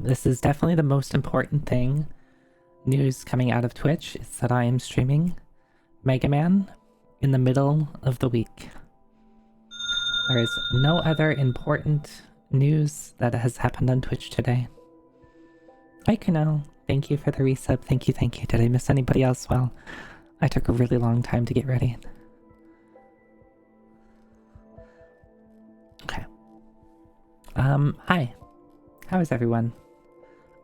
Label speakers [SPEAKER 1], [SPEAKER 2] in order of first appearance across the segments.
[SPEAKER 1] This is definitely the most important thing. News coming out of Twitch is that I am streaming Mega Man in the middle of the week. There is no other important news that has happened on Twitch today. Hi Kuno, thank you for the resub. Thank you, thank you. Did I miss anybody else? Well, I took a really long time to get ready. Okay. Hi. How is everyone?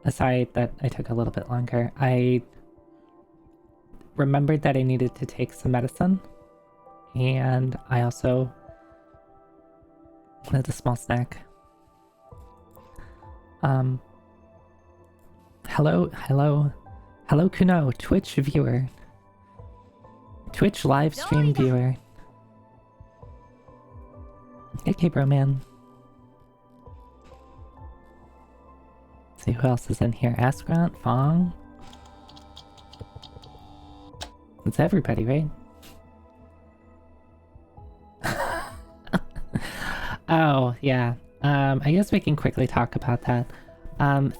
[SPEAKER 1] Aside that I took a little bit longer, I remembered that I needed to take some medicine, and I also wanted a small snack. Hello Kuno, Twitch viewer. Twitch live stream viewer. Okay, bro man. Let's see who else is in here. Askrant, Fong. It's everybody, right? Oh, yeah. I guess we can quickly talk about that.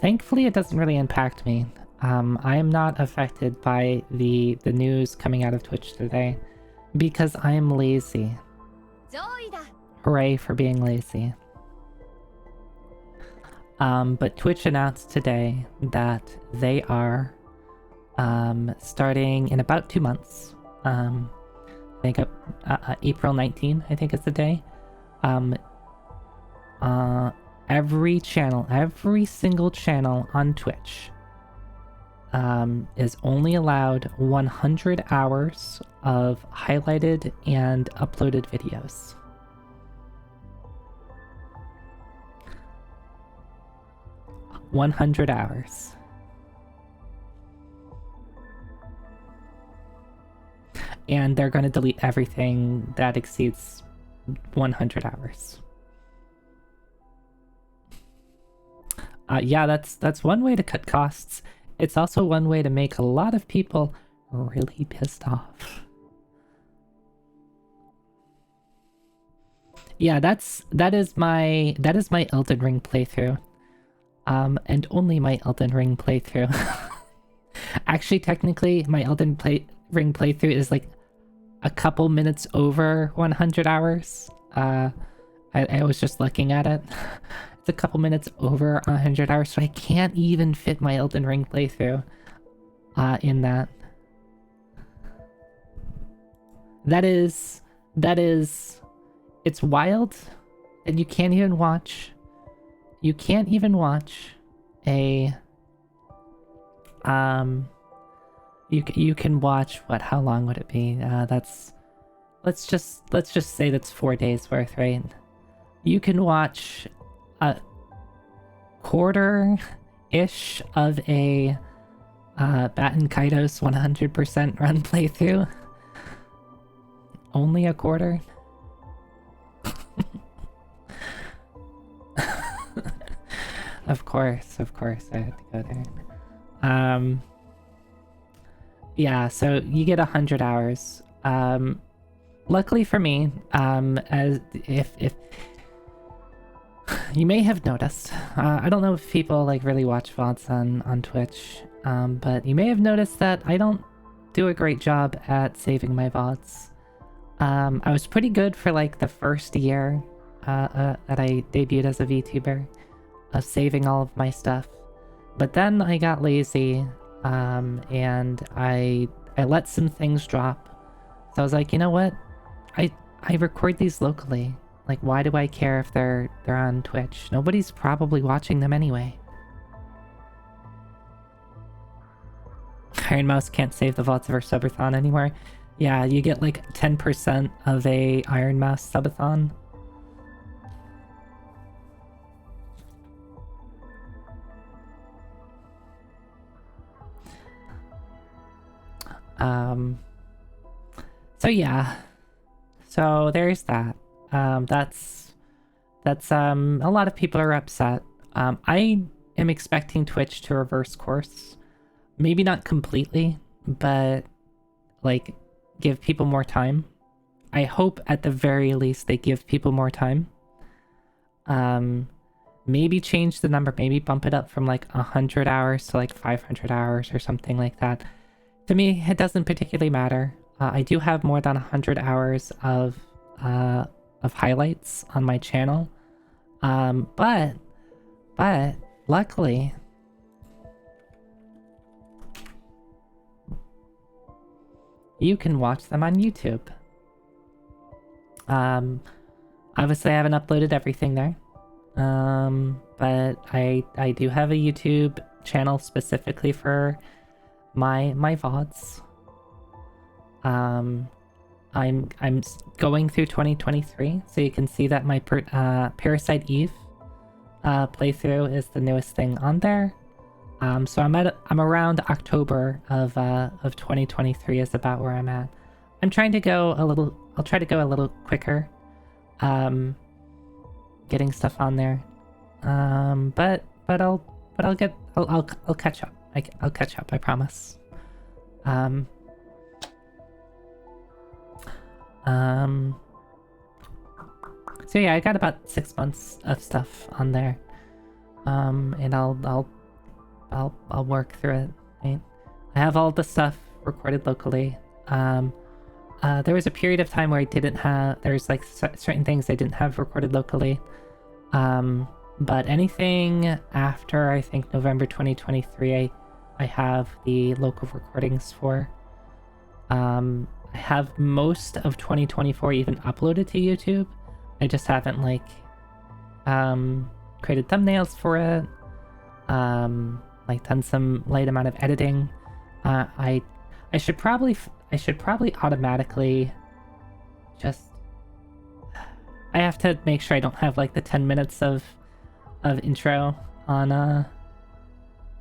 [SPEAKER 1] Thankfully it doesn't really impact me. I am not affected by the news coming out of Twitch today because I am lazy. Hooray for being lazy. But Twitch announced today that they are starting in about 2 months. I think April 19, I think is the day. Every single channel on Twitch is only allowed 100 hours of highlighted and uploaded videos. $100 hours. And they're going to delete everything that exceeds 100 hours. Yeah, that's one way to cut costs. It's also one way to make a lot of people really pissed off. Yeah, that is my Elden Ring playthrough. And only my Elden Ring playthrough. Actually, technically, my Elden Ring playthrough is like a couple minutes over 100 hours. I was just looking at it. It's a couple minutes over 100 hours, so I can't even fit my Elden Ring playthrough in that. That is... It's wild that you can't even watch... You can't even watch a... You can watch... What? How long would it be? That's... Let's just say that's 4 days worth, right? You can watch a quarter-ish of a Batten Kaitos 100% run playthrough. Only a quarter? Of course, I had to go there. Yeah, so you get 100 hours. Luckily for me, as if you may have noticed, I don't know if people like really watch VODs on Twitch, but you may have noticed that I don't do a great job at saving my VODs. I was pretty good for like the first year that I debuted as a VTuber of saving all of my stuff, but then I got lazy, and I let some things drop. So I was like, you know what? I record these locally. Like, why do I care if they're on Twitch? Nobody's probably watching them anyway. Iron Mouse can't save the VODs of her subathon anymore. Yeah, you get like 10% of a Iron Mouse subathon. So yeah. So there's that. That's a lot of people are upset. I am expecting Twitch to reverse course. Maybe not completely, but like give people more time. I hope at the very least they give people more time. maybe change the number, maybe bump it up from like 100 hours to like 500 hours or something like that. To me, it doesn't particularly matter. I do have more than 100 hours of highlights on my channel. But luckily, you can watch them on YouTube. Obviously I haven't uploaded everything there. But I do have a YouTube channel specifically for my VODs. I'm going through 2023, so you can see that my Parasite Eve playthrough is the newest thing on there. So I'm around October of 2023 is about where I'm at. I'll try to go a little quicker, getting stuff on there. But I'll catch up. I'll catch up, I promise. So yeah, I got about 6 months of stuff on there. And I'll work through it. Right? I have all the stuff recorded locally. There was a period of time where I didn't have, there's like certain things I didn't have recorded locally. But anything after, I think, November 2023, I have the local recordings for. I have most of 2024 even uploaded to YouTube. I just haven't, like, created thumbnails for it. Like, done some light amount of editing. I should probably automatically just... I have to make sure I don't have, like, the 10 minutes of intro on the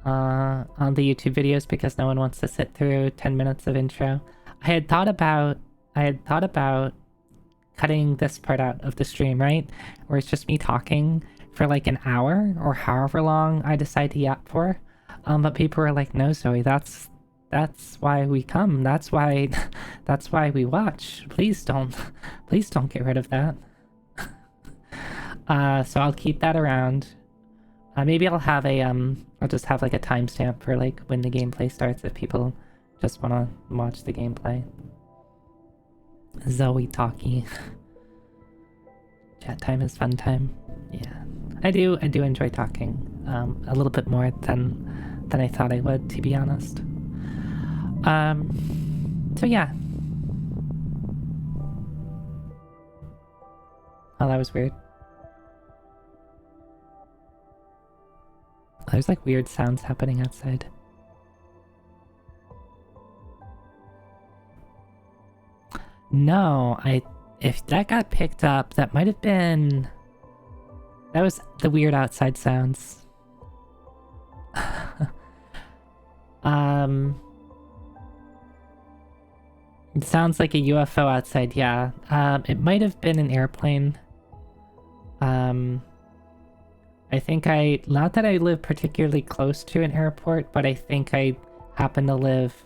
[SPEAKER 1] YouTube videos, because no one wants to sit through 10 minutes of intro. I had thought about cutting this part out of the stream, right? Where it's just me talking for like an hour or however long I decide to yap for. But people are like, no, Zoe, that's why we come. That's why we watch. Please don't get rid of that. So I'll keep that around. Maybe I'll have I'll just have like a timestamp for like when the gameplay starts if people just want to watch the gameplay. Zoe talkie. Chat time is fun time. Yeah, I do enjoy talking a little bit more than I thought I would, to be honest. So yeah. Oh, that was weird. There's like weird sounds happening outside. No, if that got picked up, that might have been... That was the weird outside sounds. It sounds like a UFO outside, yeah. It might have been an airplane. I think not that I live particularly close to an airport, but I think I happen to live,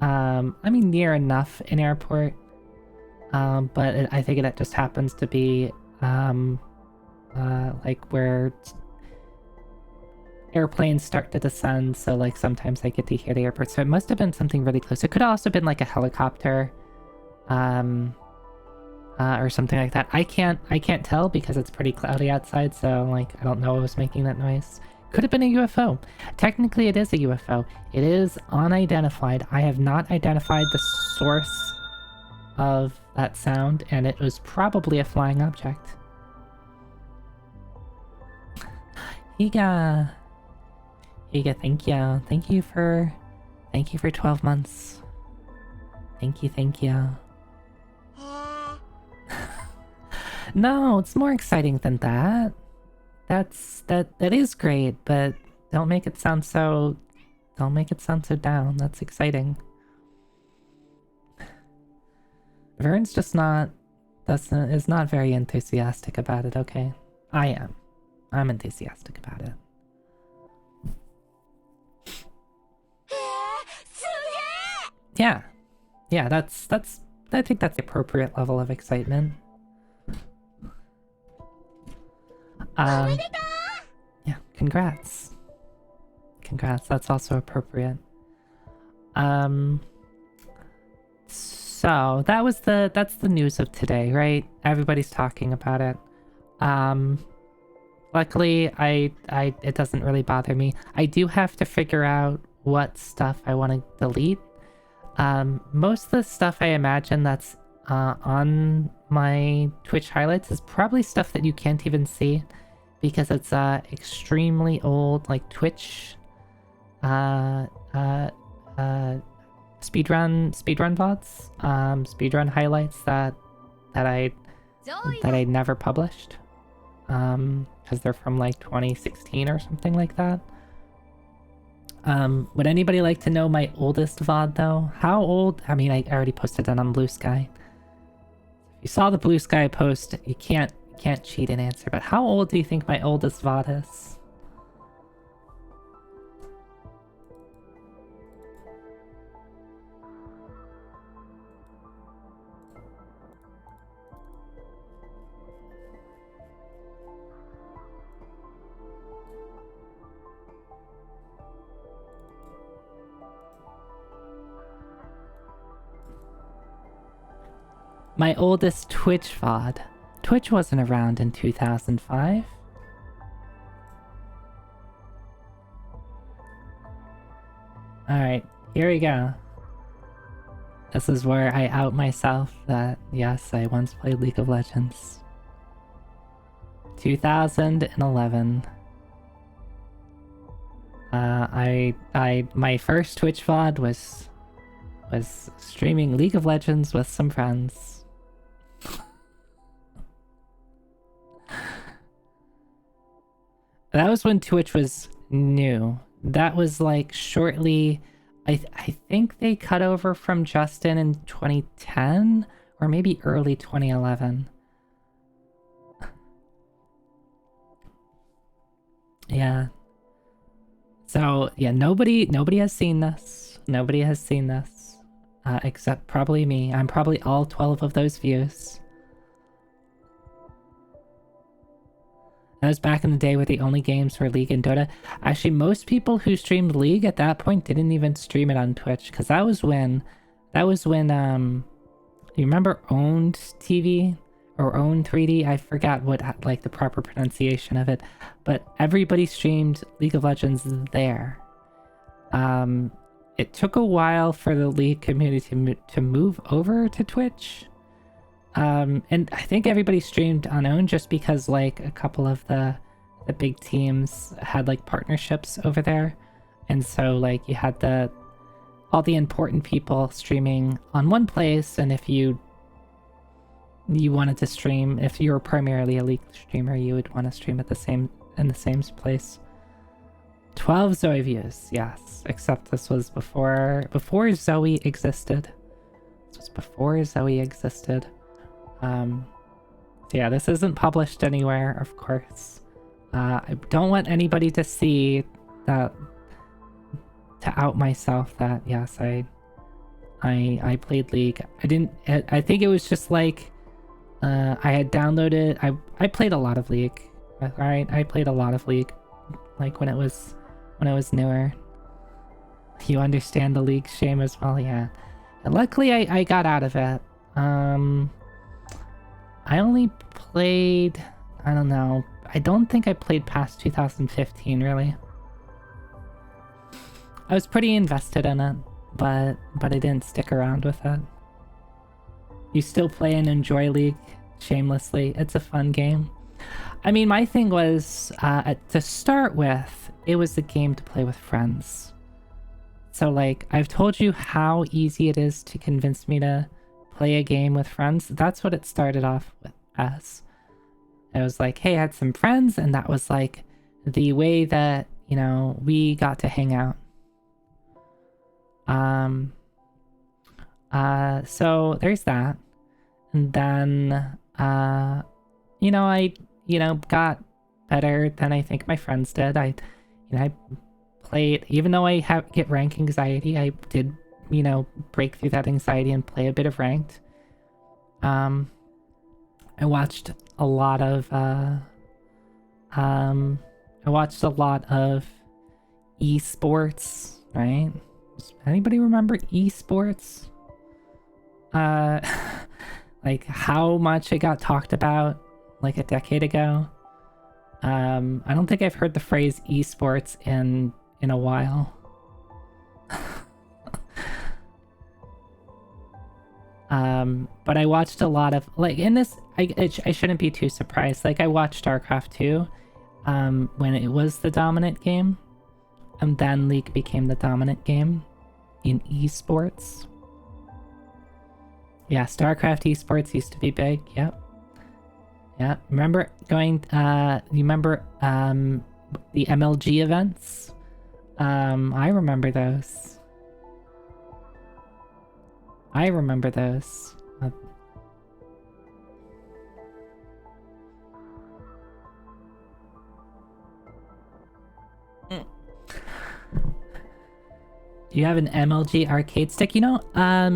[SPEAKER 1] I mean, near enough an airport. But I think it just happens to be, like where airplanes start to descend, so like sometimes I get to hear the airport. So it must have been something really close. It could have also been like a helicopter, or something like that. I can't tell because it's pretty cloudy outside, so like I don't know what was making that noise. Could have been a UFO. Technically it is a UFO. It is unidentified. I have not identified the source of that sound, and it was probably a flying object. Higa, thank you. Thank you for 12 months. Thank you. No, it's more exciting than that. That is great, but don't make it sound so down. That's exciting. Vern's just is not very enthusiastic about it, okay? I am. I'm enthusiastic about it. Yeah. Yeah, I think that's the appropriate level of excitement. Um, yeah, congrats. Congrats, that's also appropriate. So that's the news of today, right? Everybody's talking about it. Luckily, it doesn't really bother me. I do have to figure out what stuff I want to delete. Most of the stuff I imagine that's on my Twitch highlights is probably stuff that you can't even see because it's extremely old, like Twitch speedrun VODs, speedrun highlights that I never published, because they're from like 2016 or something like that. Would anybody like to know my oldest VOD though? How old? I mean, I already posted that on Blue Sky. If you saw the Blue Sky post, you can't cheat and answer, but how old do you think my oldest VOD is? My oldest Twitch VOD. Twitch wasn't around in 2005. Alright, here we go. This is where I out myself that, yes, I once played League of Legends. 2011. My first Twitch VOD was streaming League of Legends with some friends. That was when Twitch was new. That was like shortly... I think they cut over from Justin in 2010 or maybe early 2011. Yeah. So yeah, nobody has seen this. Nobody has seen this, except probably me. I'm probably all 12 of those views. That was back in the day where the only games were League and Dota. Actually, most people who streamed League at that point didn't even stream it on Twitch, because that was when, you remember Owned TV? Or Owned 3D? I forgot what, like, the proper pronunciation of it, but everybody streamed League of Legends there. It took a while for the League community to move over to Twitch. And I think everybody streamed on Own just because, like, a couple of the big teams had, like, partnerships over there. And so, like, you had all the important people streaming on one place, and if you wanted to stream, if you were primarily a League streamer, you would want to stream in the same place. 12 Zoe views, yes. Except this was before Zoe existed. This was before Zoe existed. So yeah, this isn't published anywhere, of course. I don't want anybody to see that, to out myself that, yes, I played League. I think it was just like, I had downloaded, I played a lot of League, alright? I played a lot of League, like when it was newer. You understand the League shame as well, yeah. And luckily I got out of it. I only played, I don't know, I don't think I played past 2015, really. I was pretty invested in it, but I didn't stick around with it. You still play and enjoy League shamelessly. It's a fun game. I mean, my thing was, to start with, it was a game to play with friends. So, like, I've told you how easy it is to convince me to play a game with friends. That's what it started off with as. It was like, hey, I had some friends, and that was like the way that, you know, we got to hang out. So there's that. And then, you know, I got better than I think my friends did. I played, even though I get rank anxiety, I did, you know, break through that anxiety and play a bit of ranked. I watched a lot of I watched a lot of esports, right? Does anybody remember esports? Like how much it got talked about like a decade ago. I don't think I've heard the phrase esports in a while. But I watched a lot of like in this. I shouldn't be too surprised. Like I watched StarCraft 2, when it was the dominant game, and then League became the dominant game in esports. Yeah, StarCraft esports used to be big. Yep. Yeah. Remember going? You remember the MLG events? I remember those. I remember those. Do you have an MLG arcade stick? You know,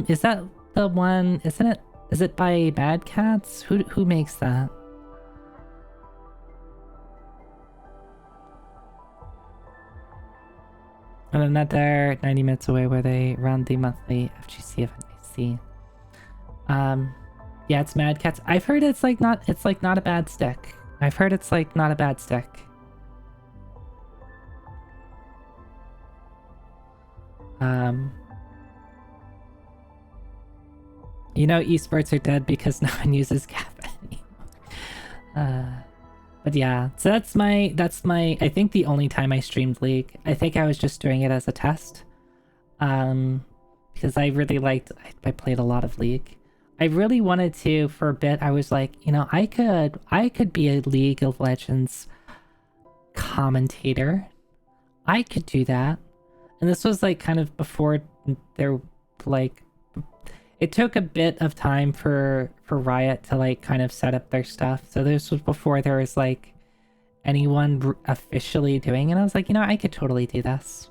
[SPEAKER 1] is that the one? Isn't it? Is it by Mad Cats? Who makes that? And another 90 minutes away where they run the monthly FGC event. I see. Yeah, it's Mad Cats. I've heard it's like not a bad stick. I've heard it's like not a bad stick. You know, esports are dead because no one uses Kappa anymore. But yeah, so that's my, I think the only time I streamed League. I think I was just doing it as a test. Because I really liked, I played a lot of League. I really wanted to, for a bit, I was like, you know, I could be a League of Legends commentator. I could do that. And this was like kind of before there, like, it took a bit of time for Riot to like kind of set up their stuff. So this was before there was like anyone officially doing it. I was like, you know, I could totally do this.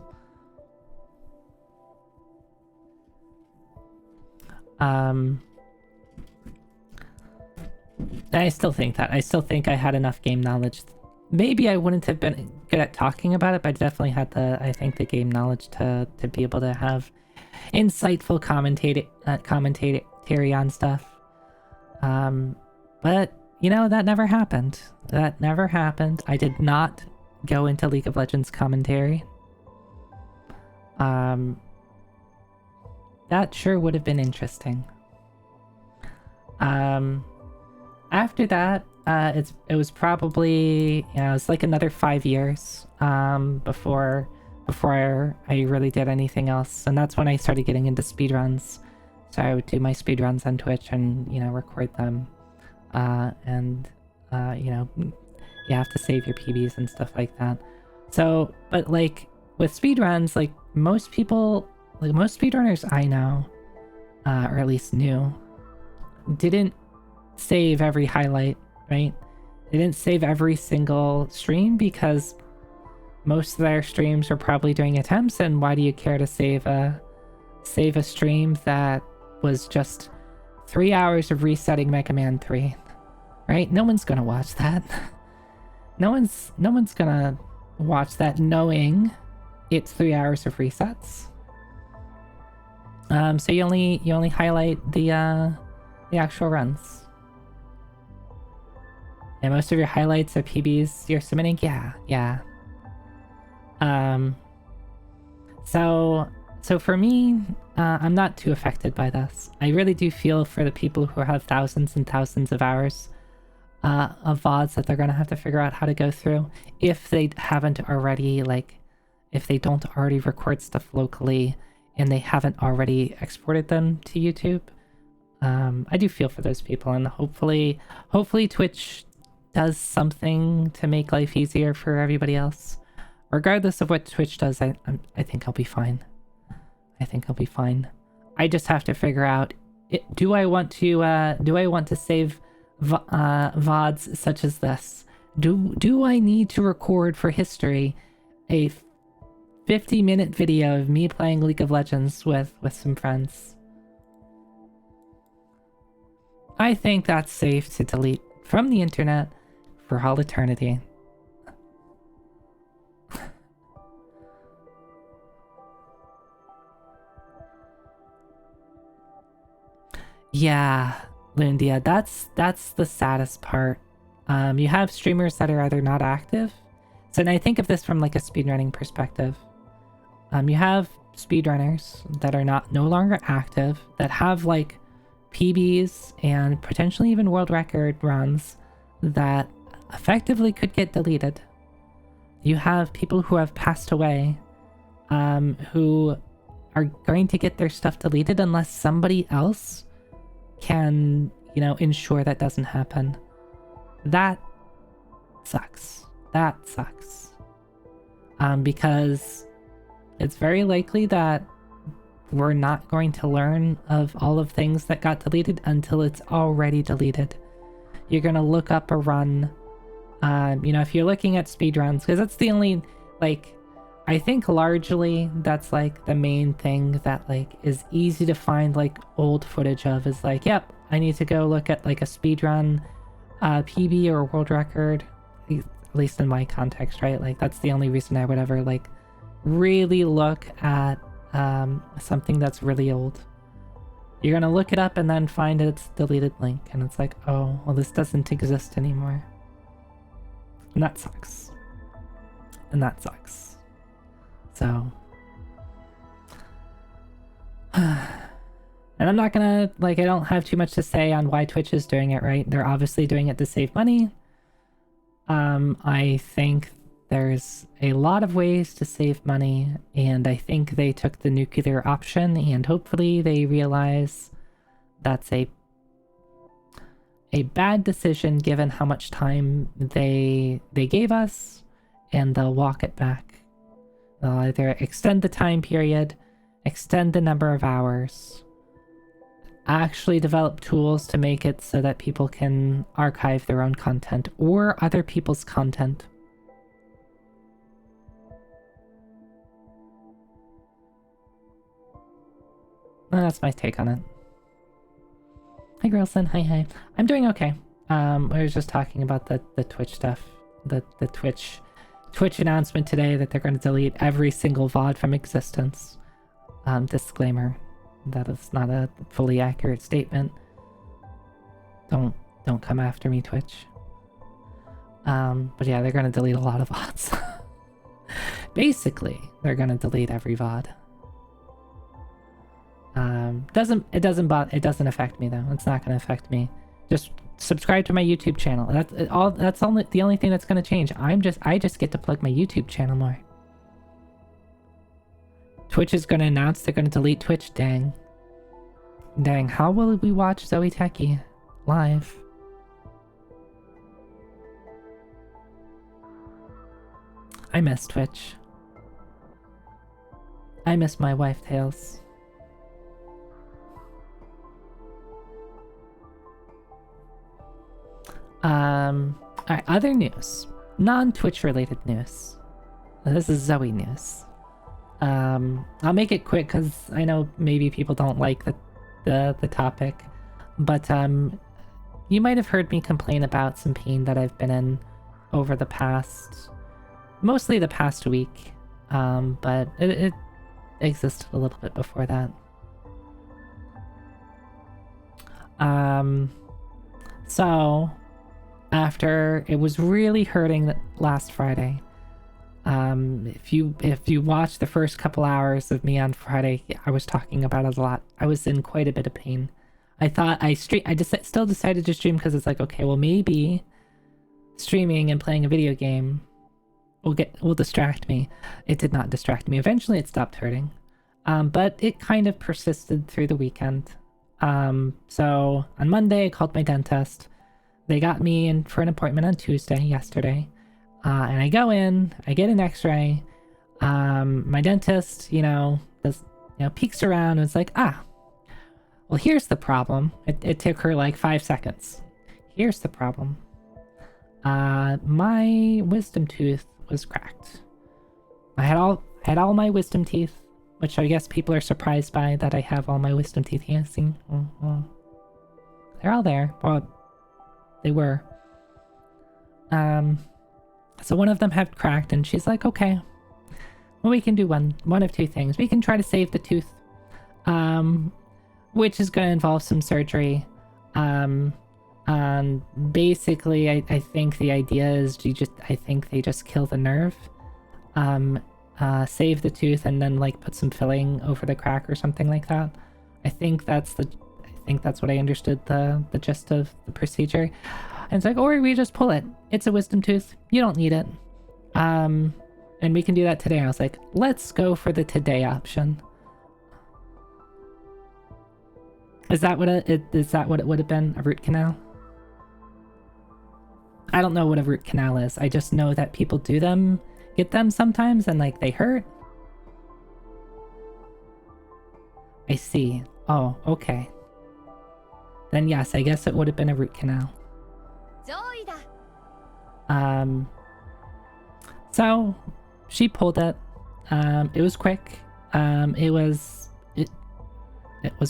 [SPEAKER 1] I still think that. I still think I had enough game knowledge. Maybe I wouldn't have been good at talking about it, but I definitely had I think the game knowledge to be able to have insightful commentary on stuff. But you know, that never happened. That never happened. I did not go into League of Legends commentary. That sure would have been interesting. After that, it was probably, you know, it's like another 5 years before I really did anything else, and that's when I started getting into speedruns. So I would do my speedruns on Twitch and, you know, record them, and you know, you have to save your PBs and stuff like that. So, but like with speedruns, like most people, like most speedrunners I know, or at least knew, didn't save every highlight, right? They didn't save every single stream because most of their streams are probably doing attempts, and why do you care to save a stream that was just 3 hours of resetting Mega Man 3, right? No one's gonna watch that. No one's gonna watch that knowing it's 3 hours of resets. So you only highlight the actual runs. And most of your highlights are PBs you're submitting? Yeah. So for me, I'm not too affected by this. I really do feel for the people who have thousands and thousands of hours of VODs that they're gonna have to figure out how to go through if they haven't already, like, if they don't already record stuff locally and they haven't already exported them to YouTube. I do feel for those people, and hopefully Twitch does something to make life easier for everybody else. Regardless of what Twitch does, I think I'll be fine. I think I'll be fine. I just have to figure out, do I want to save VODs such as this? Do I need to record for history a 50-minute video of me playing League of Legends with some friends? I think that's safe to delete from the internet for all eternity. Yeah, Lundia, that's the saddest part. You have streamers that are either not active. So, and I think of this from like a speedrunning perspective. You have speedrunners that are no longer active, that have like PBs and potentially even world record runs that effectively could get deleted. You have people who have passed away, who are going to get their stuff deleted unless somebody else can, ensure that doesn't happen. That sucks. That sucks. Because it's very likely that we're not going to learn of all of things that got deleted until it's already deleted. You're going to look up a run, if you're looking at speedruns, because that's the only, I think largely that's like the main thing that is easy to find old footage of is yep, I need to go look at a speedrun, PB or world record, at least in my context, right? That's the only reason I would ever really look at something that's really old. You're gonna look it up and then find its deleted link, and it's oh, well, this doesn't exist anymore. And that sucks. And that sucks. So... And I'm not gonna, I don't have too much to say on why Twitch is doing it, right? They're obviously doing it to save money. I think there's a lot of ways to save money, and I think they took the nuclear option, and hopefully they realize that's a bad decision given how much time they gave us, and they'll walk it back. They'll either extend the time period, extend the number of hours, actually develop tools to make it so that people can archive their own content or other people's content. Well, that's my take on it. Hi, Grelson. Hi. I'm doing okay. We were just talking about the Twitch stuff. The Twitch announcement today that they're going to delete every single VOD from existence. Disclaimer. That is not a fully accurate statement. Don't come after me, Twitch. But yeah, they're gonna delete a lot of VODs. Basically, they're gonna delete every VOD. It doesn't affect me though. It's not gonna affect me. Just subscribe to my YouTube channel. That's the only thing that's gonna change. I just get to plug my YouTube channel more. Twitch is going to announce they're going to delete Twitch. Dang. How will we watch Zoe Techie live? I miss Twitch. I miss my wife, Tails. Alright, other news. Non-Twitch related news. This is Zoe news. I'll make it quick because I know maybe people don't like the topic, but you might have heard me complain about some pain that I've been in over mostly the past week, but it existed a little bit before that. So after it was really hurting last Friday. If you watch the first couple hours of me on Friday, I was talking about it a lot. I was in quite a bit of pain. I thought I just still decided to stream because it's okay, well maybe streaming and playing a video game will distract me. It did not distract me. Eventually it stopped hurting. But it kind of persisted through the weekend. So on Monday I called my dentist. They got me in for an appointment on Tuesday, yesterday. And I go in, I get an x-ray, my dentist, peeks around and it's well, here's the problem. It took her 5 seconds. Here's the problem. My wisdom tooth was cracked. I had all my wisdom teeth, which I guess people are surprised by that I have all my wisdom teeth. Yeah, see? They're all there. Well, they were. So one of them had cracked, and she's like, okay, well, we can do one of two things. We can try to save the tooth. which is going to involve some surgery. And basically, I think the idea is I think they just kill the nerve, save the tooth, and then like put some filling over the crack or something like that. I think that's what I understood the gist of the procedure. And it's like, or we just pull it. It's a wisdom tooth. You don't need it. And we can do that today. I was like, let's go for the today option. Is that what it would have been? A root canal? I don't know what a root canal is. I just know that people get them sometimes, and like they hurt. I see. Oh, okay. Then yes, I guess it would have been a root canal. So she pulled it. It was quick. It was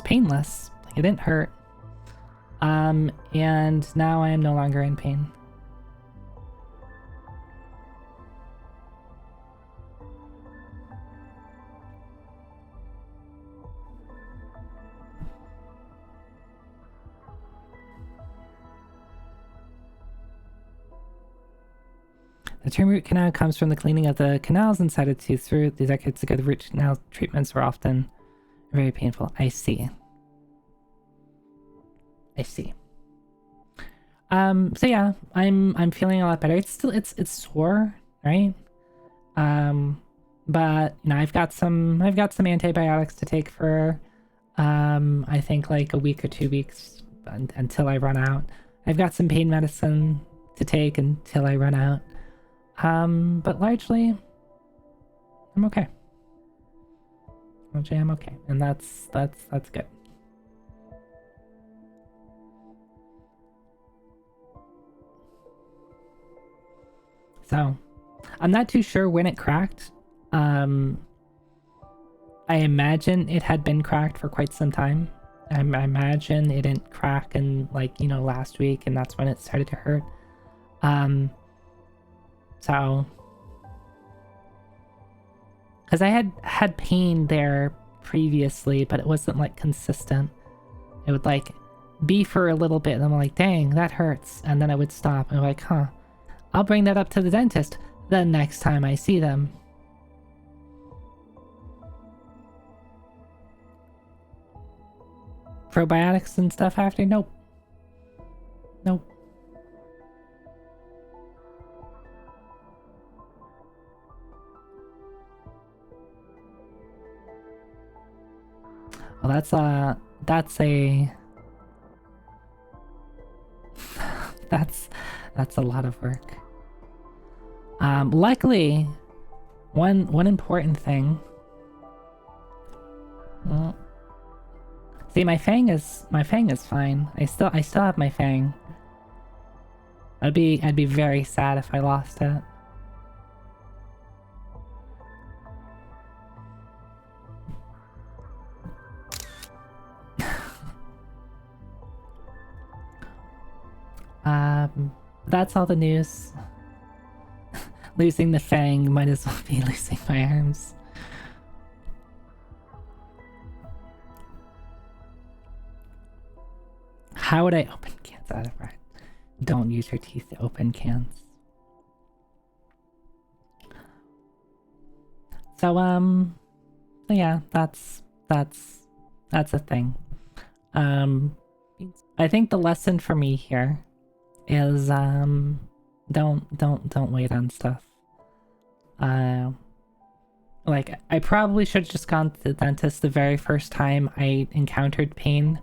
[SPEAKER 1] painless. Like, it didn't hurt. And now I am no longer in pain. The term root canal comes from the cleaning of the canals inside of the tooth. Through the decades ago, the root canal treatments were often very painful. I see. So yeah, I'm feeling a lot better. It's still it's sore, right? But you know, I've got some antibiotics to take for I think like a week or 2 weeks until I run out. I've got some pain medicine to take until I run out. But largely, I'm okay. Largely, I'm okay, and that's good. So, I'm not too sure when it cracked. I imagine it had been cracked for quite some time. I imagine it didn't crack in like, you know, last week, and that's when it started to hurt. So, because I had pain there previously, but it wasn't like consistent. It would like be for a little bit, and I'm like, dang, that hurts, and then I would stop, and I'm like, huh, I'll bring that up to the dentist the next time I see them. Probiotics and stuff after? Nope. Well, that's a that's a lot of work. Luckily, one important thing. Well, see, my fang is fine. I still have my fang. I'd be very sad if I lost it. That's all the news. Losing the fang might as well be losing my arms. How would I open cans out of bread? Don't use your teeth to open cans. So yeah, that's a thing. I think the lesson for me here is don't wait on stuff. Like, I probably should have just gone to the dentist the very first time I encountered pain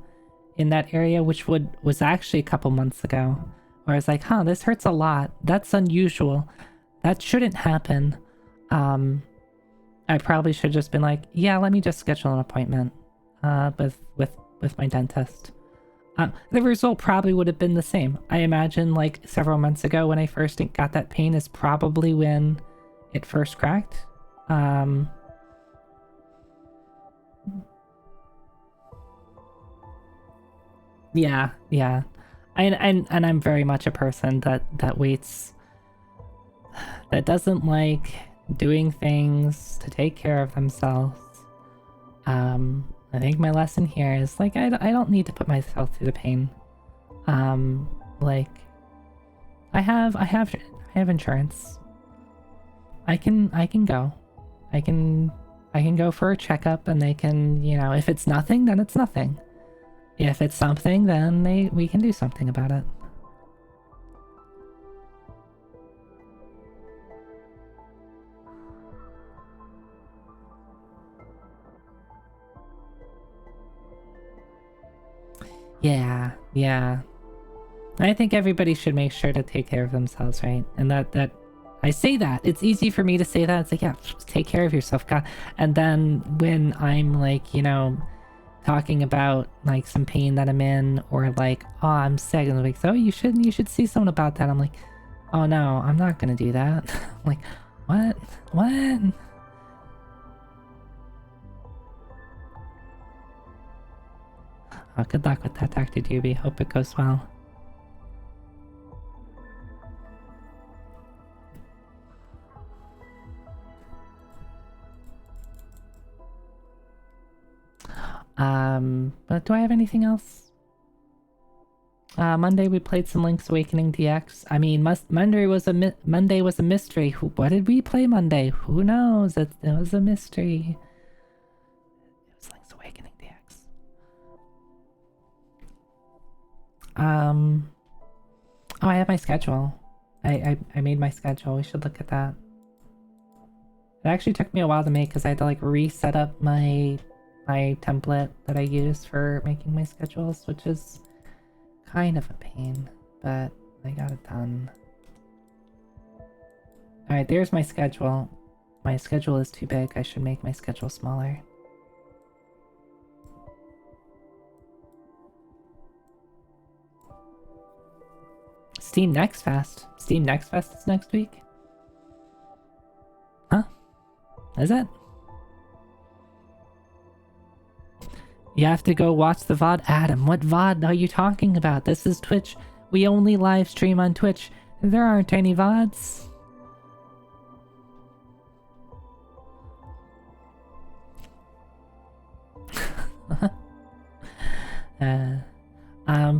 [SPEAKER 1] in that area, which was actually a couple months ago, where I was like, huh, this hurts a lot. That's unusual. That shouldn't happen. I probably should have just been like, yeah, let me just schedule an appointment with my dentist. The result probably would have been the same. I imagine like several months ago when I first got that pain is probably when it first cracked. Yeah. And I'm very much a person that waits, that doesn't like doing things to take care of themselves. I think my lesson here is, like, I don't need to put myself through the pain. Like, I have insurance. I can go. I can go for a checkup, and they can, you know, if it's nothing, then it's nothing. If it's something, then we can do something about it. Yeah. I think everybody should make sure to take care of themselves, right? And that I say that. It's easy for me to say that. It's like, yeah, just take care of yourself, God. And then when I'm like, you know, talking about like some pain that I'm in, or like, oh, I'm sick, and they're like, so you should see someone about that. I'm like, oh no, I'm not gonna do that. I'm like, what? Oh, good luck with that, Dr. Doobie. Hope it goes well. But do I have anything else? Monday we played some Link's Awakening DX. I mean, Monday was a mystery. What did we play Monday? Who knows? It was a mystery. It was Link's Awakening DX. Oh, I have my schedule. I made my schedule. We should look at that. It actually took me a while to make because I had to like reset up my template that I use for making my schedules, which is kind of a pain, but I got it done. Alright, there's my schedule. My schedule is too big. I should make my schedule smaller. Steam Next Fest. Steam Next Fest is next week? Huh? Is it? You have to go watch the VOD. Adam, what VOD are you talking about? This is Twitch. We only live stream on Twitch. There aren't any VODs.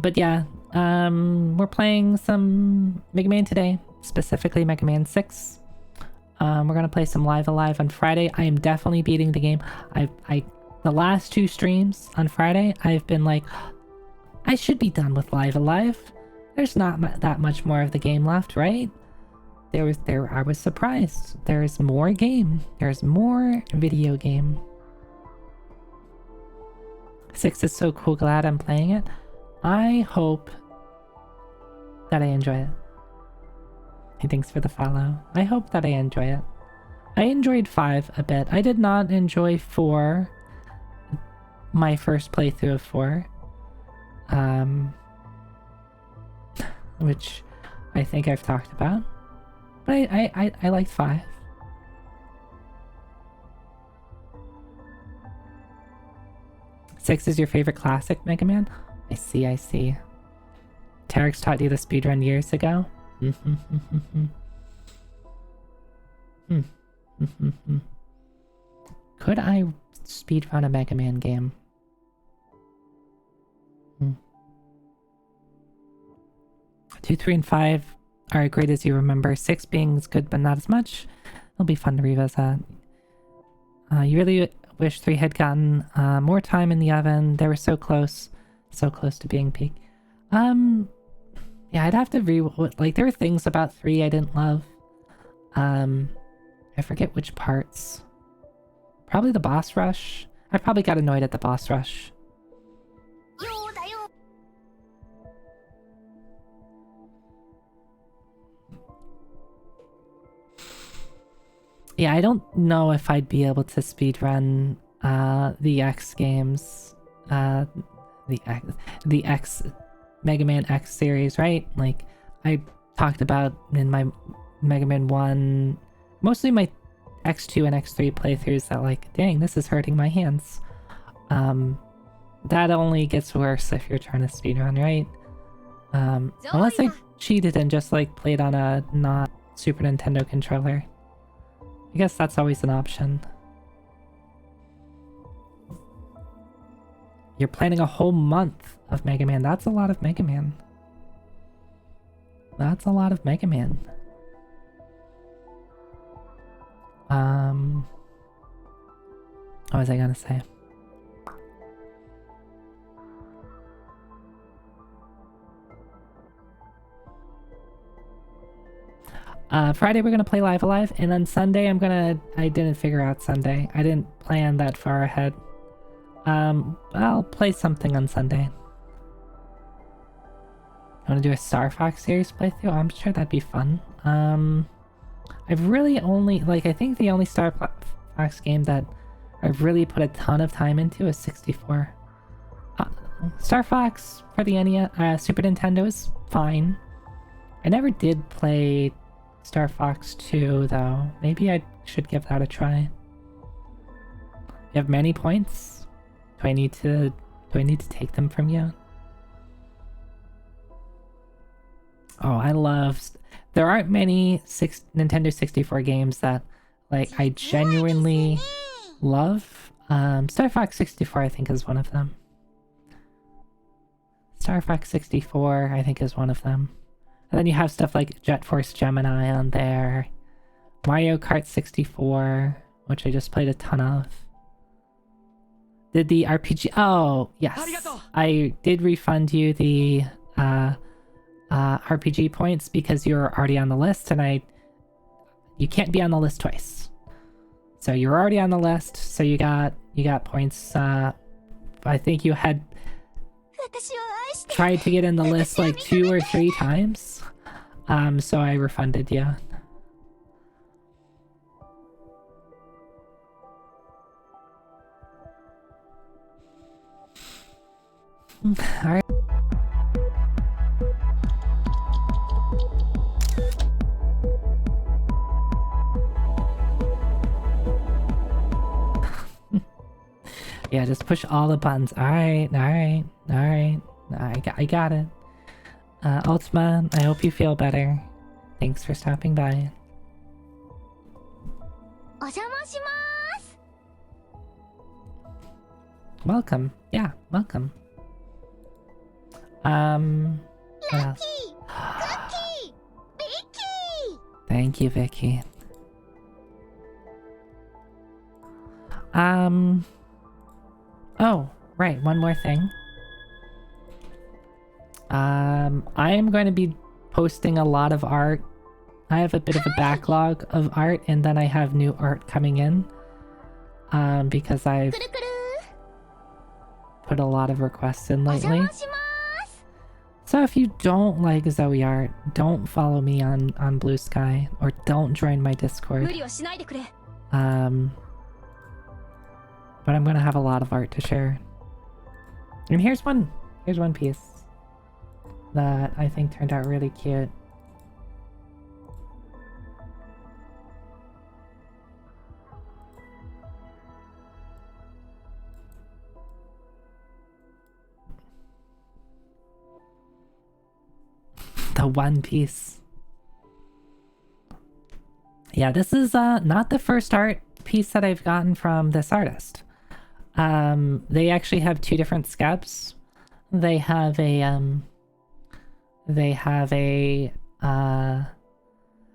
[SPEAKER 1] But yeah, we're playing some Mega Man today, specifically Mega Man 6. We're gonna play some Live Alive on Friday. I am definitely beating the game. The last 2 streams on Friday, I've been like, I should be done with Live Alive. There's not that much more of the game left, right? I was surprised. There's more game. There's more video game. 6 is so cool. Glad I'm playing it. I hope that I enjoy it. Hey, thanks for the follow. I hope that I enjoy it. I enjoyed 5 a bit. I did not enjoy 4. My first playthrough of 4, which I think I've talked about, but I liked 5. Six is your favorite classic Mega Man? I see. Tarek's taught you the speedrun years ago? Could I speedrun a Mega Man game? 2, 3, and 5 are great as you remember. 6 being good but not as much. It'll be fun to revisit. You really wish 3 had gotten more time in the oven. They were so close to being peak. Yeah, I'd have to like, there were things about 3 I didn't love. I forget which parts. Probably the boss rush. I probably got annoyed at the boss rush. Yeah, I don't know if I'd be able to speedrun the X games. The X Mega Man X series, right? Like I talked about in my Mega Man 1, mostly my X2 and X3 playthroughs, that like, dang, this is hurting my hands. That only gets worse if you're trying to speedrun, right? Unless I cheated and just like played on a not Super Nintendo controller. I guess that's always an option. You're planning a whole month of Mega Man. That's a lot of Mega Man. That's a lot of Mega Man. What was I gonna say? Friday we're gonna play Live Alive, and then Sunday I didn't figure out Sunday. I didn't plan that far ahead. I'll play something on Sunday. I want to do a Star Fox series playthrough? I'm sure that'd be fun. I've really only, like, I think the only Star Fox game that I've really put a ton of time into is 64. Star Fox for the NES, Super Nintendo is fine. I never did play Star Fox 2 though. Maybe I should give that a try. You have many points? Do I need to take them from you? Oh, I love... There aren't many Nintendo 64 games that, like, I genuinely love. Star Fox 64, I think, is one of them. Star Fox 64, I think, is one of them. And then you have stuff like Jet Force Gemini on there. Mario Kart 64, which I just played a ton of. Did the RPG... Oh, yes. I did refund you the RPG points because you're already on the list, and you can't be on the list twice. So you're already on the list, so you got points. I think you had tried to get in the list like 2 or 3 times. So I refunded you. Alright. Yeah, just push all the buttons. Alright. I got it. Ultima, I hope you feel better. Thanks for stopping by. Welcome. Yeah, welcome. What else? Thank you, Vicky. Oh, right, one more thing. I am going to be posting a lot of art. I have a bit of a backlog of art, and then I have new art coming in. Because I've put a lot of requests in lately. So if you don't like Zoe art, don't follow me on Blue Sky, or don't join my Discord. But I'm gonna have a lot of art to share. And here's one piece that I think turned out really cute. The one piece. Yeah, this is not the first art piece that I've gotten from this artist. They actually have 2 different scabs. They have a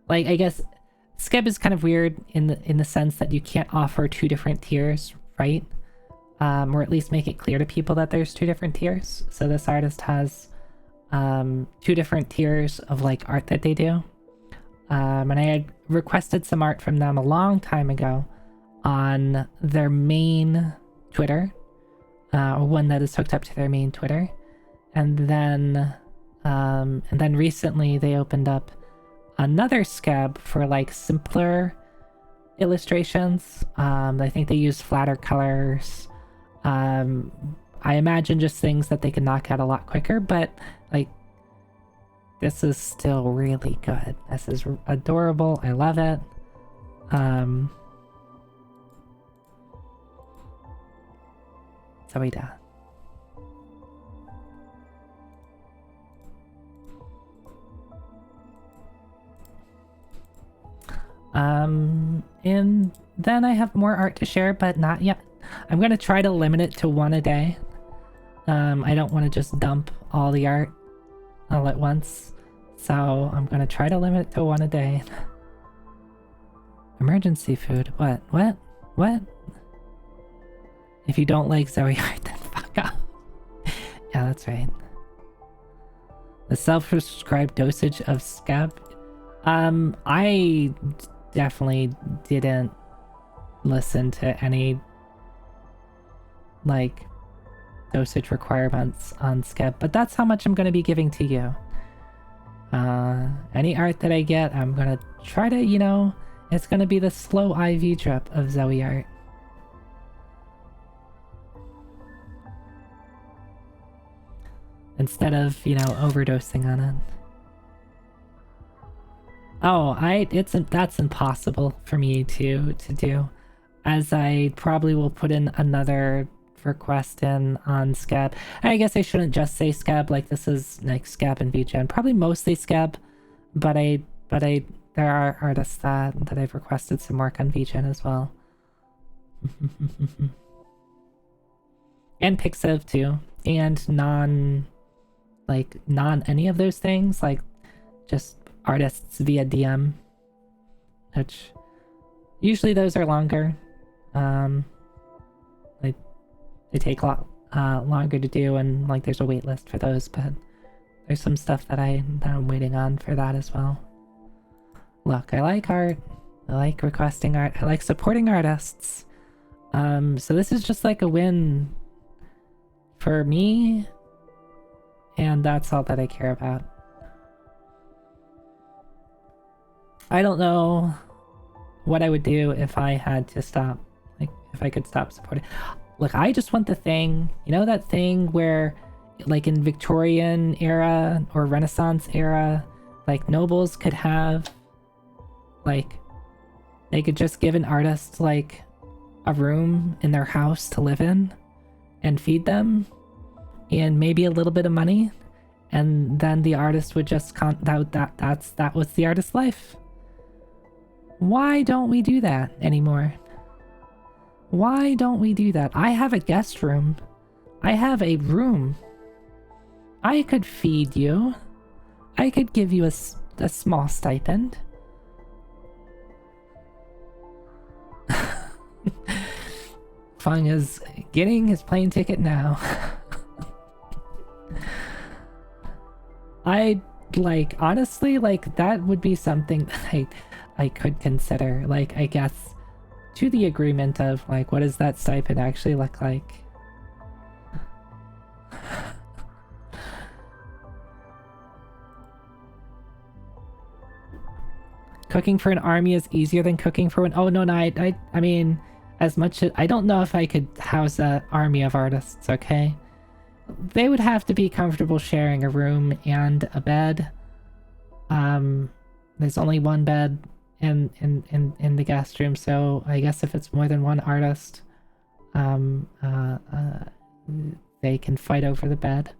[SPEAKER 1] like, I guess scab is kind of weird in the sense that you can't offer 2 different tiers, right? Or at least make it clear to people that there's 2 different tiers. So this artist has 2 different tiers of like art that they do. And I had requested some art from them a long time ago on their main Twitter, or one that is hooked up to their main Twitter, and then recently they opened up another scab for like simpler illustrations. I think they use flatter colors. I imagine just things that they can knock out a lot quicker, but like, this is still really good. This is adorable. I love it. Zoida. And then I have more art to share, but not yet. I'm gonna try to limit it to 1 a day. I don't want to just dump all the art all at once, so I'm gonna try to limit it to one a day. Emergency food? What? What? What? If you don't like Zoe art, then fuck off. Yeah, that's right. The self-prescribed dosage of scab? I definitely didn't listen to any, like, dosage requirements on scab, but that's how much I'm going to be giving to you. Any art that I get, I'm going to try to, you know, it's going to be the slow IV drip of Zoe art. Instead of, you know, overdosing on it. Oh, that's impossible for me to do, as I probably will put in another request in on scab. I guess I shouldn't just say scab, like this is like scab and VGen, probably mostly scab, but there are artists that I've requested some work on VGen as well. And Pixiv too, and non any of those things, like just artists via DM, which usually those are longer. They take a lot longer to do, and like there's a wait list for those, but there's some stuff that I'm waiting on for that as well. Look, I like art, I like requesting art, I like supporting artists. So this is just like a win for me, and that's all that I care about. I don't know what I would do if I had to stop, like if I could stop supporting. Look, I just want the thing, you know, that thing where like in Victorian era or Renaissance era, like nobles could have, like, they could just give an artist like a room in their house to live in and feed them and maybe a little bit of money, and then the artist would just that was the artist's life. Why don't we do that anymore? Why don't we do that? I have a guest room. I have a room. I could feed you. I could give you a small stipend. Fung is getting his plane ticket now. Honestly, like, that would be something that I could consider. Like, I guess, to the agreement of, like, what does that stipend actually look like? Cooking for an army is easier than cooking for one. Oh, no, I mean, as much as... I don't know if I could house an army of artists, okay? They would have to be comfortable sharing a room and a bed. There's only one bed in the guest room, so I guess if it's more than one artist, they can fight over the bed.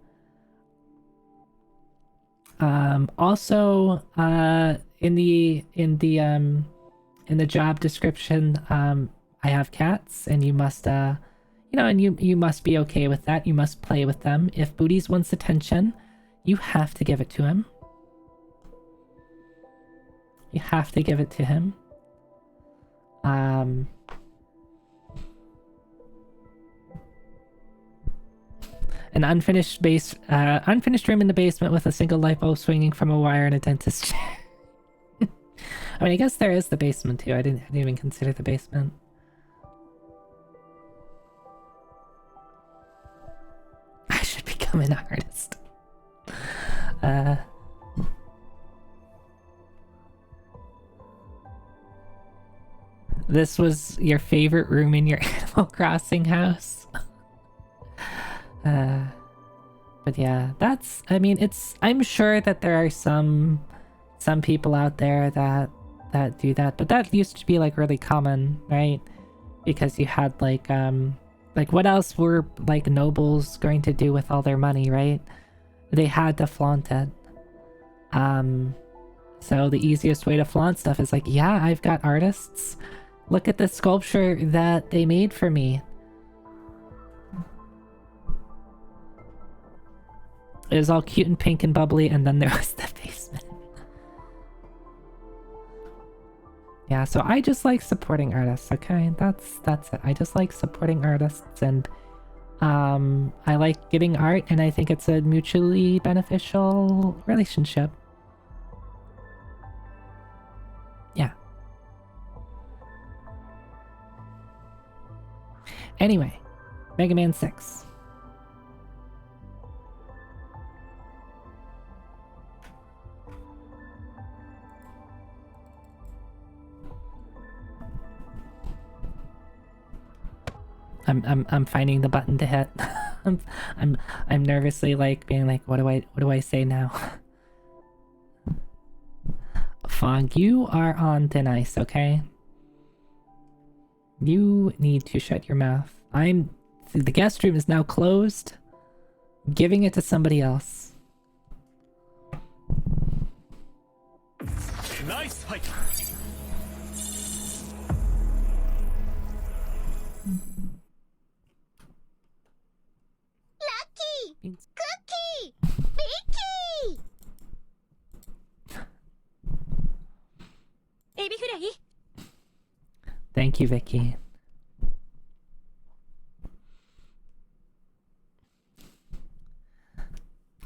[SPEAKER 1] Also, in the job description, I have cats, and you must you know, and you must be okay with that. You must play with them. If Booties wants attention, you have to give it to him. You have to give it to him. An unfinished room in the basement with a single light bulb swinging from a wire and a dentist chair. I mean, I guess there is the basement too. I didn't even consider the basement. I should become an artist. This was your favorite room in your Animal Crossing house? But yeah, that's, I mean, I'm sure that there are some people out there that do that, but that used to be like really common, right? Because you had like what else were like nobles going to do with all their money, right? They had to flaunt it. So the easiest way to flaunt stuff is like, yeah, I've got artists. Look at the sculpture that they made for me. it was all cute and pink and bubbly, and then there was the basement. Yeah, so I just like supporting artists, okay? That's it. I just like supporting artists, and I like getting art, and I think it's a mutually beneficial relationship. Yeah. Anyway, Mega Man 6. I'm finding the button to hit. I'm nervously like being like, what do I say now? Fog, you are on thin ice, okay? You need to shut your mouth. The guest room is now closed. Giving it to somebody else.
[SPEAKER 2] Nice fight.
[SPEAKER 3] Lucky! Cookie! Vicky! Ebi fry.
[SPEAKER 1] Thank you, Vicky.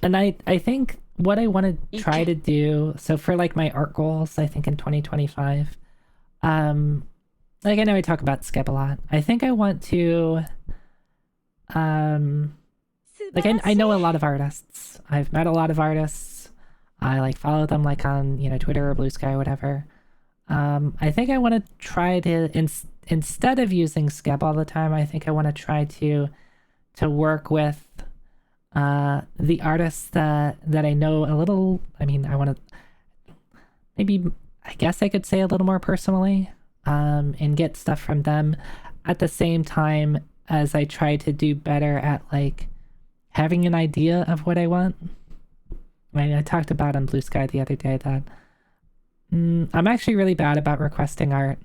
[SPEAKER 1] And I think what I want to try to do, so for like my art goals, I think in 2025, like I know I talk about Skip a lot. I think I want to, like I know a lot of artists. I've met a lot of artists. I like follow them like on, you know, Twitter or Blue Sky or whatever. I think I want to try to, instead of using Skip all the time, I think I want to try to work with the artists that I know a little. I mean, I want to maybe, I guess I could say a little more personally, and get stuff from them at the same time as I try to do better at like having an idea of what I want. I mean, I talked about on Blue Sky the other day that I'm actually really bad about requesting art.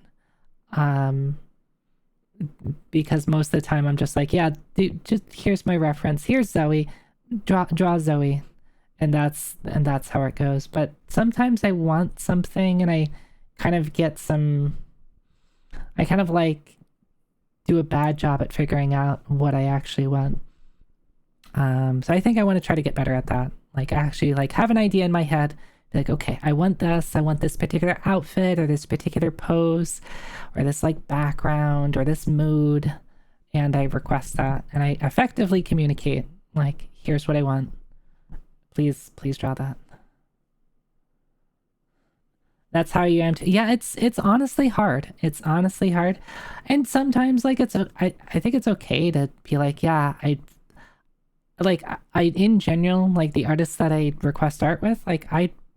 [SPEAKER 1] Because most of the time I'm just like, yeah, dude, just here's my reference. Here's Zoe. Draw Zoe. And that's how it goes. But sometimes I want something and I kind of like do a bad job at figuring out what I actually want. So I think I want to try to get better at that. Like actually like have an idea in my head. Like, okay, I want this particular outfit or this particular pose or this like background or this mood. And I request that and I effectively communicate like, here's what I want. Please draw that. That's how you am. Yeah, it's honestly hard. It's honestly hard. And sometimes like I think it's okay to be like, yeah, I in general, like the artists that I request art with, like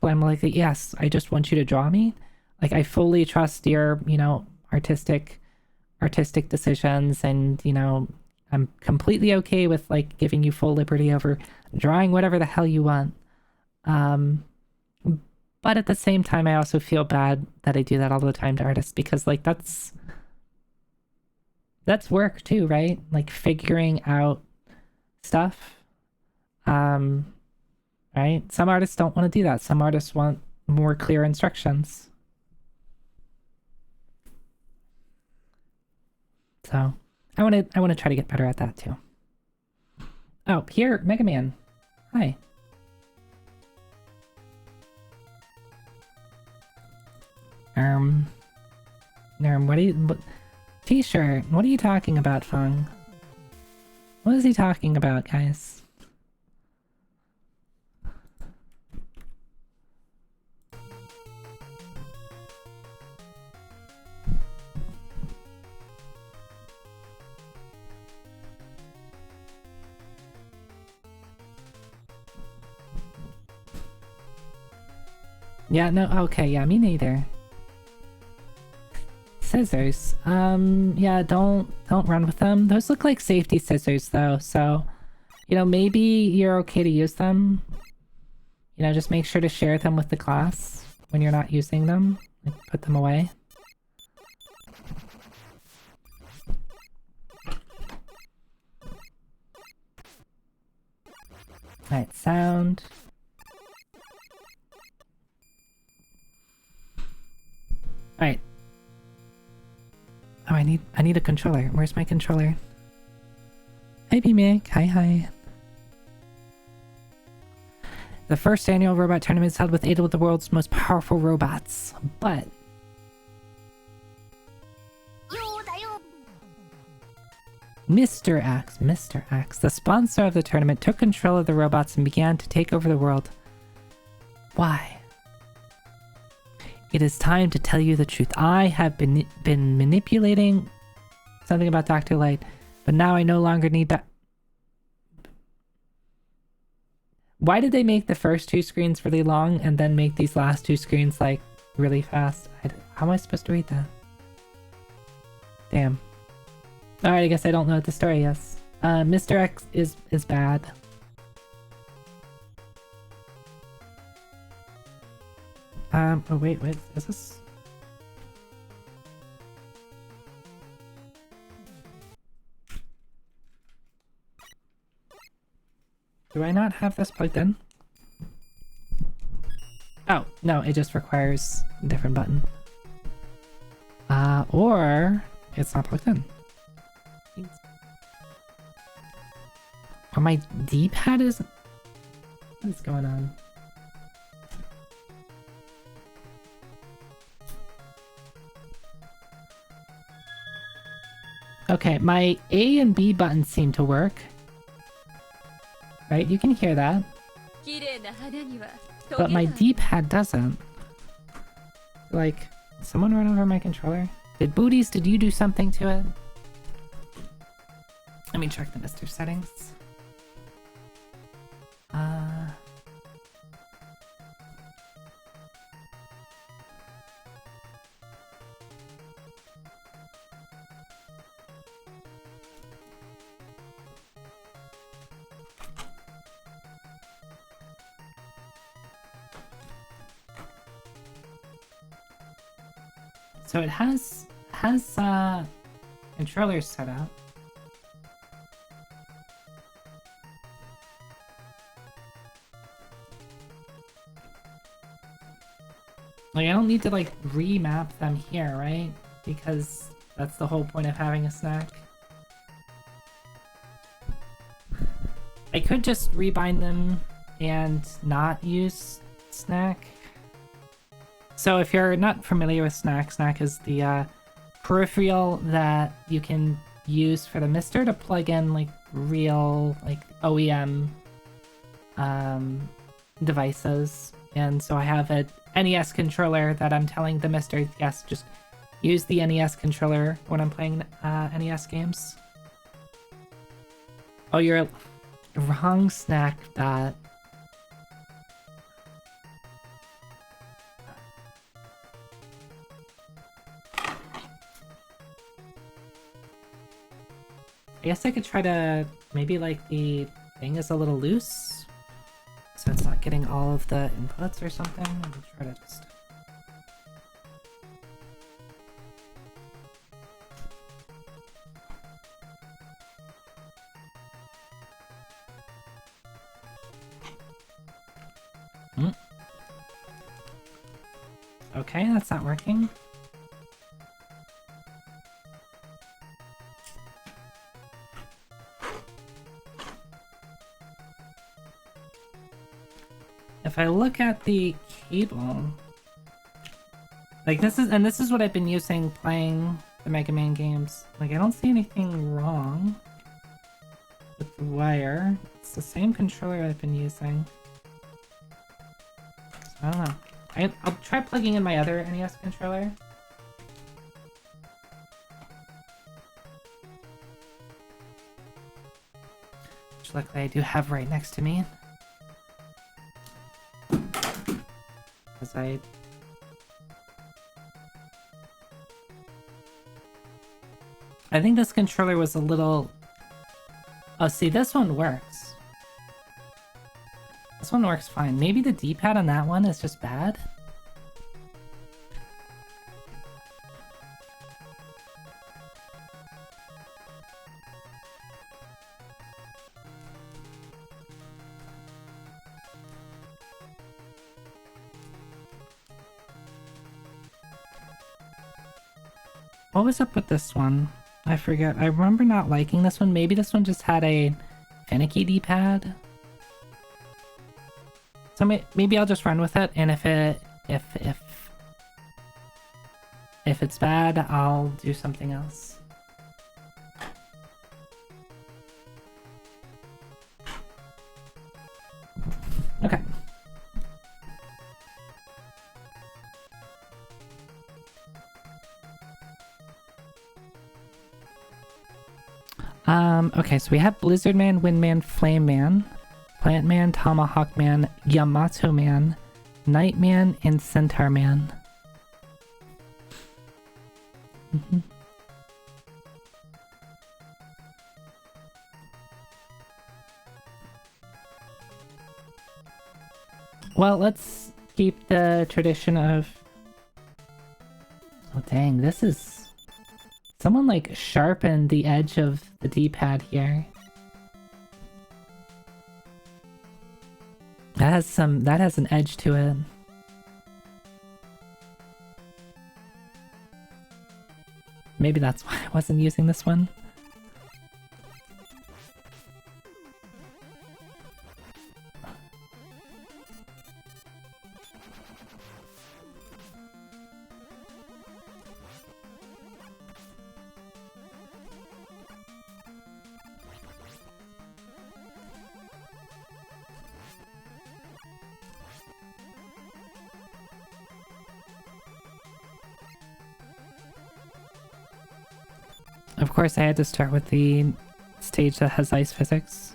[SPEAKER 1] I'm like, yes, I just want you to draw me. Like I fully trust your, you know, artistic decisions, and you know, I'm completely okay with like giving you full liberty over drawing whatever the hell you want. But at the same time, I also feel bad that I do that all the time to artists because like that's work too, right? Like figuring out stuff. Right? Some artists don't want to do that. Some artists want more clear instructions. So I want to try to get better at that too. Oh, here, Mega Man. Hi. T-shirt, what are you talking about, Fung? What is he talking about, guys? Yeah, no, okay, yeah, me neither. Scissors. Yeah, don't run with them. Those look like safety scissors though, so you know, maybe you're okay to use them. You know, just make sure to share them with the class when you're not using them. Like, put them away. Alright, sound. Alright. Oh, I need a controller. Where's my controller? Hi, B-Mick. Hi. The first annual robot tournament is held with 8 of the world's most powerful robots. But Mr. X, the sponsor of the tournament, took control of the robots and began to take over the world. Why? It is time to tell you the truth. I have been manipulating something about Dr. Light, but now I no longer need that. Why did they make the first 2 screens really long and then make these last 2 screens like really fast? How am I supposed to read that? Damn. Alright, I guess I don't know what the story is. Mr. X is bad. Oh wait, is this? Do I not have this plugged in? Oh, no, it just requires a different button. Or it's not plugged in. Or my D-pad isn't... What is going on? Okay, my A and B buttons seem to work. Right, you can hear that. But my D-pad doesn't. Like, someone run over my controller? Did you do something to it? Let me check the Mr. settings. So it has controllers set up. Like, I don't need to like remap them here, right? Because that's the whole point of having a snack. I could just rebind them and not use snack. So if you're not familiar with Snack is the peripheral that you can use for the Mister to plug in like real like OEM devices. And so I have a NES controller that I'm telling the Mister, yes, just use the NES controller when I'm playing NES games. Oh, you're wrong, Snack Dot. I guess I could try to, maybe like the thing is a little loose, so it's not getting all of the inputs or something. I'm gonna try to just... Okay, that's not working. If I look at the cable, like this is what I've been using playing the Mega Man games. Like, I don't see anything wrong with the wire. It's the same controller I've been using. So I don't know. I'll try plugging in my other NES controller. Which luckily I do have right next to me. Because I think this controller was a little... Oh, see, this one works. This one works fine. Maybe the D-pad on that one is just bad? What was up with this one? I forget. I remember not liking this one. Maybe this one just had a finicky D-pad. So maybe I'll just run with it, and if it's bad, I'll do something else. Okay. Okay, so we have Blizzard Man, Wind Man, Flame Man, Plant Man, Tomahawk Man, Yamato Man, Night Man, and Centaur Man. Well, let's keep the tradition of... Oh dang, this is... Someone like sharpened the edge of the D-pad here. That has an edge to it. Maybe that's why I wasn't using this one. Of course, I had to start with the stage that has ice physics.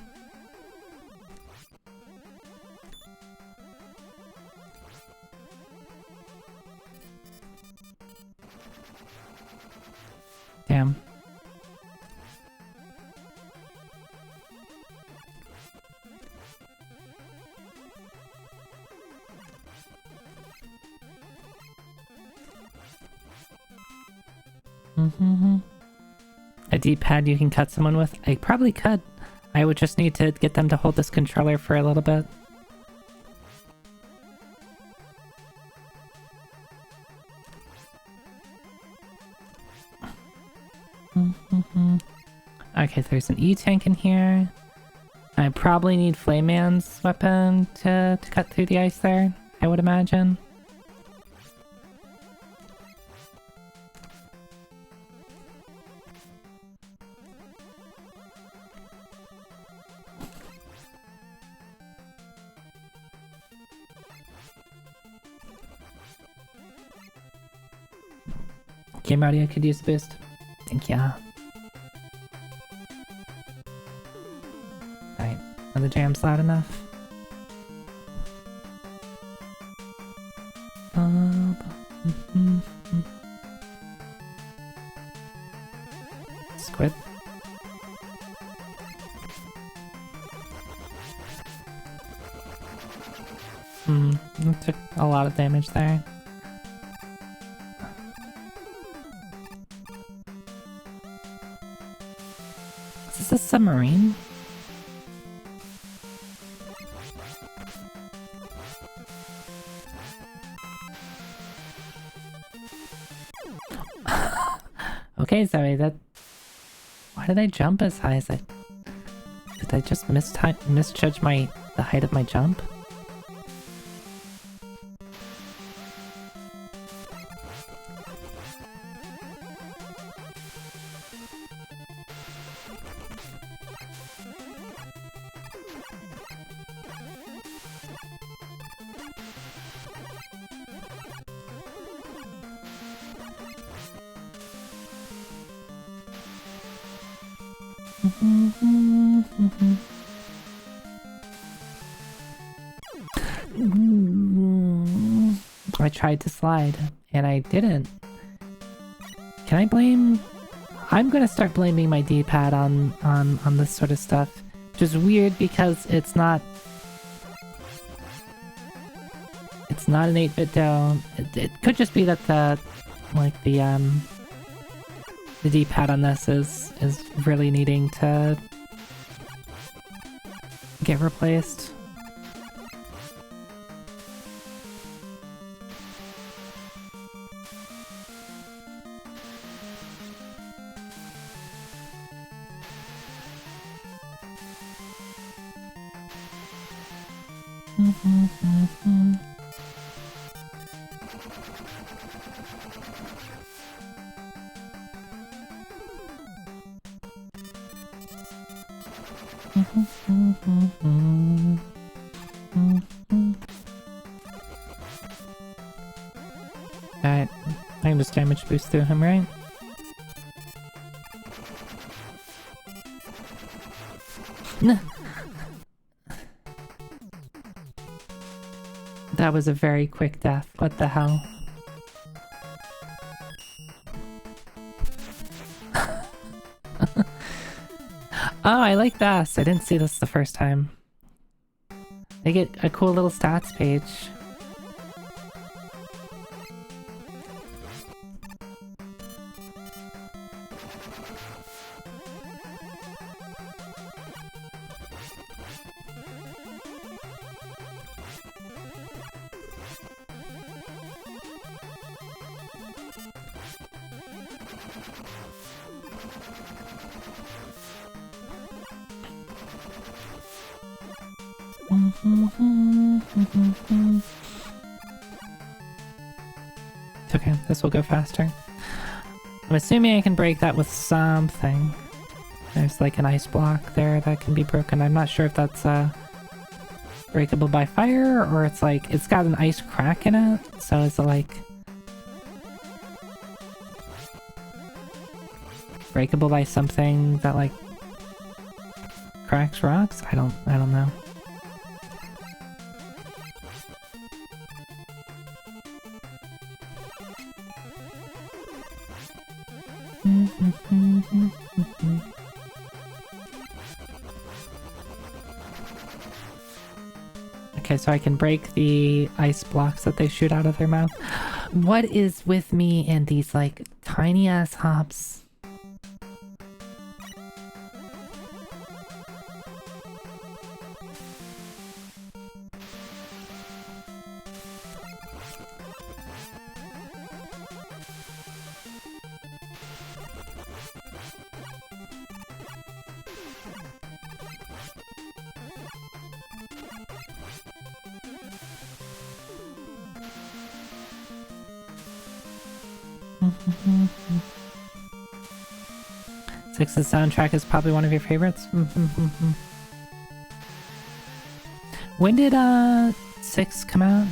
[SPEAKER 1] Damn. A D-pad you can cut someone with? I probably could. I would just need to get them to hold this controller for a little bit. Okay, there's an E-tank in here. I probably need Flame Man's weapon to cut through the ice there, I would imagine. Game audio could use a boost. Thank ya. Alright, are the jams loud enough? Squid. It took a lot of damage there. Is this a submarine? Okay, Zoe, that... Why did I jump as high as I... Did I just misjudge the height of my jump? I tried to slide, and I didn't. Can I blame... I'm gonna start blaming my D-pad on this sort of stuff. Which is weird because it's not... It's not an 8-bit down. It could just be that the D-pad on this is really needing to get replaced. Alright, I can just damage boost through him, right? That was a very quick death. What the hell? Oh, I like this. I didn't see this the first time. They get a cool little stats page. It's okay, this will go faster. I'm assuming I can break that with something. There's like an ice block there that can be broken. I'm not sure if that's breakable by fire or it's like it's got an ice crack in it. So is it like breakable by something that like cracks rocks? I don't know. Okay, so I can break the ice blocks that they shoot out of their mouth. What is with me and these like tiny ass hops? Six's soundtrack is probably one of your favorites. When did 6 come out?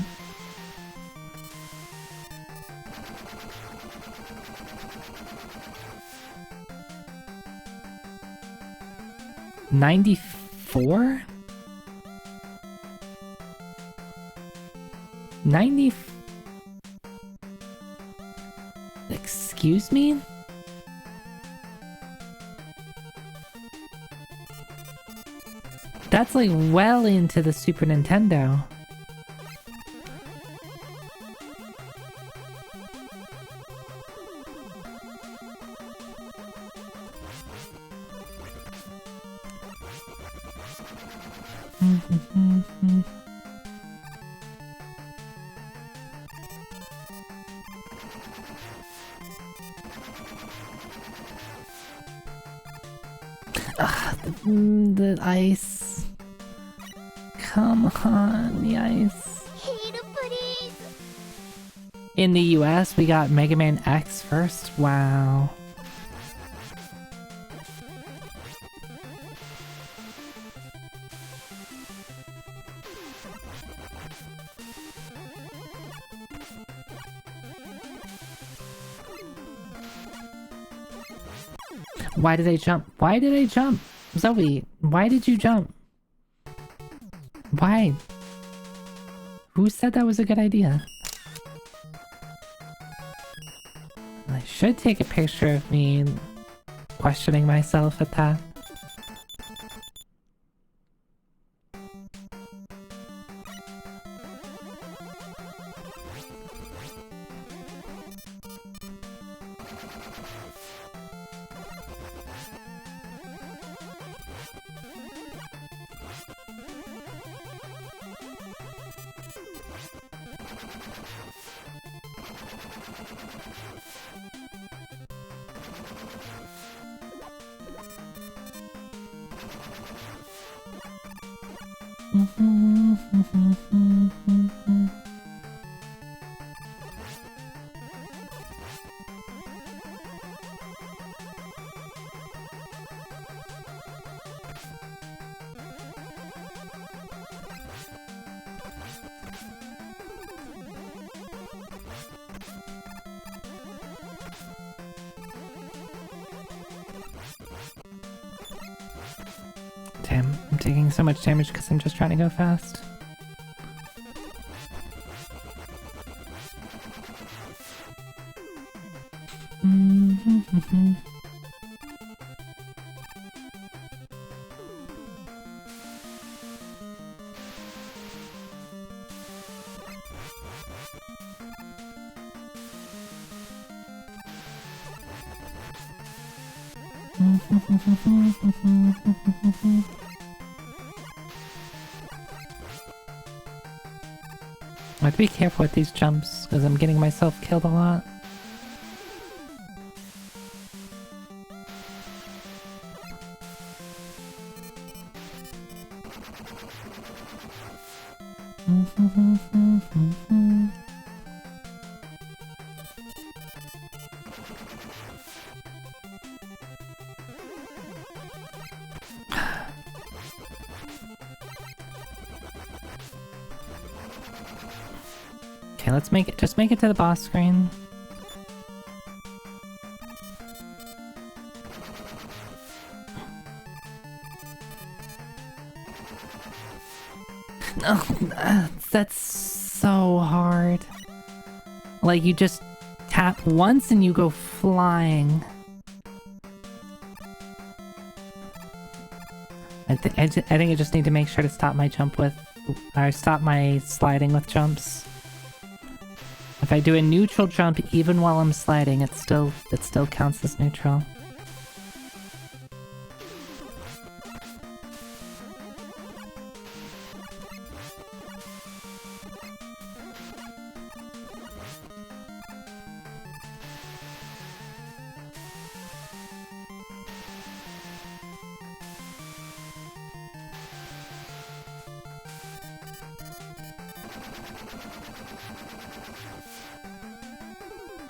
[SPEAKER 1] '94? 90? Excuse me? That's like well into the Super Nintendo. The ice. Come on, the ice.
[SPEAKER 3] Hate pudding.
[SPEAKER 1] In the US, we got Mega Man X first. Wow. Why did I jump? Why did I jump? Zoe, why did you jump? Why? Who said that was a good idea? I should take a picture of me questioning myself at that. Damn, I'm taking so much damage because I'm just trying to go fast. I have to be careful with these jumps because I'm getting myself killed a lot. Okay, let's make it, just make it to the boss screen. Oh, that's so hard. Like, you just tap once and you go flying. I think I just need to make sure to stop my jump with, or stop my sliding with jumps. If I do a neutral jump even while I'm sliding, it still counts as neutral.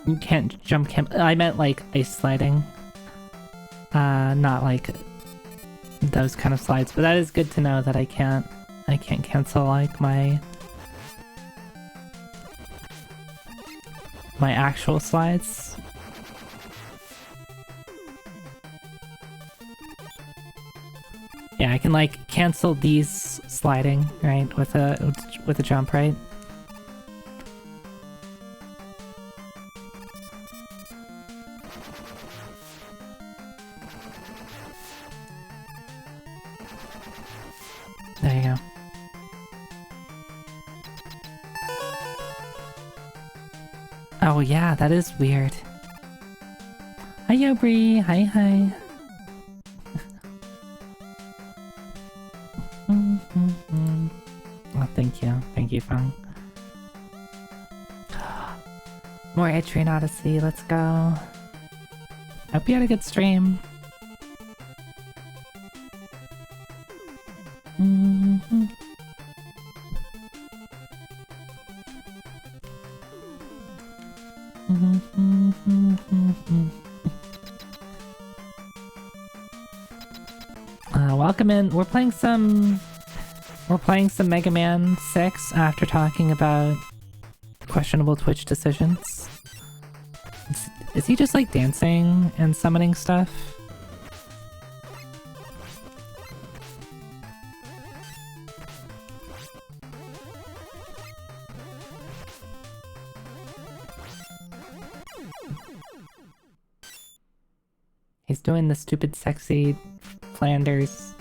[SPEAKER 1] You can't jump I meant like ice sliding. Not like those kind of slides, but that is good to know that I can't cancel like my actual slides. Yeah, I can like cancel these sliding, right, with a jump, right? There you go. Oh yeah, that is weird. Hi Yobri, hi. Oh, thank you, Fung. More Etrian Odyssey, let's go. Hope you had a good stream. Welcome in. We're playing some Mega Man 6 after talking about questionable Twitch decisions. Is he just like dancing and summoning stuff? He's doing the stupid sexy Flanders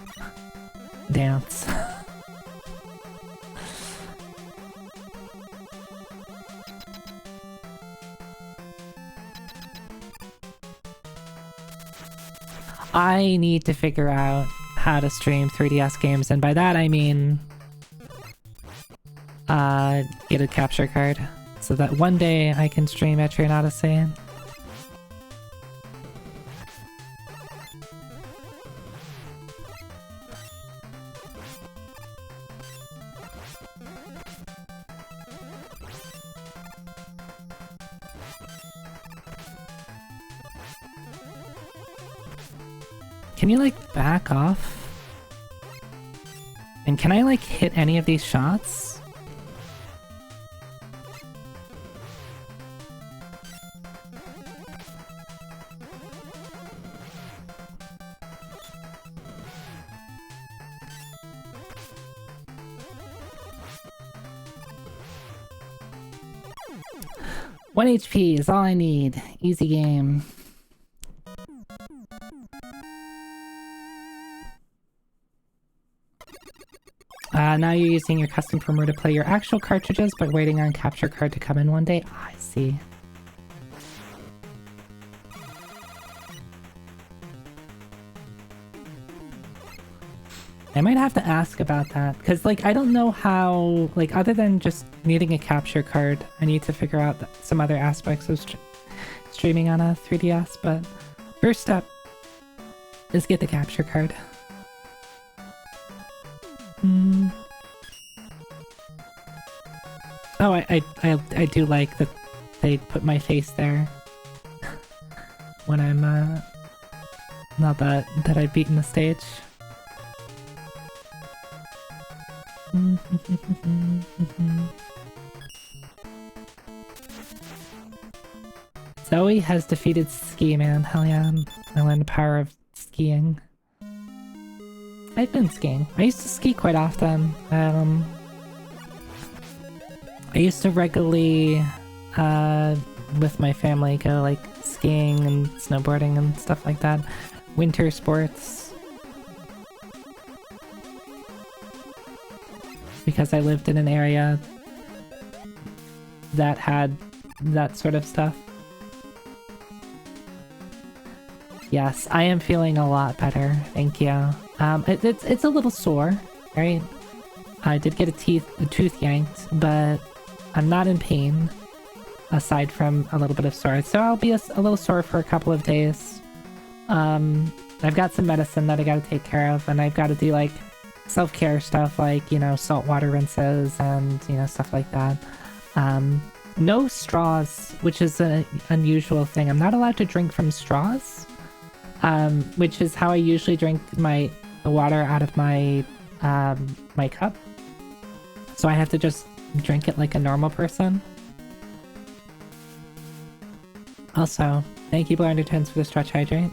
[SPEAKER 1] dance. I need to figure out how to stream 3DS games, and by that I mean get a capture card so that one day I can stream Etrian Odyssey. Can you, like, back off? And can I, like, hit any of these shots? One HP is all I need. Easy game. Now you're using your custom firmware to play your actual cartridges, but waiting on capture card to come in one day. Ah, I see. I might have to ask about that, because, like, I don't know how, like, other than just needing a capture card, I need to figure out some other aspects of streaming on a 3DS, but first step is get the capture card. Oh, I do like that they put my face there when I'm, not that I've beaten the stage. Zoe has defeated Ski Man. Hell yeah, I learned the power of skiing. I've been skiing. I used to ski quite often. I used to regularly, with my family, go, like, skiing and snowboarding and stuff like that. Winter sports. Because I lived in an area that had that sort of stuff. Yes, I am feeling a lot better, thank you. It's a little sore, right? I did get a tooth yanked, but I'm not in pain, aside from a little bit of sore. So I'll be a little sore for a couple of days. I've got some medicine that I gotta take care of, and I've gotta do, like, self-care stuff, like, you know, saltwater rinses and, you know, stuff like that. No straws, which is an unusual thing. I'm not allowed to drink from straws, which is how I usually drink the water out of my my cup. So I have to just drink it like a normal person. Also, thank you, Blinder Tens, for the stretch hydrate.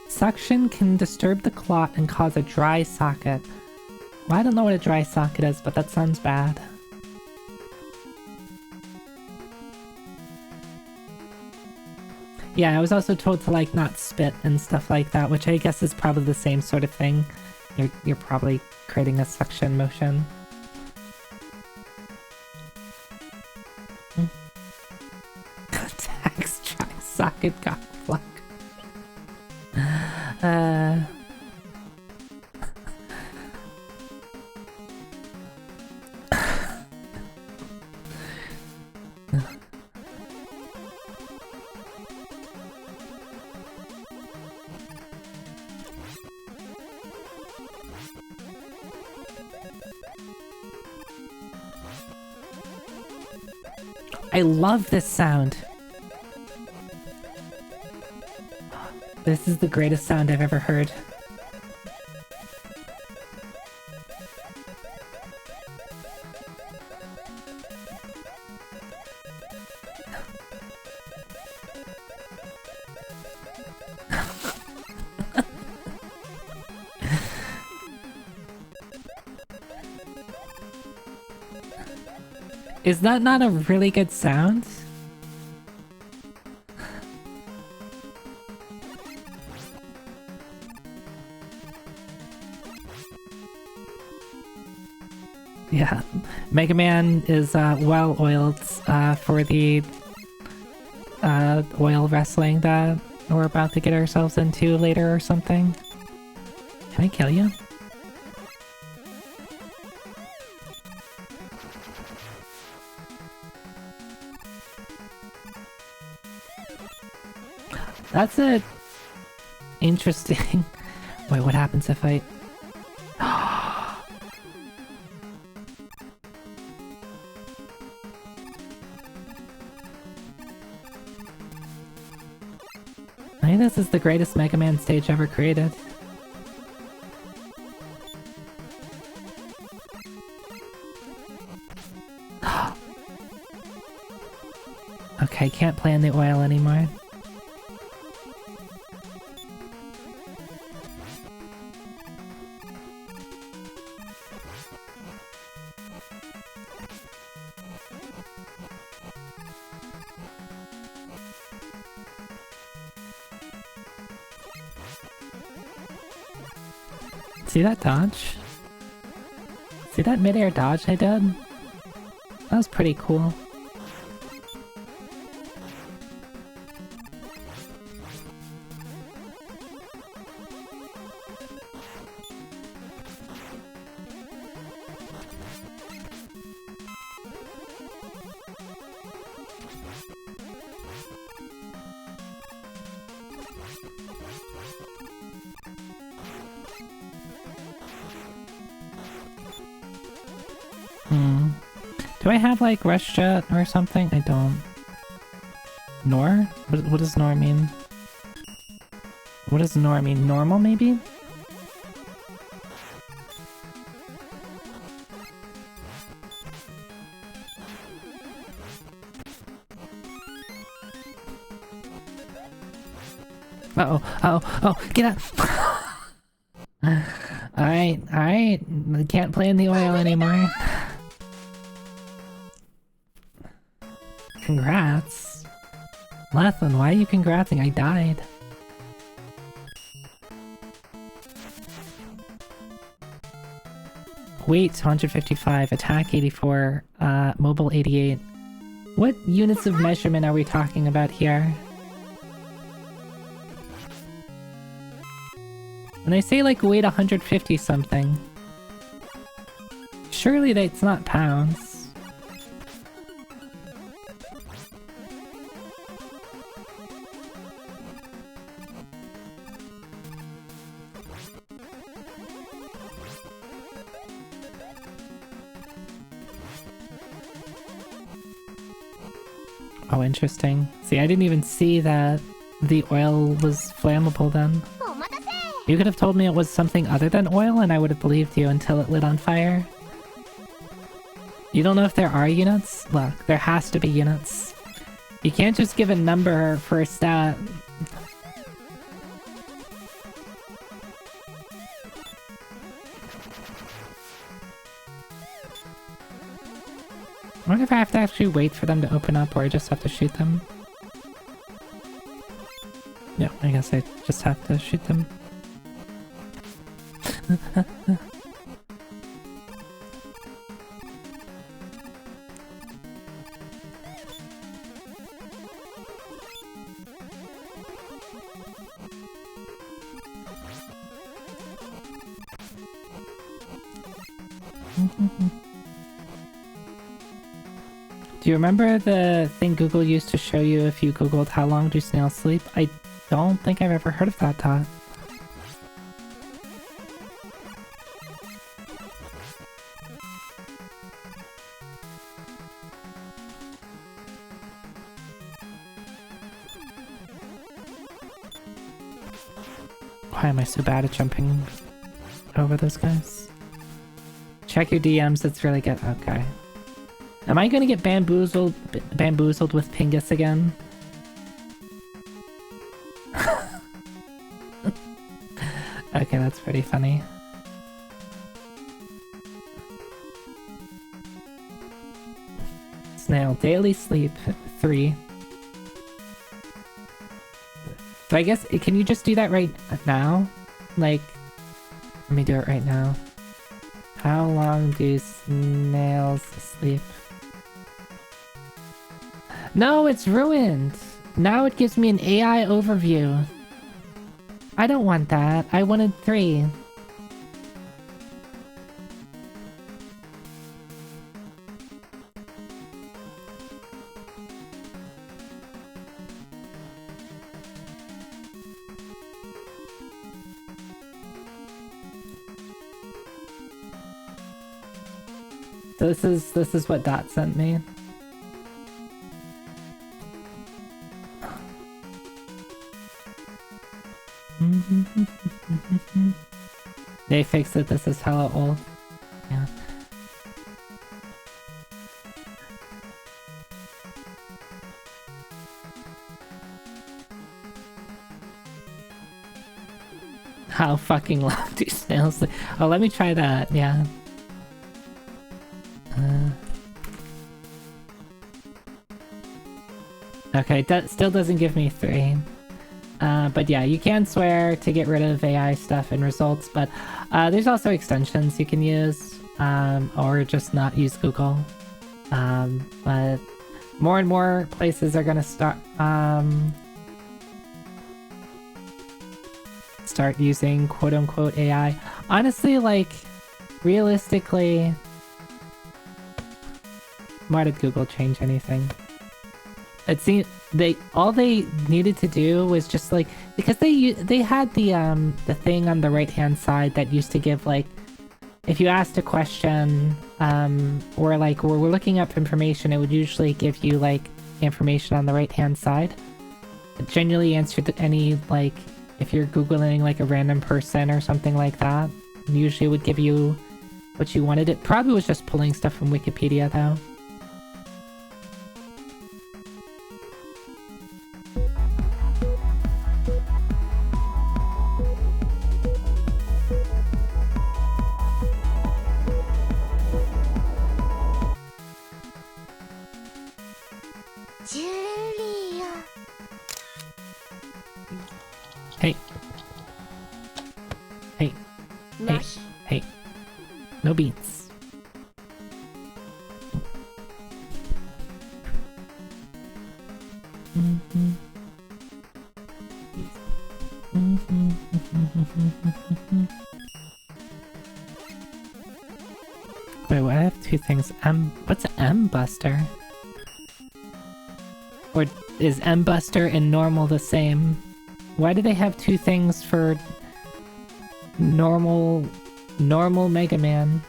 [SPEAKER 1] Suction can disturb the clot and cause a dry socket. Well, I don't know what a dry socket is, but that sounds bad. Yeah, I was also told to, like, not spit and stuff like that, which I guess is probably the same sort of thing. You're probably creating a suction motion. Tax dry socket cock pluck. I love this sound. This is the greatest sound I've ever heard. Is that not a really good sound? Yeah, Mega Man is well oiled for the oil wrestling that we're about to get ourselves into later or something. Can I kill you? That's it. Interesting. Wait, what happens if I... I think this is the greatest Mega Man stage ever created. Okay, can't play in the oil anymore. See that dodge? See that mid-air dodge I did? That was pretty cool. Do I have like rush jet or something? I don't. Nor? What does nor mean? What does nor mean? Normal maybe? Uh-oh, oh, get out! Alright, can't play in the oil anymore. Congrats. Lathan, why are you congratsing? I died. Weight 155, attack 84, mobile 88. What units of measurement are we talking about here? When they say like weight 150 something, surely that's not pounds. Oh, interesting. See, I didn't even see that the oil was flammable then. You could have told me it was something other than oil and I would have believed you until it lit on fire. You don't know if there are units? Look, there has to be units. You can't just give a number for a stat. I wonder if I have to actually wait for them to open up or I just have to shoot them. Yeah, I guess I just have to shoot them. Do you remember the thing Google used to show you if you googled how long do snails sleep? I don't think I've ever heard of that, Tot. Why am I so bad at jumping over those guys? Check your DMs, it's really good. Okay. Am I gonna get bamboozled with Pingus again? Okay, that's pretty funny. Snail, daily sleep, 3. So I guess, can you just do that right now? Like, let me do it right now. How long do snails sleep? No, it's ruined! Now it gives me an AI overview. I don't want that. I wanted 3. So this is what Dot sent me. They fixed it, this is hella old. Yeah. How fucking long do snails live? Oh, let me try that, yeah. Okay, that still doesn't give me 3. But yeah, you can swear to get rid of AI stuff and results, but there's also extensions you can use, or just not use Google. But more and more places are gonna start using quote-unquote AI. Honestly, like, realistically, why did Google change anything? It seemed all they needed to do was just like, because they had the thing on the right hand side that used to give, like, if you asked a question or like we're looking up information, it would usually give you like information on the right hand side. It generally answered any, like, if you're googling like a random person or something like that, usually it would give you what you wanted. It probably was just pulling stuff from Wikipedia though.
[SPEAKER 3] Julia.
[SPEAKER 1] Hey. Hey. Hey.
[SPEAKER 3] Nash.
[SPEAKER 1] Hey. No beats. Wait, what? I have 2 things. What's M Buster? Or is M Buster and normal the same? Why do they have 2 things for normal Mega Man?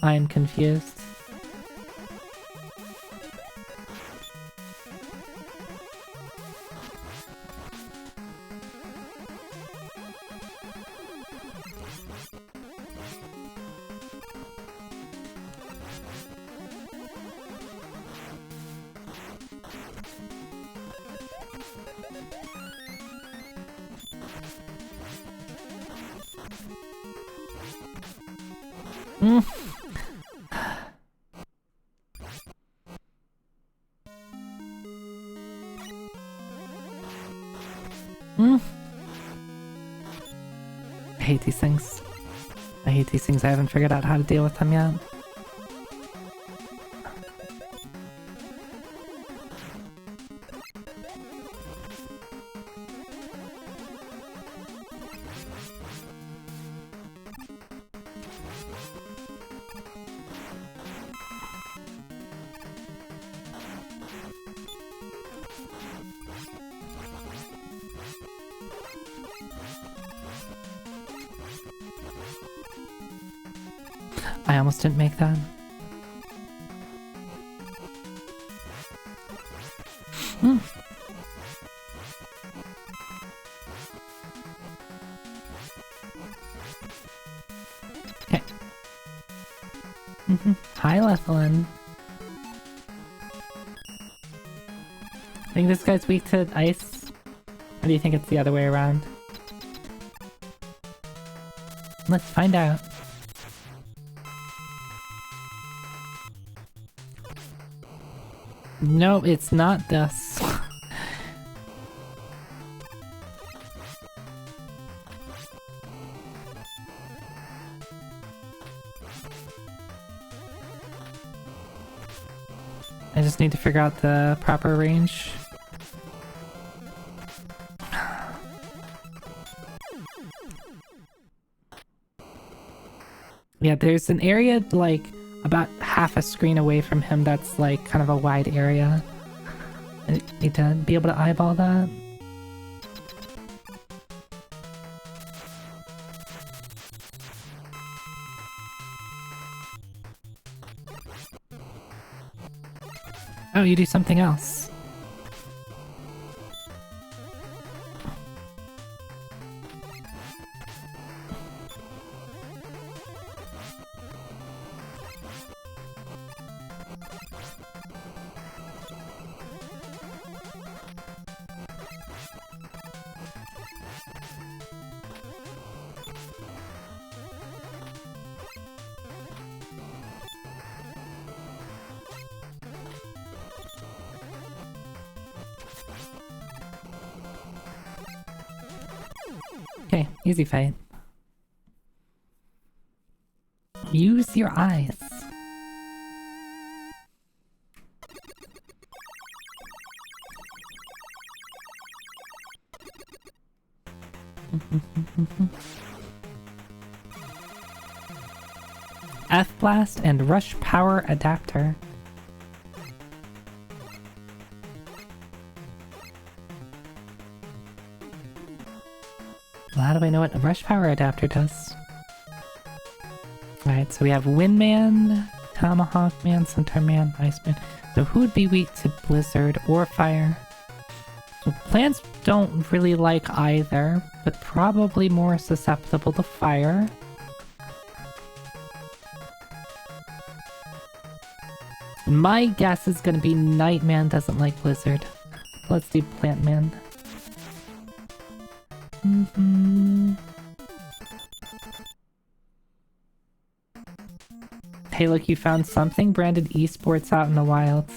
[SPEAKER 1] I'm confused. I hate these things. I hate these things. I haven't figured out how to deal with them yet. I almost didn't make that. Okay. High leveling. I think this guy's weak to ice. Or do you think it's the other way around? Let's find out. No, it's not this. I just need to figure out the proper range. Yeah, there's an area like about half a screen away from him that's like kind of a wide area. I need to be able to eyeball that. Oh, you do something else. Okay, easy fight. Use your eyes. F-Blast and Rush Power Adapter. Well, how do I know what a Rush Power Adapter does? Alright, so we have Windman, Tomahawk Man, Centaur Man, Iceman. So who would be weak to Blizzard or Fire? So plants don't really like either, but probably more susceptible to Fire. My guess is gonna be Nightman doesn't like Blizzard. Let's do Plantman. Hey, look, you found something? Branded esports out in the wild.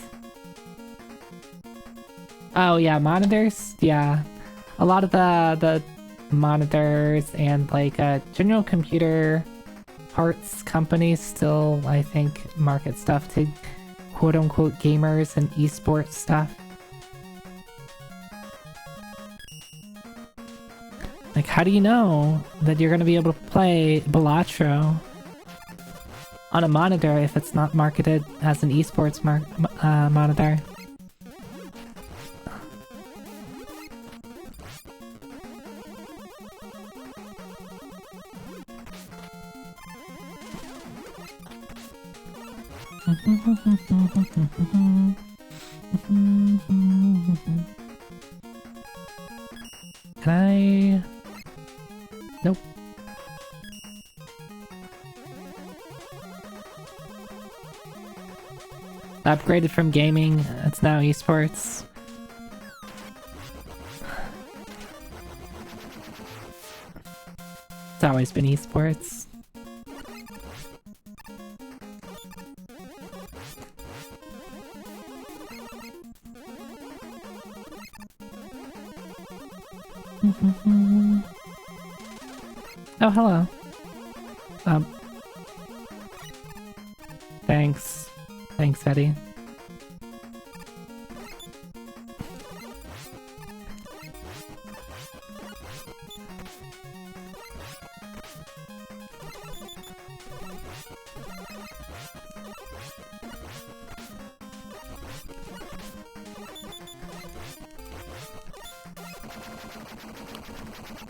[SPEAKER 1] Oh yeah, monitors? Yeah. A lot of the monitors and like general computer parts companies still, I think, market stuff to quote-unquote gamers and esports stuff. Like, how do you know that you're gonna be able to play Balatro on a monitor if it's not marketed as an esports monitor? Can I... Nope. Upgraded from gaming, it's now esports. It's always been esports. Oh, hello. Thanks. Thanks, Eddie.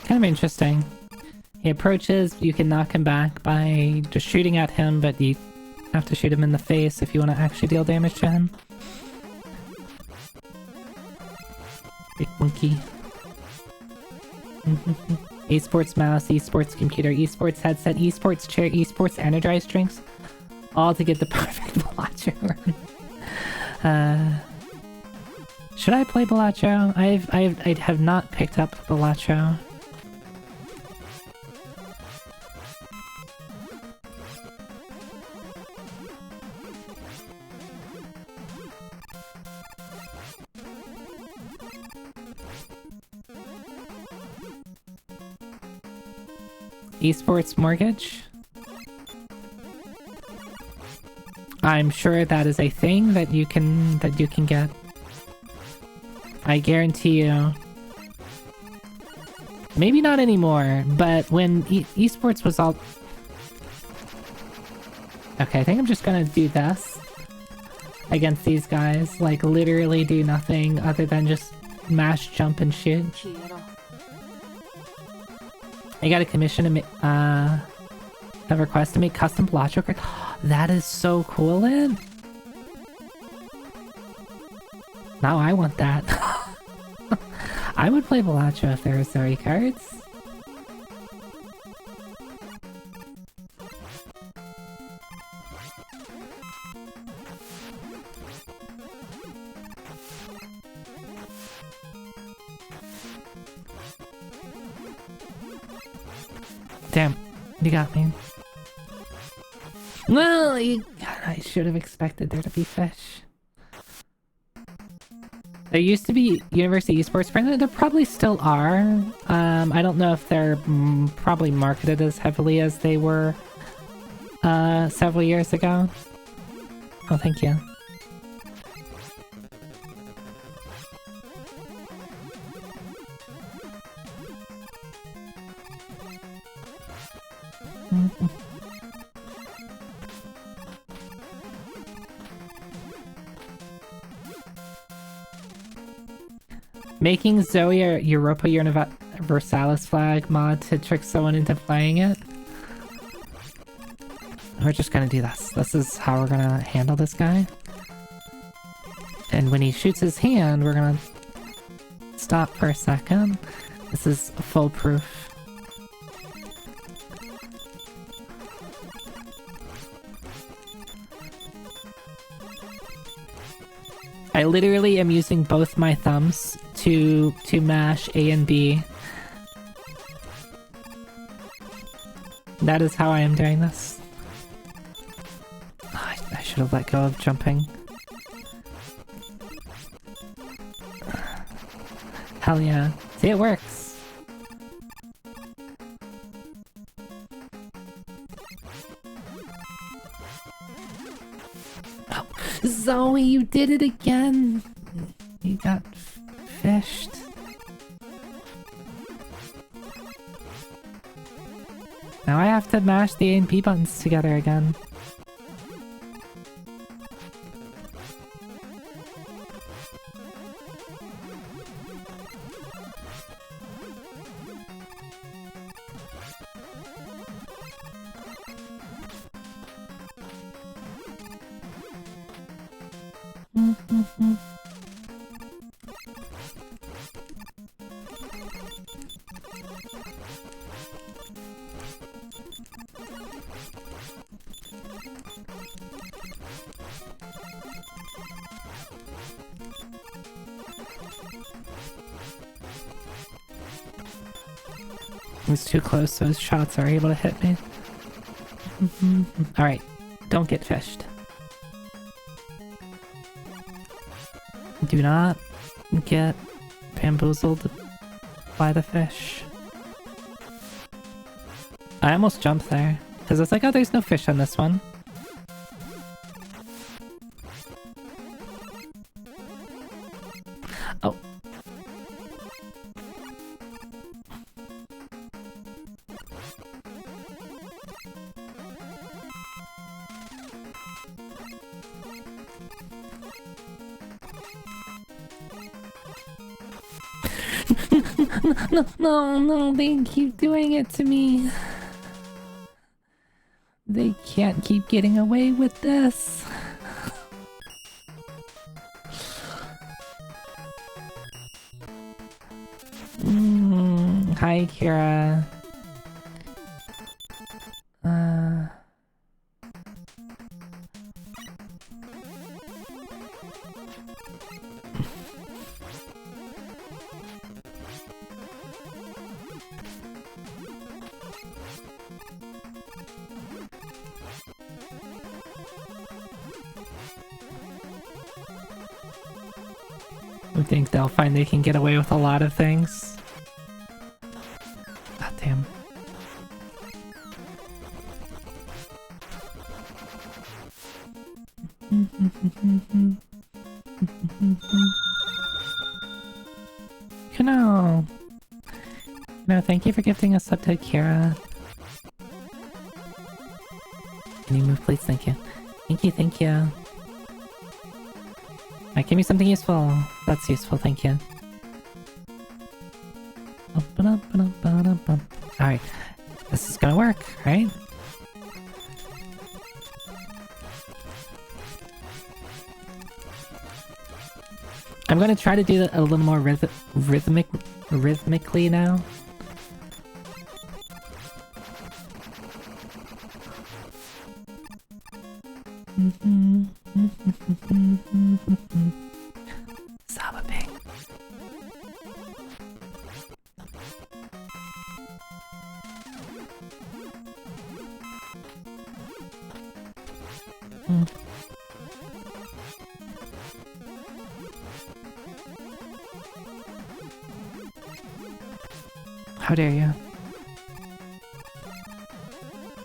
[SPEAKER 1] Kind of interesting. He approaches, you can knock him back by just shooting at him, but you have to shoot him in the face if you want to actually deal damage to him. Big monkey. Esports mouse, esports computer, esports headset, esports chair, esports energized drinks. All to get the perfect Balatro run. Should I play Balatro? I have not picked up Balatro. Esports mortgage? I'm sure that is a thing that you can get. I guarantee you. Maybe not anymore, but when esports was all... Okay, I think I'm just gonna do this against these guys. Like, literally do nothing other than just mash, jump, and shoot. I got a commission to make, a request to make custom Balatro cards. That is so cool, Lynn! Now I want that. I would play Balatro if there were 30 cards. Damn, you got me. Well, I should have expected there to be fish. There used to be University Esports Tournament. There probably still are. I don't know if they're probably marketed as heavily as they were several years ago. Oh, thank you. Making Zoe a Europa Universalis flag mod to trick someone into playing it. We're just gonna do this. This is how we're gonna handle this guy. And when he shoots his hand, we're gonna stop for a second. This is foolproof. I literally am using both my thumbs to mash A and B. That is how I am doing this. Oh, I should have let go of jumping. Hell yeah. See, it works. Oh, Zoe, you did it again! You got fished. Now I have to mash the A and B buttons together again. He's too close, so his shots are able to hit me. Alright, don't get fished. Do not get bamboozled by the fish. I almost jumped there, because it's like, oh, there's no fish on this one. Oh. No, they keep doing it to me. They can't keep getting away with this. Hi, Kira. I think they'll find they can get away with a lot of things. God damn. No. No, thank you for gifting us up to Kira. Can you move, please? Thank you. Thank you. Alright, give me something useful. That's useful, thank you. Alright, this is gonna work, right? I'm gonna try to do that a little more rhythmically now. Sabaping. How dare you?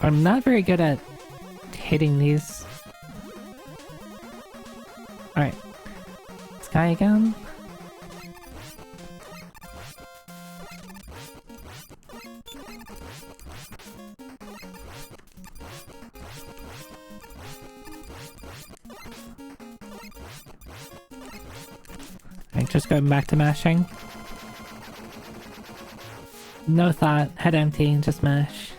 [SPEAKER 1] I'm not very good at hitting these. Alright. Sky again. Alright, just going back to mashing. No thought, head empty, just mash.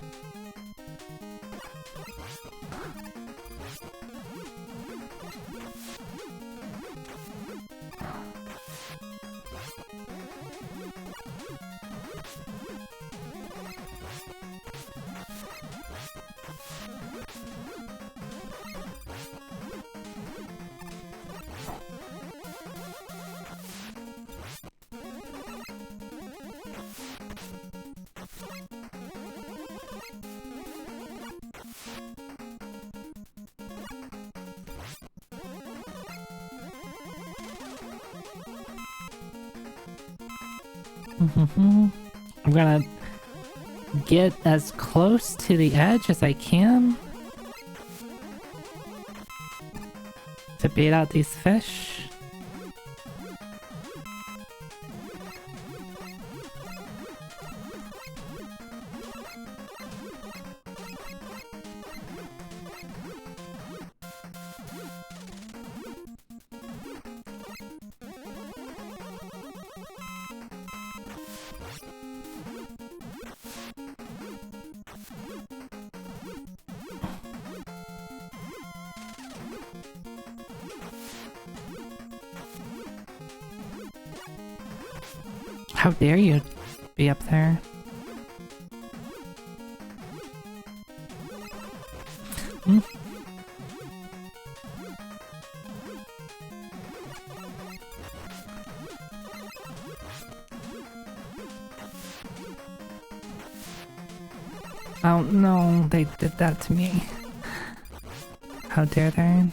[SPEAKER 1] I'm gonna get as close to the edge as I can to bait out these fish. How dare you be up there? Hmm? Oh no, they did that to me. How dare they?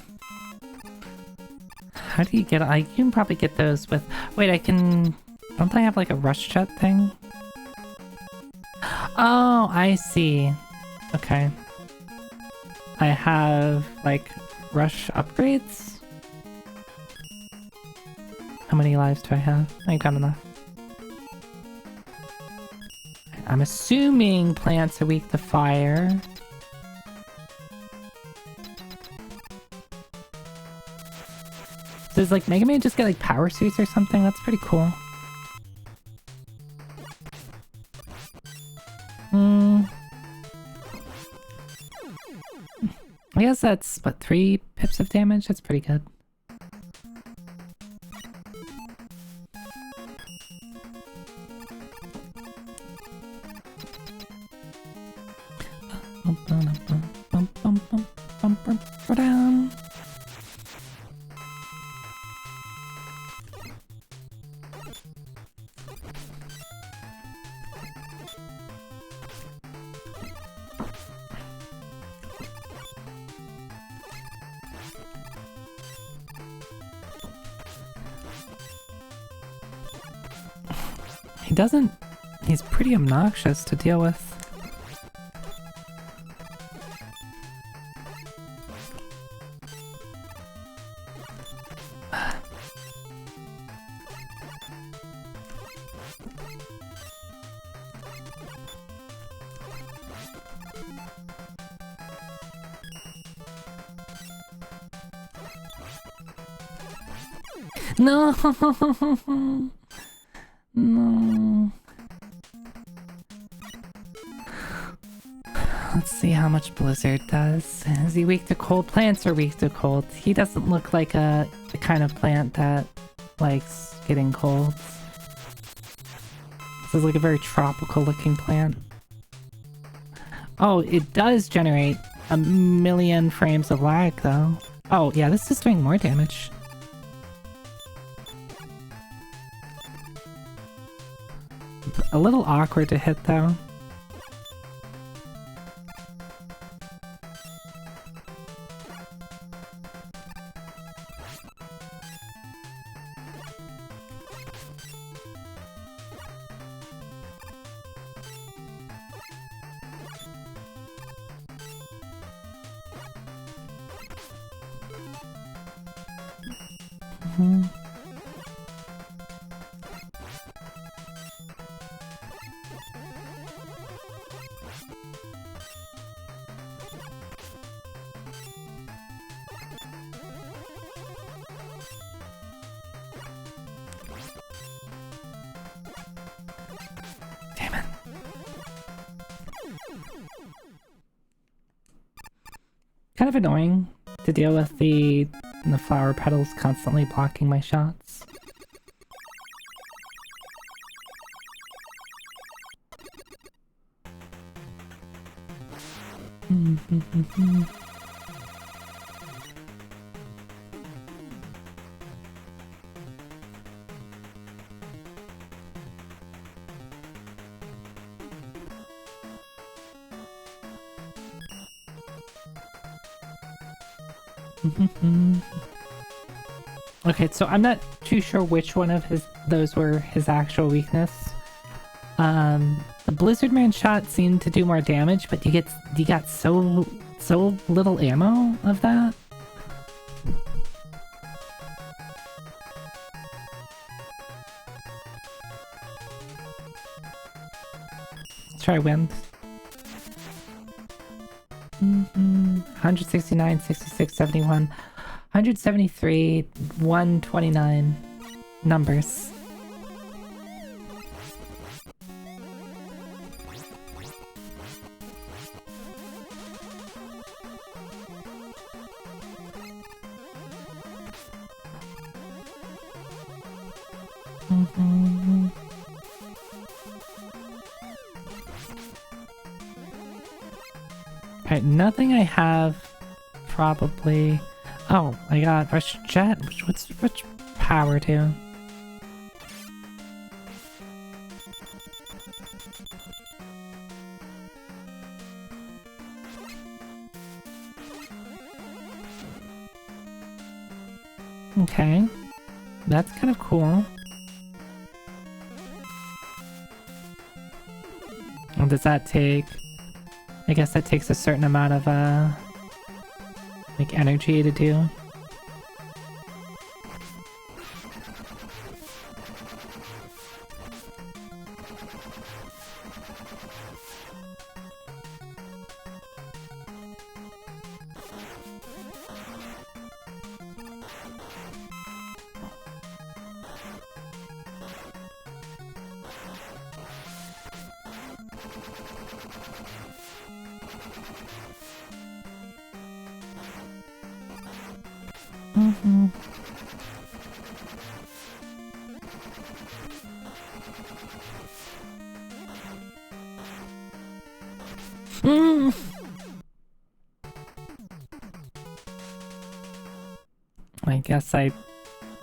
[SPEAKER 1] How do you get... I can probably get those with... Wait, I can... Don't I have like a rush jet thing? Oh, I see. Okay. I have like rush upgrades? How many lives do I have? I got enough. I'm assuming plants are weak to fire. Does like Mega Man just get like power suits or something? That's pretty cool. I guess that's, what, 3 pips of damage? That's pretty good. He doesn't... He's pretty obnoxious to deal with. No! No. Let's see how much Blizzard does. Is he weak to cold? Plants are weak to cold. He doesn't look like the kind of plant that likes getting colds. This is like a very tropical looking plant. Oh, it does generate 1,000,000 frames of lag though. Oh yeah, this is doing more damage. A little awkward to hit though. Damn it. Kind of annoying to deal with the flower petals constantly blocking my shots. Okay, so I'm not too sure which one of those were his actual weakness. The Blizzard Man shot seemed to do more damage, but you got so little ammo of that. Let's try wind. 169, 66, 71, 173, 129 numbers. Alright, nothing I have probably... Oh, I got Rush Jet. Which power to? Okay. That's kind of cool. And does that take... I guess that takes a certain amount of, like, energy to do. I guess I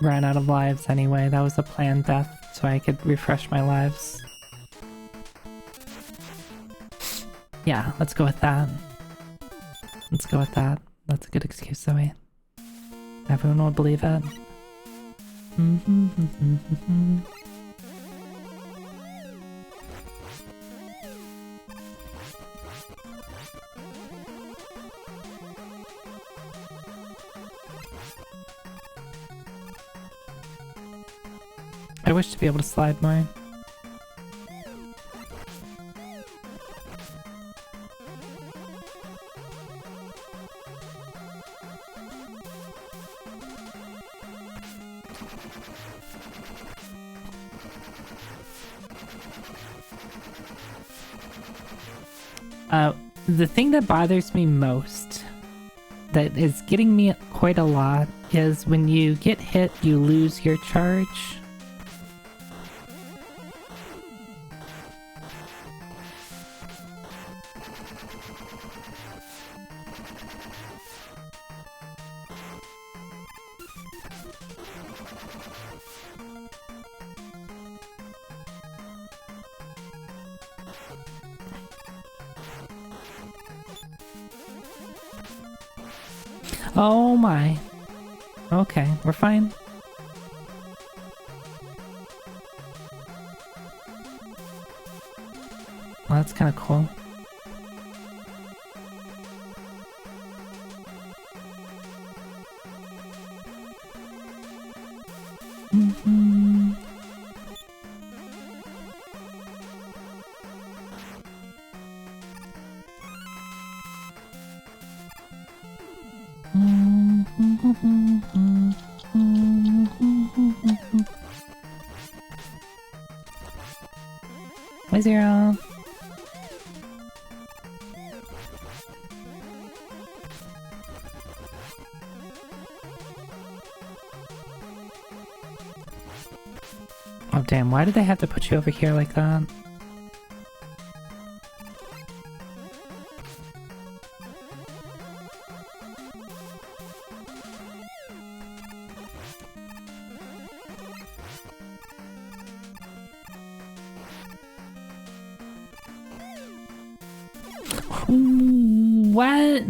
[SPEAKER 1] ran out of lives anyway. That was a planned death, so I could refresh my lives. Yeah, let's go with that. Let's go with that. That's a good excuse, Zoe. Everyone will believe it. I wish to be able to slide more. The thing that bothers me most, that is getting me quite a lot, is when you get hit, you lose your charge. Oh my. Okay, we're fine. Well, that's kind of cool. Hi, Zero. Oh damn, why did they have to put you over here like that? What?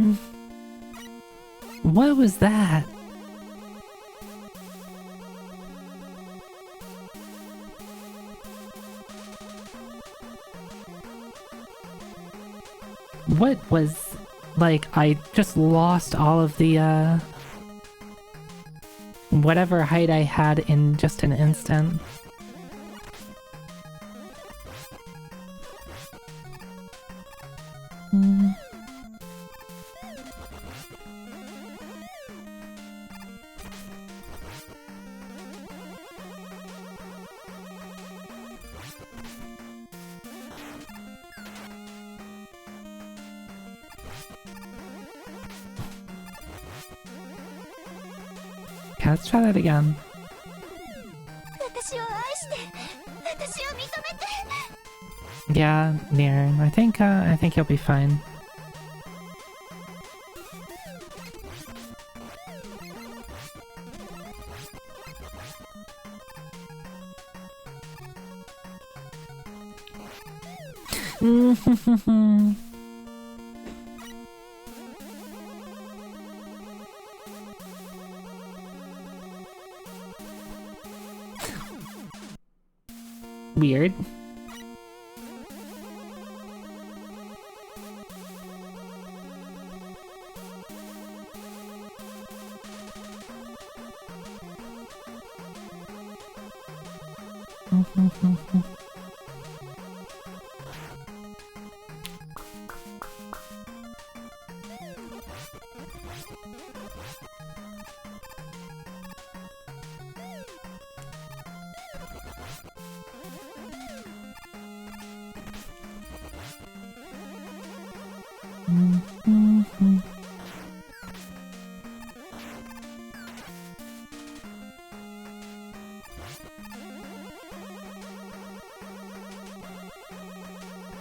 [SPEAKER 1] What was that? What was... like, I just lost all of the, whatever height I had in just an instant. Okay, let's try that again.
[SPEAKER 3] 私を愛して私を認めて
[SPEAKER 1] Yeah, Nier. I think you'll be fine. Weird.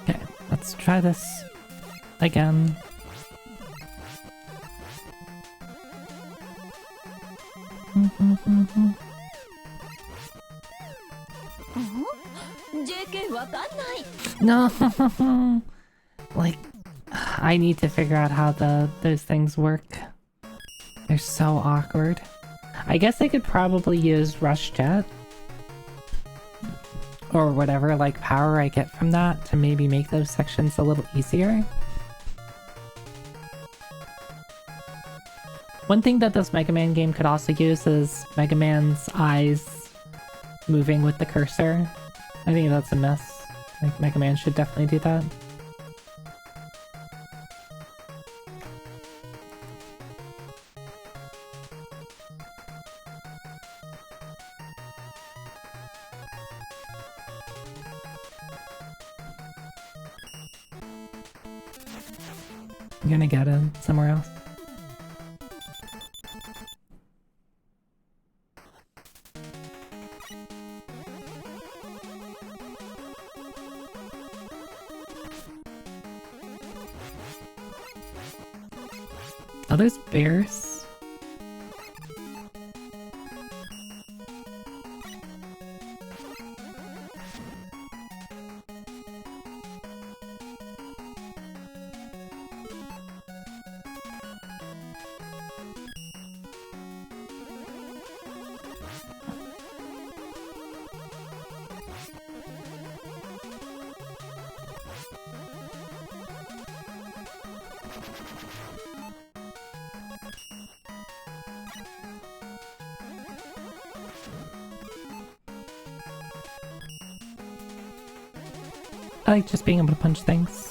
[SPEAKER 1] Okay, let's try this again.
[SPEAKER 3] JK わかんない
[SPEAKER 1] No, like I need to figure out how those things work. They're so awkward. I guess I could probably use Rush Jet or whatever like power I get from that to maybe make those sections a little easier. One thing that this Mega Man game could also use is Mega Man's eyes moving with the cursor. I think that's a miss. Like, Mega Man should definitely do that. I'm gonna get it somewhere else. Oh, there's bears. I like just being able to punch things.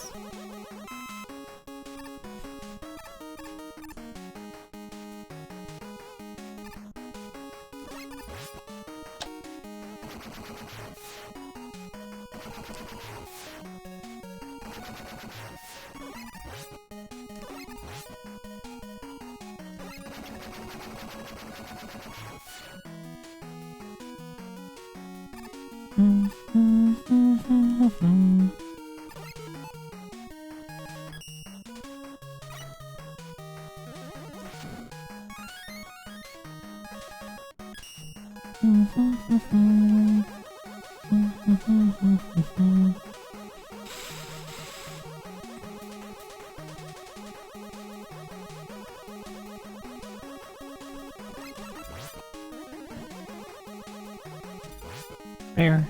[SPEAKER 1] There.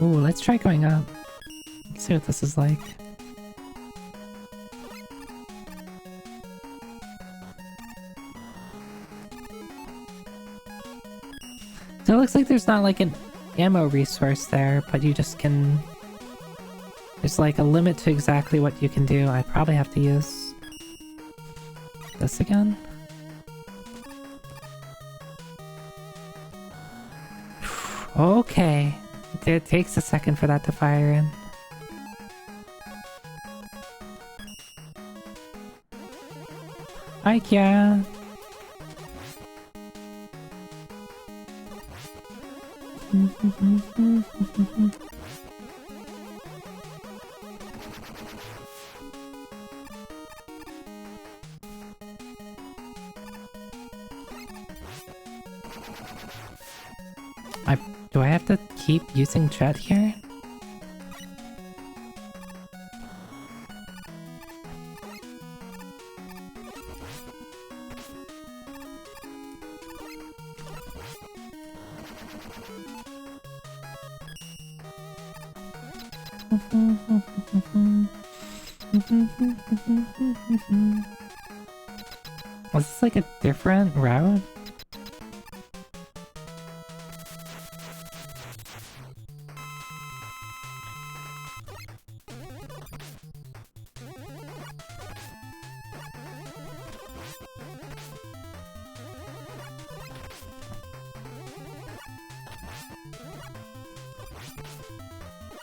[SPEAKER 1] Ooh, let's try going up. Let's see what this is like. So it looks like there's not like an ammo resource there, but you just can... There's like a limit to exactly what you can do. I probably have to use this again. Okay. It takes a second for that to fire in. Hi, Kiara. Do I have to keep using Chet here? Was this like a different route?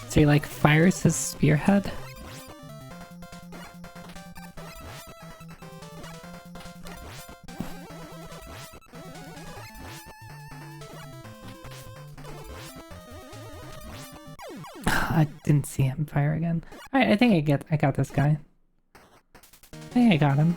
[SPEAKER 1] So he like fires his spearhead? I didn't see him fire again. Alright, I think I got this guy. I think I got him.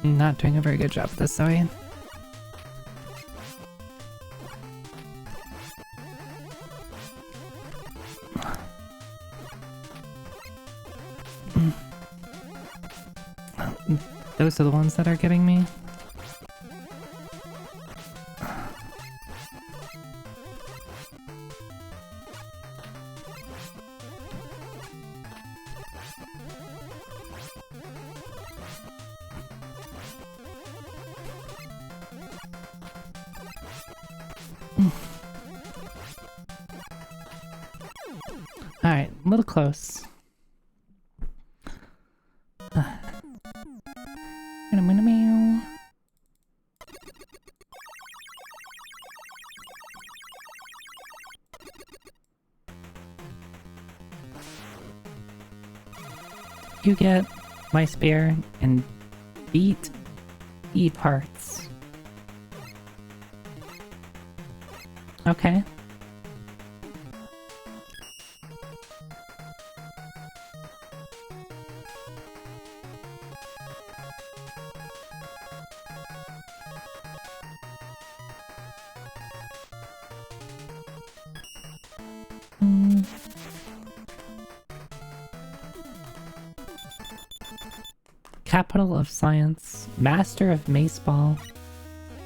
[SPEAKER 1] Not doing a very good job of this, Zoe. Those are the ones that are getting me. Alright, a little close. You get my spear and beat E parts. Okay. Capital of Science, Master of Maceball.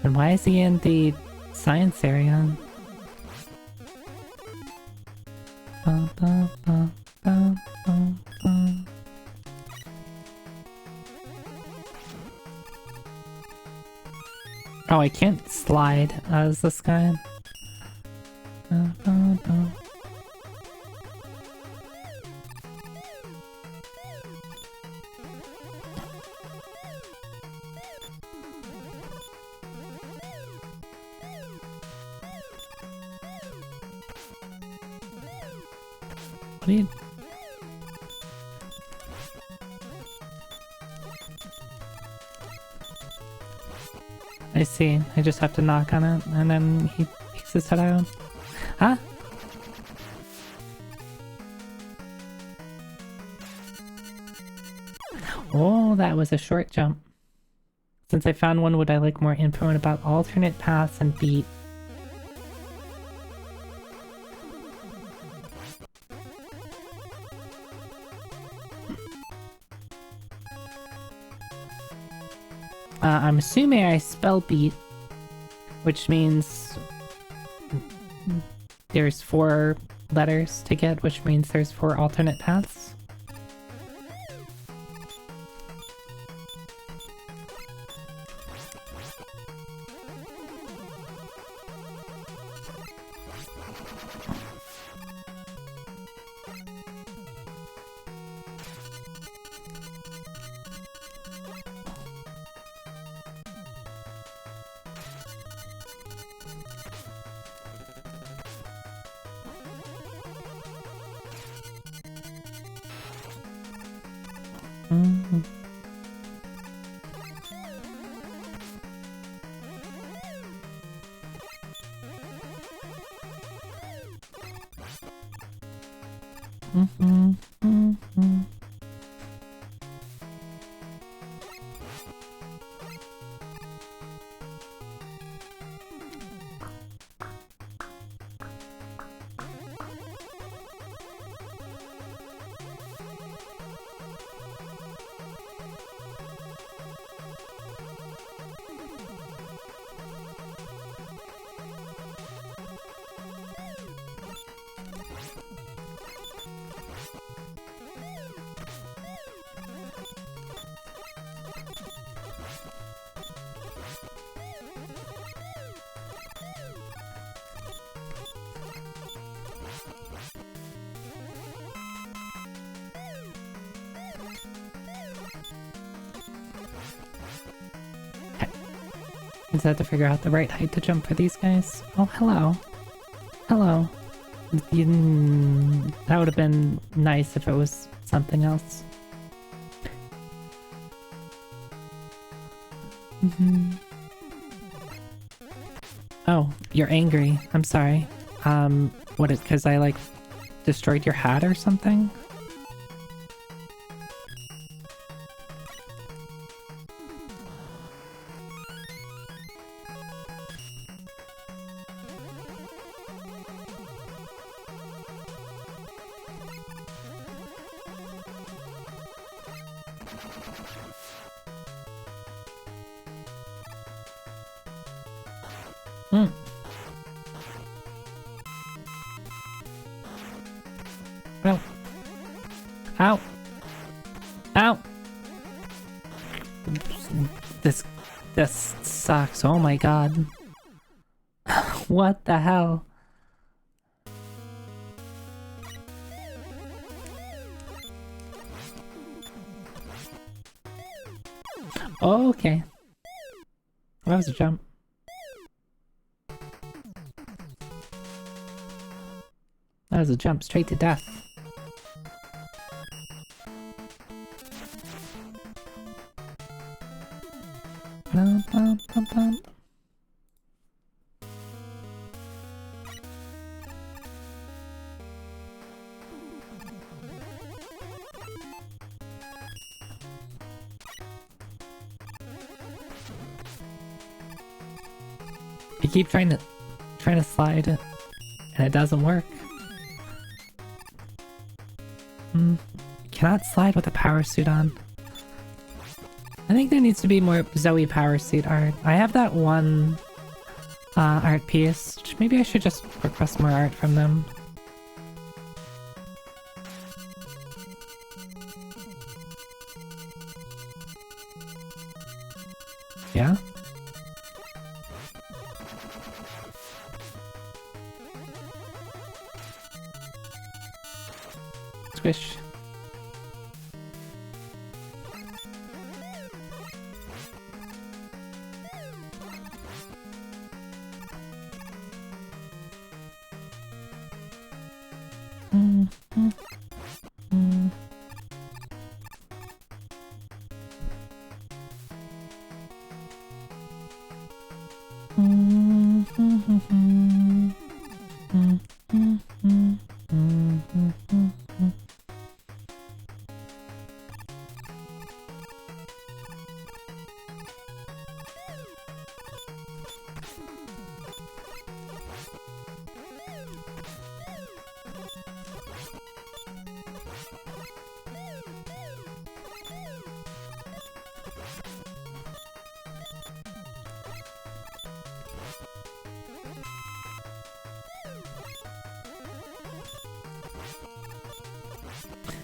[SPEAKER 1] And why is he in the science area? Ba, ba, ba, ba, ba, ba. Oh, I can't slide as this guy. Ba, ba, ba. What do you... I see. I just have to knock on it, and then he peeks his head out. Huh? Oh, that was a short jump. Since I found one, would I like more info about alternate paths and beat? I'm assuming I spell beat, which means there's 4 letters to get, which means there's 4 alternate paths. Mm-hmm. Mm-hmm. Mm-hmm. I just have to figure out the right height to jump for these guys. Oh, hello. Hello. That would have been nice if it was something else. Mm-hmm. Oh, you're angry. I'm sorry. What is, 'cause I, like, destroyed your hat or something? Hmm. Ow. Ow. Ow. This sucks. Oh my god. What the hell? Oh, okay. That was a jump. That was a jump straight to death. Bum, bum, bum, bum. I keep trying to slide it, and it doesn't work. Cannot slide with a power suit on. I think there needs to be more Zoe power suit art. I have that one art piece. Maybe I should just request more art from them. squish.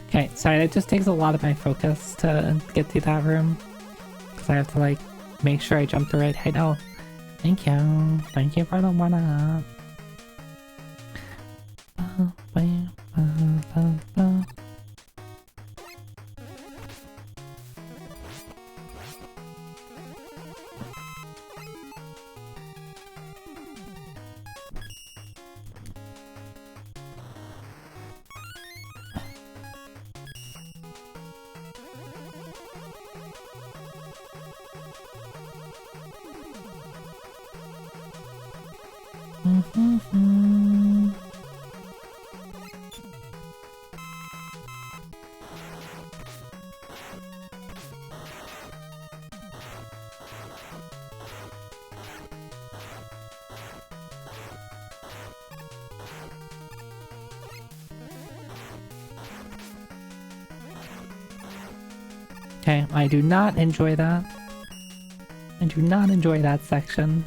[SPEAKER 1] Okay, sorry, it just takes a lot of my focus to get through that room. Because I have to, like, make sure I jump the right height. Oh, thank you. Thank you for the 1-up. Okay, I do not enjoy that. I do not enjoy that section.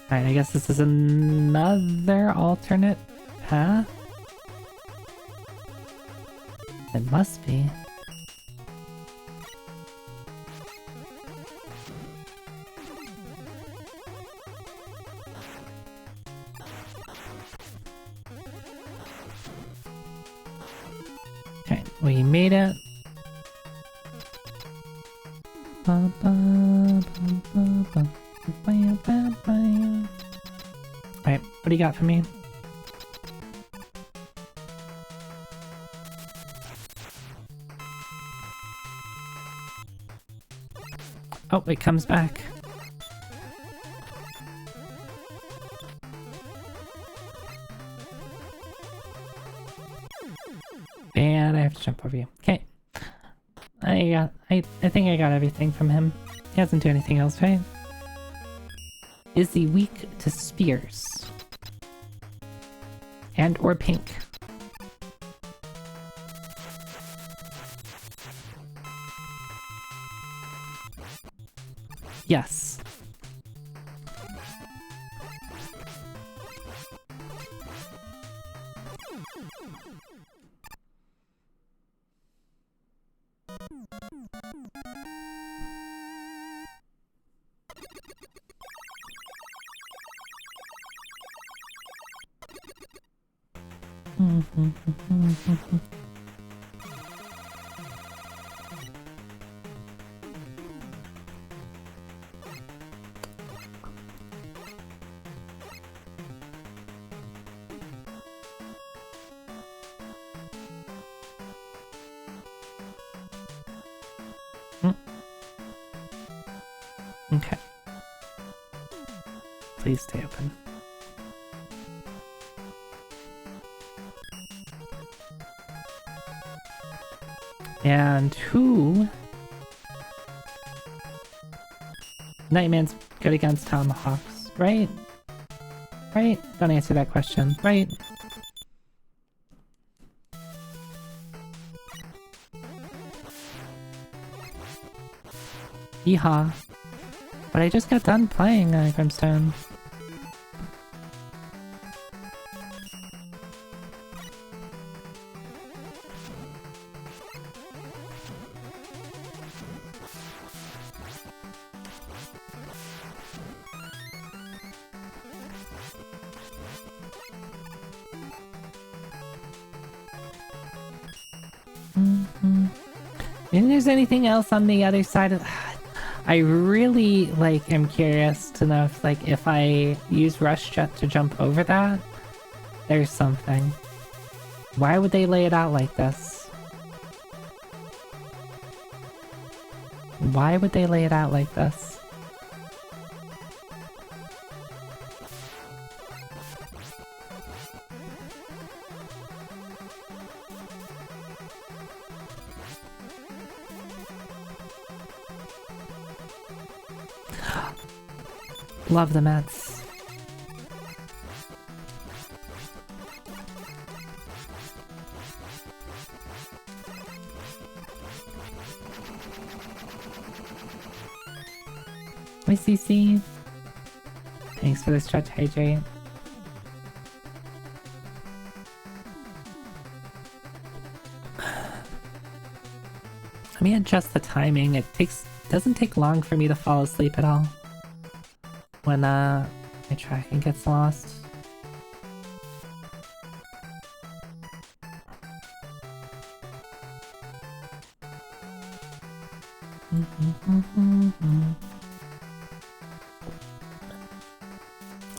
[SPEAKER 1] Alright, I guess this is another alternate path? It must be. Okay, we made it. Alright, what do you got for me? Oh, it comes back. And I have to jump over you. Okay. I think I got everything from him. He doesn't do anything else, right? Is he weak to spears? And or pink? Yes. Okay. Please stay open. And who? Nightman's good against tomahawks, right? Right? Don't answer that question, right? Yeehaw. But I just got done playing Grimstone. And there's anything else on the other side of... I really, like, am curious to know if, like, if I use Rush Jet to jump over that, there's something. Why would they lay it out like this? Why would they lay it out like this? Love the Mets. Hi CC. Thanks for the stretch hydrate. Let me adjust the timing. It doesn't take long for me to fall asleep at all when my tracking gets lost.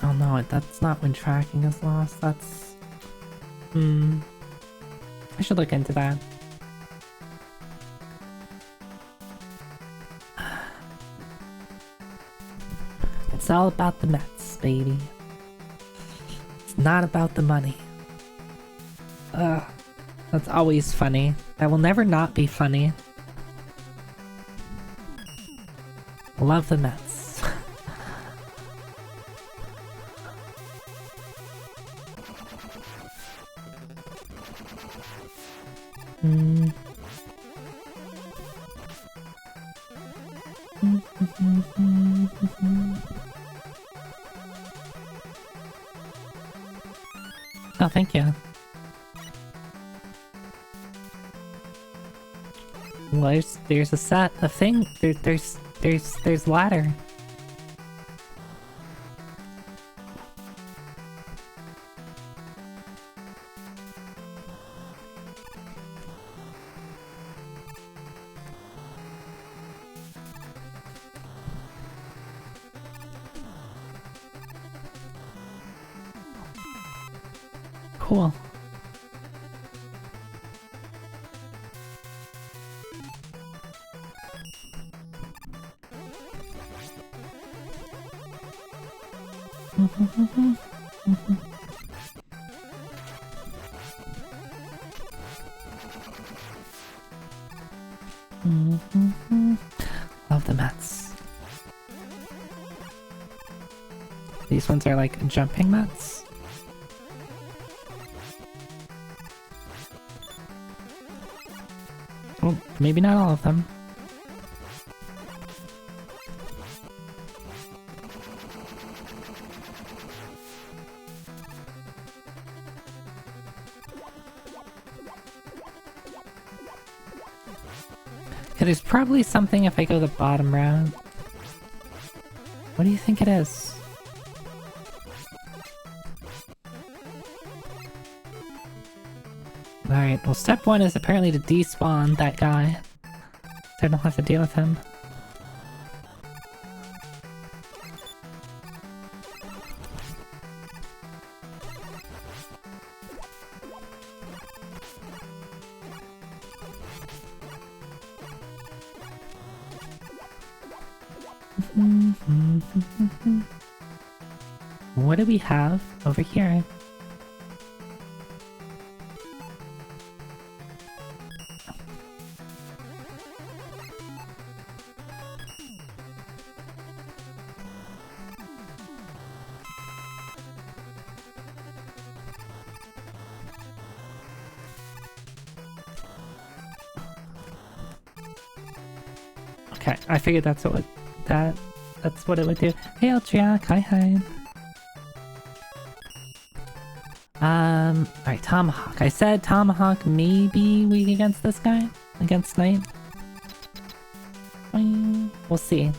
[SPEAKER 1] Oh no, that's not when tracking is lost. That's... I should look into that. It's all about the Mets, baby. It's not about the money. Ugh. That's always funny. That will never not be funny. Love the Mets. Oh, thank you. Well, there's a set, a thing. There's ladder. Cool. Love the Mets. These ones are like jumping Mets. Well, maybe not all of them. Yeah, there's probably something if I go the bottom route. What do you think it is? Alright, well step one is apparently to despawn that guy, so I don't have to deal with him. What do we have over here? Okay, I figured that's what that's what it would do. Hey Eltriac, hi. Alright, Tomahawk. I said Tomahawk may be weak against this guy. Against Knight. We'll see.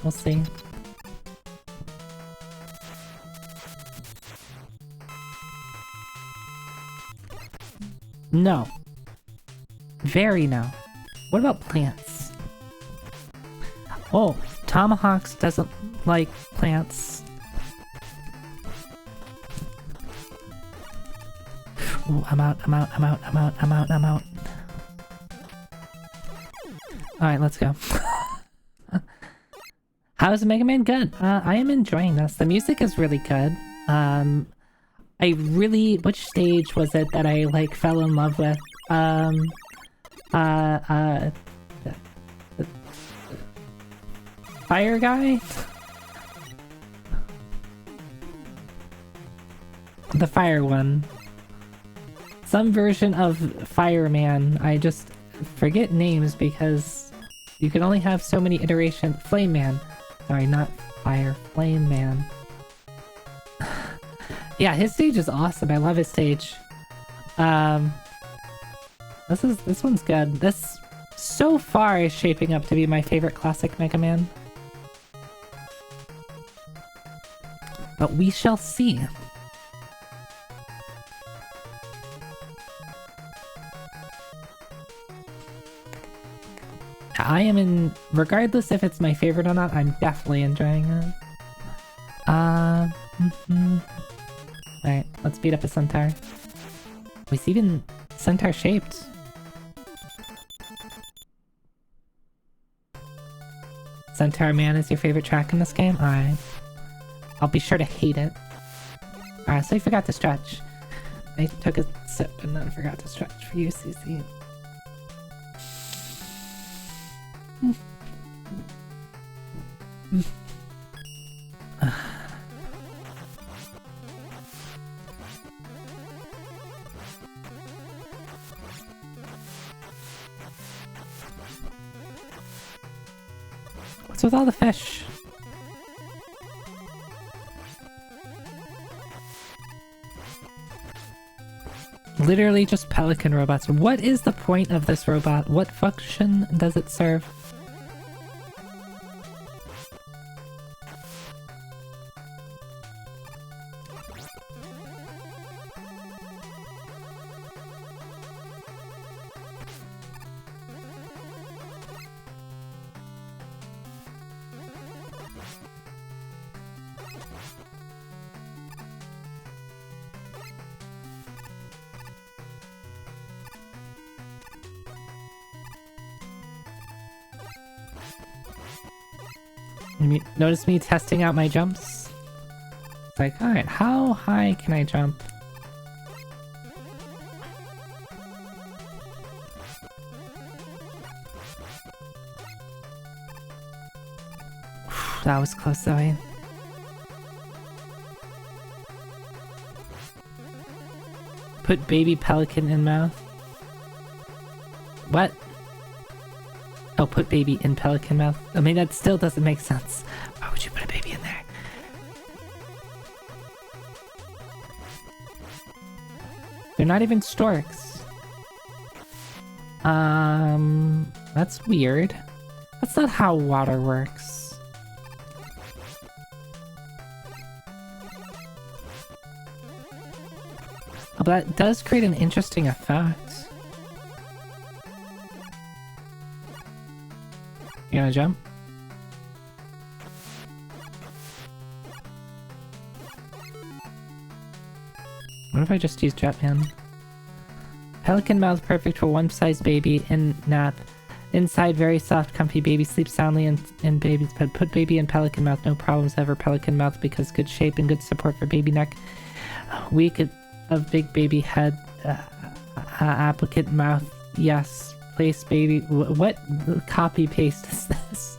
[SPEAKER 1] No. Very no. What about plants? Oh, Tomahawks doesn't like plants. Ooh, I'm out. Alright, let's go. How's Mega Man? Good. I am enjoying this. The music is really good. Which stage was it that I, like, fell in love with? Fire guy? The fire one. Some version of Fireman. I just forget names because you can only have so many iterations. Flame Man. Sorry, not Fire. Flame Man. Yeah, his stage is awesome. I love his stage. This one's good. This so far is shaping up to be my favorite classic Mega Man. But we shall see. I am in, regardless if it's my favorite or not, I'm definitely enjoying it. Alright, let's beat up a centaur. It's even centaur shaped. Centaur Man is your favorite track in this game? Alright. I'll be sure to hate it. Alright, so I forgot to stretch. I took a sip and then forgot to stretch for you, CC. What's with all the fish? Literally just pelican robots. What is the point of this robot? What function does it serve? Notice me testing out my jumps? It's like, alright, how high can I jump? That was close though, eh? Put baby pelican in mouth. What? Oh, put baby in pelican mouth. I mean, that still doesn't make sense. Why would you put a baby in there? They're not even storks. That's weird. That's not how water works. Oh, but that does create an interesting effect. You gonna jump? What if I just use Jetman? Pelican mouth perfect for one-sized baby in nap. Inside very soft, comfy baby sleeps soundly in baby's bed. Put baby in pelican mouth, no problems ever. Pelican mouth because good shape and good support for baby neck. Weak of big baby head. Applicant mouth, yes. Place baby. What copy paste is this?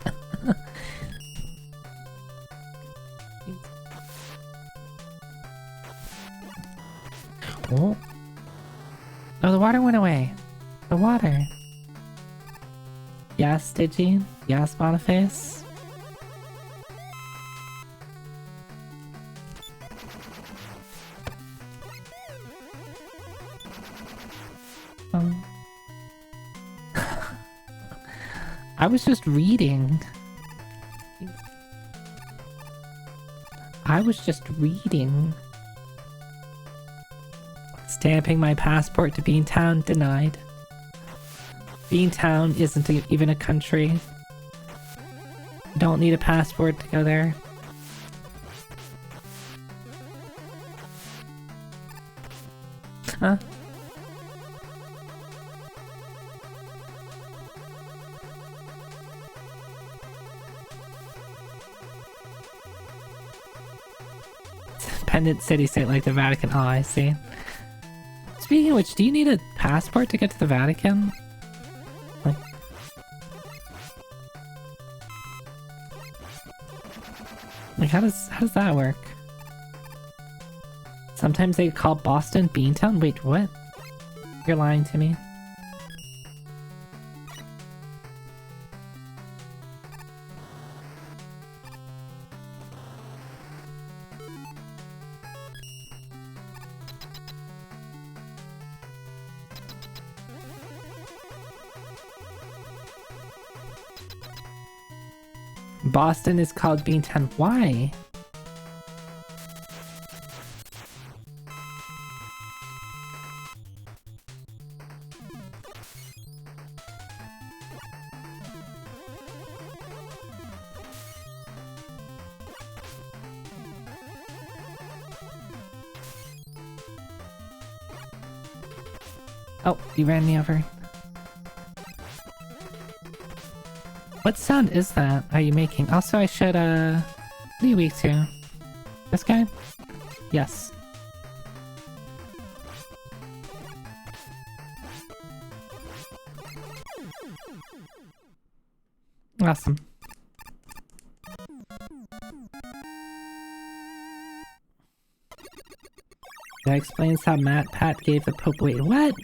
[SPEAKER 1] Oh. Oh, the water went away. The water. Yes, Digi? Yes, Boniface? I was just reading. Stamping my passport to Beantown denied. Beantown isn't even a country. You don't need a passport to go there. Huh? Independent city-state like the Vatican. Oh, I see. Speaking of which, do you need a passport to get to the Vatican? Like how does that work? Sometimes they call Boston Beantown? Wait, what? You're lying to me. Boston is called Beantown. Why? Oh, you ran me over. What sound is that are you making? Also, I should, what are you weak to? This guy? Yes. Awesome. That explains how Matt Pat gave the Pope. Wait, what?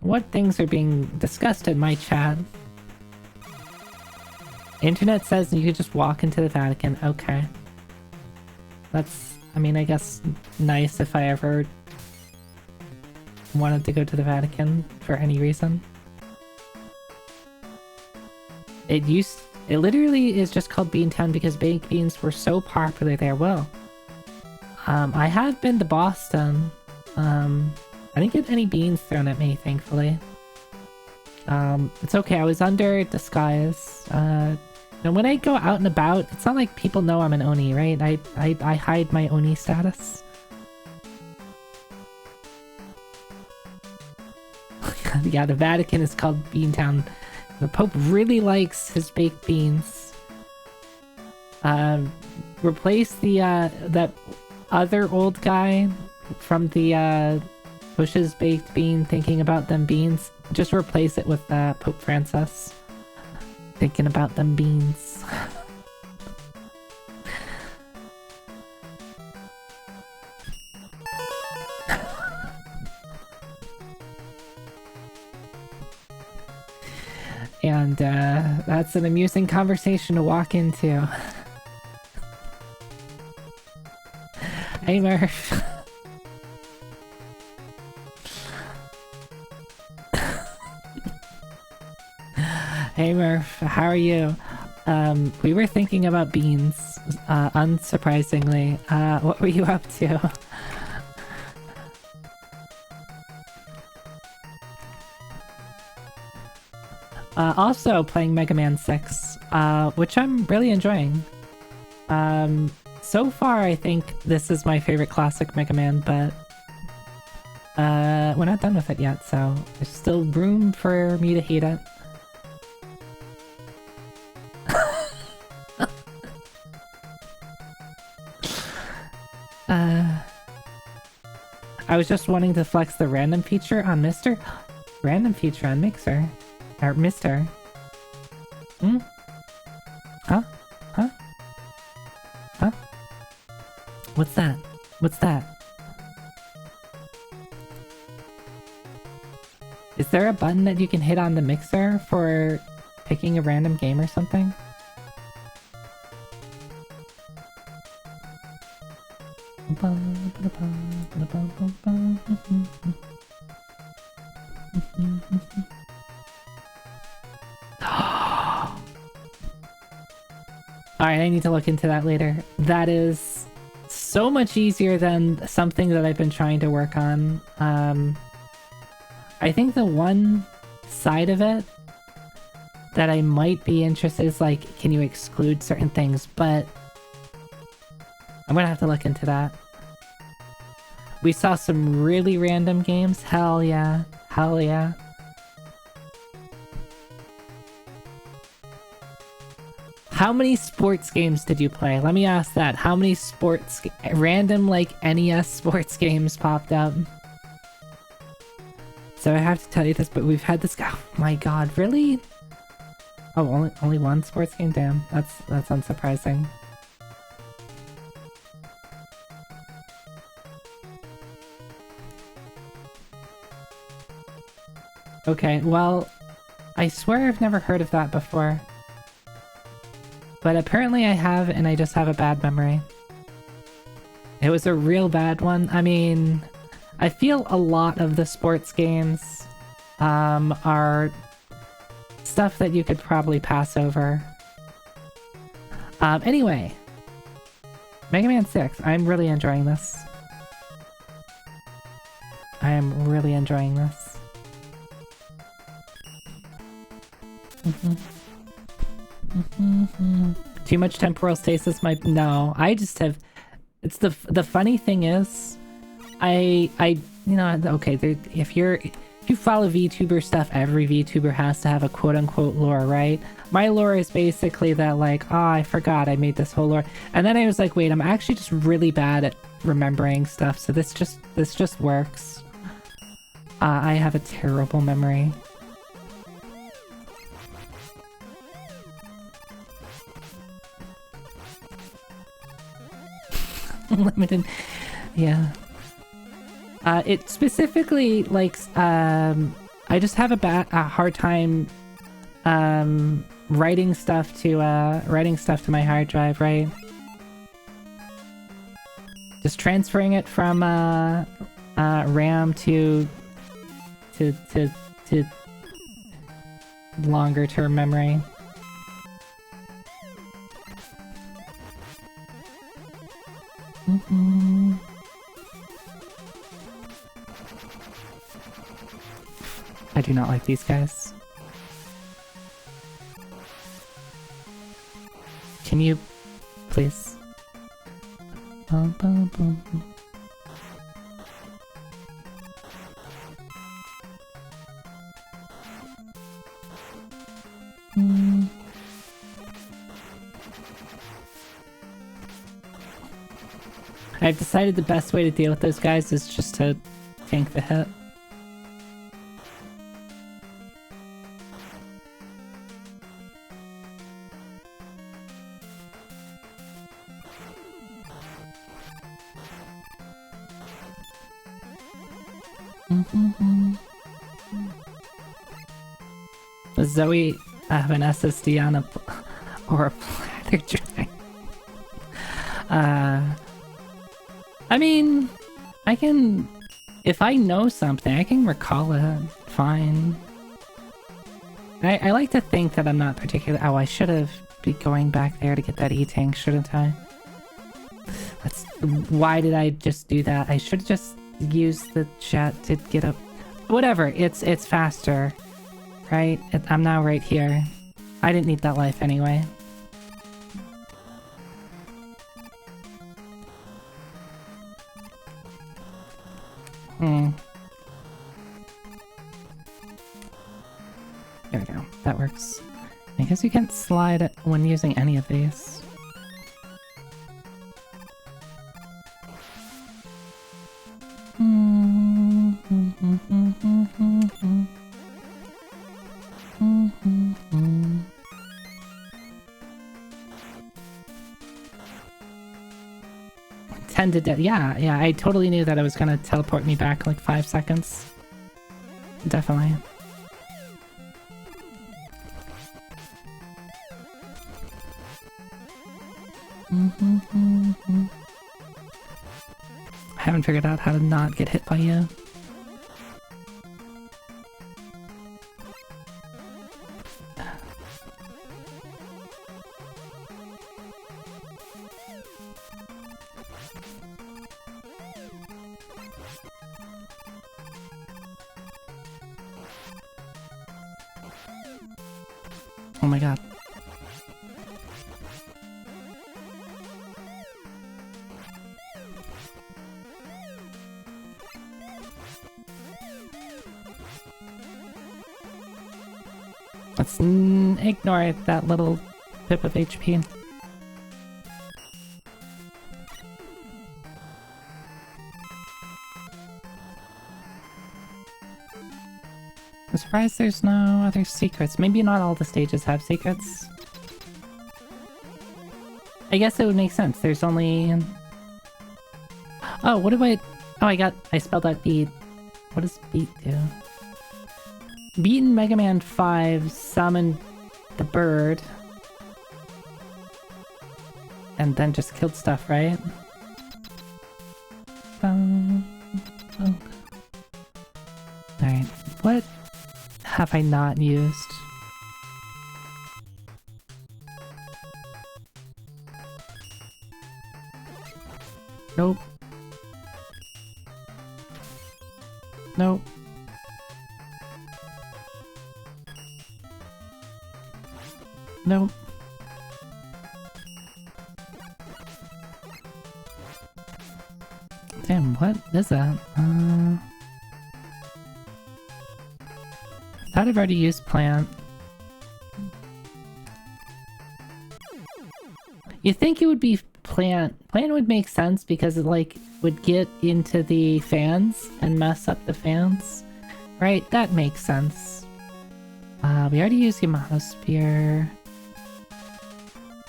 [SPEAKER 1] What things are being discussed in my chat? Internet says you could just walk into the Vatican. Okay. That's, I mean, I guess nice if I ever wanted to go to the Vatican for any reason. It literally is just called Beantown because baked beans were so popular there. Well, I have been to Boston. I didn't get any beans thrown at me, thankfully. It's okay, I was under disguise. And when I go out and about, it's not like people know I'm an Oni, right? I hide my Oni status. Yeah, the Vatican is called Beantown. The Pope really likes his baked beans. Replace the, that other old guy from the, Bush's baked bean, thinking about them beans. Just replace it with, Pope Francis. Thinking about them beans. And, that's an amusing conversation to walk into. Hey, Murph. Hey Murph, how are you? We were thinking about beans, unsurprisingly. What were you up to? Also playing Mega Man 6, which I'm really enjoying. So far I think this is my favorite classic Mega Man, but we're not done with it yet, so there's still room for me to hate it. I was just wanting to flex the random feature on Mr. Random feature on Mixer. Or Mr. Hmm? Huh? Huh? Huh? What's that? What's that? Is there a button that you can hit on the Mixer for picking a random game or something? Alright, I need to look into that later. That is so much easier than something that I've been trying to work on. I think the one side of it that I might be interested is like, can you exclude certain things? But I'm gonna have to look into that. We saw some really random games. Hell yeah. Hell yeah. How many sports games did you play? Let me ask that. How many random like NES sports games popped up? So I have to tell you this, but we've had this guy. Oh my god, really? Oh, only one sports game? Damn, that's unsurprising. Okay, well, I swear I've never heard of that before. But apparently I have, and I just have a bad memory. It was a real bad one. I mean, I feel a lot of the sports games are stuff that you could probably pass over. Anyway, Mega Man 6. I'm really enjoying this. I am really enjoying this. Too much temporal stasis might... No, I just have... It's the funny thing is, I you know, okay, if you follow VTuber stuff, every VTuber has to have a quote-unquote lore, right? My lore is basically that, like, oh, I forgot I made this whole lore. And then I was like, wait, I'm actually just really bad at remembering stuff, so this just works. I have a terrible memory. Limited, yeah. It specifically likes, I just have a hard time, writing stuff to my hard drive, right? Just transferring it from, RAM to longer term memory. I do not like these guys. Can you please? Bum, bum, bum. I've decided the best way to deal with those guys is just to tank the hit. Does Zoe have an SSD on or a platter drive? I mean, I can... If I know something, I can recall it. Fine. I like to think that I'm not particularly... Oh, I should have been going back there to get that E-Tank, shouldn't I? Why did I just do that? I should just use the chat to get up... Whatever, it's faster. Right? I'm now right here. I didn't need that life anyway. There we go. That works. I guess you can't slide it when using any of these. Tended to... Yeah, I totally knew that it was gonna teleport me back like 5 seconds. Definitely. I haven't figured out how to not get hit by you. Oh my god. Let's ignore that little pip of HP. I'm surprised there's no other secrets. Maybe not all the stages have secrets. I guess it would make sense. There's only... Oh, what do I... Oh, I spelled out beat. What does beat do? Beat in Mega Man 5 summoned the bird. And then just killed stuff, right? Alright, what have I not used? Nope. Nope. Nope. Damn, what is that? Thought I've already used plant. You think it would be plant. Plant would make sense because it like would get into the fans and mess up the fans. Right, that makes sense. We already used Yamaha Spear.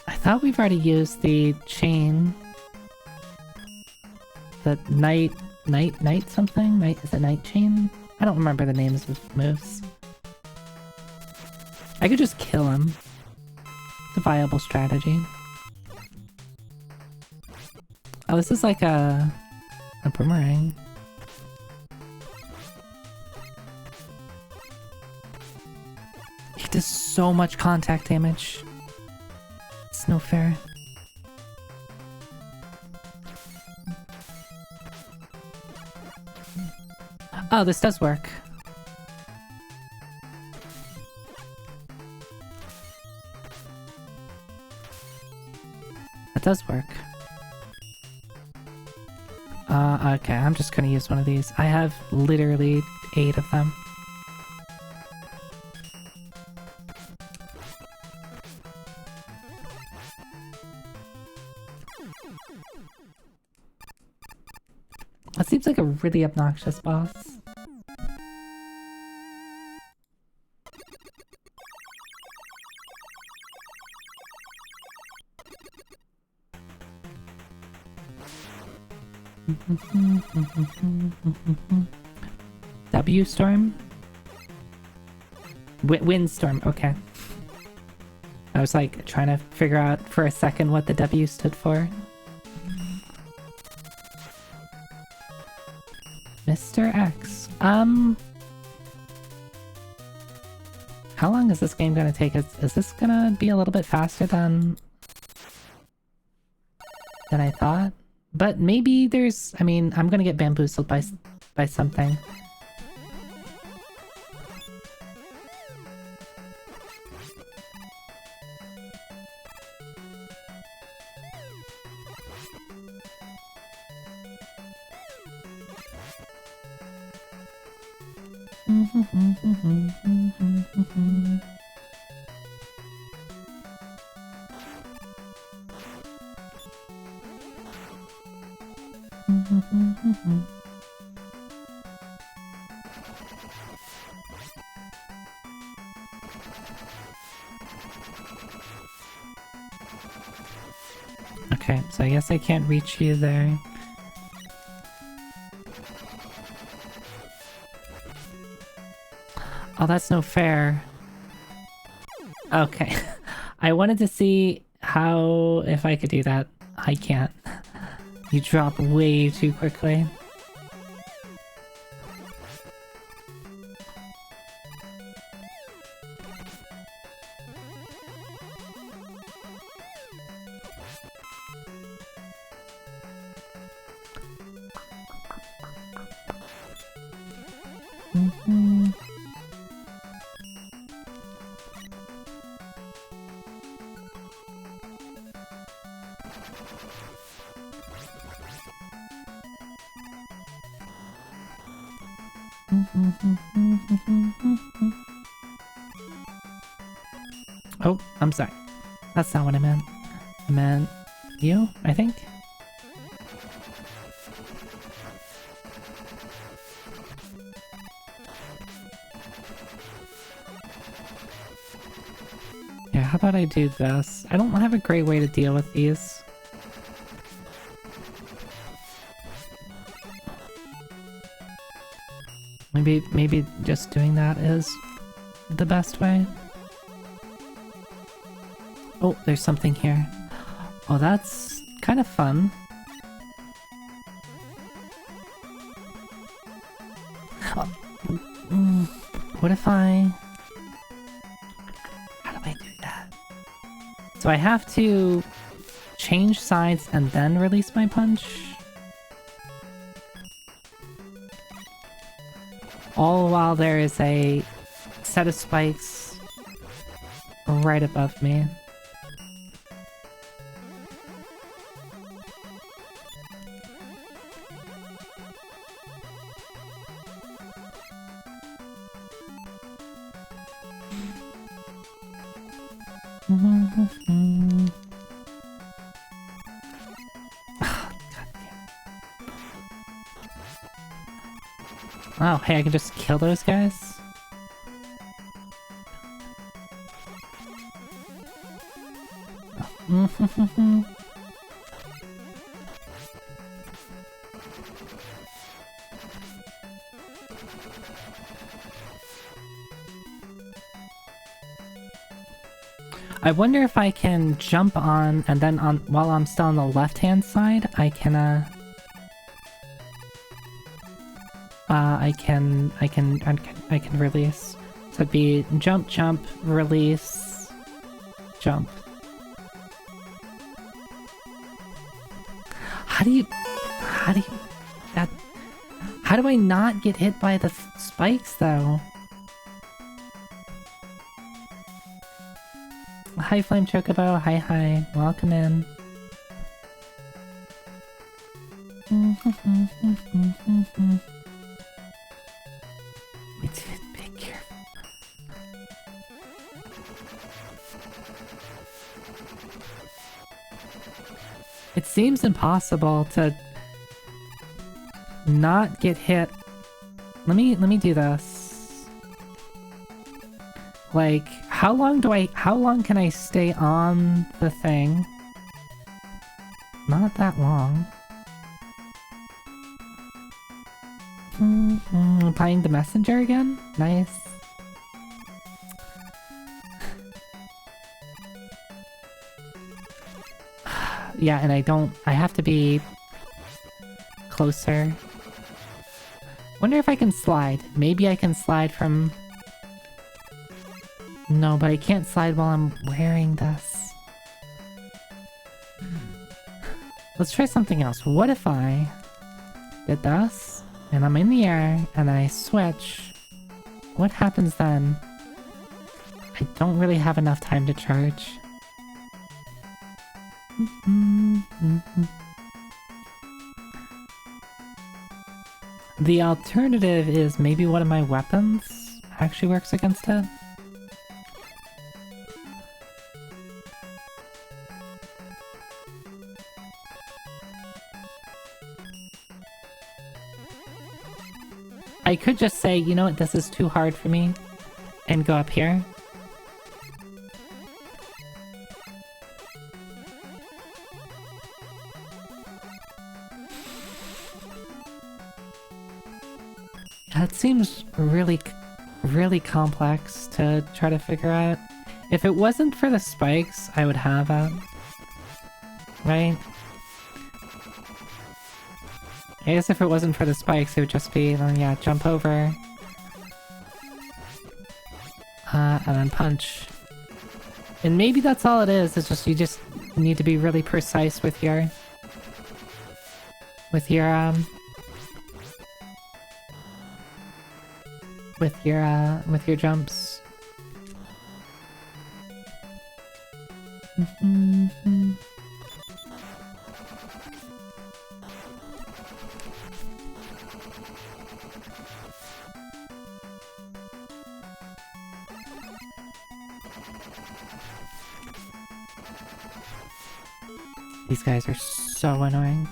[SPEAKER 1] I thought we've already used the chain. The night something? Is it night chain? I don't remember the names of moves. I could just kill him. It's a viable strategy. Oh, this is like a boomerang. He does so much contact damage. It's no fair. Oh, this does work. That does work. Okay, I'm just gonna use one of these. I have literally 8 of them. That seems like a really obnoxious boss. W storm? Windstorm, okay. I was like trying to figure out for a second what the W stood for. Mr. X. How long is this game gonna take? Is this gonna be a little bit faster than I thought? But maybe there's... I mean, I'm gonna get bamboozled by something. Okay, so I guess I can't reach you there. Oh, that's no fair. Okay. I wanted to see how... if I could do that. I can't. You drop way too quickly. Oh, I'm sorry. That's not what I meant. I meant you, I think? Yeah, how about I do this? I don't have a great way to deal with these. Maybe just doing that is the best way. Oh, there's something here. Oh, that's kind of fun. Oh, what if I... How do I do that? So I have to change sides and then release my punch? All while there is a set of spikes right above me. Oh, hey, I can just kill those guys? I wonder if I can jump on and then while I'm still on the left-hand side, I can I can release. So it'd be jump, jump, release, jump. How do I not get hit by the spikes though? Hi Flame Chocobo, hi, welcome in. Be careful. It seems impossible to not get hit. Let me do this. Like, how long can I stay on the thing? Not that long. Playing the messenger again? Nice. Yeah, and I have to be closer. Wonder if I can slide. Maybe I can slide from... No, but I can't slide while I'm wearing this. Let's try something else. What if I did this, and I'm in the air, and I switch? What happens then? I don't really have enough time to charge. The alternative is maybe one of my weapons actually works against it. I could just say, you know what, this is too hard for me, and go up here. That seems really complex to try to figure out. If it wasn't for the spikes, I would have it. Right? I guess if it wasn't for the spikes, it would just be, yeah, jump over. And then punch. And maybe that's all it is, it's just you just need to be really precise with your... with your jumps. These guys are so annoying.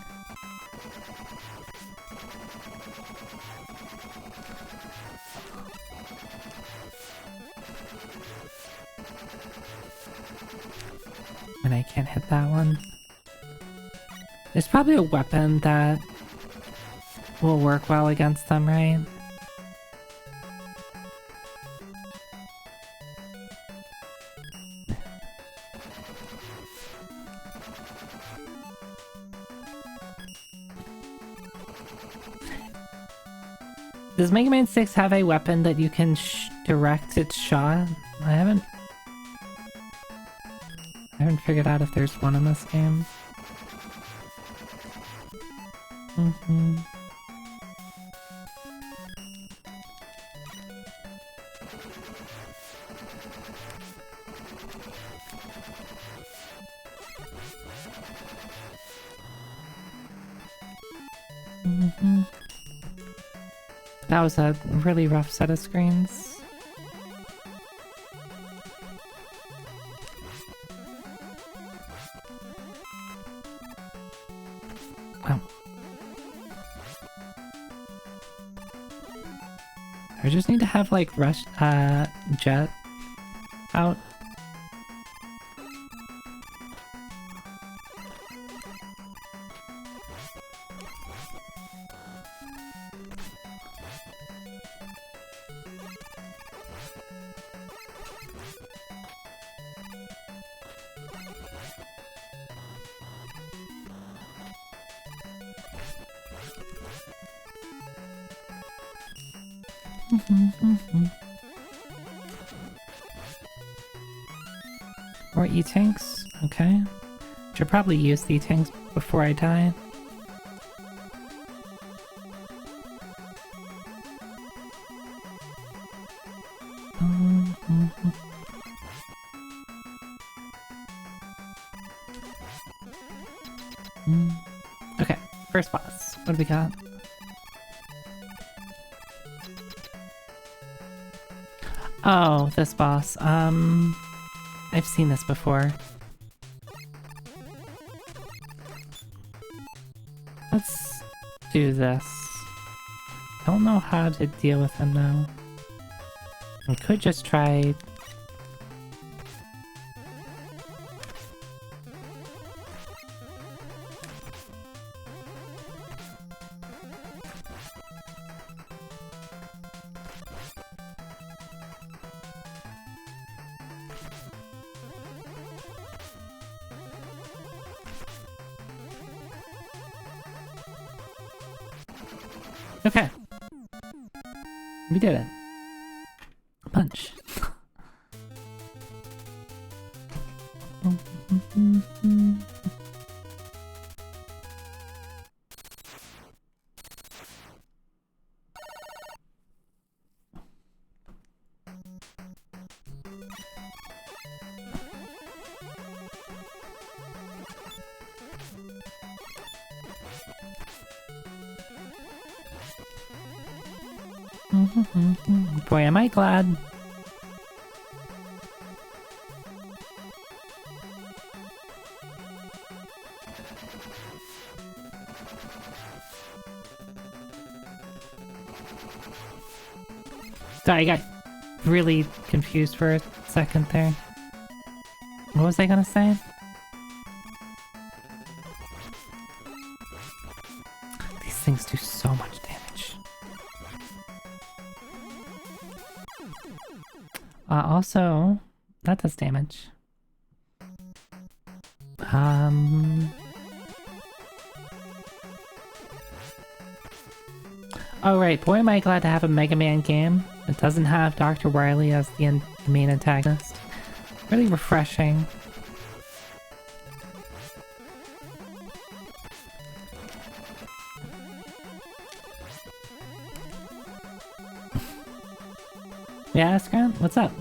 [SPEAKER 1] And I can't hit that one. There's probably a weapon that will work well against them, right? Does Mega Man 6 have a weapon that you can direct its shot? I haven't figured out if there's one in this game. That was a really rough set of screens. Wow. I just need to have like jet out. More E-tanks? Okay. Should probably use the E-tanks before I die. Okay, first boss. What do we got? Oh, this boss. I've seen this before. Let's do this. Don't know how to deal with him now. I could just try... Okay. We did it. Punch. Boy, am I glad. Sorry, I got really confused for a second there. What was I gonna say? These things do so much damage. Also, that does damage. Oh right, boy am I glad to have a Mega Man game that doesn't have Dr. Wily as the main antagonist. Really refreshing. Yeah, Grant, what's up?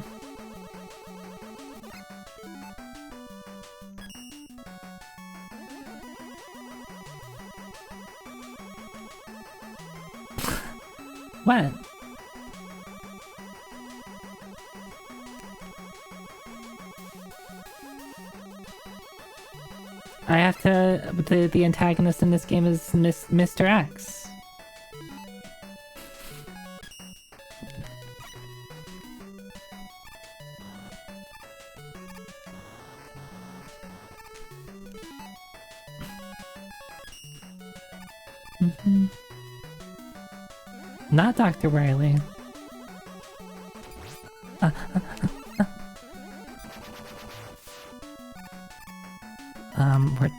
[SPEAKER 1] What? I have to... The antagonist in this game is Mr. X. Not Dr. Riley.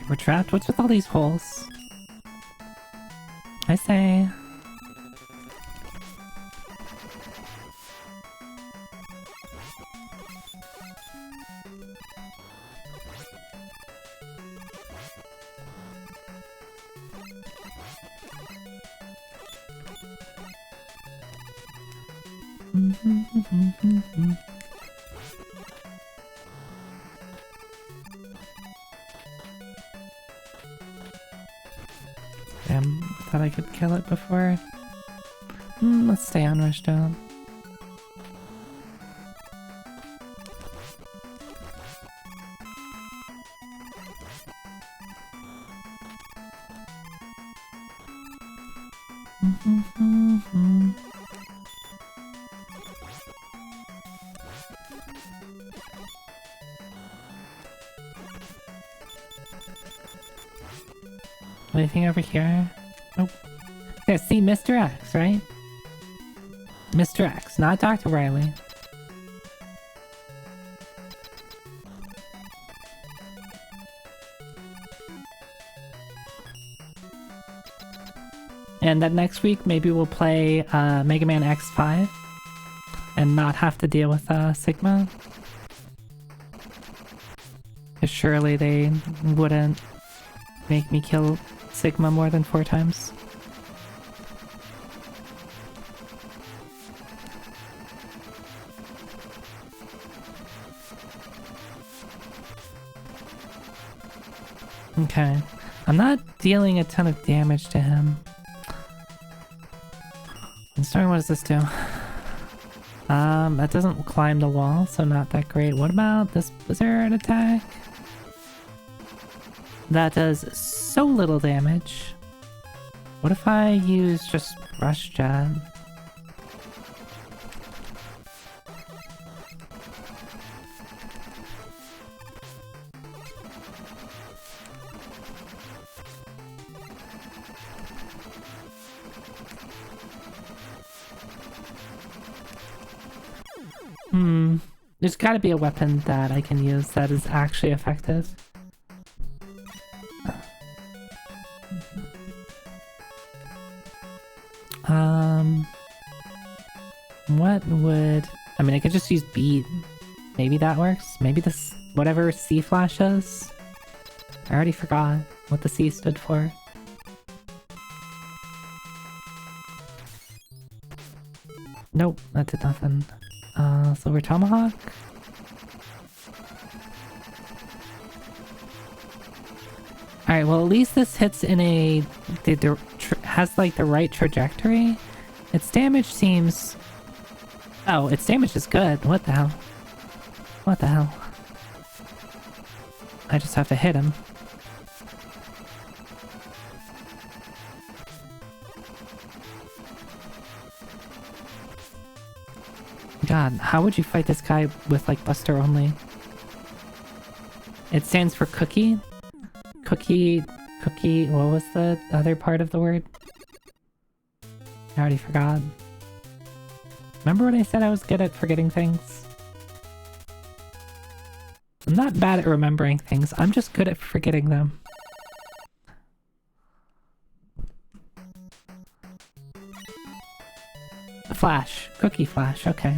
[SPEAKER 1] We're trapped? What's with all these holes? I say... Damn, I thought I could kill it before. Let's stay on Rushdown. Anything over here? Nope. Yeah, see, Mr. X, right? Mr. X, not Dr. Riley. And then next week, maybe we'll play Mega Man X5 and not have to deal with Sigma. Because surely they wouldn't make me kill Sigma more than 4 times. Okay. I'm not dealing a ton of damage to him. And starting, what does this do? That doesn't climb the wall, so not that great. What about this blizzard attack? That does so little damage. What if I use just Rush Jet? There's gotta be a weapon that I can use that is actually effective. What would... I mean, I could just use bead. Maybe that works? Maybe this... whatever C flash is? I already forgot what the C stood for. Nope, that did nothing. Silver Tomahawk? Alright, well at least this hits in a... has like the right trajectory. Its damage seems... Oh, its damage is good. What the hell? What the hell? I just have to hit him. God, how would you fight this guy with like Buster only? It stands for cookie? Cookie, what was the other part of the word? I already forgot. Remember when I said I was good at forgetting things? I'm not bad at remembering things, I'm just good at forgetting them. Flash. Cookie Flash, okay.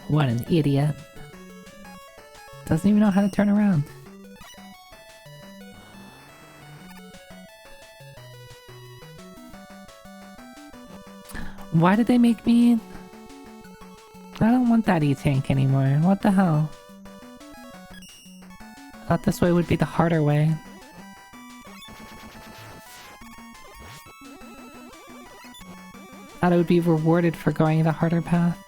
[SPEAKER 1] What an idiot. Doesn't even know how to turn around. Why did they make me... I don't want that E-Tank anymore. What the hell? I thought this way would be the harder way. Thought I would be rewarded for going the harder path.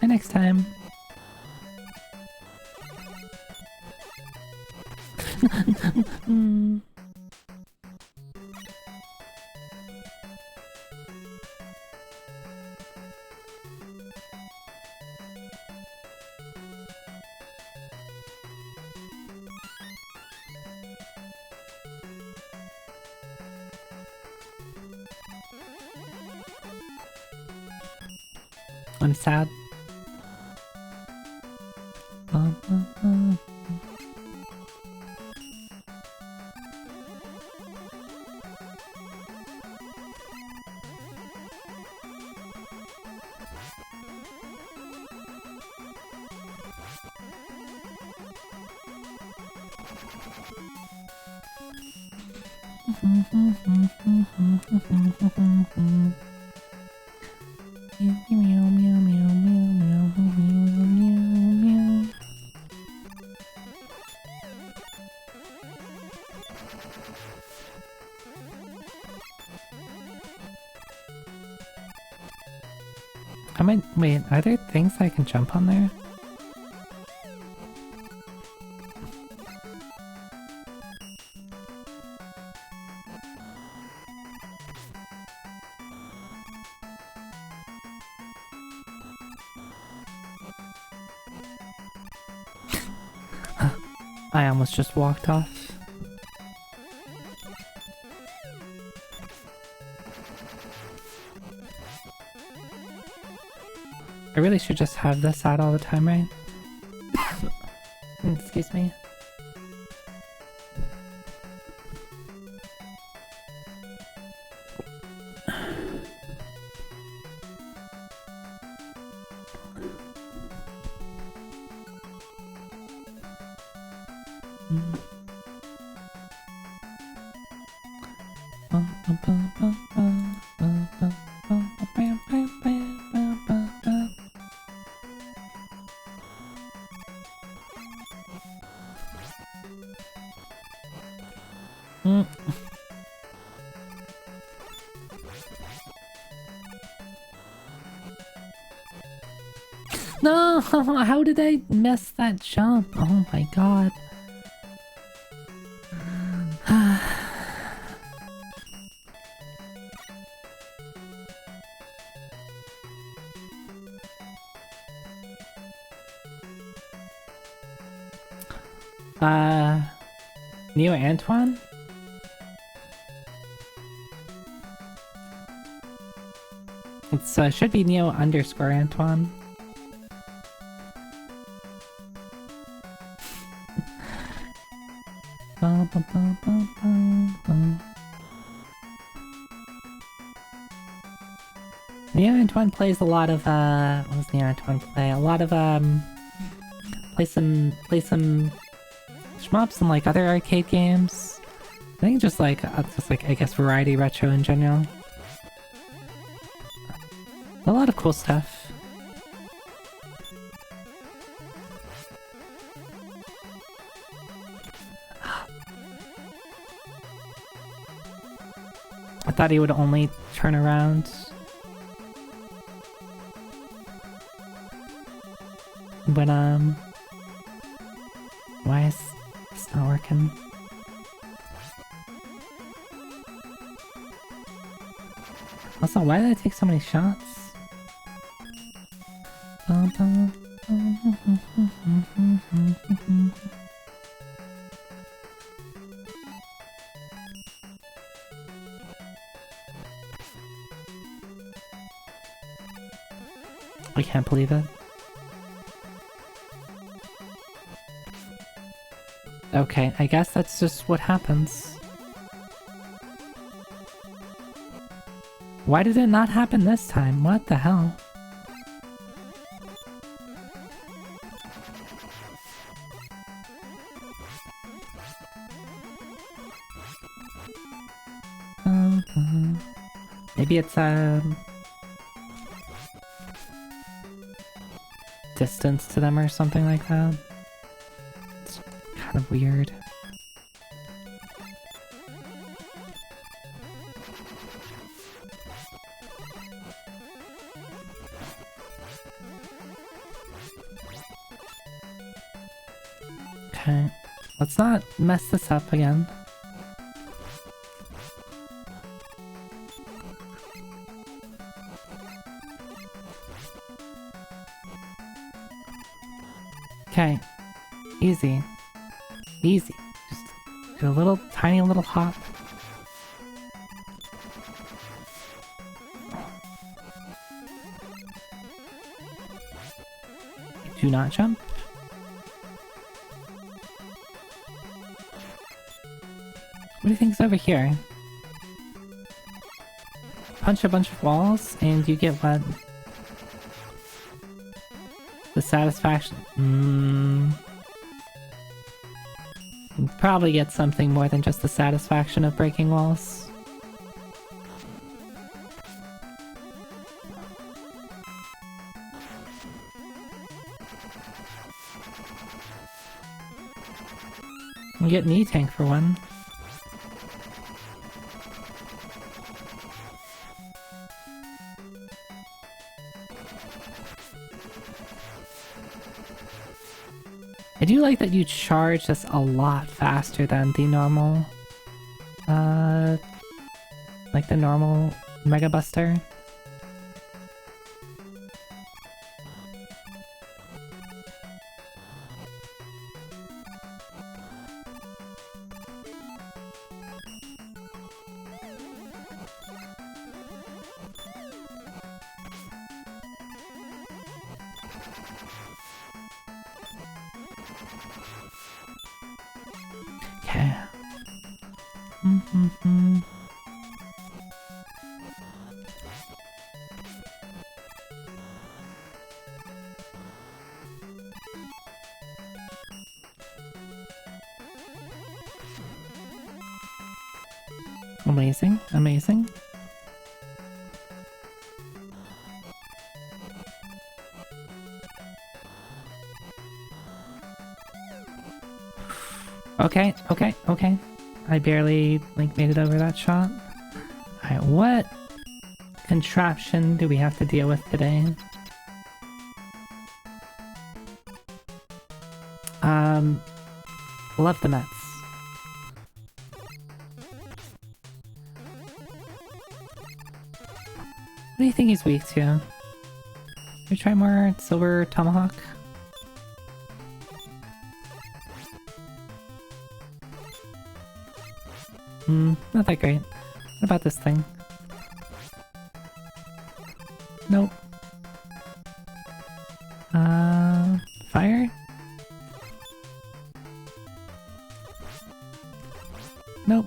[SPEAKER 1] And next time. I'm sad. Wait, are there things I can jump on there? I almost just walked off. I really should just have this out all the time, right? Excuse me. No! How did I miss that jump? Oh my god. Neo Antoine? It should be Neo underscore Antoine. Neo Antoine plays a lot of what does Neo Antoine play? A lot of play some shmups and like other arcade games. I think just like I guess variety retro in general. A lot of cool stuff. I thought he would only turn around. But why is this not working? Also, why did I take so many shots? I can't believe it. Okay, I guess that's just what happens. Why did it not happen this time? What the hell? Maybe it's distance to them or something like that. It's kind of weird. Okay, let's not mess this up again. Okay, easy. Easy. Just do a little, tiny little hop. Do not jump. What do you think's over here? Punch a bunch of walls and you get what? The satisfaction. You probably get something more than just the satisfaction of breaking walls. You get an E-tank for one. I do like that you charge this a lot faster than the normal, like the normal Mega Buster. Okay. Amazing, amazing. Okay, okay, okay. I barely, like, made it over that shot. Alright, what contraption do we have to deal with today? Love the Mets. What do you think he's weak to? Should we try more Silver Tomahawk? Not that great. What about this thing? Nope. Fire? Nope.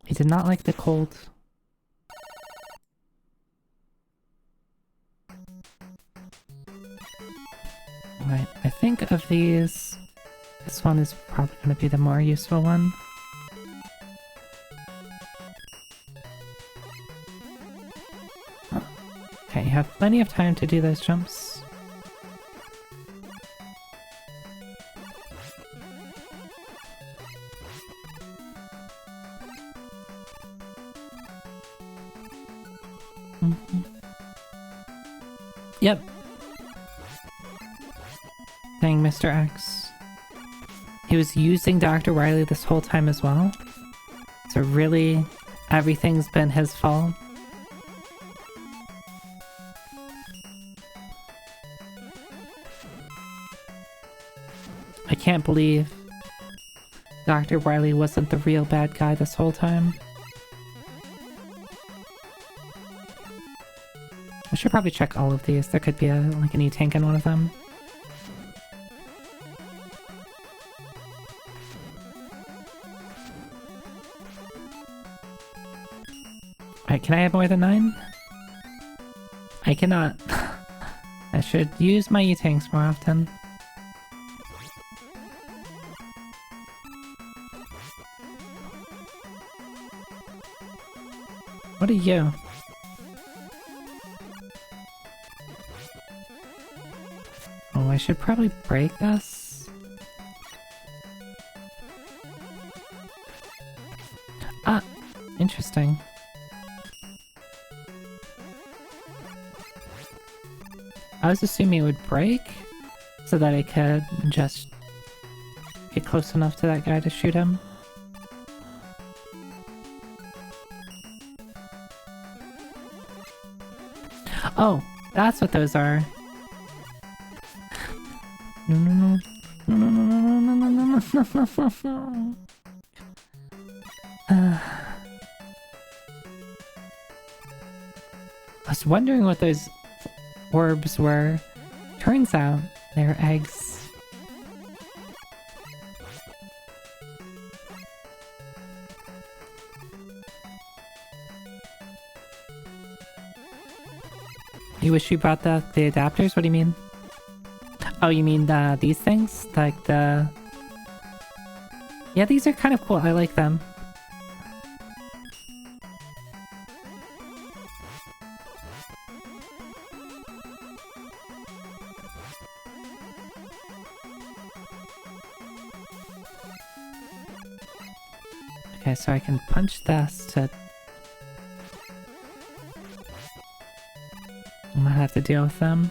[SPEAKER 1] He did not like the cold. Right, I think of these, this one is probably going to be the more useful one. Okay, you have plenty of time to do those jumps. Yep. Dang, Mr. X. He was using Dr. Wily this whole time as well? So really, everything's been his fault? I can't believe Dr. Wily wasn't the real bad guy this whole time. I should probably check all of these. There could be like an E-tank in one of them. Alright, can I have more than 9? I cannot. I should use my E-tanks more often. What are you? Oh, I should probably break this. Ah, interesting. I was assuming it would break so that I could just get close enough to that guy to shoot him. Oh, that's what those are. No, no, no. No, no, no, no, no, no, no, no, no, no. I was wondering what those orbs were. Turns out they're eggs. You wish you brought the adapters? What do you mean? Oh, you mean these things? Like the... Yeah, these are kind of cool. I like them. Okay, so I can punch this to... I might have to deal with them.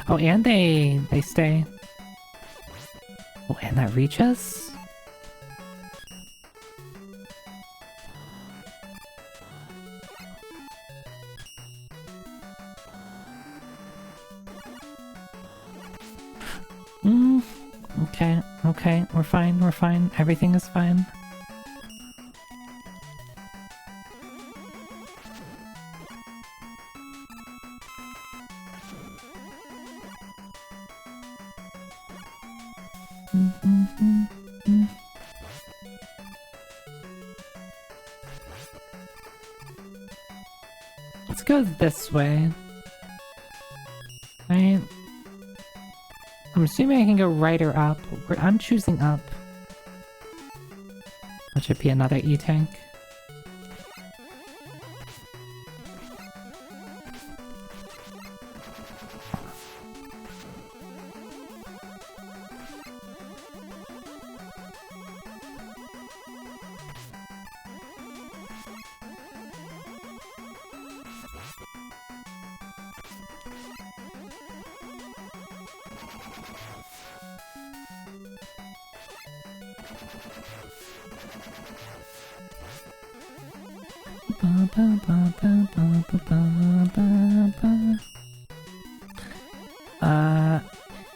[SPEAKER 1] Oh, and they stay. Oh, and that reaches? Okay, okay, we're fine, everything is fine. Let's go this way. Right? I'm assuming I can go right or up. I'm choosing up. That should be another E-tank.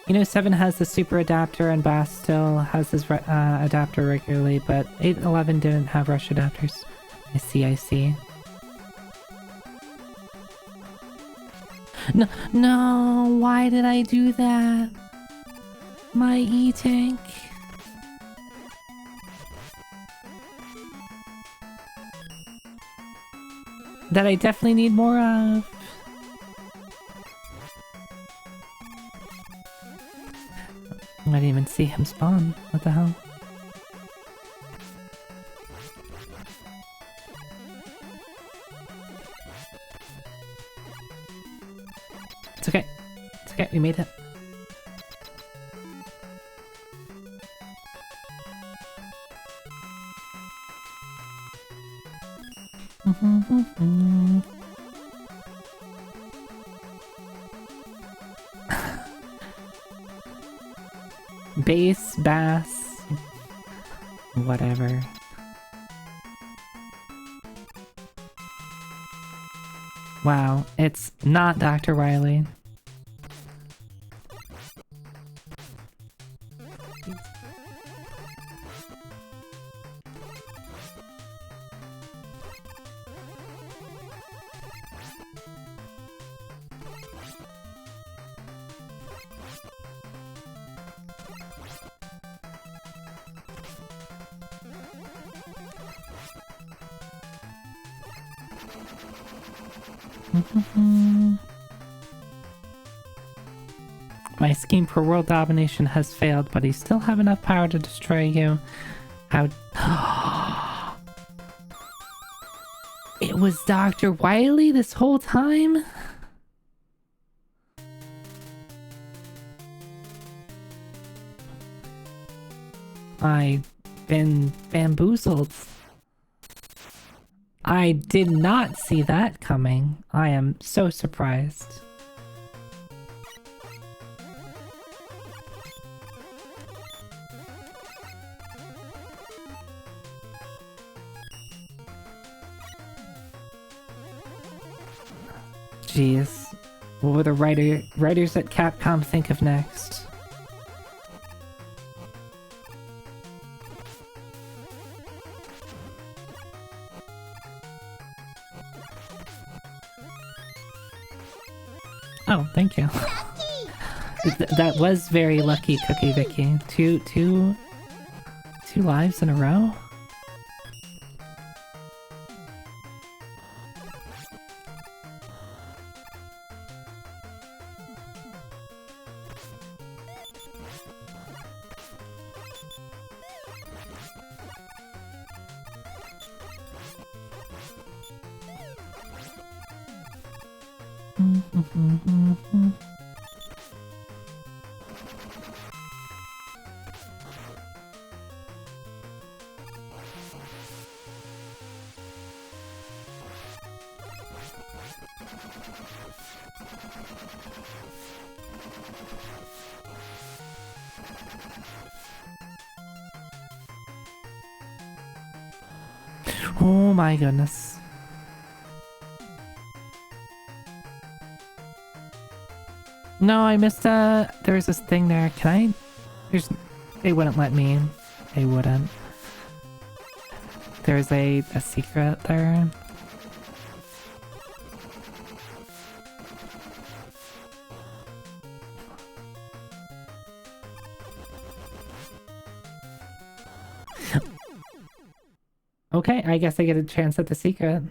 [SPEAKER 1] You know, 7 has the super adapter and Bass still has his adapter regularly, but 811 didn't have rush adapters. I see. No, why did I do that? My E-tank. That I definitely need more of. I didn't even see him spawn. What the hell? It's okay. It's okay. We made it. Bass, whatever. Wow, it's not Dr. Wily. My scheme for world domination has failed, but I still have enough power to destroy you. How... It was Dr. Wily this whole time? I've been bamboozled. I did not see that coming. I am so surprised. Jeez. What will the writers at Capcom think of next? Oh, thank you. That was very lucky, Cookie Vicky. Two lives in a row? Oh my goodness. No, I missed there was this thing there. Can I? They wouldn't let me. They wouldn't. There's a secret there. Okay, I guess I get a chance at the secret.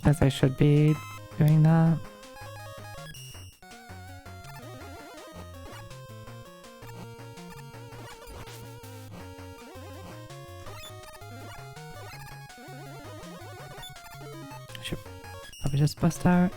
[SPEAKER 1] Guess I should be doing that. Should probably just bust out.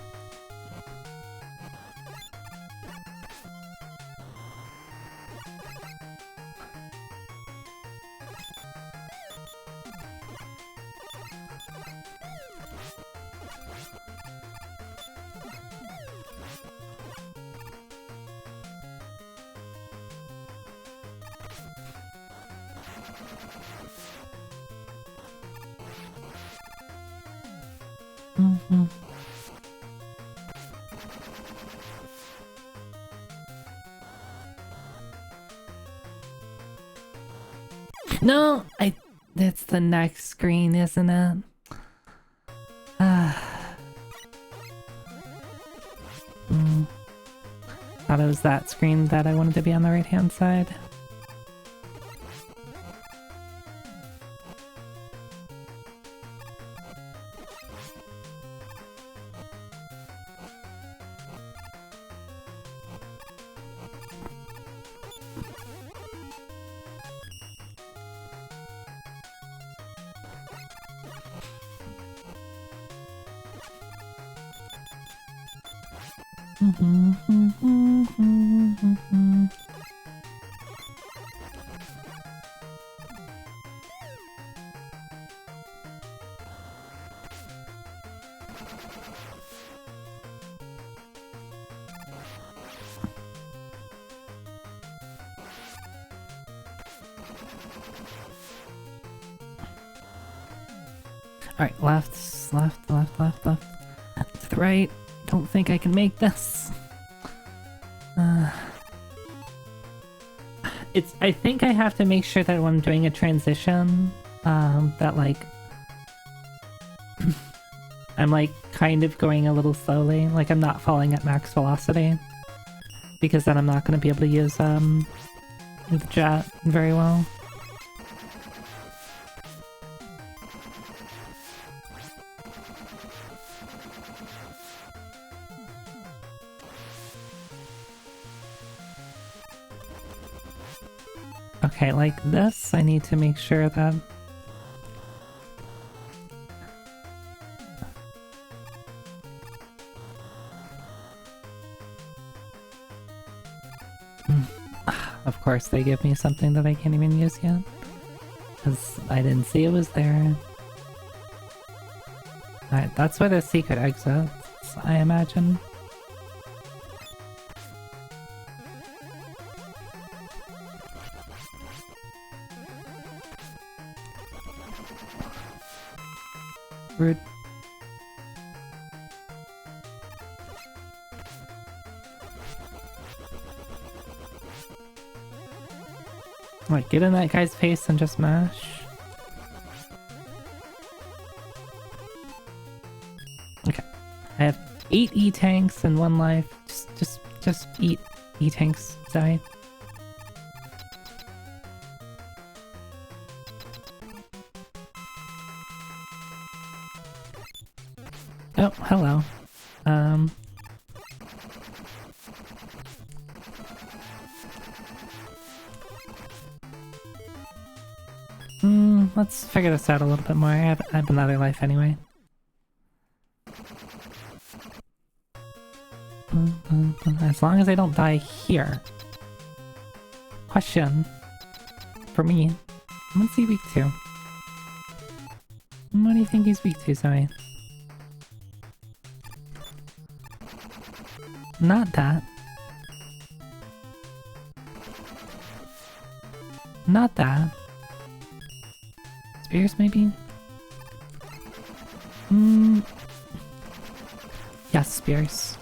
[SPEAKER 1] No, that's the next screen, isn't it? Thought it was that screen that I wanted to be on the right-hand side. Alright, left. To the right. Don't think I can make this. I think I have to make sure that when I'm doing a transition, that like... I'm like kind of going a little slowly, like I'm not falling at max velocity. Because then I'm not going to be able to use the jet very well. Okay, like this, I need to make sure that... Of course they give me something that I can't even use yet. Because I didn't see it was there. Alright, that's where the secret exits, I imagine. Rude. Like, get in that guy's face and just mash. Okay. I have 8 E-tanks and 1 life. Just eat E-tanks, Zoe. Oh, hello. Let's figure this out a little bit more. I have another life anyway. As long as I don't die here. Question. For me. What's he weak to? What do you think he's weak to, Zoe? Not that. Not that. Spears, maybe? Yes, spears.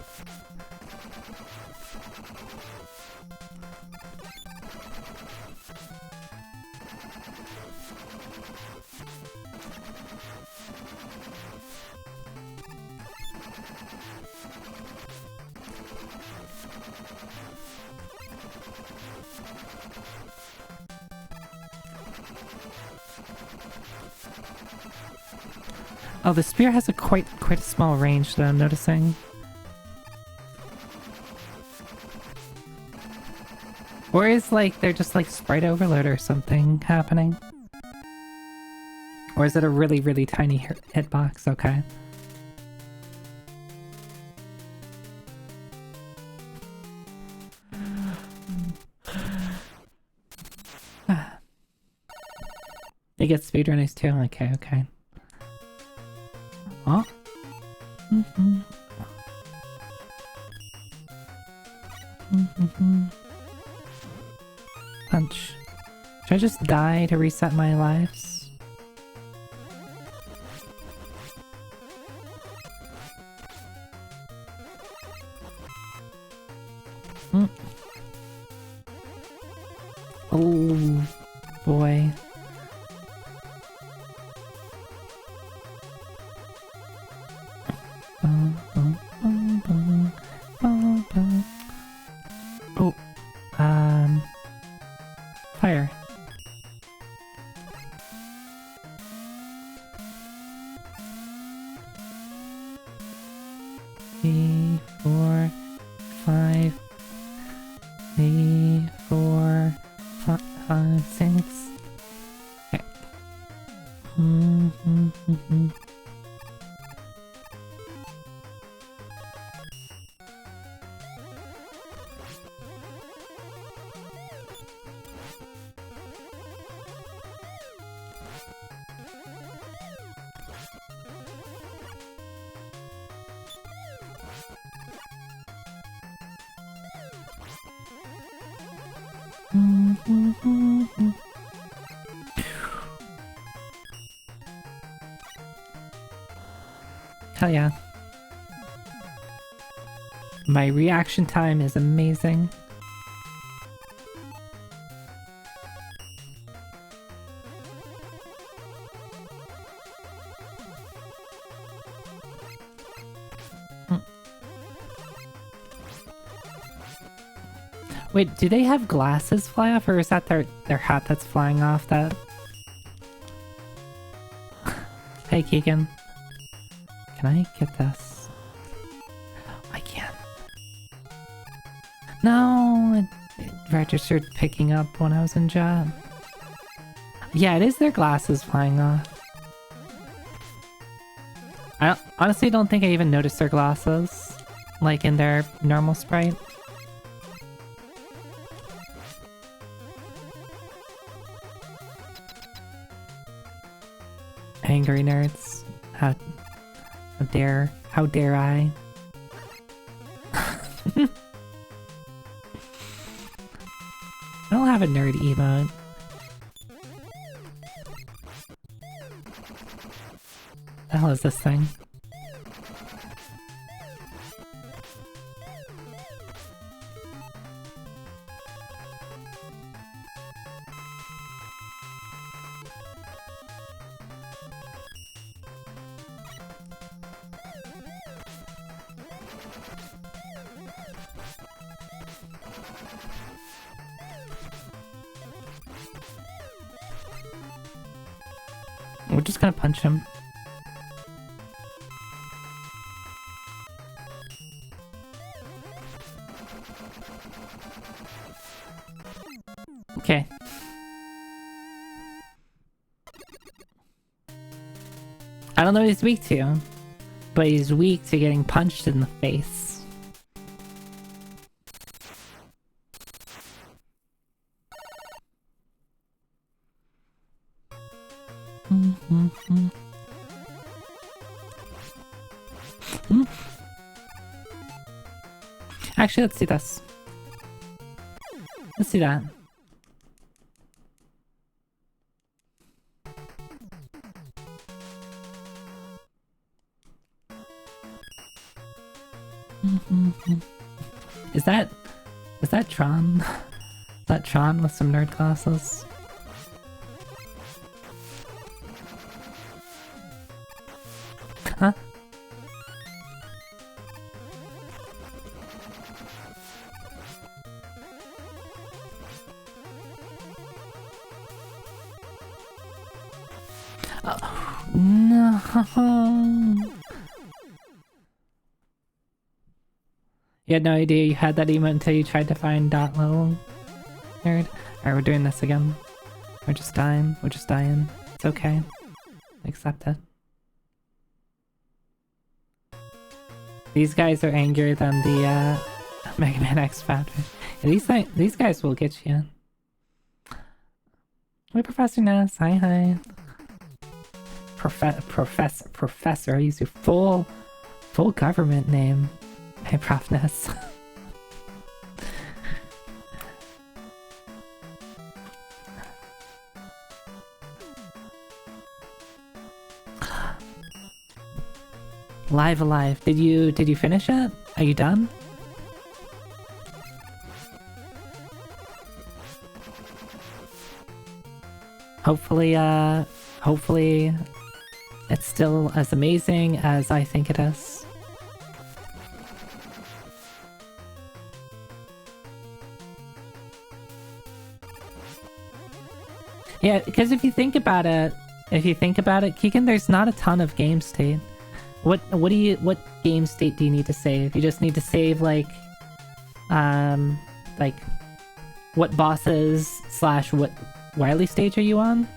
[SPEAKER 1] Oh, the spear has a quite a small range that I'm noticing. Or is like they're just like sprite overload or something happening? Or is it a really, really tiny hitbox? Okay. They get speedrunners too? Okay, okay. Oh. Punch. Should I just die to reset my lives? Oh boy. Oh, fire. Three, four, five. 3, 4, 5, 6. Okay. Hell yeah. My reaction time is amazing. Wait, do they have glasses fly off, or is that their hat that's flying off? That. Hey, Keegan. Can I get this? I can't. No, it registered picking up when I was in chat. Yeah, it is their glasses flying off. I honestly don't think I even noticed their glasses, like in their normal sprite. Angry nerds. How dare I? I don't have a nerd emote. The hell is this thing? We're just gonna punch him. Okay. I don't know what he's weak to, but he's weak to getting punched in the face. Actually, let's do this. Let's do that. Is that Tron? Is that Tron with some nerd glasses? Huh? Oh, no. You had no idea you had that emote until you tried to find .low, nerd. Alright, we're doing this again. We're just dying. We're just dying. It's okay. Accept it. These guys are angrier than the Mega Man X Factor. Yeah, these guys will get you. Hi, Professor Ness. Hi. Professor. I use your full government name. Hey, Prof Ness. Alive. Did you finish it? Are you done? Hopefully it's still as amazing as I think it is. Yeah, because if you think about it, Keegan, there's not a ton of game state. What game state do you need to save? You just need to save like what bosses / what Wily stage are you on?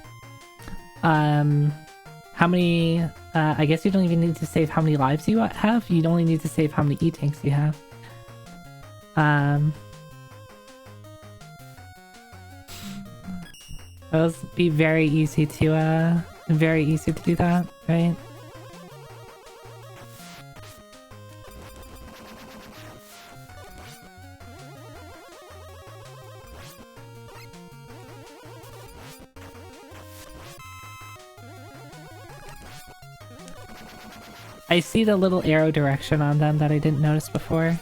[SPEAKER 1] How many I guess you don't even need to save how many lives you have. You only need to save how many E-tanks you have. It'll be very easy to do that, right? I see the little arrow direction on them that I didn't notice before.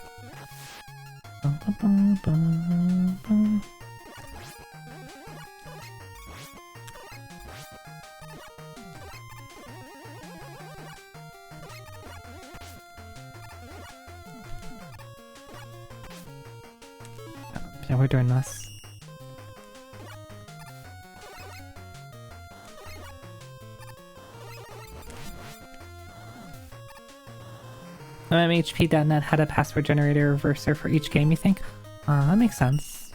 [SPEAKER 1] Yeah, we're doing this. MMHP.net had a password generator reverser for each game, you think? That makes sense.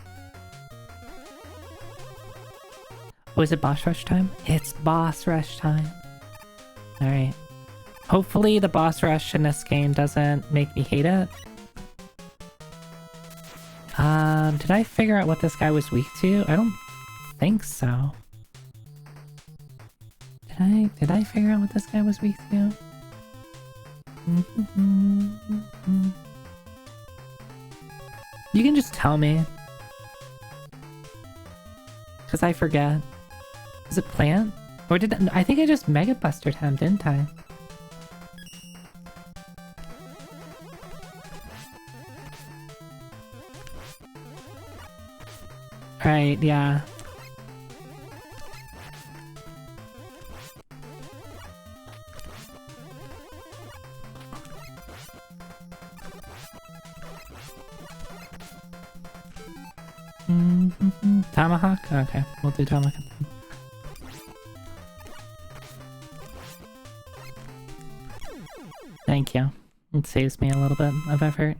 [SPEAKER 1] Oh, is it boss rush time? It's boss rush time. Alright. Hopefully the boss rush in this game doesn't make me hate it. Did I figure out what this guy was weak to? I don't think so. Did I figure out what this guy was weak to? You can just tell me. Because I forget. Is it plant? Or did I think I just Mega Bustered him, didn't I? Right, yeah. Tomahawk? Okay, we'll do Tomahawk. Thank you. It saves me a little bit of effort.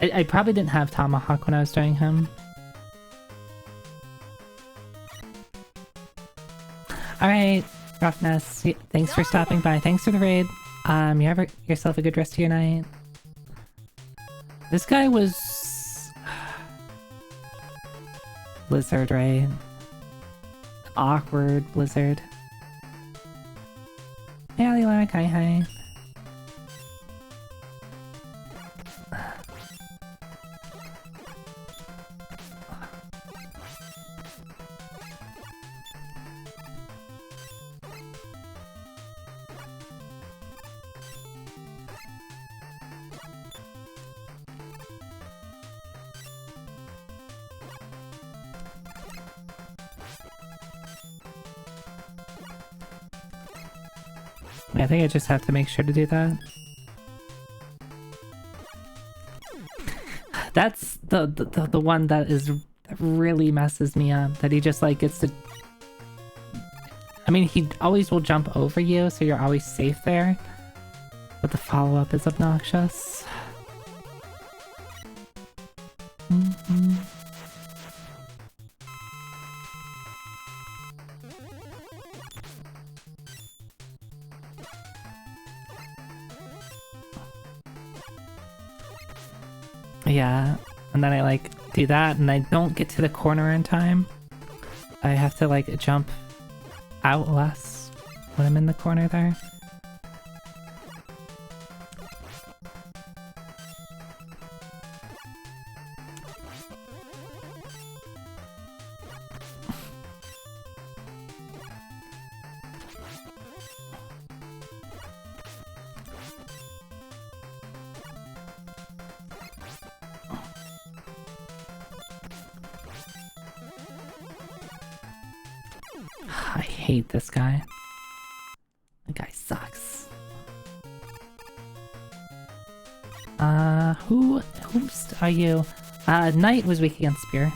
[SPEAKER 1] I probably didn't have Tomahawk when I was doing him. Alright, Roughness, thanks for stopping by. Thanks for the raid. You have yourself a good rest of your night. This guy was... Blizzard, right? Awkward Blizzard. Hey, Alilac, hi. I think I just have to make sure to do that. That's the one that really messes me up. That he just like gets to... I mean, he always will jump over you, so you're always safe there. But the follow-up is obnoxious. Yeah, and then I like do that and I don't get to the corner in time. I have to like jump out less when I'm in the corner there. I hate this guy. The guy sucks. Who's are you? Knight was weak against Spear.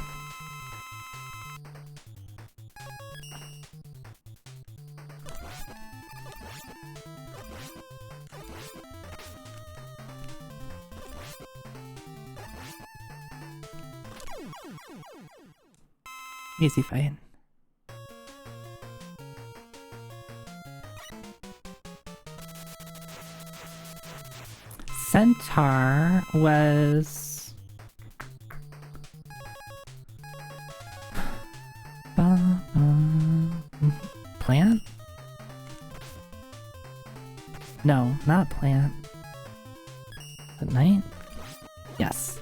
[SPEAKER 1] Easy fight. Centaur was... Plant? No, not plant. At night? Yes.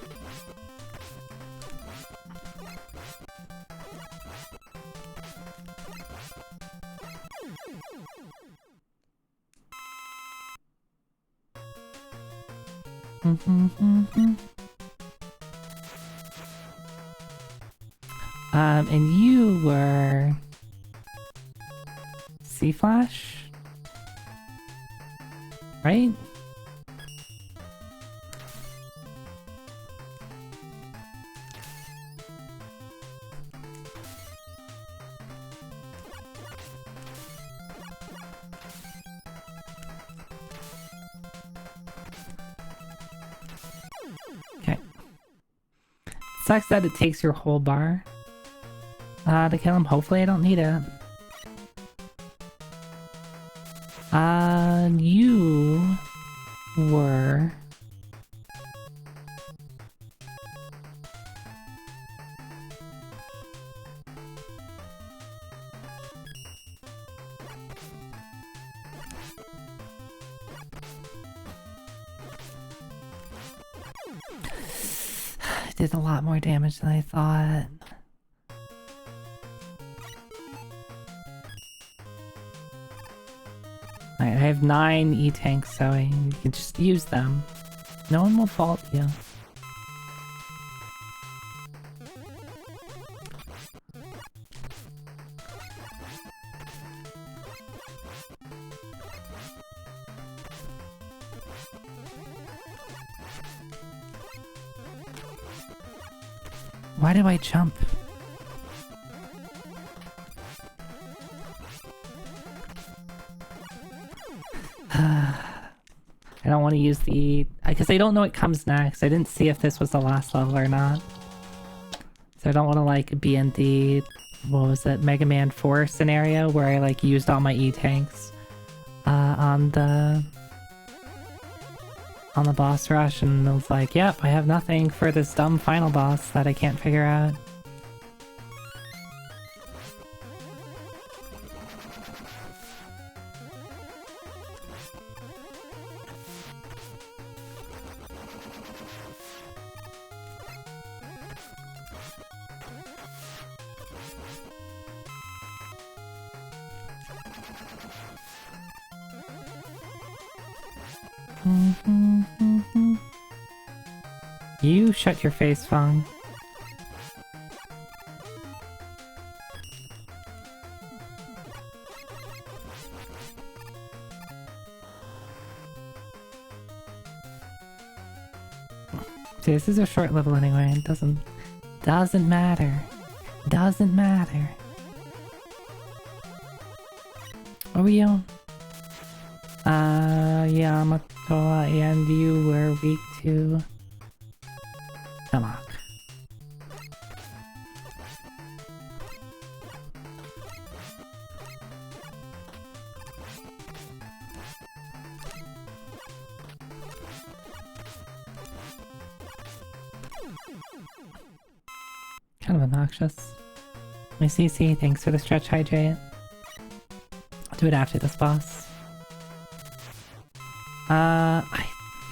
[SPEAKER 1] And you were... C-Flash? Right? Sucks that it takes your whole bar to kill him. Hopefully I don't need it. You were... did a lot more damage than I thought. Alright, I have 9 E-tanks, so you can just use them. No one will fault you. Why do I jump? I don't want to use the... because I don't know what comes next. I didn't see if this was the last level or not. So I don't want to like be in the... what was it? Mega Man 4 scenario where I like used all my E-tanks on the boss rush and I was like, yep, I have nothing for this dumb final boss that I can't figure out. You shut your face, Fong. See, this is a short level anyway. It doesn't matter. Doesn't matter. What were you? Yamato, and you were weak to Hammock. Kind of obnoxious. My CC, thanks for the stretch hydrate. I'll do it after this boss.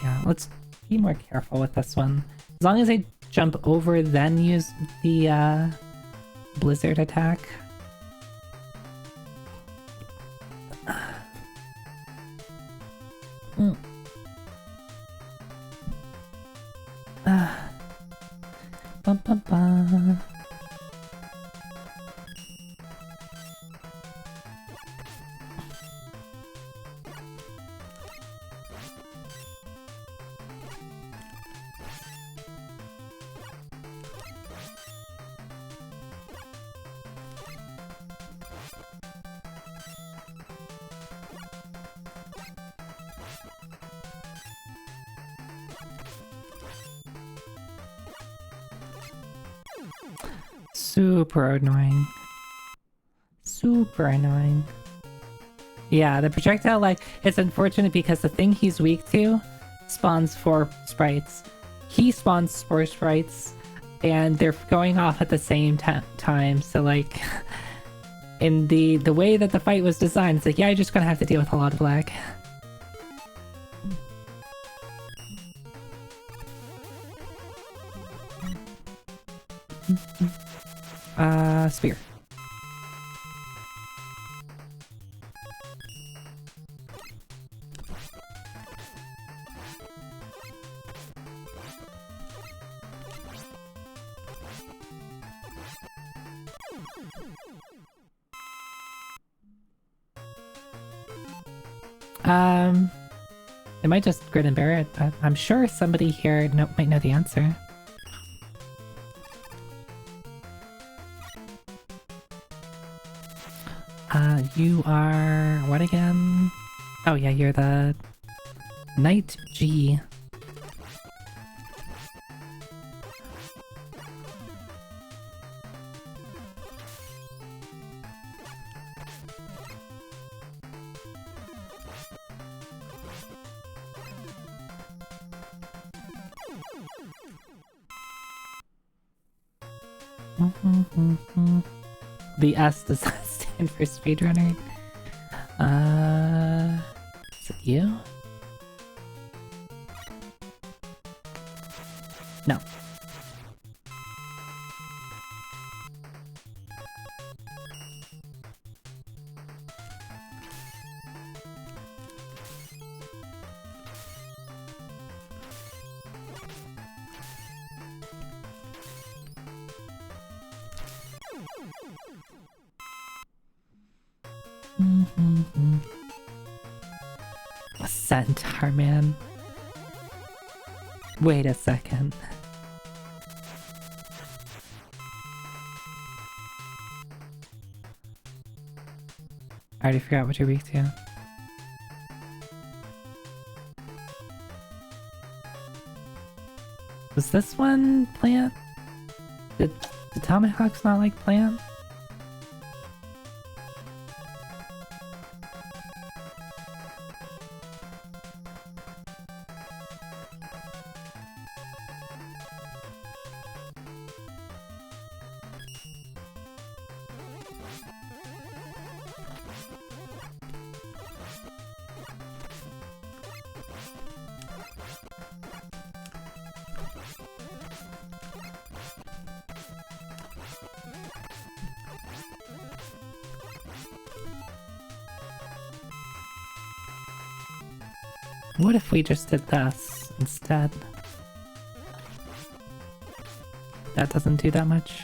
[SPEAKER 1] Yeah, let's be more careful with this one. As long as I jump over, then use the blizzard attack. Bum, bum, bum. Super annoying. Super annoying. Yeah, the projectile, like, it's unfortunate because the thing he's weak to spawns 4 sprites. He spawns 4 sprites, and they're going off at the same time, so like, in the way that the fight was designed, it's like, yeah, you're just gonna have to deal with a lot of lag. Spear. It might just grin and bear it, but I'm sure somebody here might know the answer. You are... what again? Oh yeah, you're the... Knight G. The S does not stand for speedrunner. Is it you? No. A centaur, man. Wait a second. I already forgot what you're weak to. Was this one plant? Did tomahawks not like plant? What if we just did this instead? That doesn't do that much.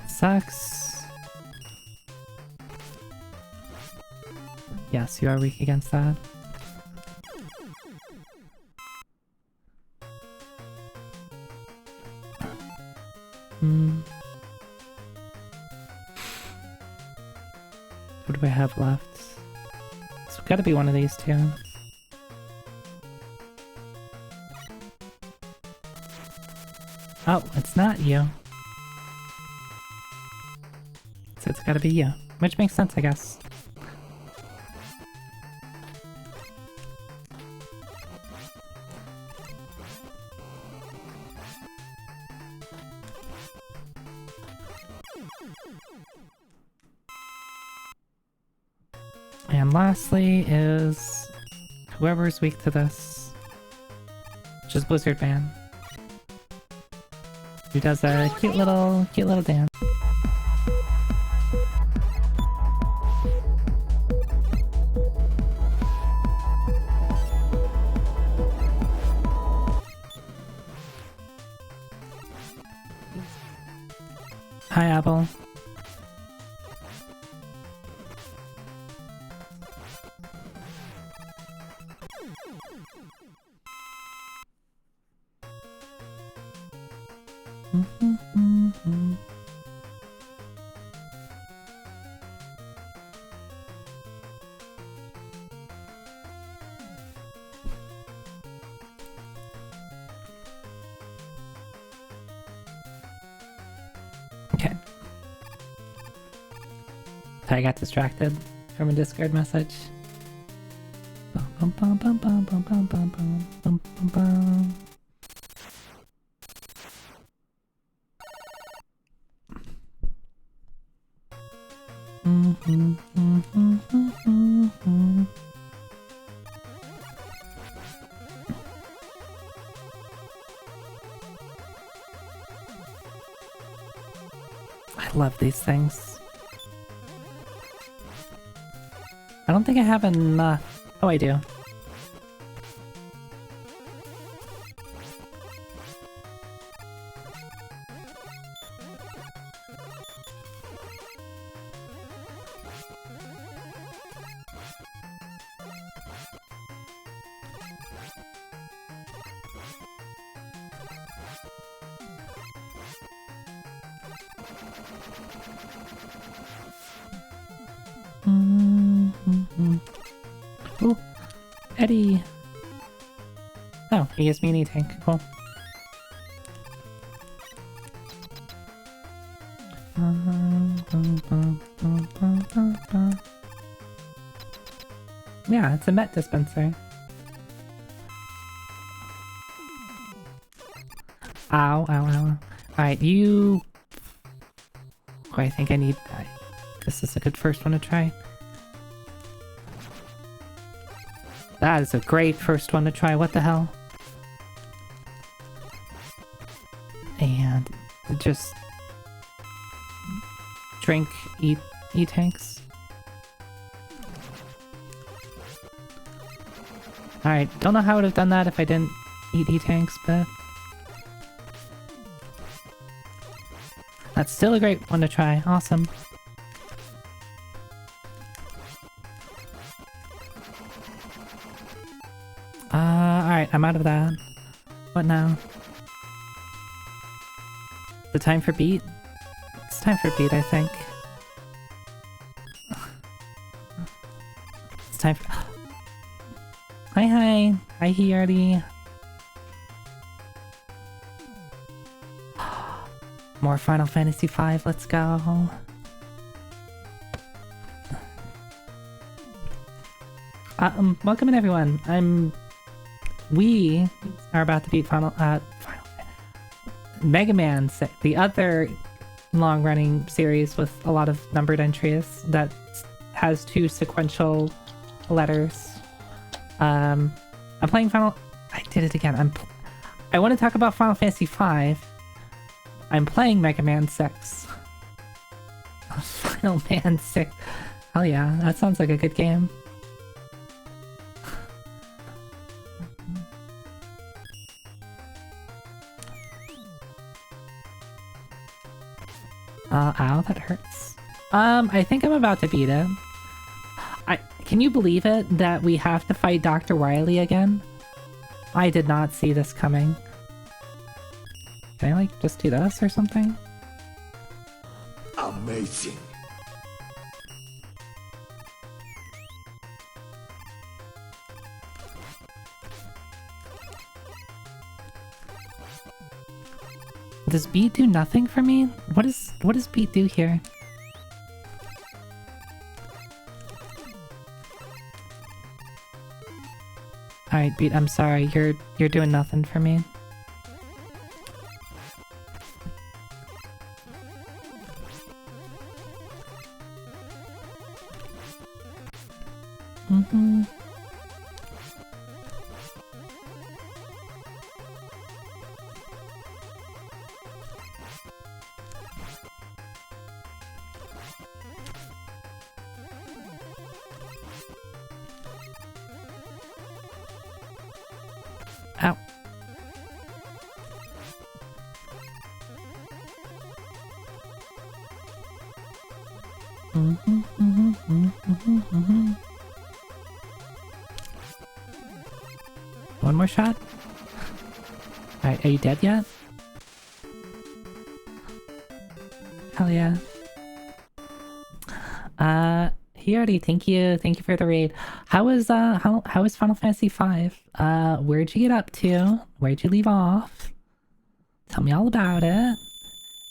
[SPEAKER 1] Sucks. Yes, you are weak against that. What do I have left? It's gotta be one of these two. Oh, it's not you. So it's gotta be you. Which makes sense, I guess. And lastly is whoever's weak to this, which is Blizzard Man, who does a cute little dance. Hi, Apple. Okay. I got distracted from a Discord message. Bum, bum, bum, bum, bum, bum, bum, bum, bum, bum, bum. I love these things. I don't think I have enough. Oh, I do. Ooh, Eddie. Oh, he gives me an E-tank. Cool. Yeah, it's a Met dispenser. Ow, ow, ow. Alright, you... Oh, I think I need... This is a good first one to try. That is a great first one to try, what the hell? And just... Drink, eat E-tanks. Alright, don't know how I would have done that if I didn't eat E-tanks, but... That's still a great one to try. Awesome. Alright, I'm out of that. What now? The time for beat? It's time for beat, I think. It's time for... Hi, hi. Hi, Hiyardi. More Final Fantasy V, let's go. Welcome in, everyone. We are about to beat Mega Man, the other long-running series with a lot of numbered entries that has 2 sequential letters. I'm playing I did it again. I want to talk about Final Fantasy V. I'm playing Mega Man 6. Final Man 6. Hell yeah, that sounds like a good game. Ow, that hurts. I think I'm about to beat it. Can you believe it that we have to fight Dr. Wily again? I did not see this coming. Can I, like, just do this or something?
[SPEAKER 2] Amazing.
[SPEAKER 1] Does beat do nothing for me? What does beat do here? Alright, beat, I'm sorry. You're doing nothing for me. Mm-hmm. Ow. One more shot? Alright, are you dead yet? Hell yeah. Hiyardi, thank you for the raid. How was Final Fantasy V? Where'd you get up to? Where'd you leave off? Tell me all about it.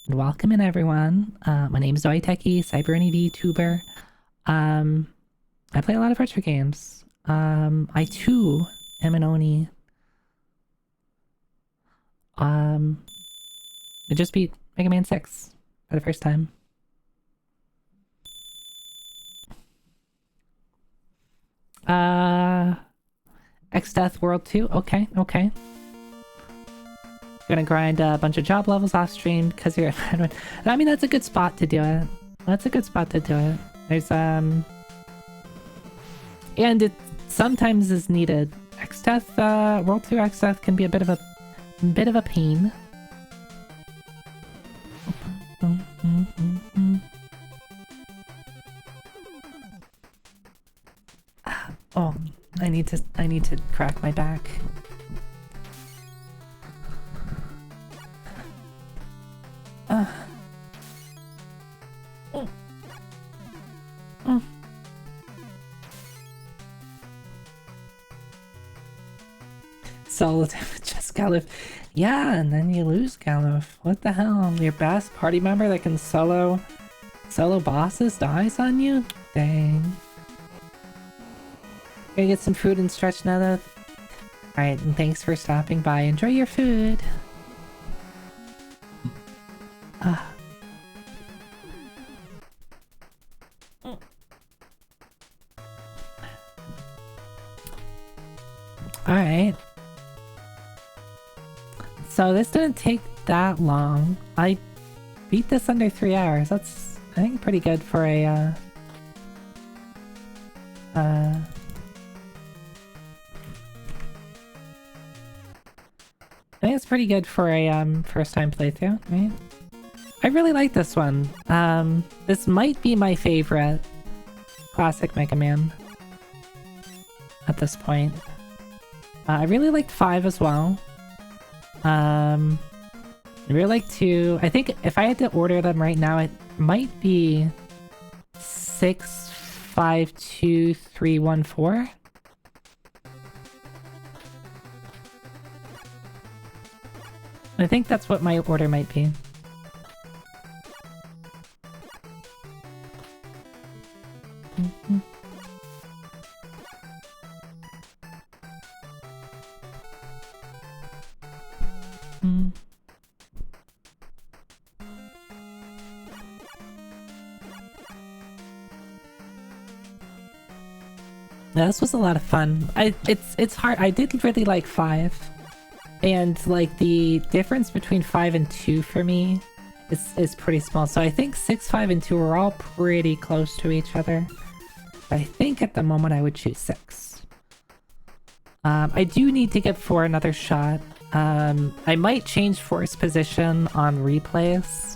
[SPEAKER 1] And welcome in, everyone. My name is Zoiteki, Cyber NED tuber. I play a lot of retro games. I too am an Oni. I just beat Mega Man 6 for the first time. X-Death World 2? Okay. Gonna grind a bunch of job levels off stream because you're I mean, that's a good spot to do it. There's, and it sometimes is needed. X-Death, World 2 X-Death can be a bit of a pain. Oh, I need to crack my back. Solo just Galuf. Yeah, and then you lose Galuf. What the hell? Your best party member that can solo Solo bosses dies on you? Dang. Gonna get some food and stretch now. Alright, and thanks for stopping by. Enjoy your food. Alright. So this didn't take that long. I beat this under 3 hours. That's, I think, pretty good for a, I think it's pretty good for a, first time playthrough, right? I really like this one. This might be my favorite classic Mega Man at this point. I really liked 5 as well. I really like 2. I think if I had to order them right now, it might be 6, 5, 2, 3, 1, 4. I think that's what my order might be. Yeah, this was a lot of fun. It's hard. I did really like 5. And like the difference between 5 and 2 for me is pretty small. So I think 6, 5, and 2 are all pretty close to each other. I think at the moment I would choose 6. I do need to give 4 another shot. I might change 4's position on replays.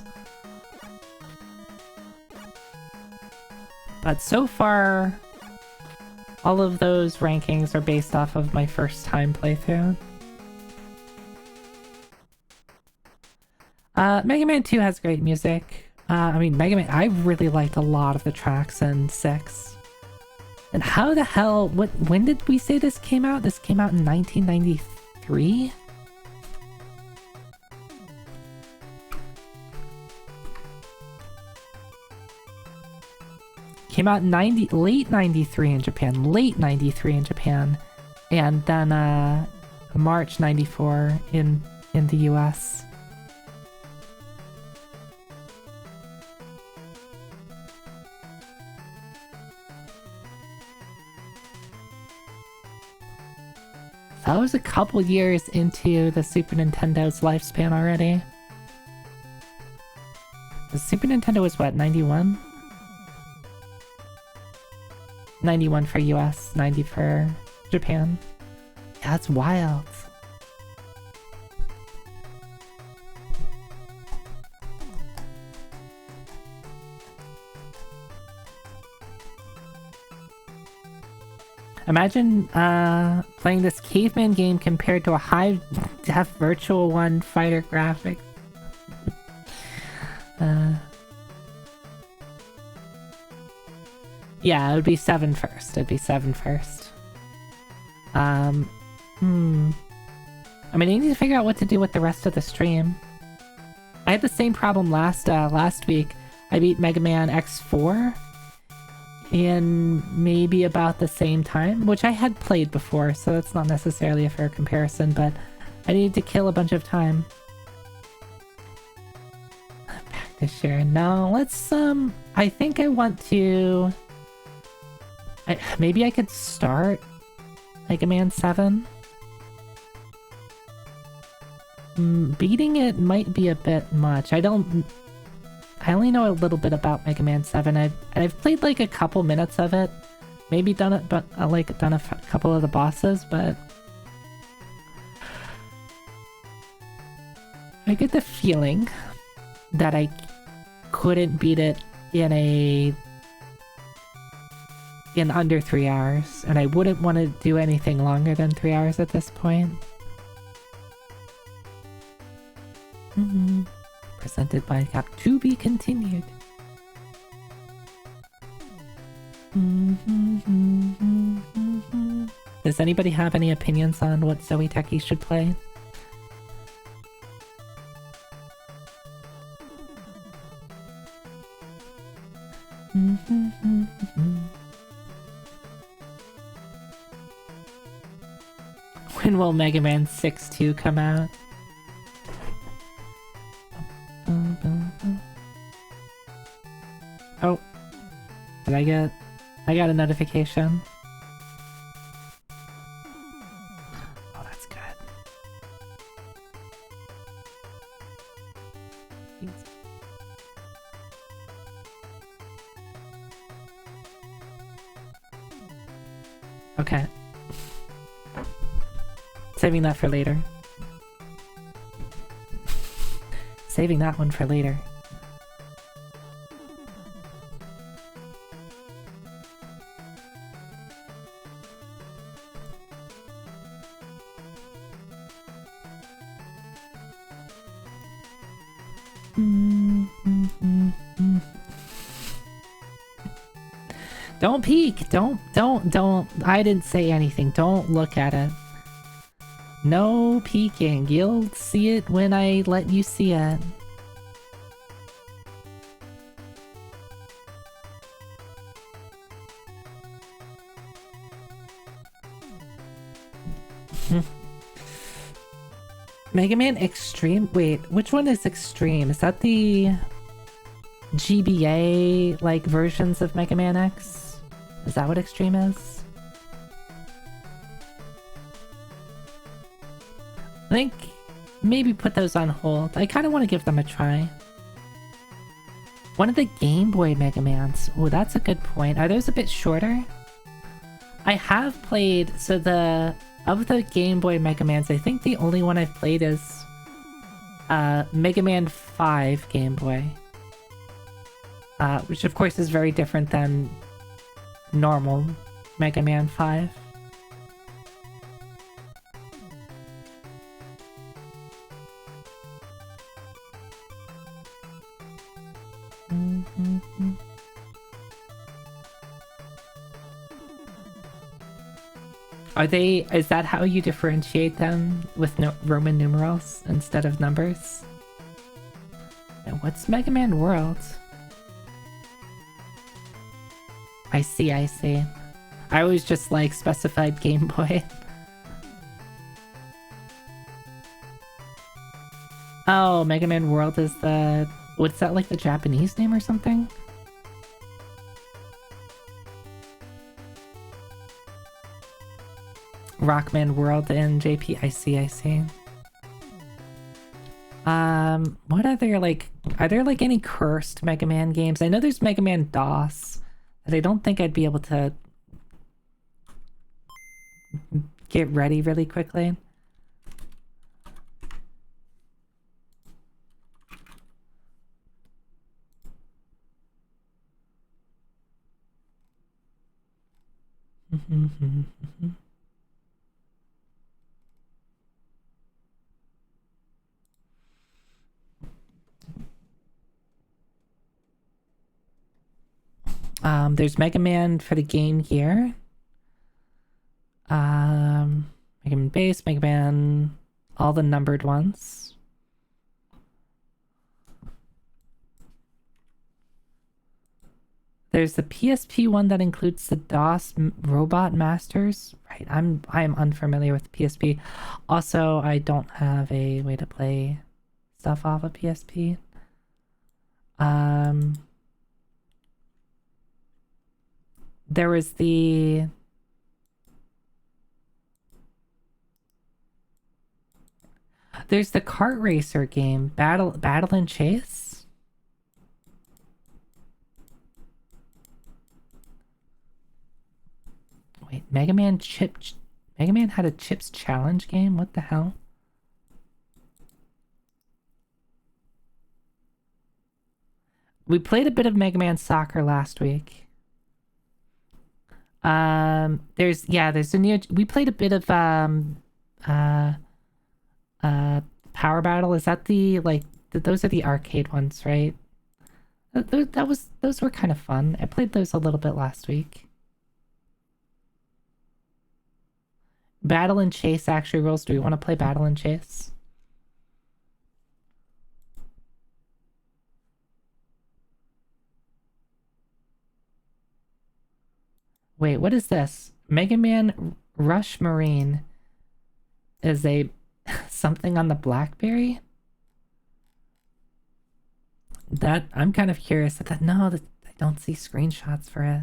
[SPEAKER 1] But so far, all of those rankings are based off of my first time playthrough. Mega Man 2 has great music. I mean, Mega Man, I really liked a lot of the tracks in 6. And how the hell, when did we say this came out? This came out in 1993? Came out in late 93 in Japan, and then March 94 in the US. That was a couple years into the Super Nintendo's lifespan already. The Super Nintendo was what, 91? 91 for US, 90 for Japan. Yeah, that's wild. Imagine playing this caveman game compared to a high-def Virtual 1 fighter graphic. Yeah, it would be 7 first. It'd be 7 first. I mean, I need to figure out what to do with the rest of the stream. I had the same problem last week. I beat Mega Man X4 in maybe about the same time, which I had played before, so that's not necessarily a fair comparison, but I needed to kill a bunch of time. Back to share. No, let's, I think I want to... maybe I could start Mega Man 7? Beating it might be a bit much. I only know a little bit about Mega Man 7. I've played like a couple minutes of it. Maybe done it, but done a couple of the bosses, but I get the feeling that I couldn't beat it in under 3 hours, and I wouldn't want to do anything longer than 3 hours at this point. Presented by Cap to be continued. Does anybody have any opinions on what Zoe Teki should play? When will Mega Man 6-2 come out? Oh. Did I get... I got a notification. Oh, that's good. Okay. Saving that for later. Saving that one for later. Don't peek! Don't. I didn't say anything. Don't look at it. No peeking. You'll see it when I let you see it. Mega Man Extreme? Wait, which one is Extreme? Is that the GBA, like, versions of Mega Man X? Is that what Extreme is? I think maybe put those on hold. I kind of want to give them a try. One of the Game Boy Mega Mans. Oh, that's a good point. Are those a bit shorter? I have played, so of the Game Boy Mega Mans, I think the only one I've played is Mega Man 5 Game Boy. Which of course is very different than normal Mega Man 5. Is that how you differentiate them with Roman numerals instead of numbers? Now, what's Mega Man World? I see. I always just like specified Game Boy. Oh, Mega Man World is what's that, like the Japanese name or something? Rockman World and JP. I see. What other, like, are there like any cursed Mega Man games? I know there's Mega Man DOS that I don't think I'd be able to get ready really quickly. There's Mega Man for the Game Gear. Mega Man Base, Mega Man, all the numbered ones. There's the PSP one that includes the DOS Robot Masters. Right, I'm unfamiliar with PSP. Also, I don't have a way to play stuff off of PSP. There was there's the kart racer game, Battle and Chase. Wait, Mega Man had a Chips Challenge game? What the hell? We played a bit of Mega Man Soccer last week. There's a new, we played a bit of Power Battle. Is that those are the arcade ones, right? Those were kind of fun. I played those a little bit last week. Battle and Chase actually rules. Do we want to play Battle and Chase? Wait, what is this? Mega Man Rush Marine is a something on the BlackBerry? That I'm kind of curious at that. No, I don't see screenshots for it.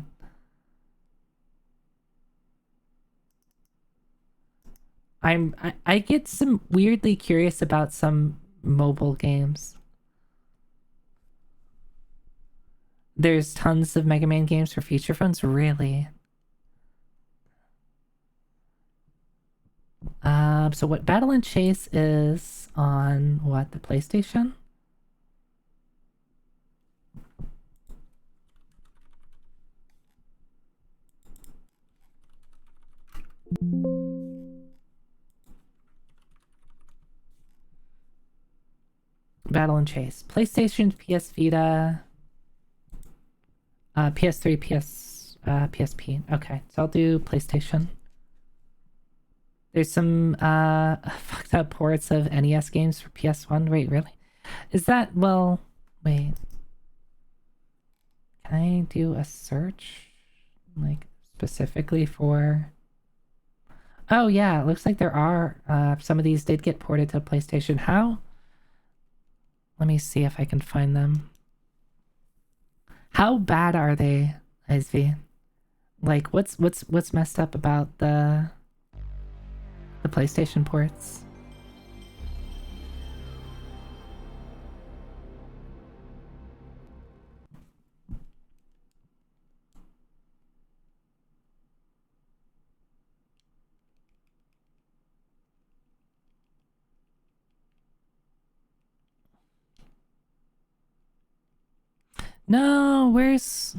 [SPEAKER 1] I get some weirdly curious about some mobile games. There's tons of Mega Man games for feature phones, really. So what Battle and Chase is on what, the PlayStation? Battle and Chase. PlayStation, PS Vita, PS3, PSP. Okay, so I'll do PlayStation. There's some fucked up ports of NES games for PS1. Wait, really? Is that, well, wait. Can I do a search? Like, specifically for... Oh yeah, it looks like there are, some of these did get ported to PlayStation. How? Let me see if I can find them. How bad are they, SV? Like, what's messed up about the PlayStation ports? No, where's...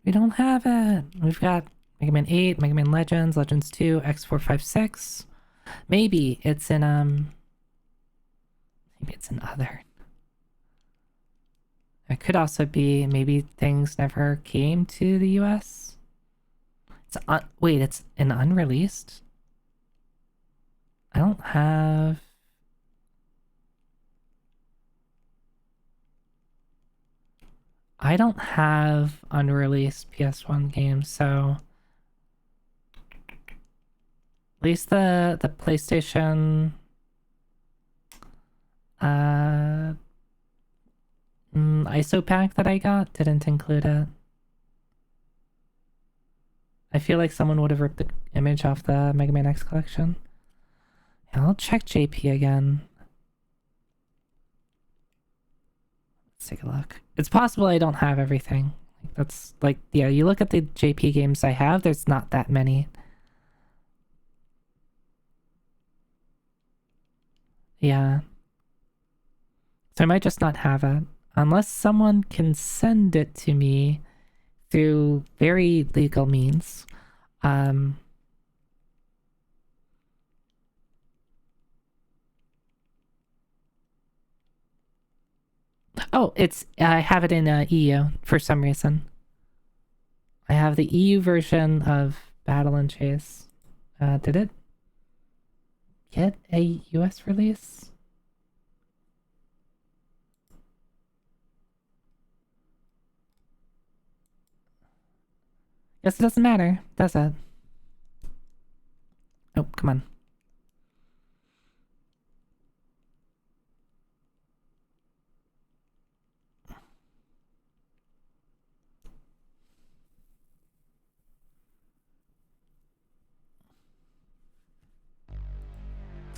[SPEAKER 1] We don't have it. We've got Mega Man 8, Mega Man Legends, Legends 2, X456. Maybe it's in, maybe it's in other. It could also be maybe things never came to the US. It's wait, it's an unreleased? I don't have... I don't have unreleased PS1 games, so... At least the PlayStation... ISO pack that I got didn't include it. I feel like someone would have ripped the image off the Mega Man X collection. Yeah, I'll check JP again. Let's take a look. It's possible I don't have everything. That's like, yeah, you look at the JP games I have, there's not that many. Yeah. So I might just not have it. Unless someone can send it to me through very legal means. Oh, I have it in EU for some reason. I have the EU version of Battle and Chase. Did it get a US release? Guess it doesn't matter, does it? Oh, come on.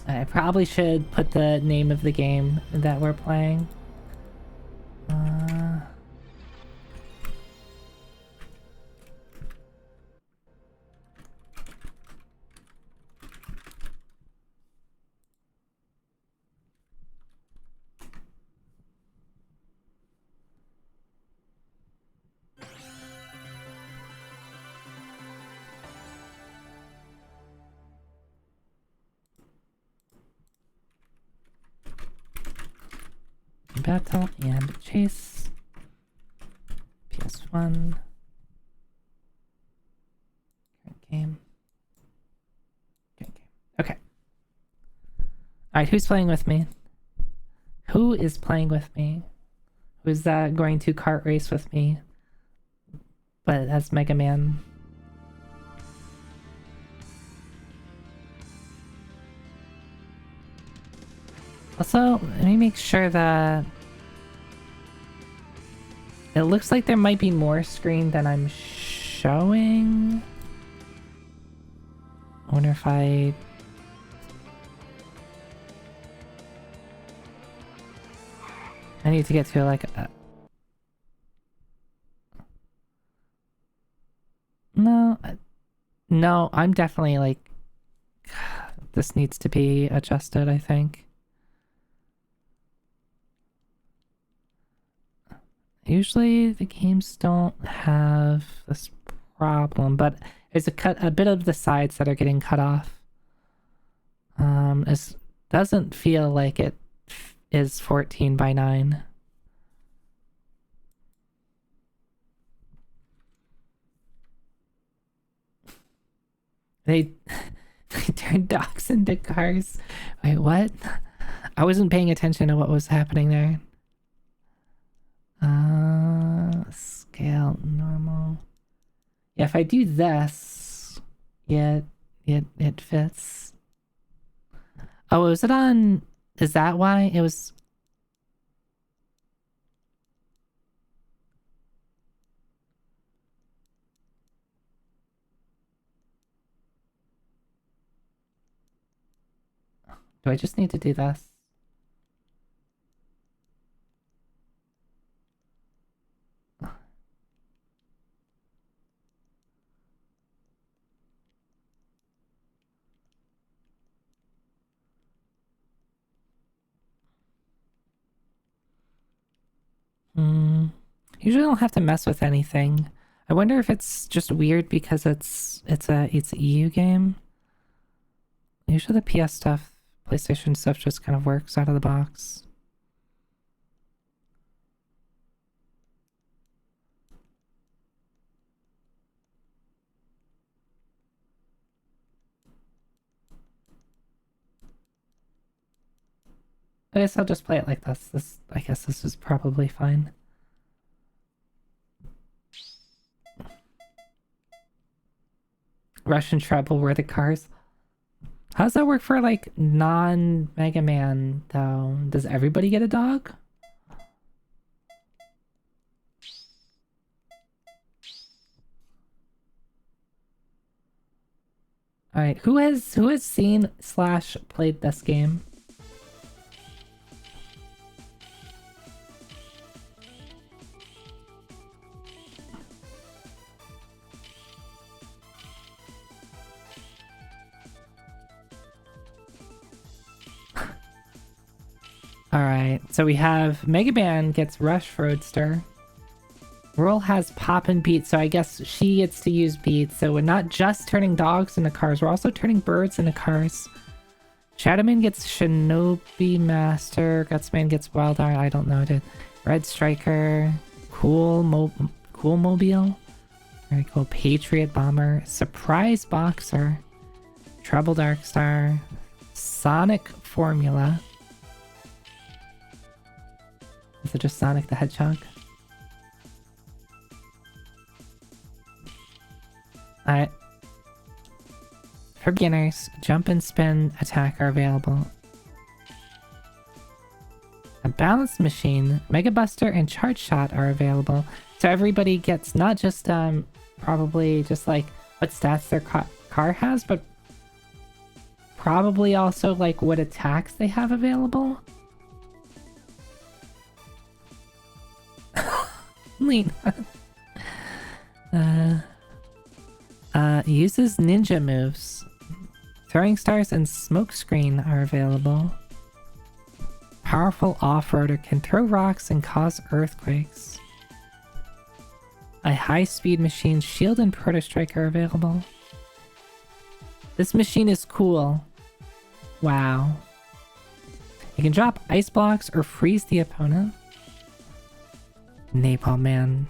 [SPEAKER 1] I probably should put the name of the game that we're playing. Battle and Chase. PS1. Current game. Okay. Alright, who's playing with me? Who is playing with me? Who's going to kart race with me but as Mega Man. Also, let me make sure that it looks like there might be more screen than I'm showing. I wonder if I need to get to like a... No, I'm definitely like, this needs to be adjusted, I think. Usually the games don't have this problem, but there's a bit of the sides that are getting cut off. It doesn't feel like it is 14:9. They turned dogs into cars. Wait, what? I wasn't paying attention to what was happening there. Scale normal. Yeah, if I do this, yeah, it fits. Oh, was it on? Is that why it was? Do I just need to do this? Usually I don't have to mess with anything. I wonder if it's just weird because it's a EU game. Usually the PS stuff, PlayStation stuff just kind of works out of the box. I guess I'll just play it like this. I guess this is probably fine. Russian treble were the cars. How does that work for like non-Mega Man though? Does everybody get a dog? Alright, who has seen / played this game? Alright, so we have Mega Man gets Rush Roadster. Whirl has Pop and Beat, so I guess she gets to use Beat. So we're not just turning dogs into cars, we're also turning birds into cars. Shadowman gets Shinobi Master. Gutsman gets Wild Eye, I don't know, dude. Red Striker. Cool Mobile. Very cool. Patriot Bomber. Surprise Boxer. Treble Darkstar. Sonic Formula. Is it just Sonic the Hedgehog? Alright. For beginners, jump and spin attack are available. A balanced machine, Mega Buster, and Charge Shot are available. So everybody gets not just probably just like what stats their car has, but probably also like what attacks they have available. Lena. Uses ninja moves. Throwing stars and smoke screen are available. Powerful off-roader can throw rocks and cause earthquakes. A high-speed machine, shield and proto strike are available. This machine is cool. Wow. You can drop ice blocks or freeze the opponent. Napalm Man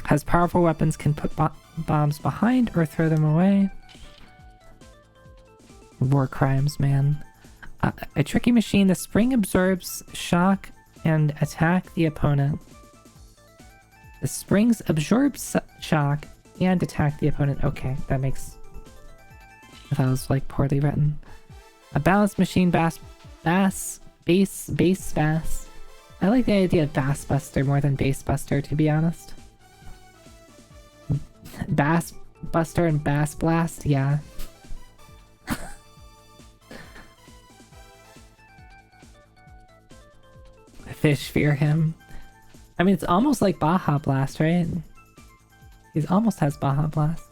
[SPEAKER 1] has powerful weapons, can put bombs behind or throw them away. War Crimes Man. A tricky machine, the spring absorbs shock and attack the opponent. The springs absorb shock and attack the opponent. Okay, that makes... I thought it was like poorly written. A balanced machine bass bass. I like the idea of Bass Buster more than Bass Buster, to be honest. Bass Buster and Bass Blast, yeah. Fish fear him. I mean, it's almost like Baja Blast, right? He almost has Baja Blast.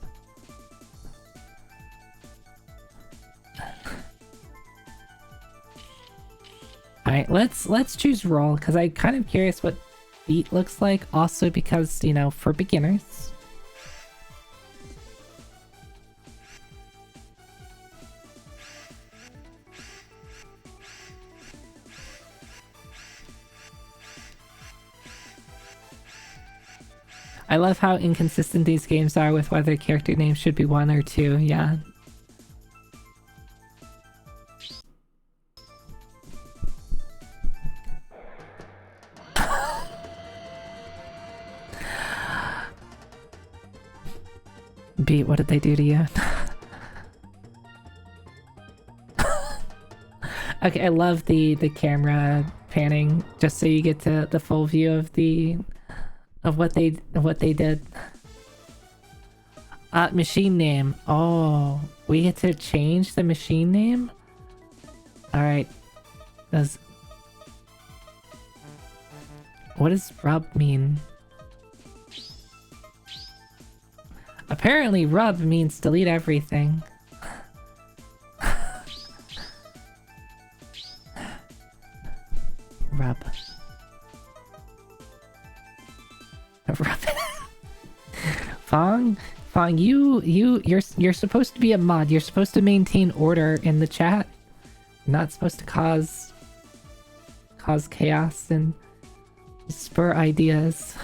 [SPEAKER 1] Alright, let's choose roll, because I'm kind of curious what beat looks like. Also because, you know, for beginners. I love how inconsistent these games are with whether character names should be 1 or 2, yeah. Beat, what did they do to you? Okay, I love the camera panning, just so you get to the full view of what they did. Machine name. Oh, we get to change the machine name? Alright. What does rub mean? Apparently rub means delete everything. Rub. Rub. Fong, you're supposed to be a mod. You're supposed to maintain order in the chat. You're not supposed to cause chaos and spur ideas.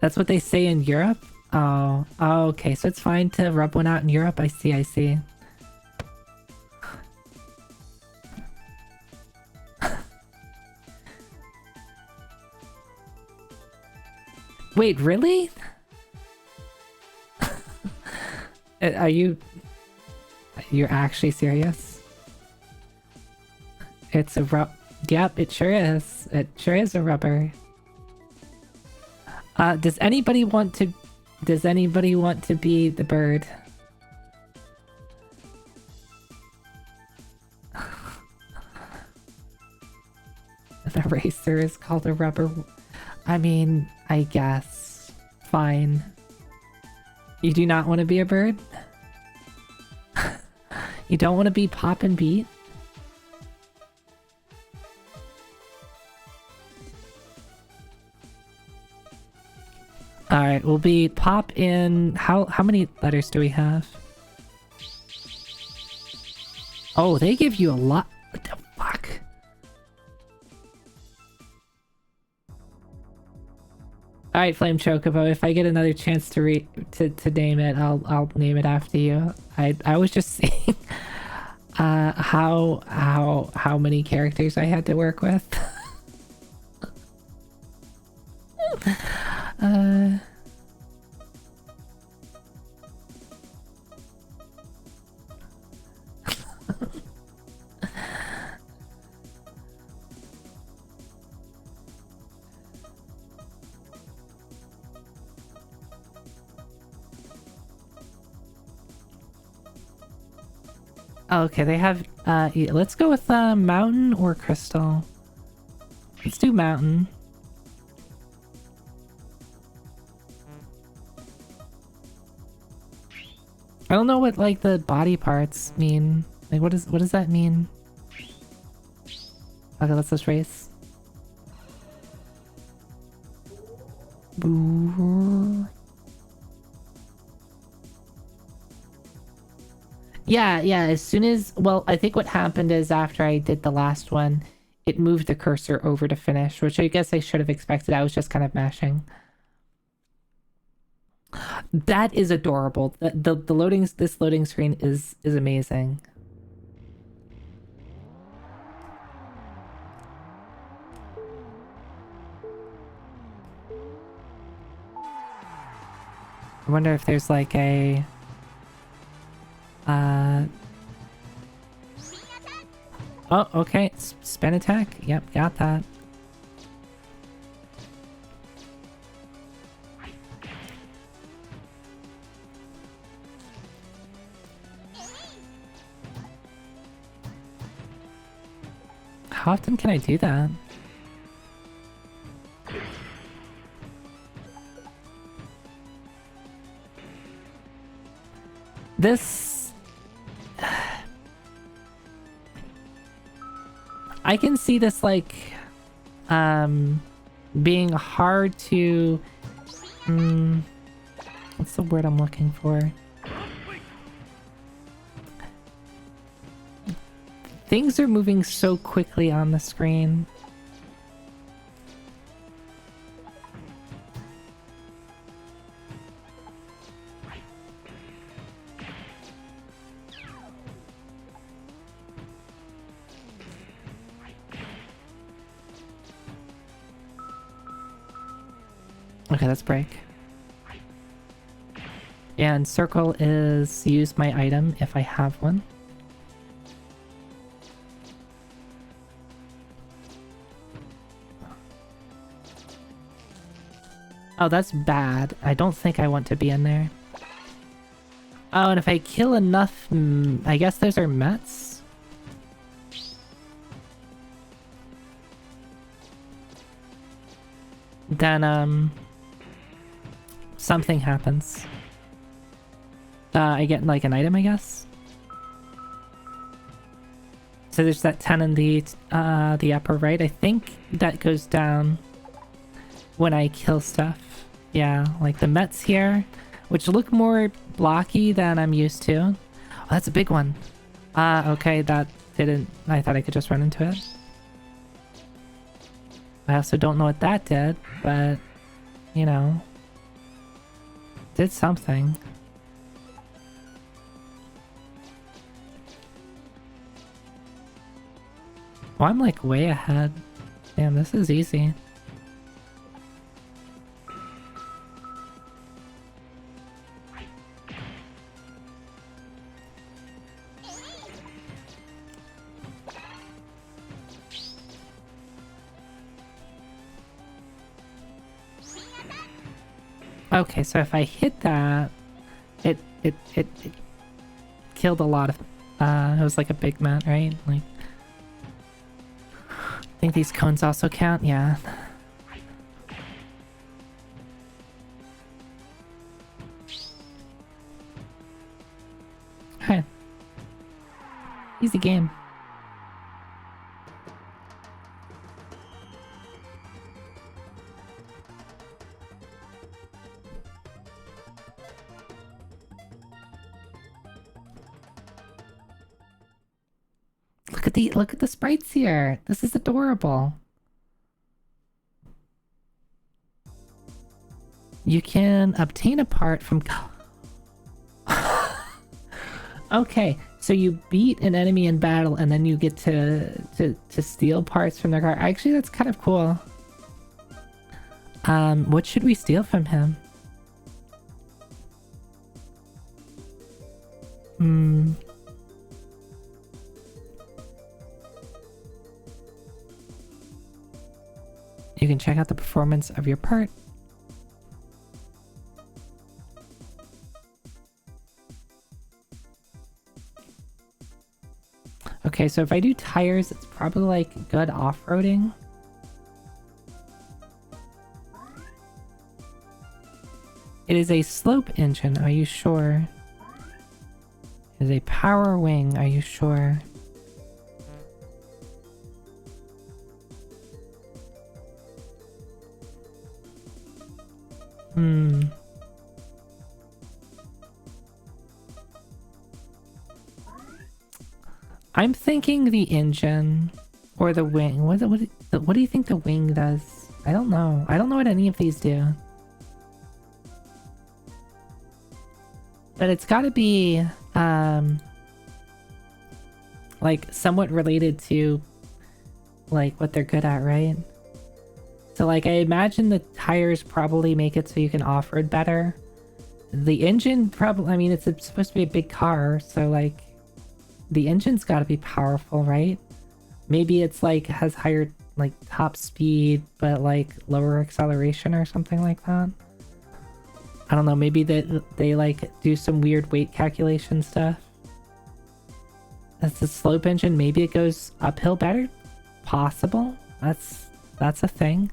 [SPEAKER 1] That's what they say in Europe? Oh, okay, so it's fine to rub one out in Europe? I see. Wait, really? You're actually serious? It's a rub... Yep, it sure is. It sure is a rubber. Does anybody want to be the bird? The racer is called a rubber. I mean, I guess. Fine. You do not want to be a bird? You don't want to be Pop and Beat? Alright, we'll be Pop in... How many letters do we have? Oh, they give you a lot... What the fuck? Alright, Flame Chocobo, if I get another chance to name it, I'll name it after you. I was just saying how many characters I had to work with. Okay, they have, yeah, let's go with, Mountain or Crystal. Let's do Mountain. I don't know what, like, the body parts mean. Like, what does that mean? Okay, let's just race. Boo. Yeah, as soon as... Well, I think what happened is after I did the last one, it moved the cursor over to finish, which I guess I should have expected. I was just kind of mashing. That is adorable. The this loading screen is amazing. I wonder if there's like a... Oh, okay. Spin attack? Yep, got that. How often can I do that? This... I can see this, like, being hard to... what's the word I'm looking for? Things are moving so quickly on the screen. Okay, let's break. And circle is use my item if I have one. Oh, that's bad. I don't think I want to be in there. Oh, and if I kill enough... I guess those are Mets? Then, something happens. I get, like, an item, I guess? So there's that 10 in the upper right. I think that goes down when I kill stuff. Yeah, like the Mets here, which look more blocky than I'm used to. Oh, that's a big one. Okay, that didn't... I thought I could just run into it. I also don't know what that did, but, you know, did something. Oh, I'm like way ahead. Damn, this is easy. Okay, so if I hit that, it killed a lot of... it was like a big mat, right? Like... I think these cones also count? Yeah. Okay. Easy game. Look at the sprites here. This is adorable. You can obtain a part from... Okay, so you beat an enemy in battle and then you get to steal parts from their car. Actually, that's kind of cool. What should we steal from him? You can check out the performance of your part. Okay, so if I do tires, it's probably like good off-roading. It is a slope engine, are you sure? It is a power wing, are you sure? I'm thinking the engine or the wing. What do you think the wing does? I don't know. I don't know what any of these do. But it's got to be like somewhat related to like what they're good at, right? So like I imagine the tires probably make it so you can off-road better. the engine probably, I mean, it's supposed to be a big car, so like the engine's got to be powerful, right? Maybe it's like has higher like top speed but like lower acceleration or something like that. I don't know, maybe they like do some weird weight calculation stuff. That's the slope engine, maybe it goes uphill better? Possible. That's a thing.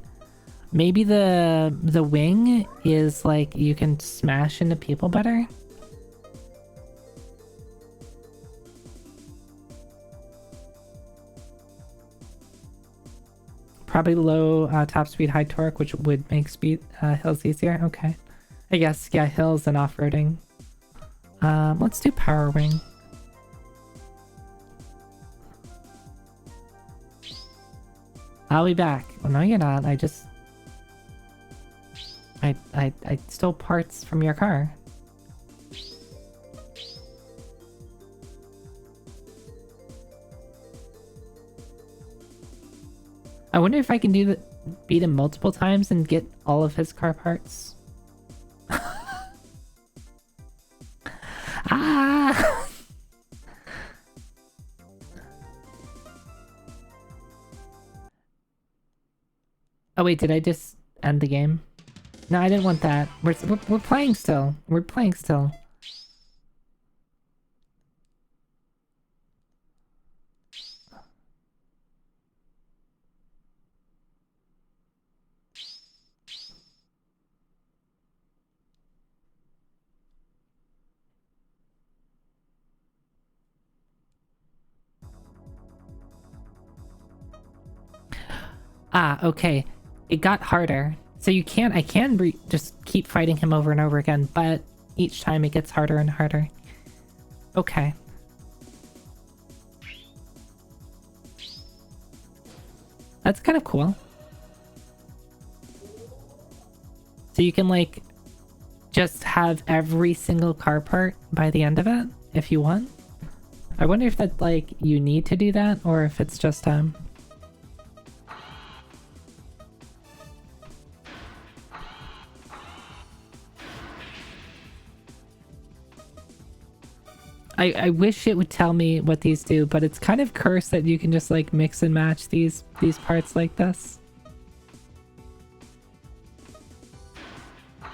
[SPEAKER 1] Maybe the wing is like you can smash into people better. Probably low top speed, high torque, which would make speed hills easier. Okay. I guess, yeah, hills and off-roading. Let's do power wing. I'll be back. Well, no, you're not. I stole parts from your car. I wonder if I can beat him multiple times and get all of his car parts. Ah! Oh wait, did I just end the game? No, I didn't want that. We're playing still. We're playing still. Ah, okay. It got harder. So I can just keep fighting him over and over again, but each time it gets harder and harder. Okay. That's kind of cool. So you can like just have every single car part by the end of it if you want. I wonder if that like you need to do that or if it's just I wish it would tell me what these do, but it's kind of cursed that you can just like mix and match these parts like this. What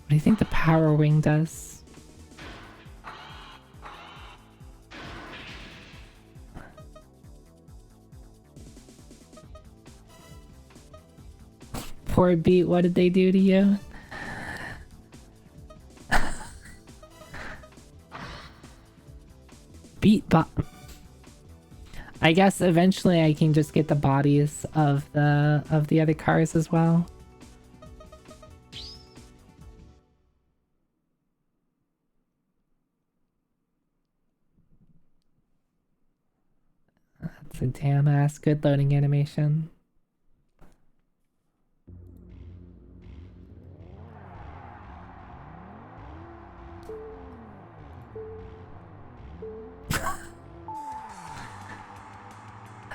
[SPEAKER 1] do you think the power wing does? Poor Beat, what did they do to you? I guess eventually I can just get the bodies of the other cars as well. That's a damn ass good loading animation.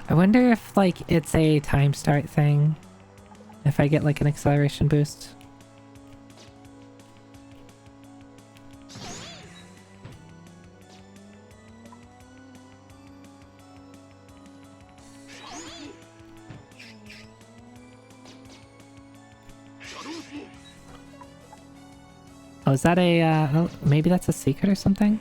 [SPEAKER 1] I wonder if like it's a time start thing. If I get like an acceleration boost. Oh, is that a oh, maybe that's a secret or something?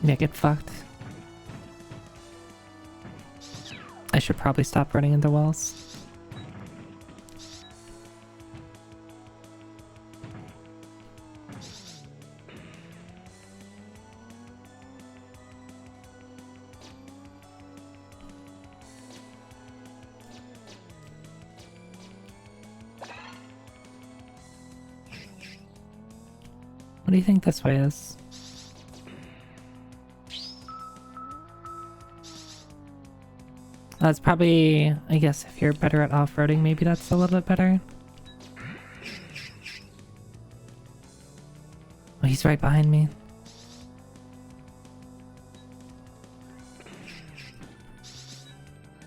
[SPEAKER 1] Yeah, get fucked. I should probably stop running into walls. What do you think this way is? That's probably, I guess, if you're better at off-roading, maybe that's a little bit better. Oh, he's right behind me.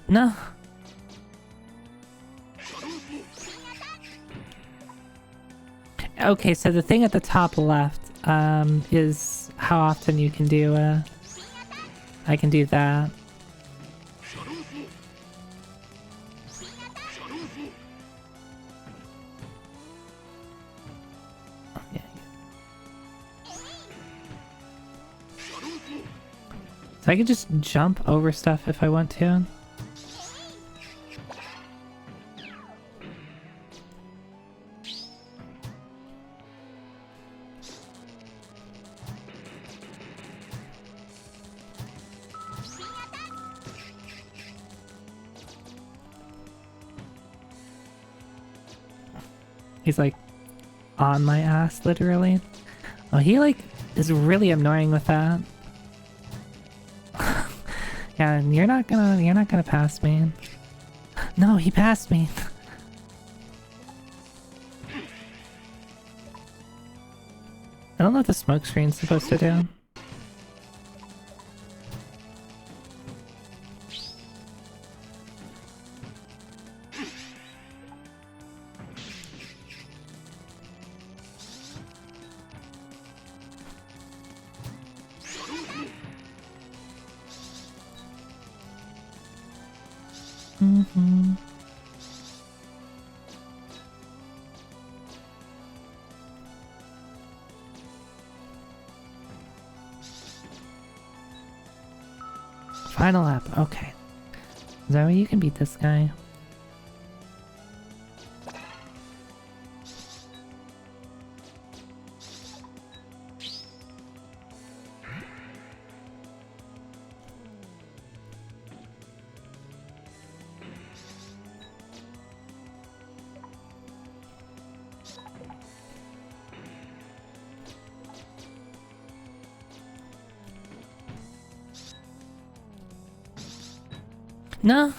[SPEAKER 1] No. Okay, so the thing at the top left is how often you can do I can do that. So I can just jump over stuff if I want to. He's like on my ass, literally. Oh, he like is really annoying with that. Yeah, and you're not gonna pass me. No, he passed me. I don't know what the smoke screen's supposed to do. Final lap, okay. Zoe, you can beat this guy. No.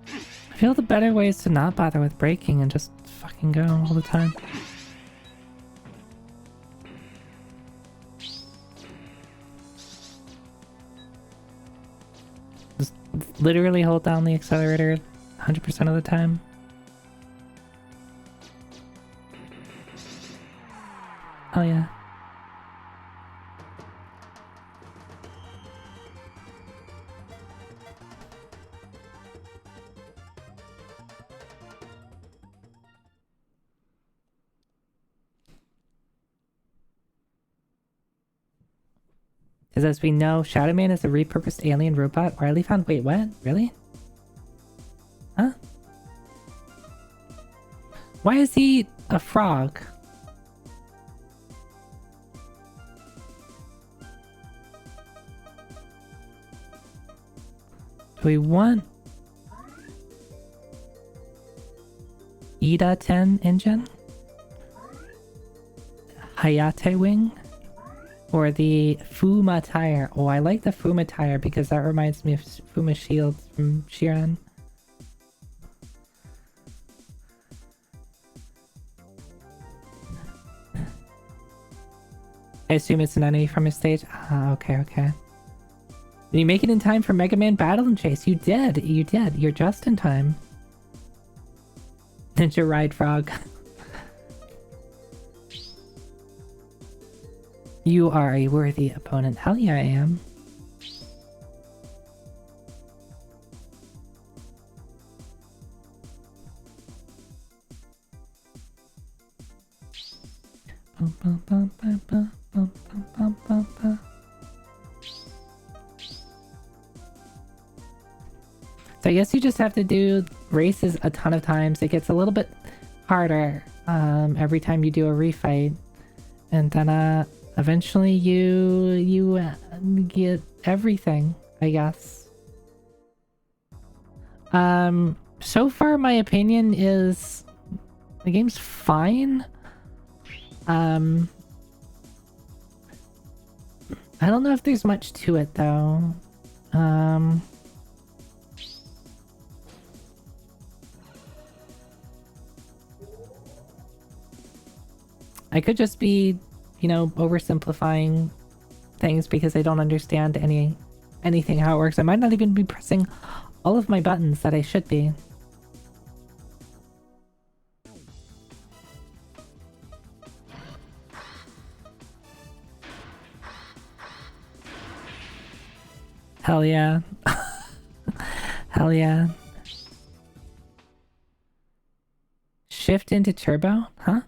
[SPEAKER 1] I feel the better way is to not bother with braking and just fucking go all the time. Just literally hold down the accelerator 100% of the time. Oh yeah. Because as we know, Shadow Man is a repurposed alien robot Riley found. Wait, what? Really? Huh? Why is he a frog? Do we want Ida 10 engine? Hayate wing? Or the Fuma tire. Oh, I like the Fuma tire because that reminds me of Fuma shield from Shiran. I assume it's an enemy from his stage. Ah, okay, okay. Did you make it in time for Mega Man Battle and Chase? You did, you did. You're just in time. Ninja Ride Frog. You are a worthy opponent. Hell yeah, I am. So I guess you just have to do races a ton of times. It gets a little bit harder every time you do a refight. And then eventually you get everything, I guess. So far my opinion is the game's fine. Um, I don't know if there's much to it though. I could just be, you know, oversimplifying things because I don't understand anything how it works. I might not even be pressing all of my buttons that I should be. Hell yeah. Hell yeah. Shift into turbo? Huh?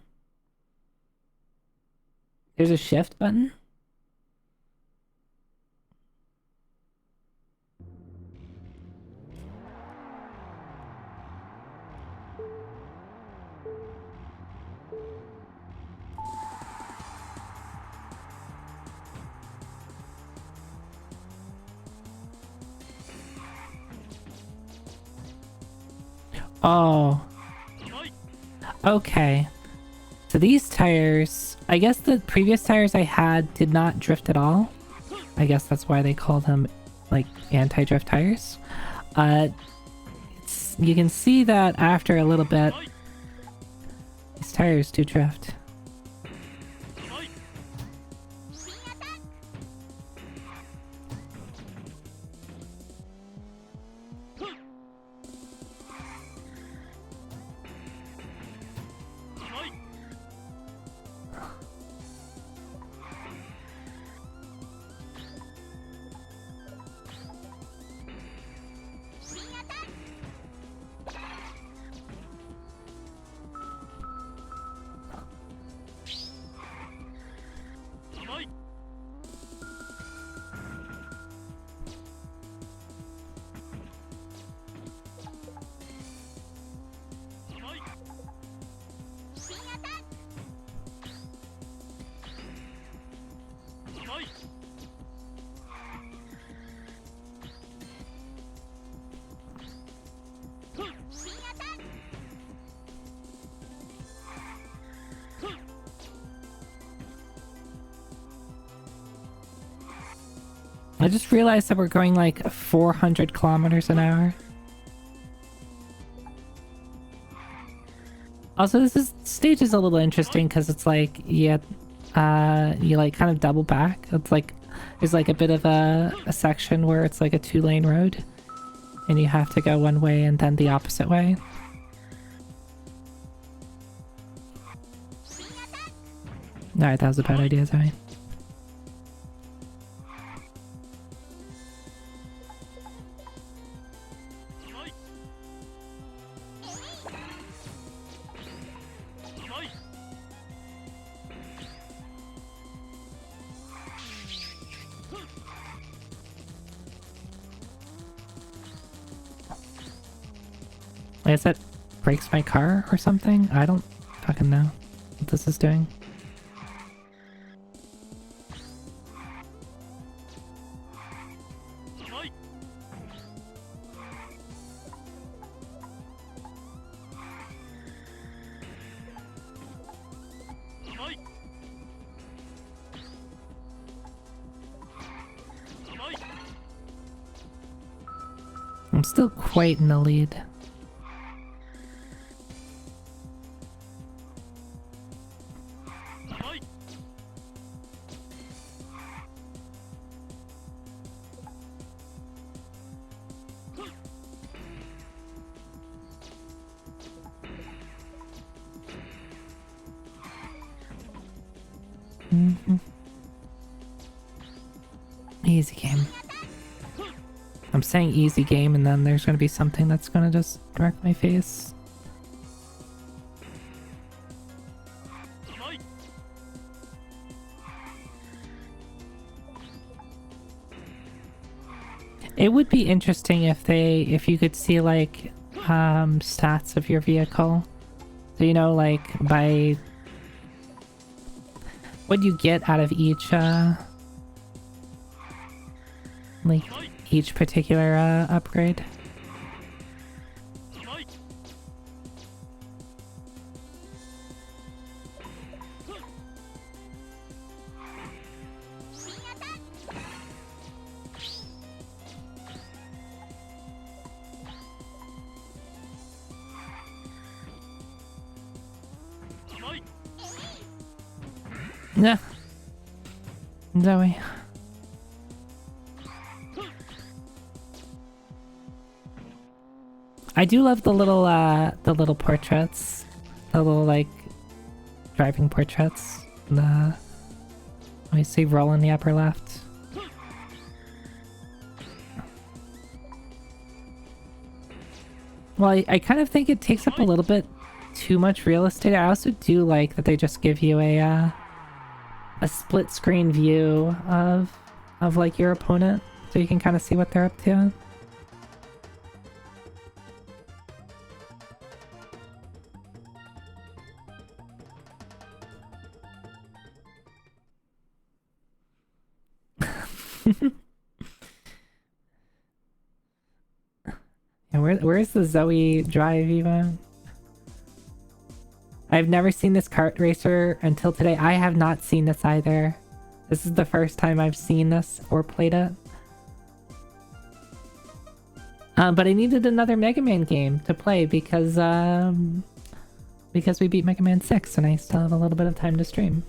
[SPEAKER 1] There's a shift button? Oh. Okay. So these tires, I guess the previous tires I had did not drift at all. I guess that's why they call them like anti-drift tires. You can see that after a little bit, these tires do drift. I just realized that we're going like 400 kilometers an hour. Also, stage is a little interesting because it's like you like kind of double back. It's like there's like a bit of a section where it's like a 2-lane road, and you have to go one way and then the opposite way. Alright, that was a bad idea, sorry. I guess that breaks my car or something? I don't fucking know what this is doing. I'm still quite in the lead. Easy game. I'm saying easy game and then there's gonna be something that's gonna just wreck my face. It would be interesting if you could see like stats of your vehicle. So you know, like by what you get out of each like each particular upgrade. Yeah. Zoe. I do love the little portraits. The little, like, driving portraits. Let me see, roll in the upper left. Well, I kind of think it takes up a little bit too much real estate. I also do like that they just give you a split screen view of like your opponent, so you can kind of see what they're up to. And where's the Zoe drive even? I've never seen this kart racer until today. I have not seen this either. This is the first time I've seen this or played it. But I needed another Mega Man game to play because we beat Mega Man 6 and I still have a little bit of time to stream.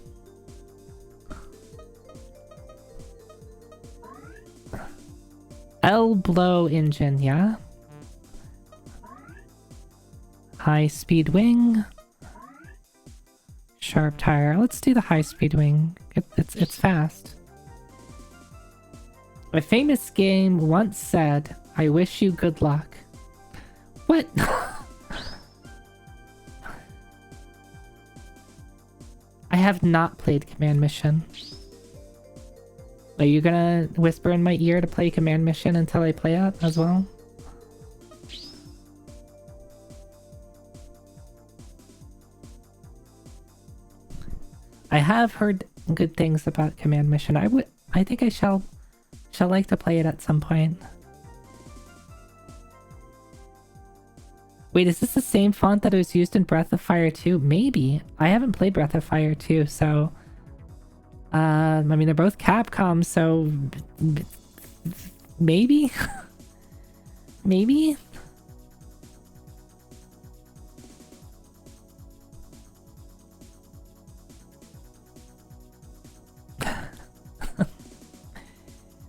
[SPEAKER 1] L-blow engine, yeah? High speed wing. Sharp tire. Let's do the high speed wing. It's fast. A famous game once said, "I wish you good luck." What? I have not played Command Mission. Are you gonna whisper in my ear to play Command Mission until I play it as well? I have heard good things about Command Mission. I think I shall like to play it at some point. Wait, is this the same font that was used in Breath of Fire 2? Maybe. I haven't played Breath of Fire 2, so... I mean, they're both Capcom, so... Maybe? Maybe?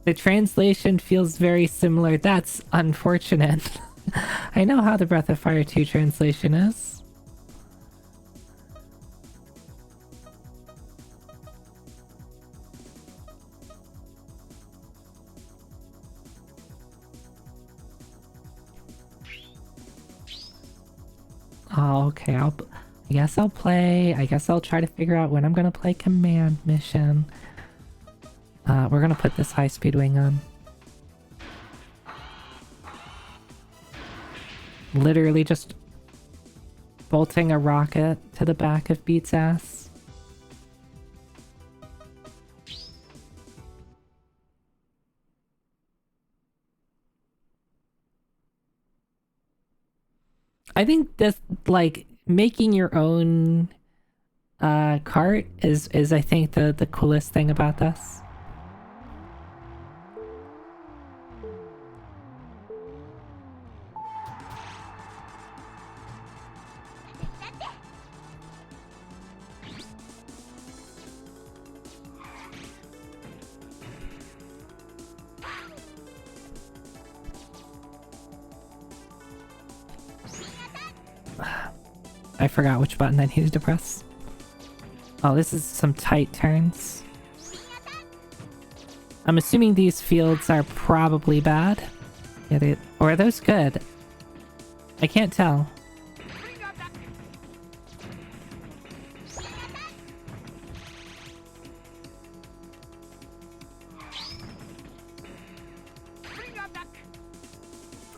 [SPEAKER 1] The translation feels very similar. That's unfortunate. I know how the Breath of Fire 2 translation is. Oh, okay. I guess I'll play. I guess I'll try to figure out when I'm gonna play Command Mission. We're gonna put this high-speed wing on. Literally just bolting a rocket to the back of Beat's ass. I think this, like, making your own cart is I think the coolest thing about this. I forgot which button I needed to press. Oh, this is some tight turns. I'm assuming these fields are probably bad. Yeah, or are those good? I can't tell.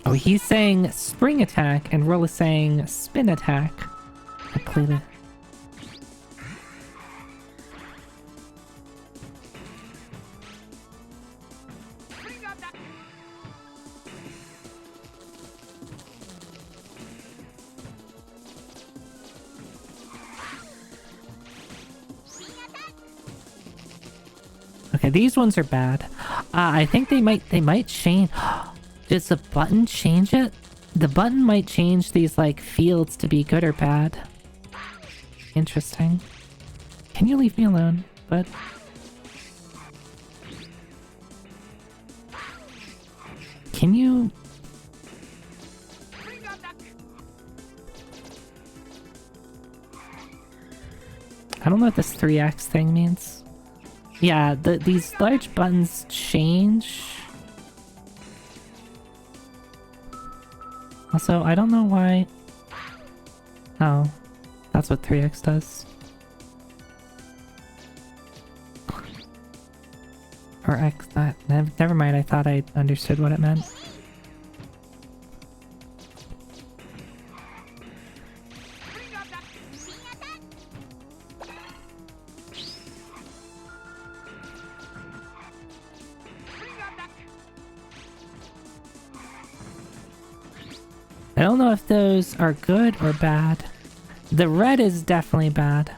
[SPEAKER 1] Oh, he's saying spring attack and Roll is saying spin attack. Completely. Okay, these ones are bad. I think they might change. Does the button change it? The button might change these, like, fields to be good or bad. Interesting. Can you leave me alone? but... Can you... I don't know what this 3x thing means. Yeah, these large buttons change. Also, I don't know why... Oh, that's what 3x does. Or X, never mind, I thought I understood what it meant. I don't know if those are good or bad. The red is definitely bad.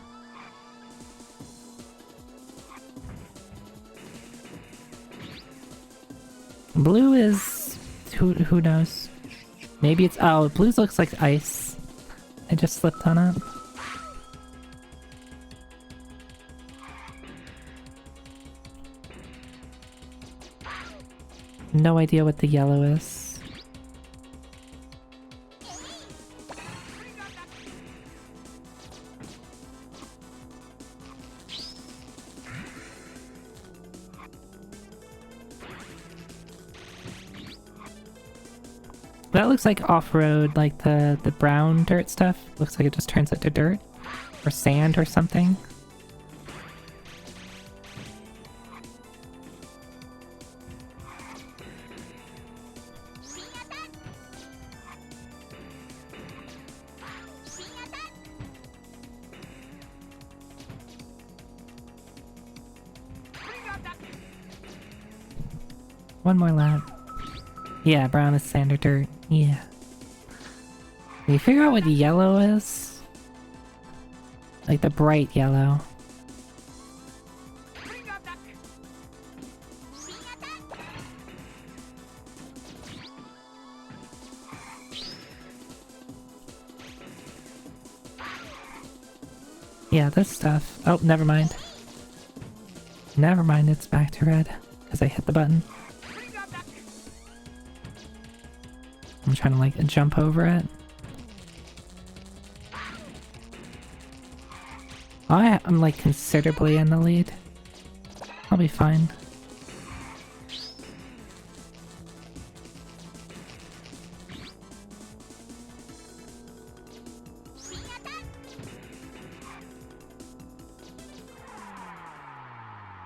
[SPEAKER 1] Blue is... who knows? Maybe it's... oh, blue looks like ice. I just slipped on it. No idea what the yellow is. That looks like off-road, like the brown dirt stuff. Looks like it just turns into dirt. Or sand or something. One more lap. Yeah, brown is sand or dirt. Yeah. Can you figure out what yellow is? Like the bright yellow. Yeah, this stuff. Oh, never mind. Never mind, it's back to red. Because I hit the button. I'm trying to like jump over it. I'm like considerably in the lead. I'll be fine.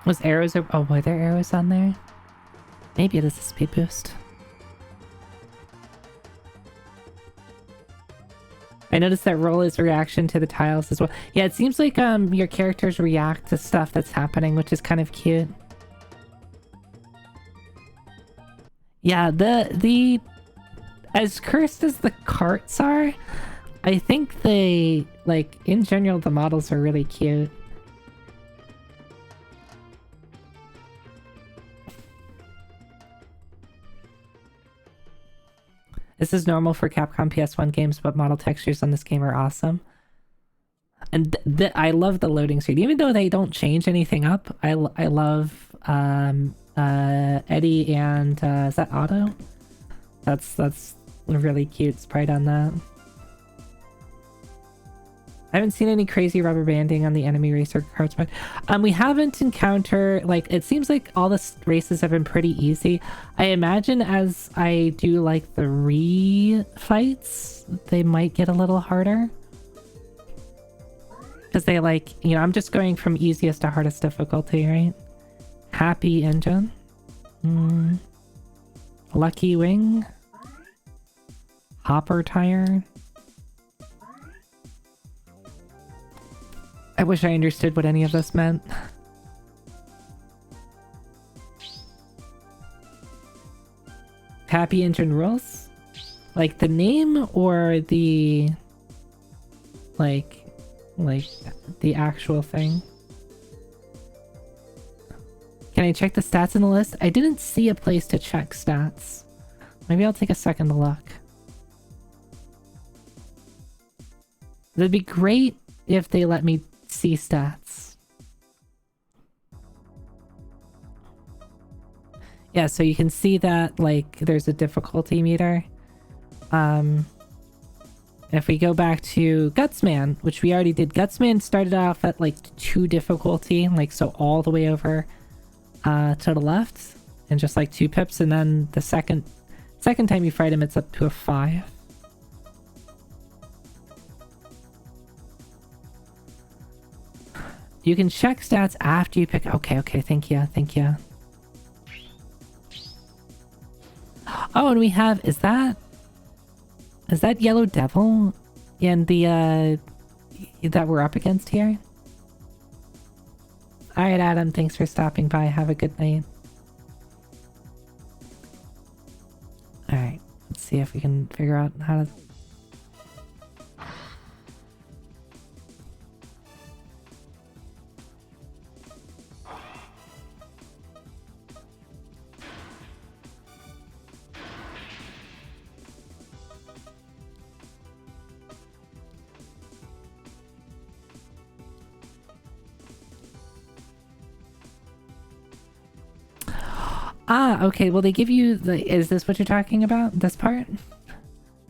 [SPEAKER 1] Was arrows? Oh, were there arrows on there? Maybe it is a speed boost. I noticed that roll is reaction to the tiles as well. Yeah, it seems like your characters react to stuff that's happening, which is kind of cute. Yeah, the as cursed as the carts are, I think they, like, in general, the models are really cute. This is normal for Capcom PS1 games, but model textures on this game are awesome. And I love the loading screen. Even though they don't change anything up, I love Eddie and is that Otto? That's a really cute sprite on that. I haven't seen any crazy rubber banding on the enemy racer cards, but we haven't encountered, like, it seems like all the races have been pretty easy. I imagine as I do like the re-fights, they might get a little harder. Because they like, you know, I'm just going from easiest to hardest difficulty, right? Happy engine. Lucky wing. Hopper tire. I wish I understood what any of this meant. Happy engine rules? Like the name or the... like the actual thing? Can I check the stats in the list? I didn't see a place to check stats. Maybe I'll take a second to look. That'd be great if they let me see stats. Yeah, so you can see that, like, there's a difficulty meter. If we go back to Gutsman, which we already did, Gutsman started off at, like, 2 difficulty, like, so all the way over to the left, and just, like, 2 pips, and then the second time you fight him, it's up to a 5. You can check stats after you pick... Okay, thank you. Oh, and we have... Is that Yellow Devil in the, that we're up against here? Alright, Adam, thanks for stopping by. Have a good night. Alright, let's see if we can figure out how to... Ah, okay, well they give you the... Is this what you're talking about? This part?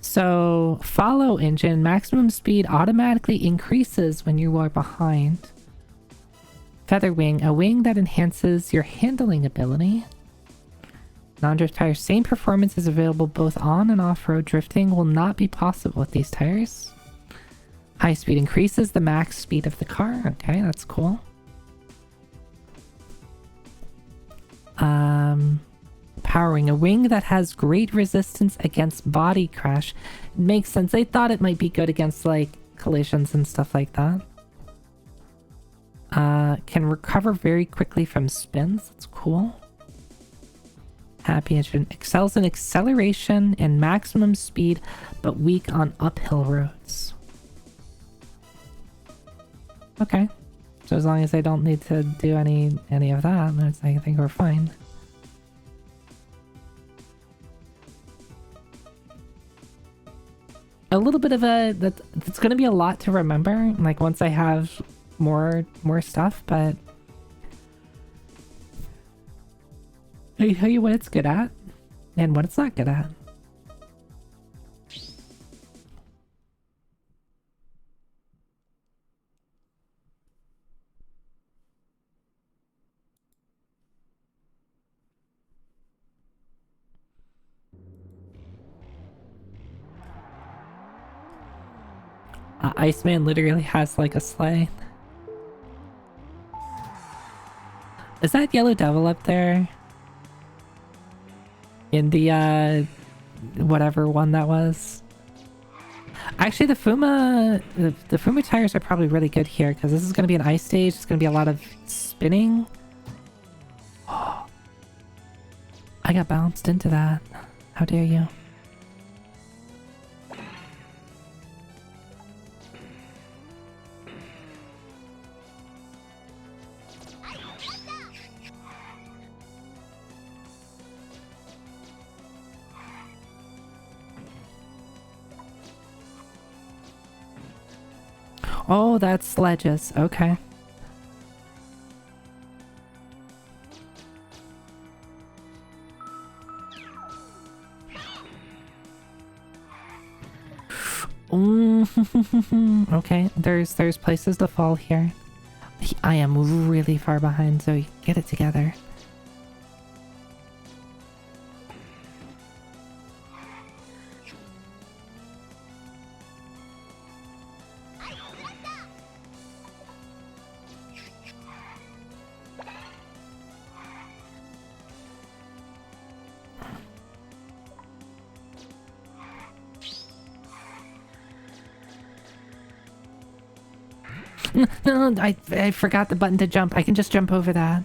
[SPEAKER 1] So, follow engine, maximum speed automatically increases when you are behind. Feather wing, a wing that enhances your handling ability. Non-drift tires, same performance is available both on and off-road. Drifting will not be possible with these tires. High speed increases the max speed of the car. Okay, that's cool. Powering, a wing that has great resistance against body crash. It makes sense. They thought it might be good against, like, collisions and stuff like that. Can recover very quickly from spins. That's cool. Happy engine. Excels in acceleration and maximum speed, but weak on uphill roads. Okay. So as long as I don't need to do any of that, I think we're fine. A little bit of a... That's going to be a lot to remember, like, once I have more stuff, but... I tell you what it's good at, and what it's not good at. Iceman literally has, like, a sleigh. Is that Yellow Devil up there? In the, whatever one that was? Actually, the Fuma tires are probably really good here, because this is going to be an ice stage. It's going to be a lot of spinning. Oh, I got bounced into that. How dare you? Oh, that's sledges. Okay. Okay, there's places to fall here. I am really far behind, so get it together. No, I forgot the button to jump. I can just jump over that.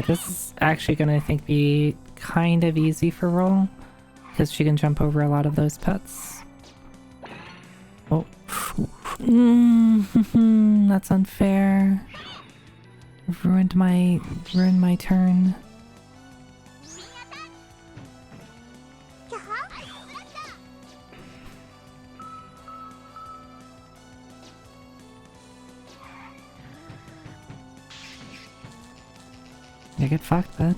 [SPEAKER 1] This is actually gonna, I think, be kind of easy for roll. because she can jump over a lot of those pets. Oh. That's unfair. Ruined my turn. You get fucked, bud.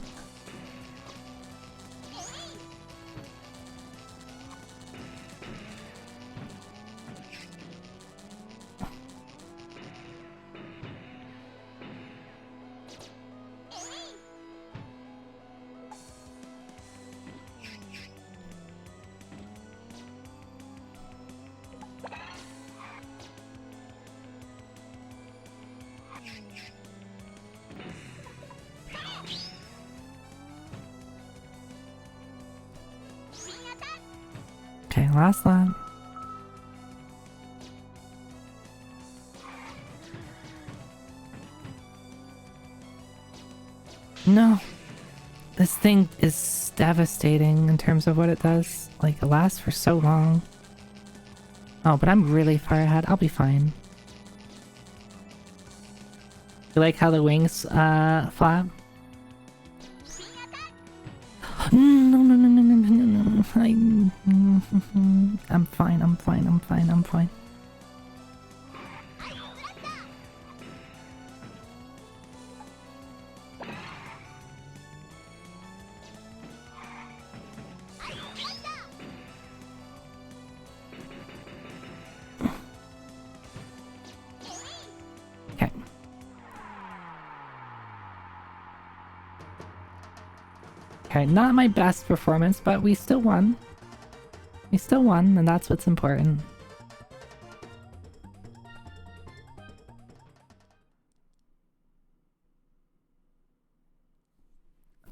[SPEAKER 1] Okay, last lap. No. This thing is devastating in terms of what it does. Like, it lasts for so long. Oh, but I'm really far ahead. I'll be fine. You like how the wings, flap? No, no, no, no, no, no, no. I'm fine, I'm fine, I'm fine, I'm fine. Okay. Okay, not my best performance, but we still won. We still won, and that's what's important.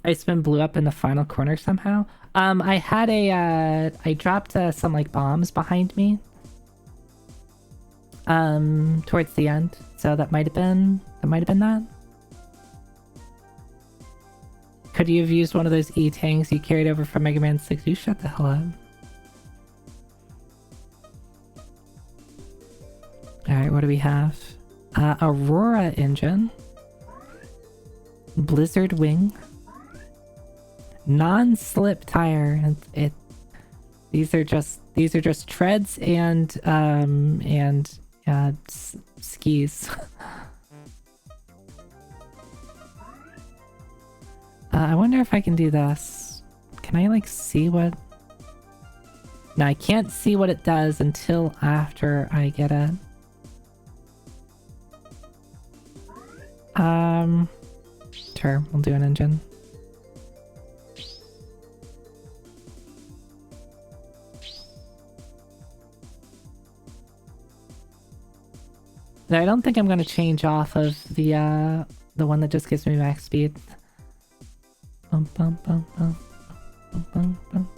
[SPEAKER 1] Iceman blew up in the final corner somehow. I had a, I dropped some, like, bombs behind me. Towards the end. So that might have been that. Could you have used one of those E-tanks you carried over from Mega Man 6? You shut the hell up. Alright, what do we have? Aurora engine. Blizzard wing. Non-slip tire. These are just treads and skis. I wonder if I can do this. Can I, like, see what... No, I can't see what it does until after I get it. Sure, we'll do an engine. I don't think I'm gonna change off of the one that just gives me max speed. Bum, bum, bum, bum, bum, bum, bum.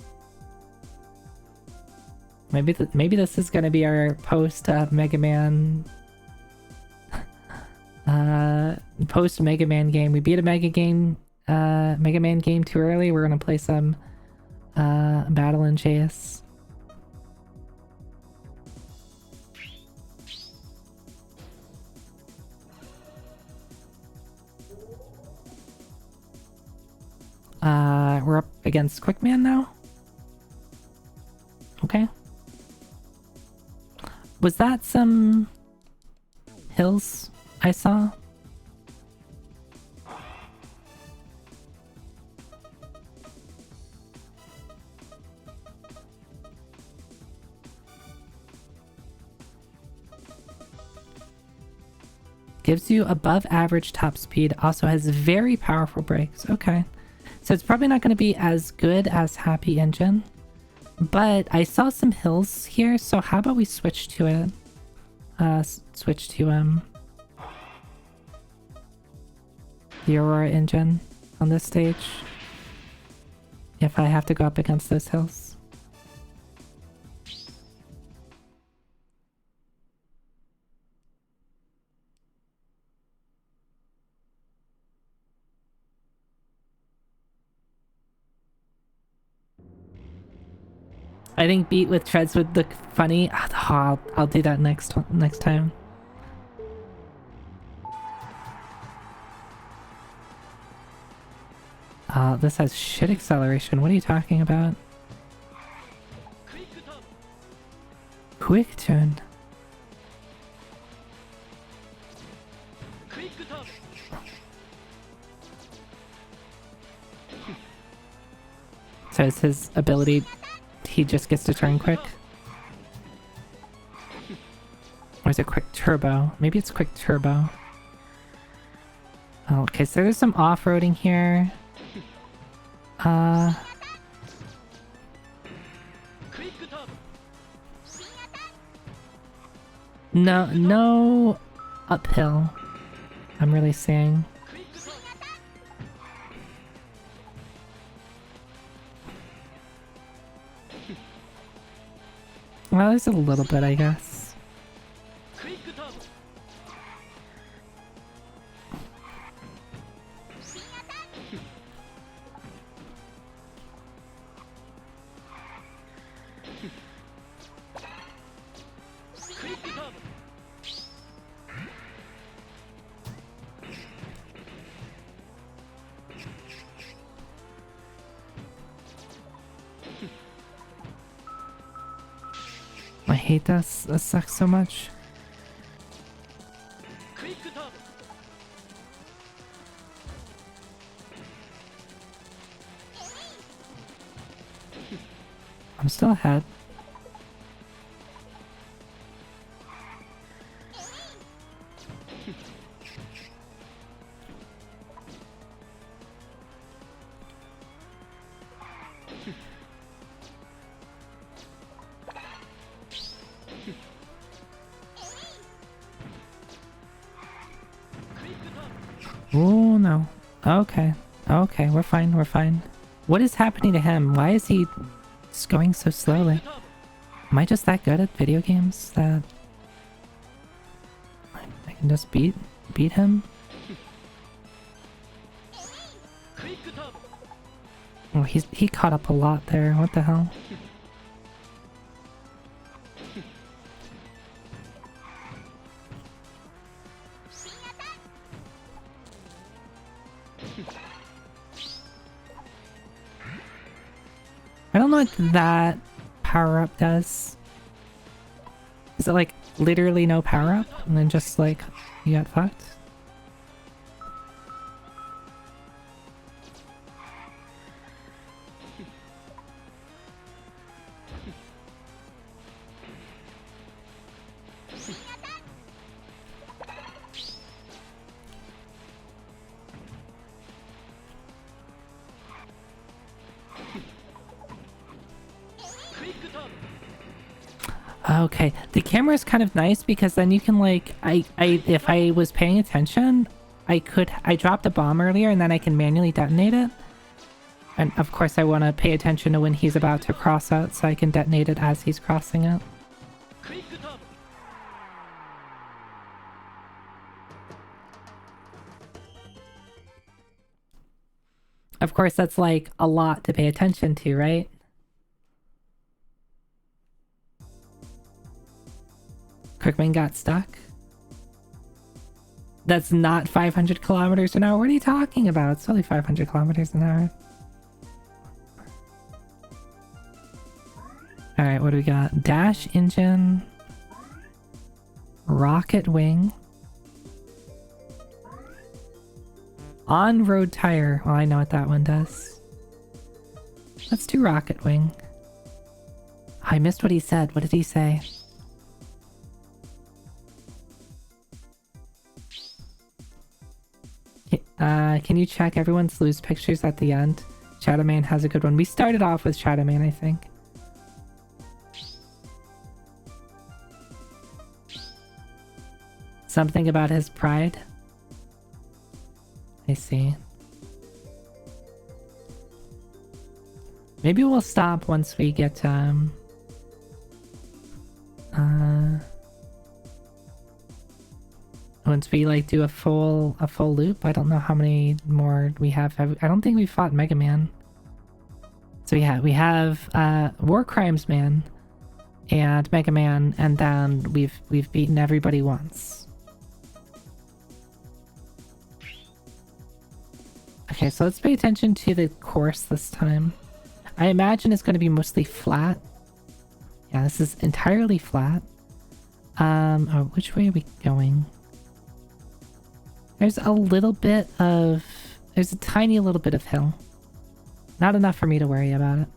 [SPEAKER 1] Maybe this is gonna be our post Mega Man post Mega Man game. We beat a Mega Man game too early. We're gonna play some Battle and Chase. We're up against Quickman now? Okay. Was that some hills I saw? Gives you above average top speed, also has very powerful brakes. Okay. So it's probably not going to be as good as Happy Engine, but I saw some hills here, so how about we switch to it? Switch to the Aurora engine on this stage, if I have to go up against those hills. I think beat with treads would look funny. I'll do that next time. This has shit acceleration. What are you talking about? Quick turn. So is his ability, he just gets to turn quick? Or is it quick turbo? Maybe it's quick turbo. Oh, okay, so there's some off-roading here. No uphill. I'm really seeing. Well, there's a little bit, I guess. I hate this. This sucks so much. I'm still ahead. Oh no. Okay. Okay, we're fine, we're fine. What is happening to him? Why is he just going so slowly? Am I just that good at video games that I can just beat him? Oh, he caught up a lot there. What the hell? I don't know what that power-up does. Is it like literally no power-up and then just like you got fucked? Okay, the camera is kind of nice because then you can like, if I was paying attention, I dropped a bomb earlier and then I can manually detonate it. And of course I want to pay attention to when he's about to cross out so I can detonate it as he's crossing it. Of course that's like a lot to pay attention to, right? Crickman got stuck? That's not 500 kilometers an hour. What are you talking about? It's only 500 kilometers an hour. Alright, what do we got? Dash engine. Rocket wing. On-road tire. Well, I know what that one does. Let's do rocket wing. I missed what he said. What did he say? Can you check everyone's loose pictures at the end? Shadowman has a good one. We started off with Shadowman, I think. Something about his pride. I see. Maybe we'll stop once we get once we like do a full loop. I don't know how many more we have. I don't think we fought Mega Man. So yeah, we have War Crimes Man and Mega Man, and then we've beaten everybody once. Okay, so let's pay attention to the course this time. I imagine it's going to be mostly flat. Yeah, this is entirely flat. Oh, which way are we going? There's a little bit of... There's a tiny little bit of hill. Not enough for me to worry about it.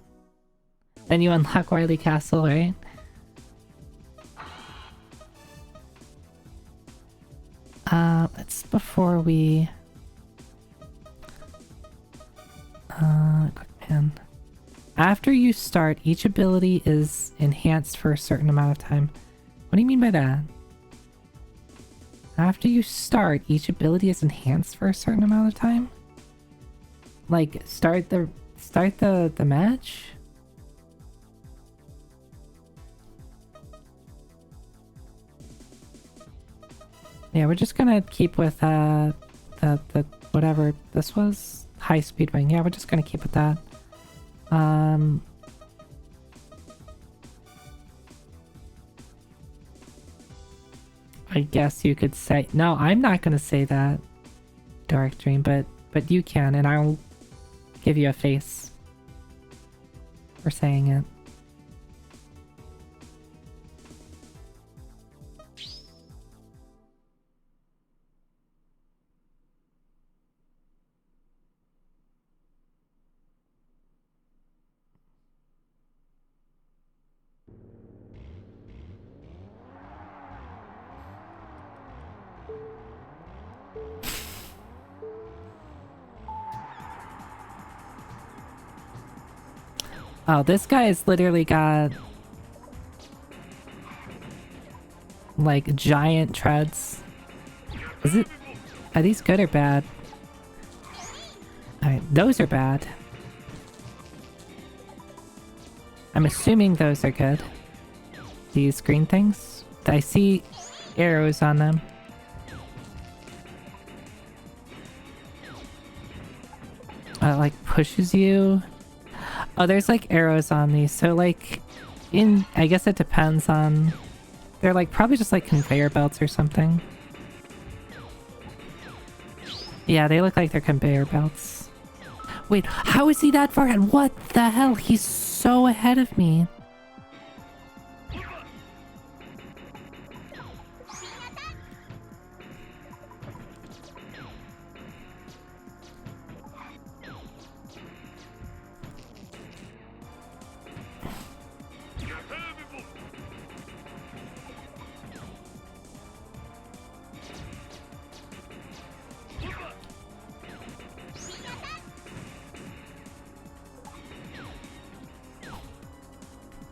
[SPEAKER 1] Then you unlock Wily Castle, right? That's before we... quick man. After you start, each ability is enhanced for a certain amount of time. What do you mean by that? After you start, each ability is enhanced for a certain amount of time? Like, start the match? Yeah, we're just gonna keep with the whatever this was, high speed wing. Yeah, we're just gonna keep with that. I guess you could say no. I'm not gonna say that, Dark Dream, but you can, and I'll give you a face for saying it. Oh, this guy has literally got like giant treads. Is it? Are these good or bad? Alright, those are bad. I'm assuming those are good. These green things? I see arrows on them. Like pushes you. Oh, there's like arrows on these, so like I guess it depends on, they're like probably just like conveyor belts or something. Yeah, they look like they're conveyor belts. Wait, how is he that far ahead? What the hell? He's so ahead of me.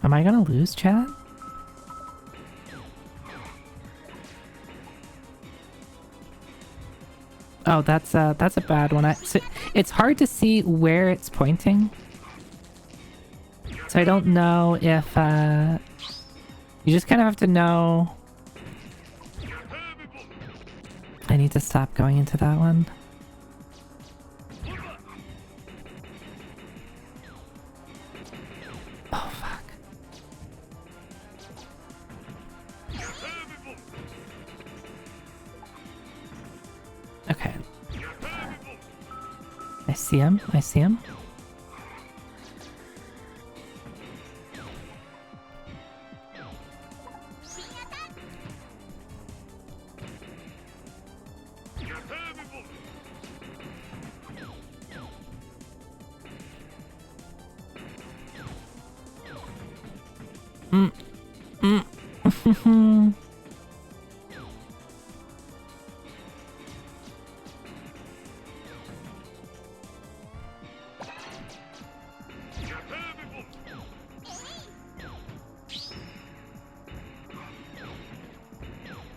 [SPEAKER 1] Am I gonna lose, chat? Oh, that's a bad one. It's hard to see where it's pointing, so I don't know if you just kind of have to know. I need to stop going into that one. Oh fuck. Okay. I see him. I see him.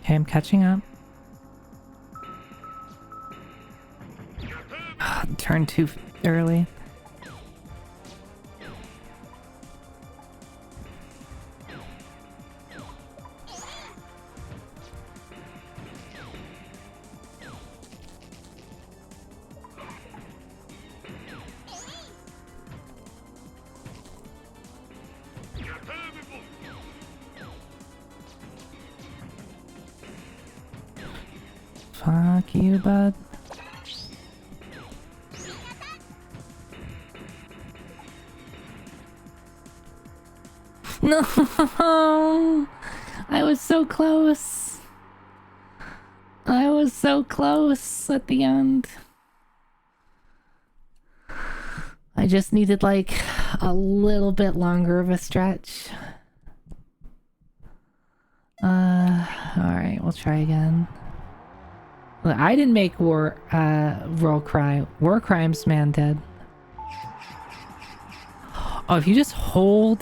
[SPEAKER 1] Okay, I'm catching up. Turned too early. Fuck you, bud. No! I was so close. I was so close at the end. I just needed like a little bit longer of a stretch. Alright, we'll try again. Look, I didn't make war crimes man did. Oh, if you just hold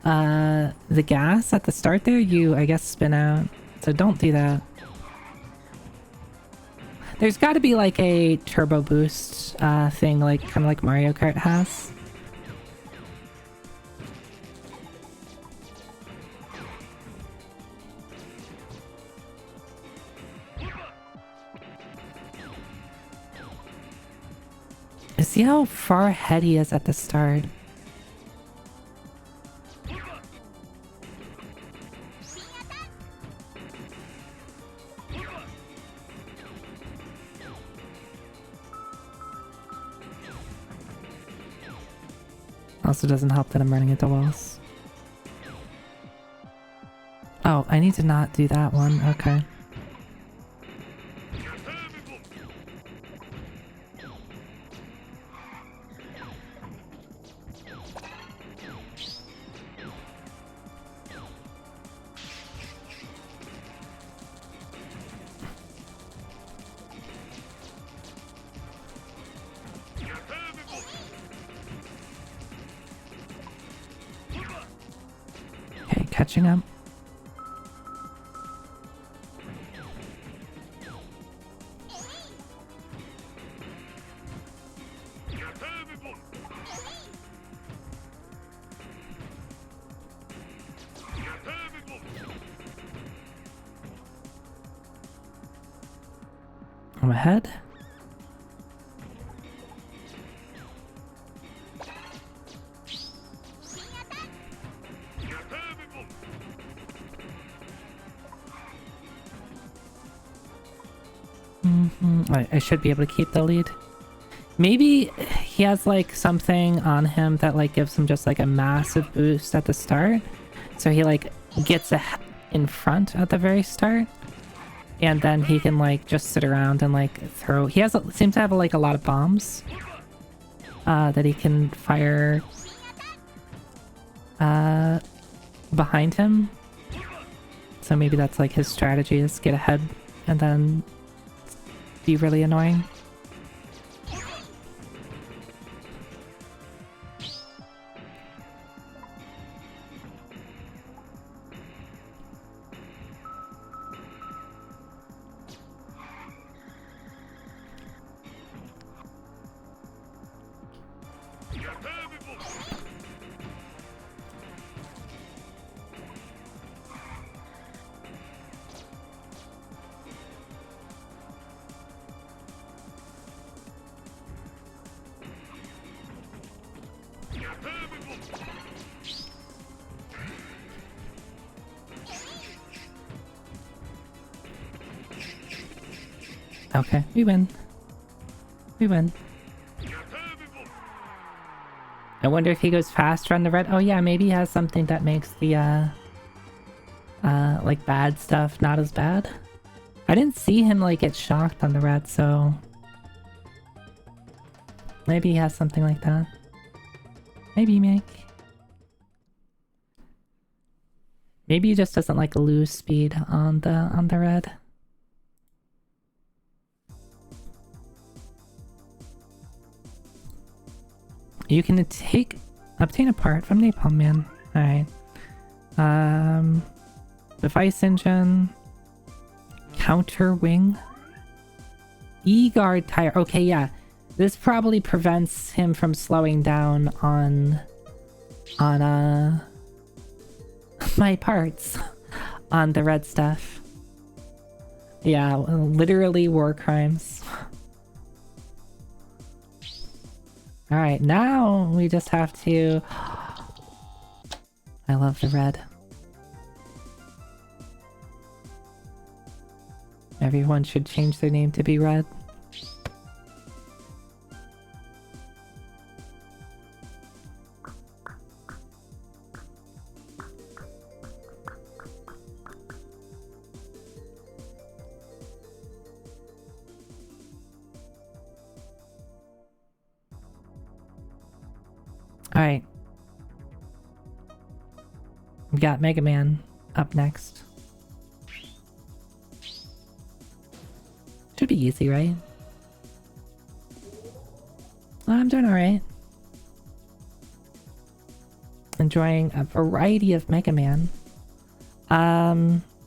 [SPEAKER 1] the gas at the start there, you I guess spin out. So don't do that. There's got to be like a turbo boost thing, like kind of like Mario Kart has. See how far ahead he is at the start. Also doesn't help that I'm running into walls. Oh, I need to not do that one. Okay. Okay, catching up. I'm ahead. I should be able to keep the lead. Maybe he has like something on him that like gives him just like a massive boost at the start. So he like gets in front at the very start. And then he can like just sit around and like throw. He seems to have like a lot of bombs that he can fire behind him. So maybe that's like his strategy, is get ahead and then be really annoying. Okay, we win. We win. I wonder if he goes faster on the red. Oh yeah, maybe he has something that makes the like bad stuff not as bad. I didn't see him like get shocked on the red, so maybe he has something like that. Maybe maybe he just doesn't like lose speed on the red. You can obtain a part from Napalm Man. Alright. Device engine. Counter wing. E-guard tire. Okay, yeah. This probably prevents him from slowing down on my parts. On the red stuff. Yeah, literally war crimes. Alright, now we just have to... I love the red. Everyone should change their name to be Red. Alright. We got Mega Man up next. Should be easy, right? I'm doing alright. Enjoying a variety of Mega Man. That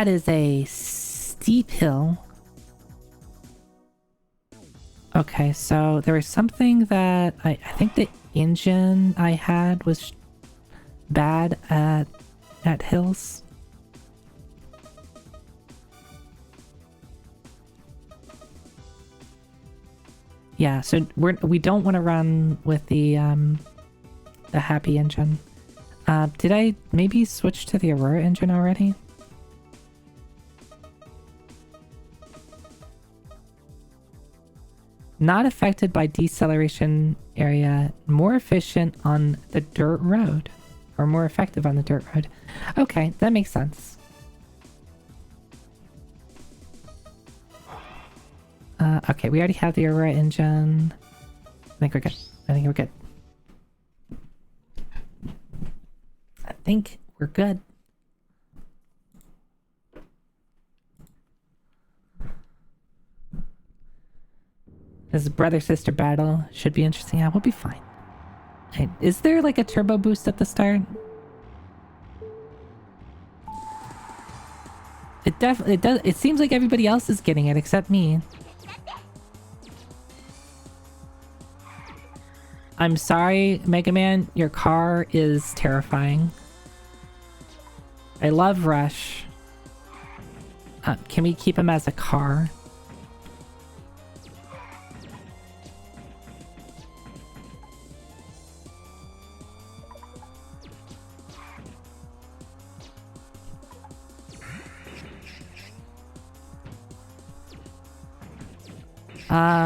[SPEAKER 1] is a steep hill. Okay, so there was something that I think the engine I had was bad at hills. Yeah, so we don't want to run with the happy engine. Did I maybe switch to the Aurora engine already? Not affected by deceleration area, more efficient on the dirt road. Or more effective on the dirt road. Okay, that makes sense. Okay, we already have the Aurora engine. I think we're good. I think we're good. I think we're good. This brother-sister battle should be interesting. Yeah, we'll be fine. Hey, is there like a turbo boost at the start? It definitely does. It seems like everybody else is getting it except me. I'm sorry, Mega Man, your car is terrifying. I love Rush. Can we keep him as a car?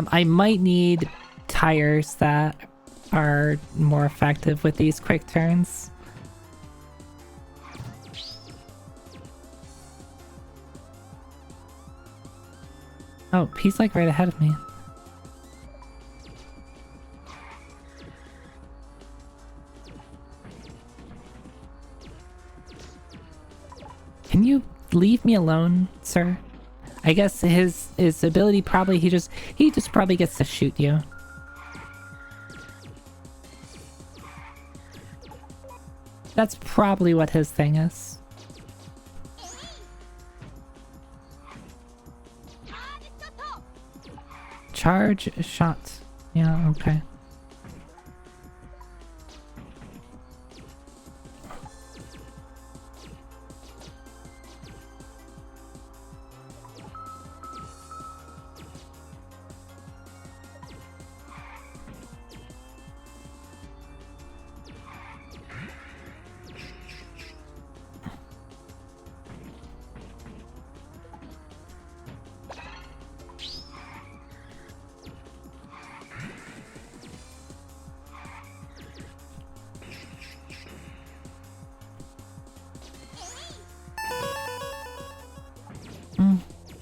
[SPEAKER 1] I might need tires that are more effective with these quick turns. Oh, he's like right ahead of me. Can you leave me alone, sir? I guess his ability probably he just probably gets to shoot you. That's probably what his thing is. Charge shot. Yeah, okay.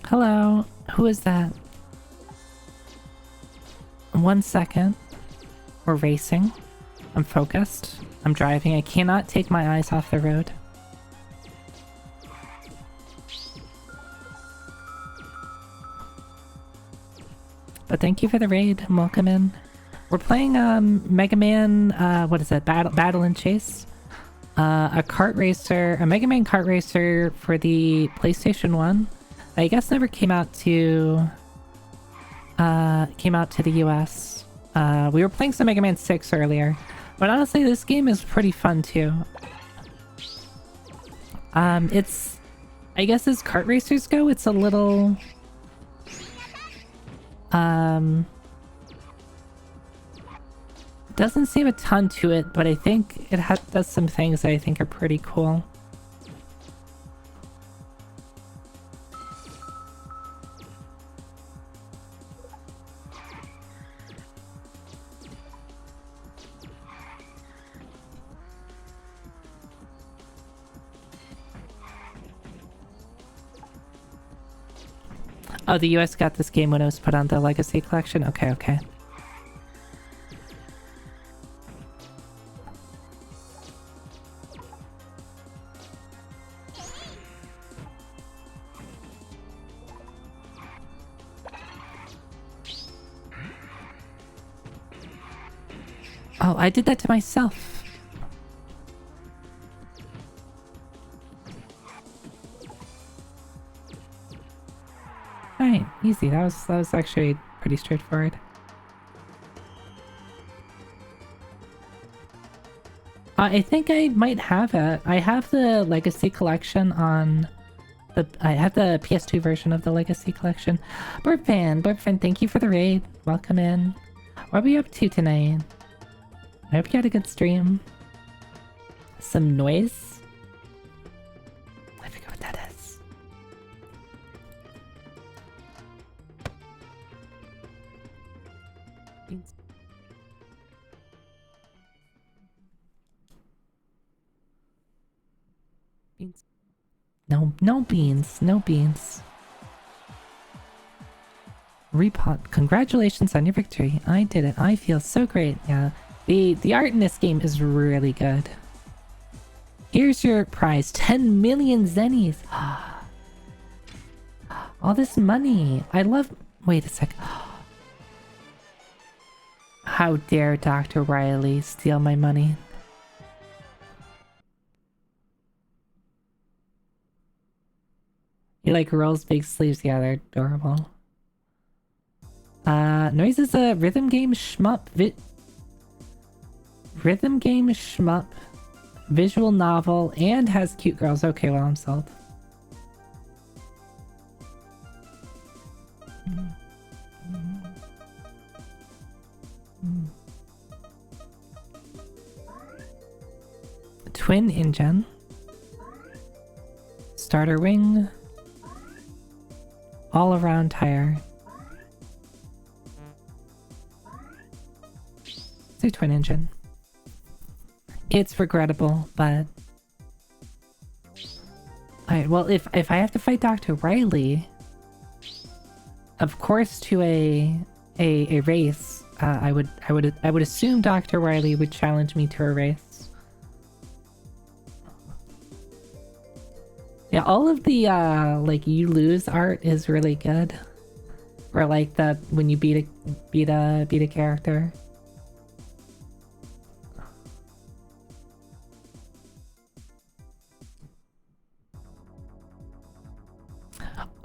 [SPEAKER 1] Hello, who is that? 1 second. We're racing. I'm focused. I'm driving. I cannot take my eyes off the road. But thank you for the raid. Welcome in. We're playing Mega Man, what is it? Battle and Chase. A kart racer, a Mega Man kart racer for the PlayStation 1. I guess never came out to the US. We were playing some Mega Man 6 earlier, but honestly this game is pretty fun too. It's, I guess as kart racers go, it's a little doesn't seem a ton to it, but I think it does some things that I think are pretty cool. Oh, the US got this game when it was put on the Legacy Collection? Okay, okay. Oh, I did that to myself. Alright, easy. That was actually pretty straightforward. I think I might have it. I have the Legacy Collection on the... I have the PS2 version of the Legacy Collection. Burpfan, thank you for the raid. Welcome in. What are we up to tonight? I hope you had a good stream. Some noise? I forget what that is. Beans. Beans. No beans. No beans. Repot, congratulations on your victory. I did it. I feel so great. Yeah. The art in this game is really good. Here's your prize. 10 million zennies. All this money. I love... Wait a sec. How dare Dr. Riley steal my money? He like rolls big sleeves. Yeah, they're adorable. Noise is a rhythm game shmup. Rhythm game shmup. Visual novel and has cute girls. Okay, well, I'm sold. Twin engine. Starter wing. All around tire. It's a twin engine. It's regrettable, but... Alright, well, if I have to fight Dr. Riley, of course to a race, I would assume Dr. Riley would challenge me to a race. Yeah, all of the like you lose art is really good. Or like that when you beat a character.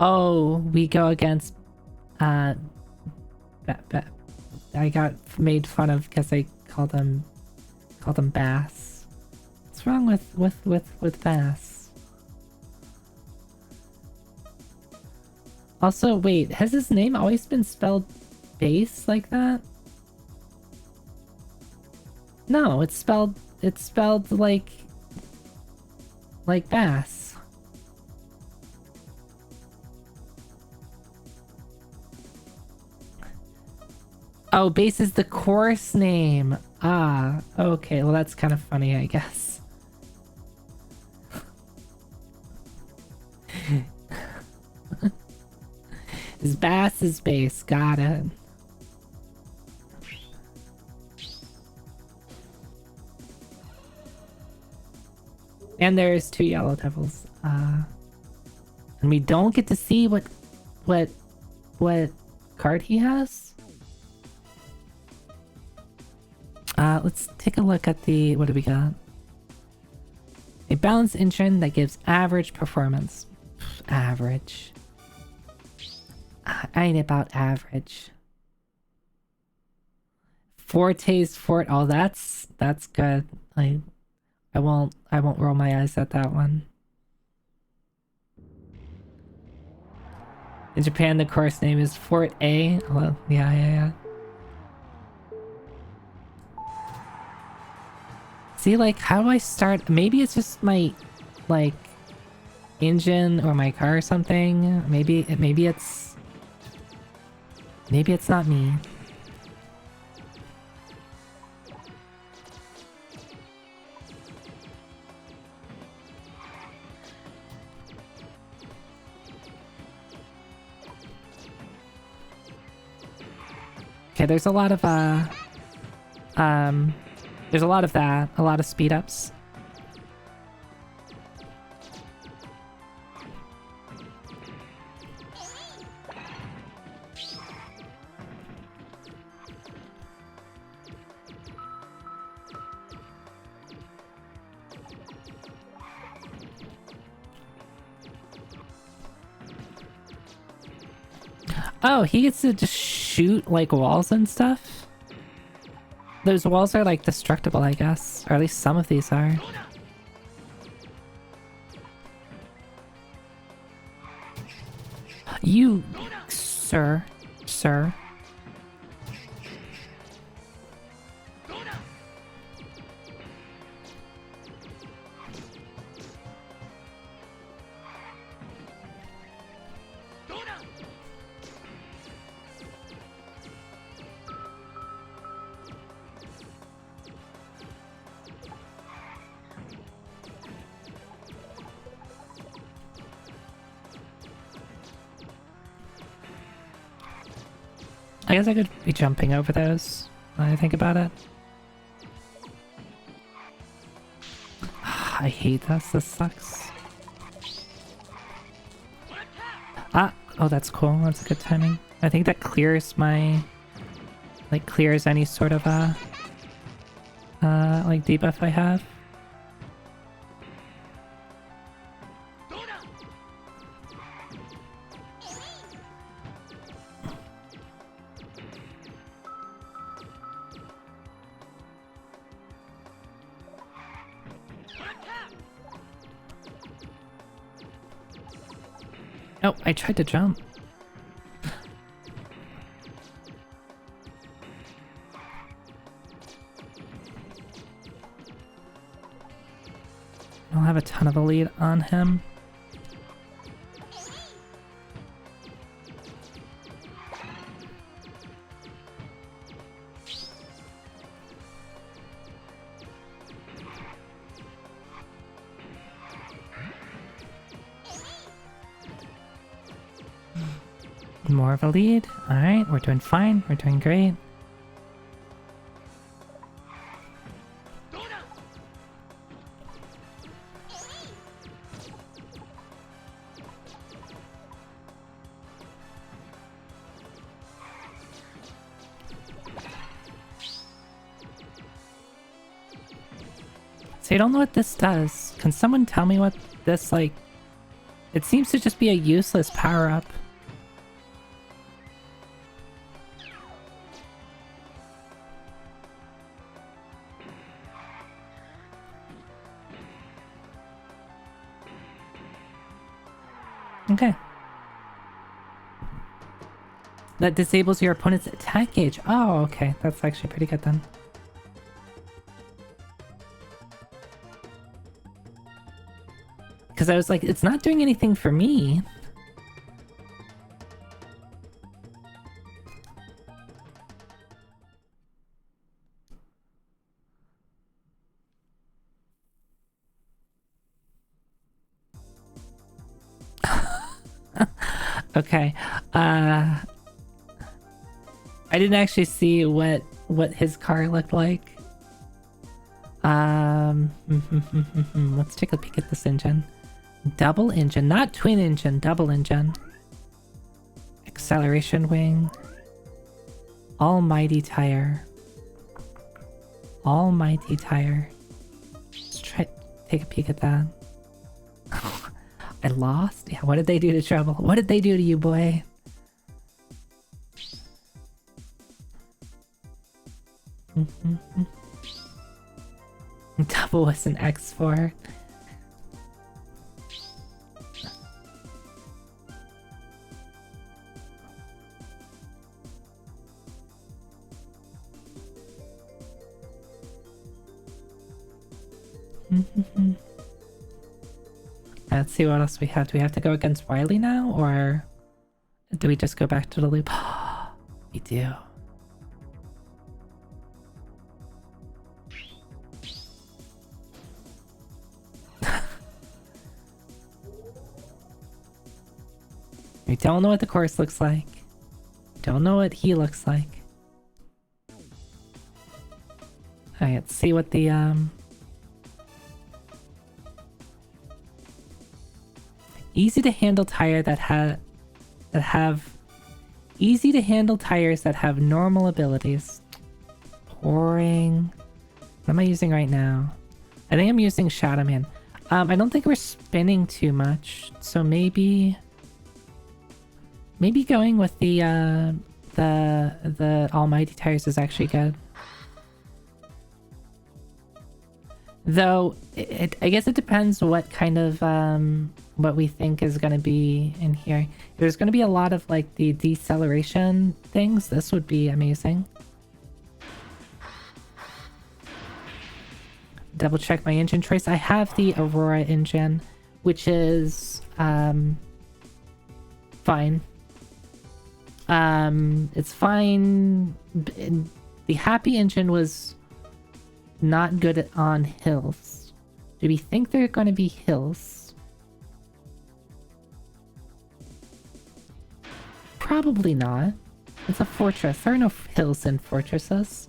[SPEAKER 1] Oh, we go against I got made fun of because I called him Bass. What's wrong with Bass? Also, wait, has his name always been spelled bass like that? No, it's spelled like Bass. Oh, Bass is the course name. Ah, okay. Well, that's kind of funny, I guess. His Bass is Bass. Got it. And there's 2 yellow devils. And we don't get to see what card he has. Let's take a look at the... What do we got? A balanced engine that gives average performance. Average. I ain't about average. Forte's Fort. Oh, that's good. I won't roll my eyes at that one. In Japan, the course name is Fort A. Well, yeah. See, like, how do I start? Maybe it's just my, like, engine or my car or something. Maybe it's not me. Okay, there's a lot of there's a lot of that, a lot of speed ups. Oh, he gets to just shoot, like, walls and stuff? Those walls are, like, destructible, I guess. Or at least some of these are. You... Sir. Sir. I guess I could be jumping over those when I think about it. I hate this. This sucks. Ah! Oh, that's cool. That's good timing. I think that clears my... like, clears any sort of, like, debuff I have. Oh, I tried to jump. I don't have a ton of a lead on him. More of a lead. Alright, we're doing fine. We're doing great. So I don't know what this does. Can someone tell me what this, like... It seems to just be a useless power-up. Okay. That disables your opponent's attack gauge. Oh, okay. That's actually pretty good then. Because I was like, it's not doing anything for me. Okay. I didn't actually see what his car looked like. Let's take a peek at this engine. Double engine, not twin engine, double engine. Acceleration wing. Almighty tire. Almighty tire. Let's try take a peek at that. I lost? Yeah, what did they do to Trouble? What did they do to you, boy? Double was an X4. Let's see what else we have. Do we have to go against Wily now, or do we just go back to the loop? We do. We don't know what the course looks like. Don't know what he looks like. Alright, let's see what the easy to handle tire that have easy to handle tires that have normal abilities. Pouring. What am I using right now? I think I'm using Shadow Man. I don't think we're spinning too much, so maybe going with the Almighty tires is actually good. Though I guess it depends what kind of what we think is going to be in here. If there's going to be a lot of like the deceleration things, this would be amazing. Double check my engine choice. I have the Aurora engine, which is fine. It's fine. The Happy engine was not good on hills. Do we think there are going to be hills? Probably not. It's a fortress. There are no hills in fortresses.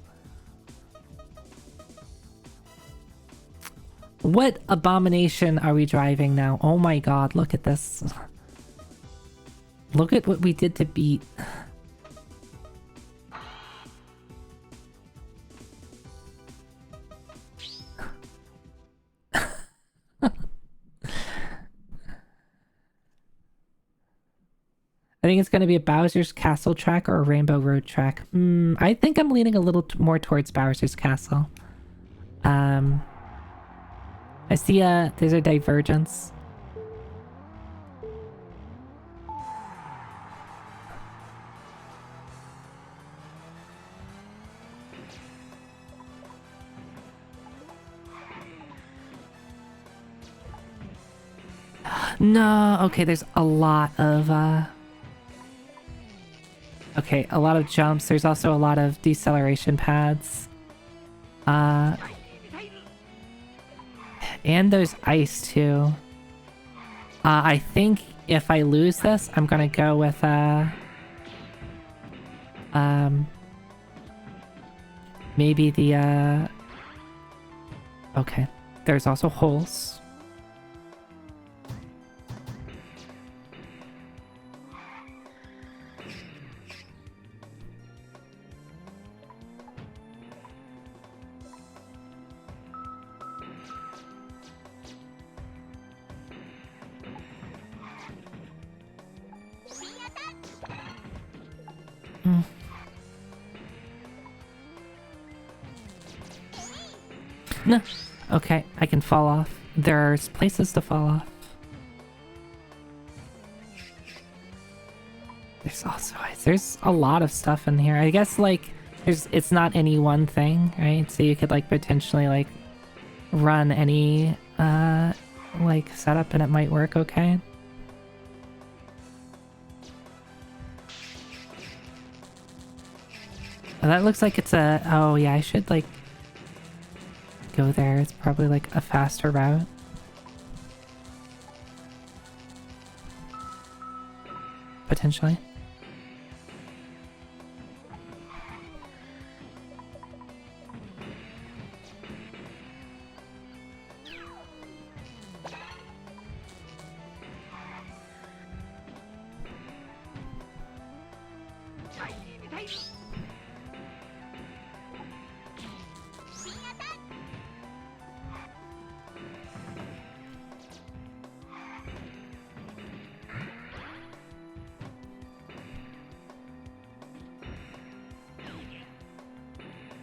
[SPEAKER 1] What abomination are we driving now? Oh my god, look at this. Look at what we did to beat. I think it's going to be a Bowser's Castle track or a Rainbow Road track. I think I'm leaning a little more towards Bowser's Castle. I see there's a divergence. No, okay, there's a lot of okay, a lot of jumps. There's also a lot of deceleration pads. And there's ice too. I think if I lose this, I'm gonna go with maybe the okay. There's also holes. No. Okay, I can fall off. There's places to fall off. There's also ice. There's a lot of stuff in here. I guess like it's not any one thing, right? So you could like potentially like run any like setup and it might work okay. Oh, that looks like it's a... Oh yeah, I should like go there. It's probably like a faster route. Potentially.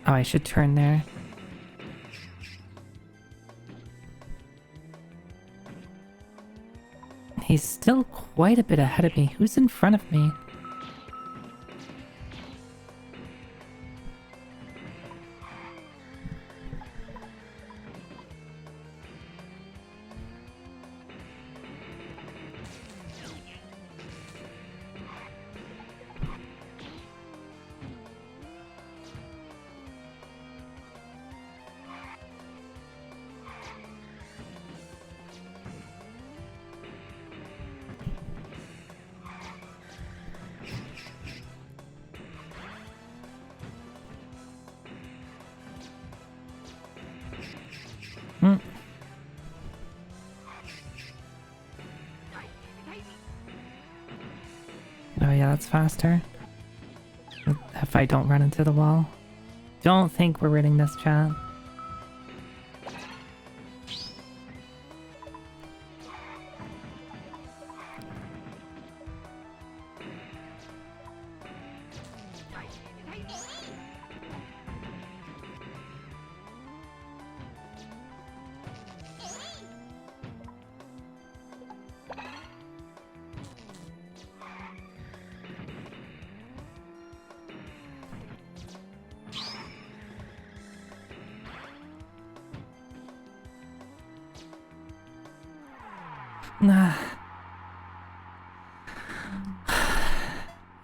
[SPEAKER 1] Oh, I should turn there. He's still quite a bit ahead of me. Who's in front of me? that's faster. If I don't run into the wall. Don't think we're winning this, chat.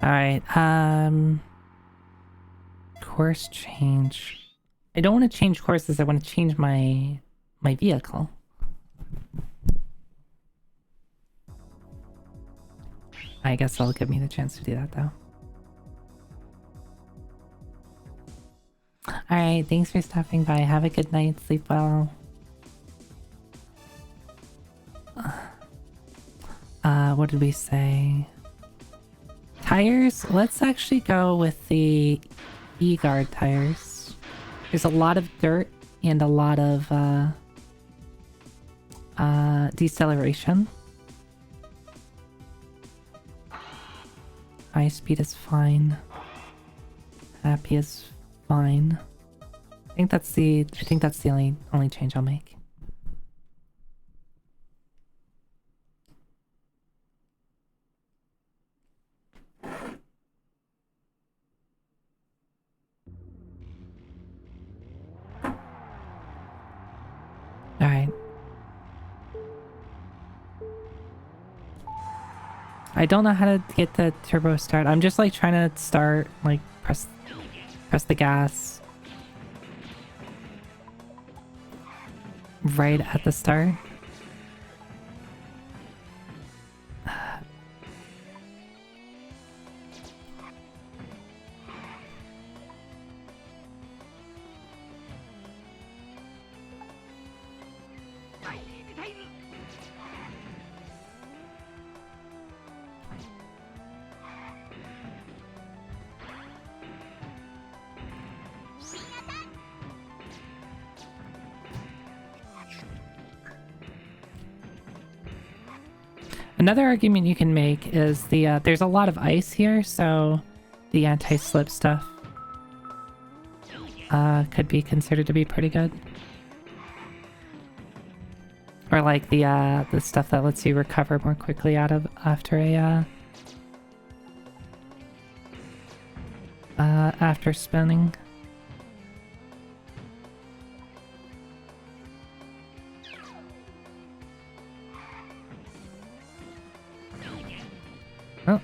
[SPEAKER 1] Alright, course change. I don't want to change courses, I want to change my vehicle. I guess it'll give me the chance to do that though. Alright, thanks for stopping by. Have a good night, sleep well. What did we say? Tires? Let's actually go with the E-Guard tires. There's a lot of dirt and a lot of deceleration. High speed is fine. Happy is fine. I think that's the only change I'll make. Alright. I don't know how to get the turbo start. I'm just like trying to start, like press the gas right at the start. Another argument you can make is there's a lot of ice here, so the anti-slip stuff could be considered to be pretty good. Or like the stuff that lets you recover more quickly after after spinning. Oh.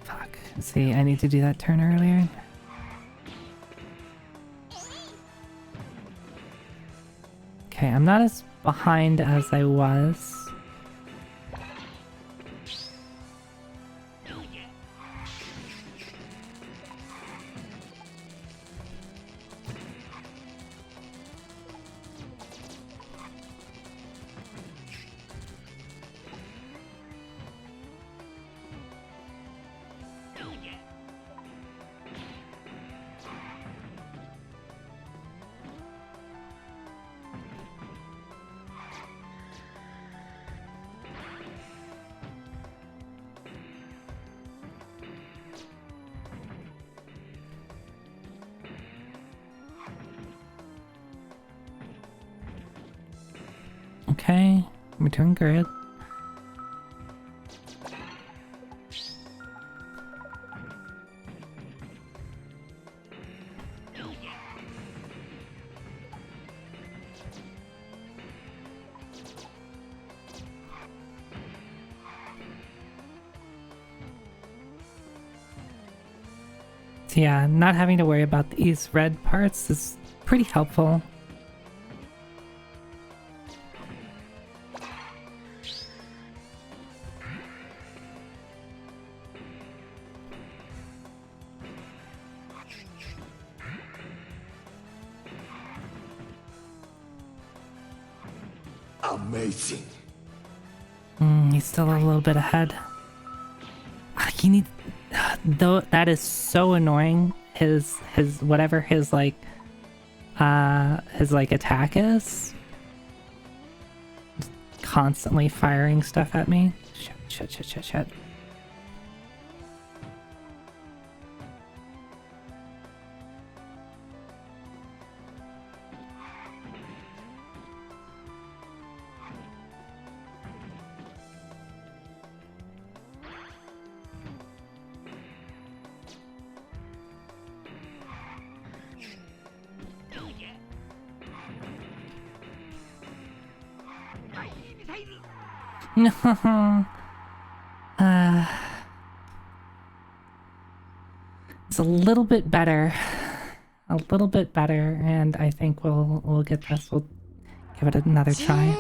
[SPEAKER 1] Fuck. See, I need to do that turn earlier. Okay, I'm not as behind as I was. Okay, we're doing good. So yeah, not having to worry about these red parts is pretty helpful.
[SPEAKER 2] Amazing.
[SPEAKER 1] He's still a little bit ahead. He needs... Though that is so annoying. His whatever his attack is. Just constantly firing stuff at me. Shit. No. It's a little bit better. And I think we'll get this. We'll give it another try.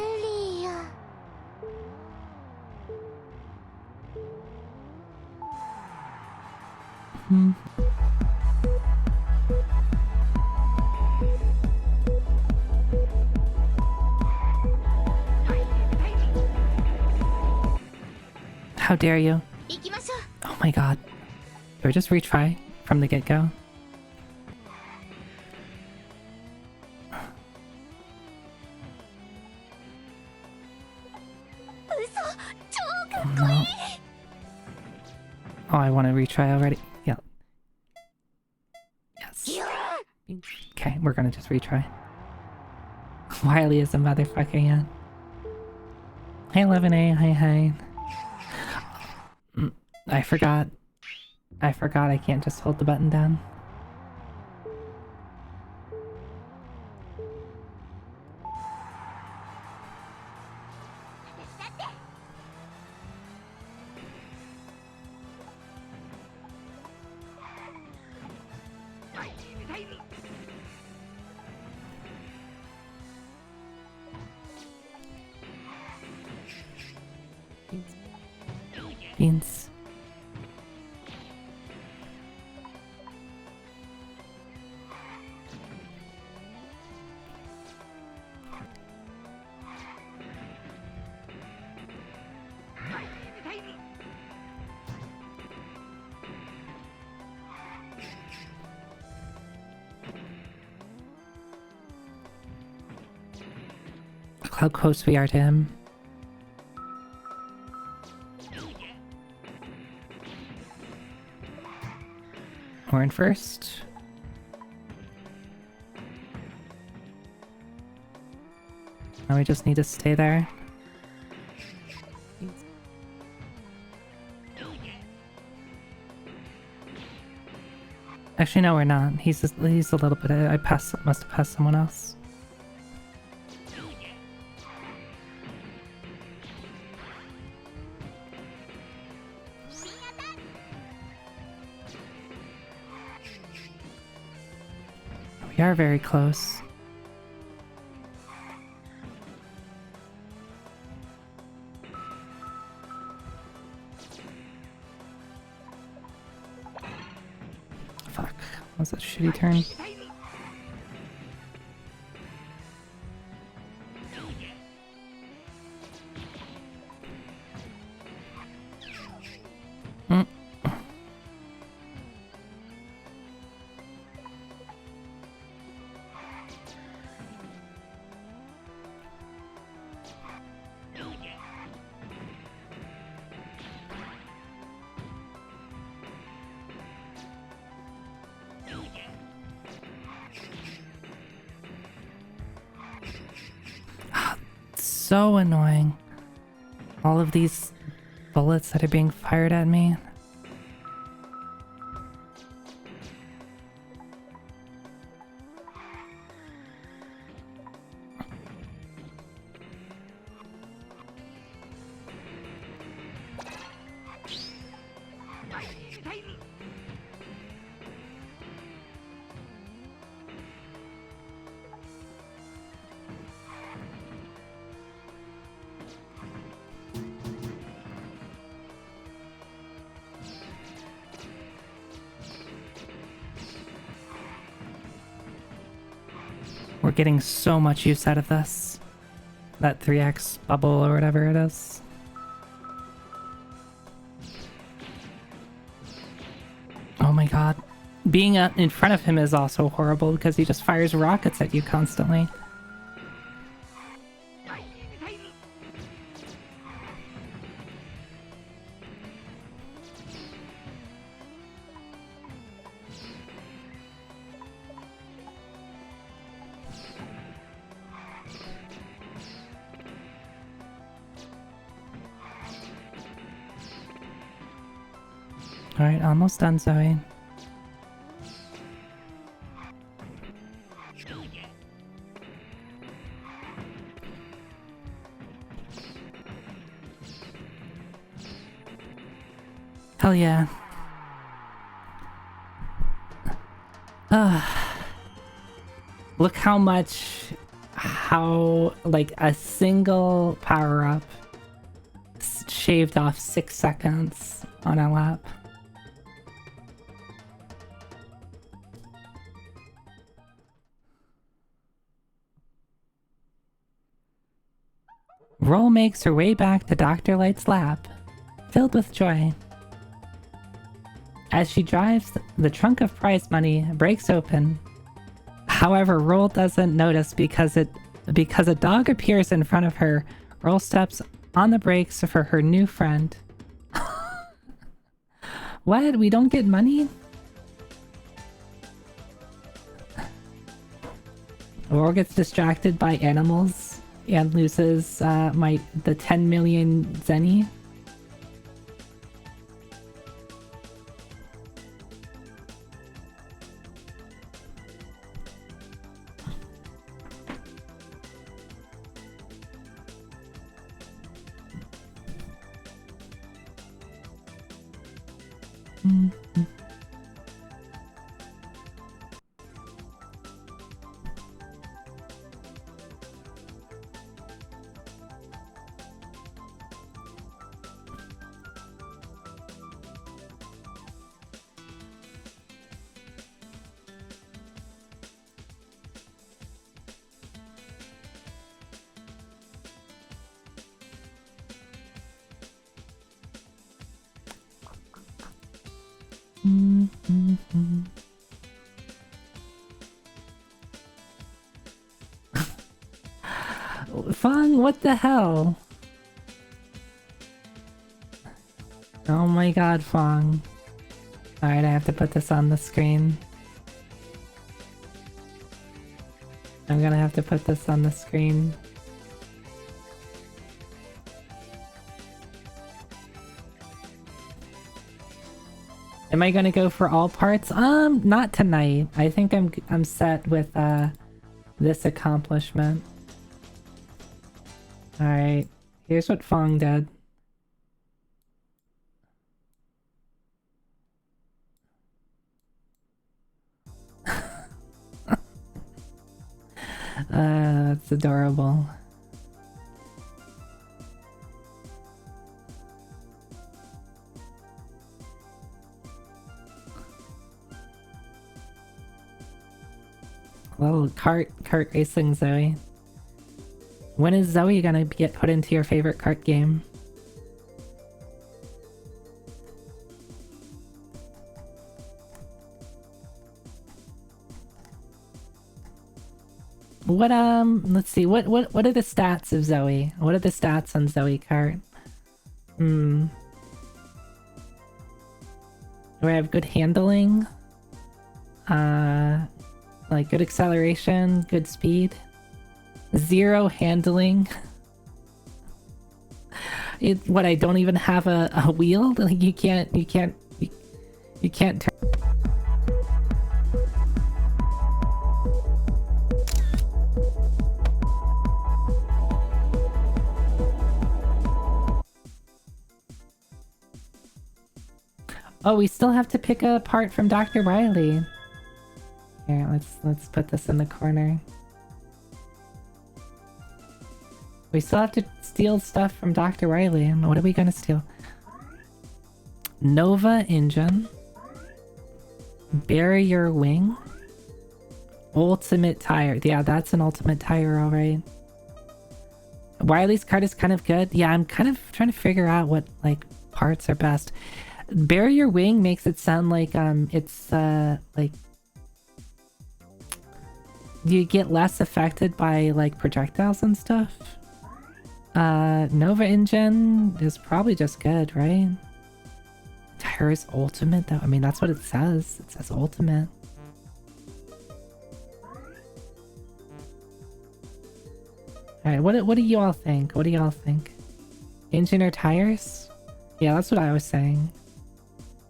[SPEAKER 1] How dare you? Oh my god. Do I just retry from the get-go? No. Oh, I want to retry already. Yeah. Yes. Okay, we're gonna just retry. Wily is a motherfucker, yeah. Hey 11A, hi. I forgot I can't just hold the button down. Beans. Look how close we are to him. We're in first. Now we just need to stay there. Actually, no, we're not. He's a little bit. I must have passed someone else. We are very close. Fuck. Was that a shitty turn? So annoying. All of these bullets that are being fired at me. We're getting so much use out of this. That 3x bubble or whatever it is. Oh my god. Being in front of him is also horrible because he just fires rockets at you constantly. Alright, almost done, Zoe. Hell yeah. Look how like a single power-up shaved off 6 seconds on a lap. Roll makes her way back to Dr. Light's lab, filled with joy. As she drives, the trunk of prize money breaks open. However, Roll doesn't notice because a dog appears in front of her. Roll steps on the brakes for her new friend. What? We don't get money? Roll gets distracted by animals and loses the 10 million zenny. Fang, what the hell? Oh my god, Fang. Alright, I have to put this on the screen. I'm gonna have to put this on the screen. Am I gonna go for all parts? Not tonight. I think I'm set with this accomplishment. Alright, here's what Fang did. That's adorable. Well, kart racing, Zoe. When is Zoe gonna get put into your favorite kart game? What let's see, what are the stats of Zoe? What are the stats on Zoe Kart? Do I have good handling? Like good acceleration, good speed? 0 handling? What, I don't even have a wheel? Like you can't turn. Oh, we still have to pick a part from Dr. Riley. Here, let's put this in the corner. We still have to steal stuff from Dr. Riley. And what are we gonna steal? Nova engine. Barrier wing. Ultimate tire. Yeah, that's an ultimate tire, alright. Wiley's card is kind of good. Yeah, I'm kind of trying to figure out what like parts are best. Bury Your Wing makes it sound like it's like you get less affected by like projectiles and stuff. Nova Engine is probably just good, right? Tyrus Ultimate though. I mean, that's what it says. It says Ultimate. Alright, what do you all think? What do y'all think? Engine or tires? Yeah, that's what I was saying.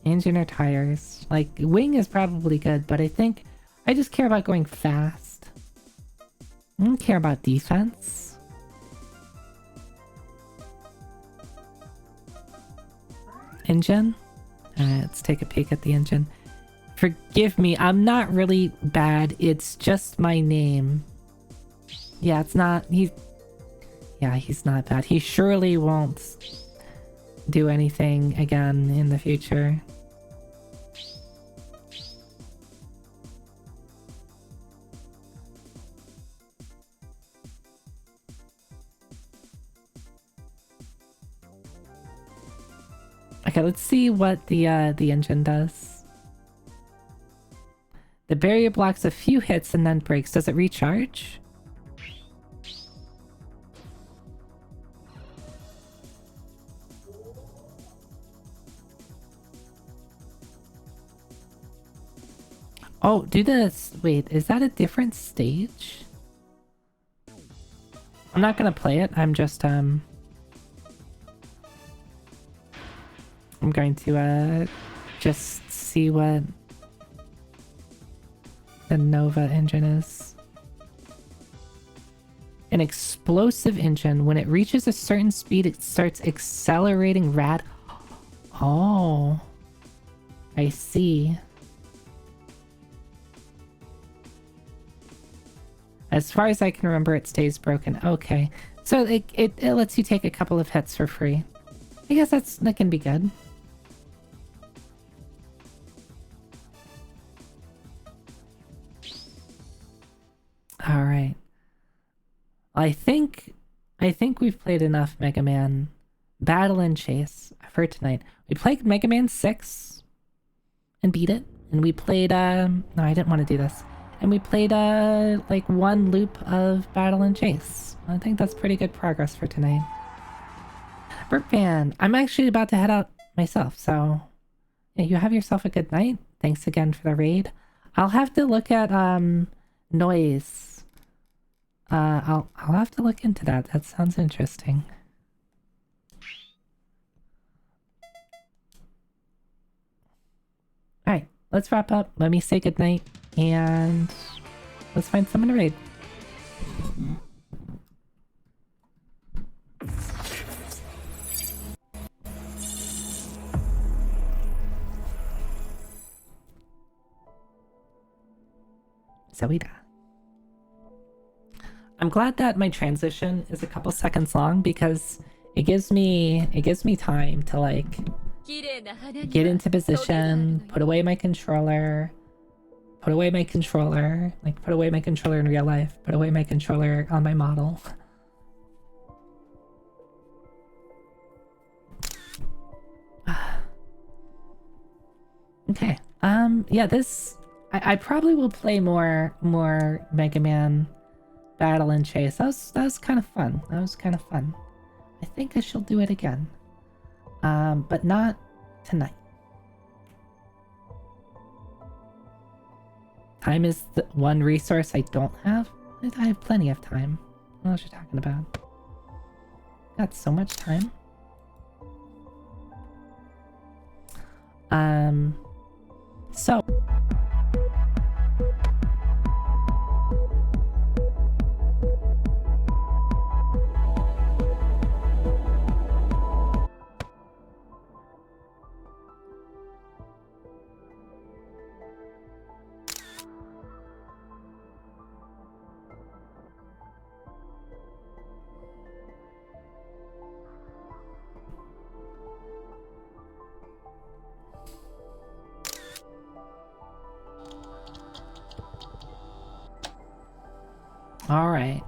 [SPEAKER 1] Engine or tires. Like, wing is probably good, but I think I just care about going fast. I don't care about defense. Engine? Let's take a peek at the engine. Forgive me, I'm not really bad. It's just my name. Yeah, it's not... Yeah, he's not bad. He surely won't do anything again in the future. Okay, let's see what the engine does. The barrier blocks a few hits and then breaks. Does it recharge? Oh, do this. Wait, is that a different stage? I'm not gonna play it. I'm just I'm going to just see what the Nova engine is. An explosive engine. When it reaches a certain speed, it starts accelerating rad. Oh, I see. As far as I can remember, it stays broken. Okay, so it lets you take a couple of hits for free. I guess that can be good. All right. I think we've played enough Mega Man Battle and Chase for tonight. We played Mega Man 6 and beat it, and we played no, I didn't want to do this. And we played like one loop of Battle and Chase. I think that's pretty good progress for tonight. Burp Fan, I'm actually about to head out myself, so yeah, you have yourself a good night. Thanks again for the raid. I'll have to look at noise. I'll have to look into that. That sounds interesting. Alright, let's wrap up. Let me say goodnight, and let's find someone to raid. Zoida. I'm glad that my transition is a couple seconds long because it gives me time to like get into position, put away my controller, like put away my controller in real life, put away my controller on my model. Okay. Yeah, I probably will play more Mega Man Battle and Chase. That was kind of fun. That was kind of fun. I think I shall do it again. But not tonight. Time is the one resource I don't have. I have plenty of time. What else are you talking about? Got so much time. So All right.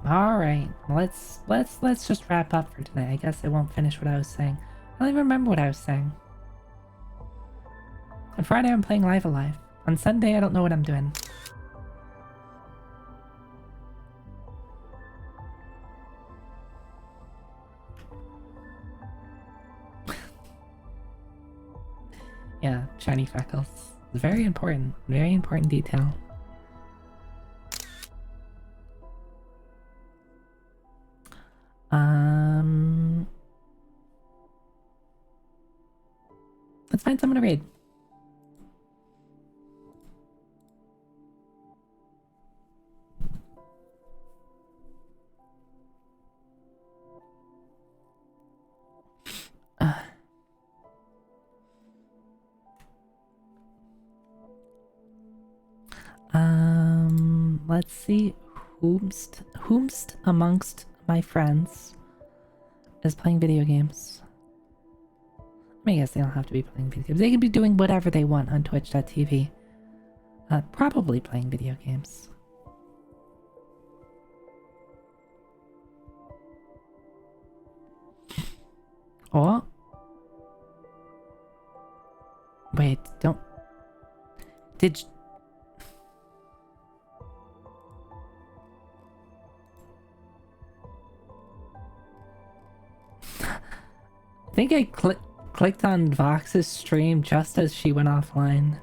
[SPEAKER 1] Let's just wrap up for today. I guess I won't finish what I was saying. I don't even remember what I was saying. On Friday, I'm playing Live Alive. On Sunday, I don't know what I'm doing. Yeah, shiny freckles. Very important detail. Let's find someone to raid. Let's see whomst amongst my friends is playing video games. I guess they don't have to be playing video games. They can be doing whatever they want on twitch.tv. Probably playing video games. Oh. Wait, don't... Did... I think I clicked on Vox's stream just as she went offline.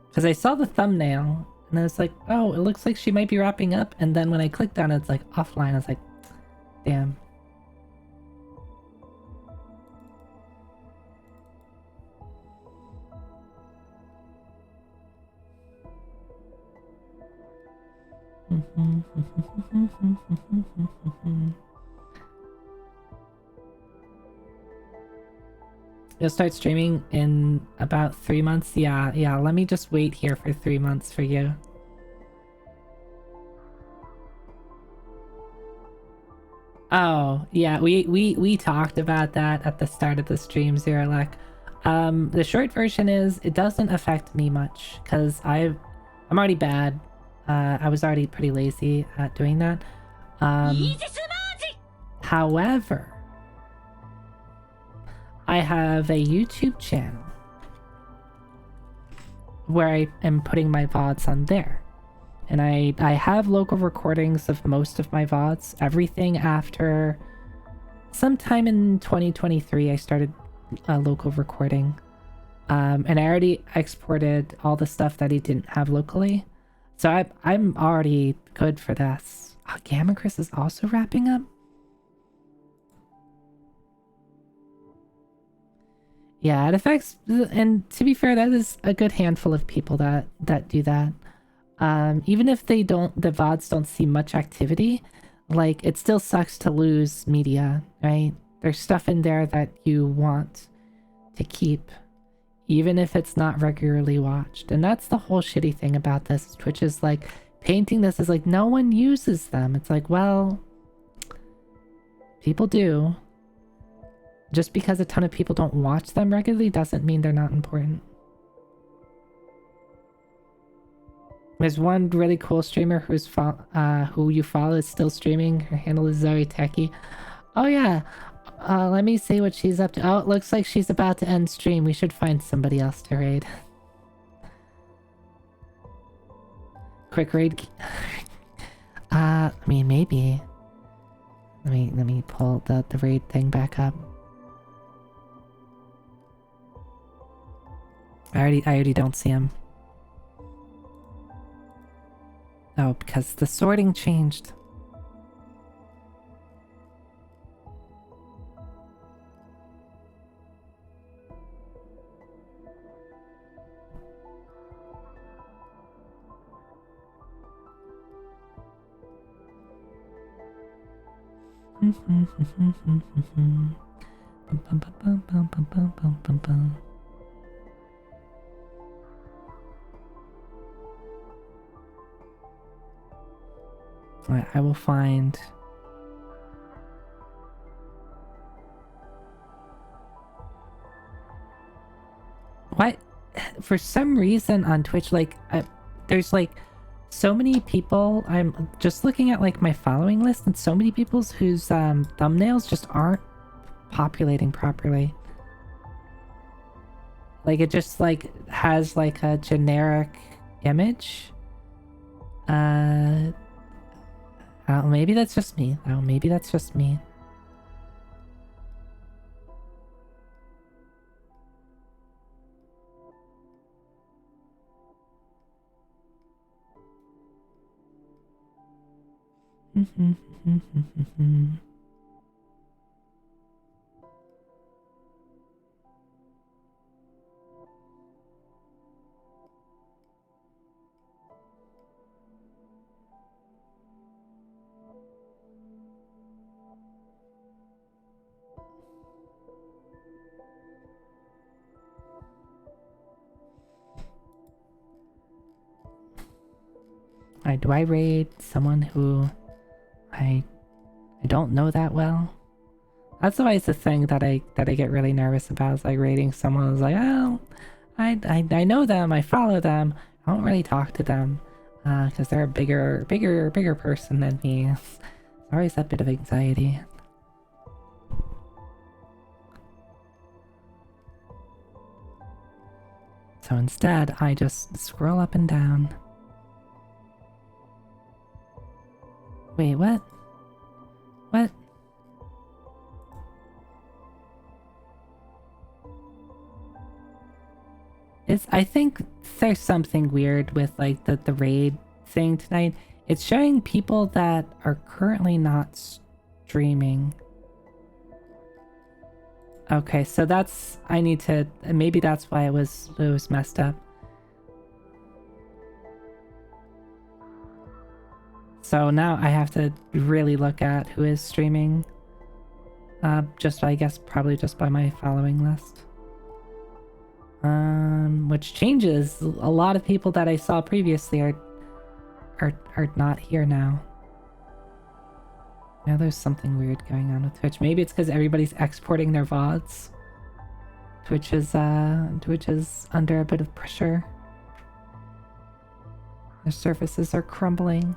[SPEAKER 1] Because I saw the thumbnail, and I was like, oh, it looks like she might be wrapping up, and then when I clicked on it, it's like offline. I was like, damn. You'll start streaming in about 3 months? Yeah, let me just wait here for 3 months for you. Oh, yeah, we talked about that at the start of the stream, Zeralek. The short version is, it doesn't affect me much, because I'm already bad. I was already pretty lazy at doing that. However, I have a YouTube channel where I am putting my VODs on there. And I have local recordings of most of my VODs. Everything after sometime in 2023, I started a local recording. And I already exported all the stuff that I didn't have locally. So I'm already good for this. Oh, Gamma Chris is also wrapping up? Yeah, it affects, and to be fair, that is a good handful of people that do that. Even if the VODs don't see much activity, like, it still sucks to lose media, right? There's stuff in there that you want to keep, even if it's not regularly watched. And that's the whole shitty thing about this. Twitch is like, painting this as like, no one uses them. It's like, well, people do. Just because a ton of people don't watch them regularly doesn't mean they're not important. There's one really cool streamer who you follow is still streaming. Her handle is Zoe Techie. Oh yeah, let me see what she's up to. Oh, it looks like she's about to end stream. We should find somebody else to raid. Quick raid. I mean, maybe. Let me pull the raid thing back up. I already don't see him. Oh, because the sorting changed. Alright, I will find... What? For some reason on Twitch, like, there's like so many people, I'm just looking at like my following list, and so many people's whose thumbnails just aren't populating properly. Like it just like has like a generic image. Maybe that's just me. Oh, maybe that's just me. Do I raid someone who I don't know that well? That's always the thing that I get really nervous about, is like raiding someone who's like, oh, I know them, I follow them, I don't really talk to them, because they're a bigger person than me. It's always that bit of anxiety. So instead, I just scroll up and down. Wait, what? What? I think there's something weird with like the raid thing tonight. It's showing people that are currently not streaming. Okay, so that's, I need to, maybe that's why it was messed up. So now I have to really look at who is streaming. Just, I guess, probably just by my following list. Which changes. A lot of people that I saw previously are not here now. Now there's something weird going on with Twitch. Maybe it's because everybody's exporting their VODs. Twitch is under a bit of pressure. Their services are crumbling.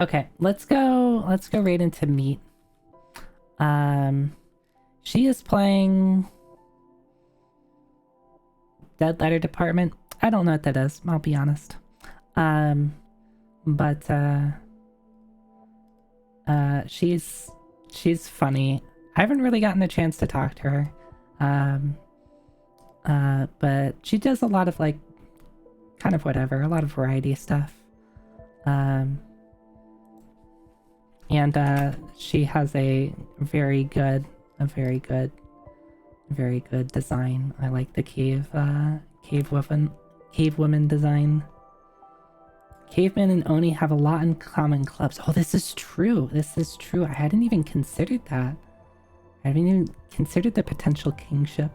[SPEAKER 1] Okay, let's go right into meat. She is playing Dead Letter Department. I don't know what that is, I'll be honest. But she's funny. I haven't really gotten a chance to talk to her. But she does a lot of like kind of whatever, a lot of variety stuff. And she has a very good design. I like the cave woman design. Caveman and Oni have a lot in common clubs. Oh, this is true. I hadn't even considered that. I haven't even considered the potential kingship.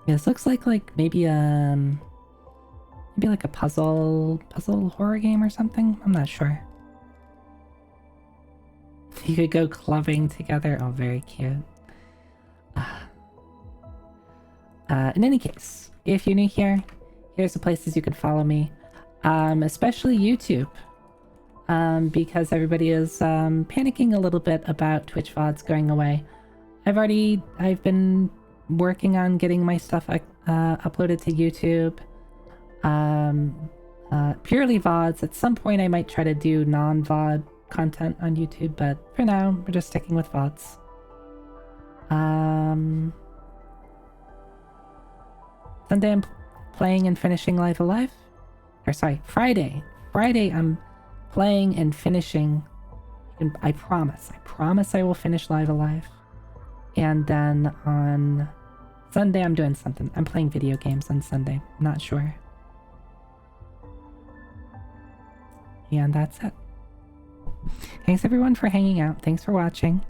[SPEAKER 1] This looks like maybe like a puzzle horror game or something. I'm not sure. You could go clubbing together. Oh, very cute. In any case, if you're new here, here's the places you could follow me. Especially YouTube. Because everybody is panicking a little bit about Twitch VODs going away. I've been working on getting my stuff uploaded to YouTube. Purely VODs. At some point I might try to do non-VOD content on YouTube, but for now we're just sticking with VODs. Sunday I'm playing and finishing Live Alive. Or sorry, Friday I'm playing and finishing. I promise I will finish Live Alive. And then on Sunday I'm doing something. I'm playing video games on Sunday. Not sure. And that's it. Thanks everyone for hanging out. Thanks for watching.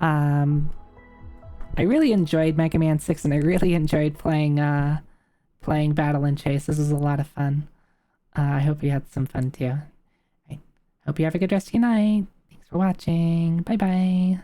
[SPEAKER 1] I really enjoyed Mega Man 6 and I really enjoyed playing Battle and Chase. This was a lot of fun. I hope you had some fun too. I hope you have a good rest of your night. Thanks for watching. Bye bye.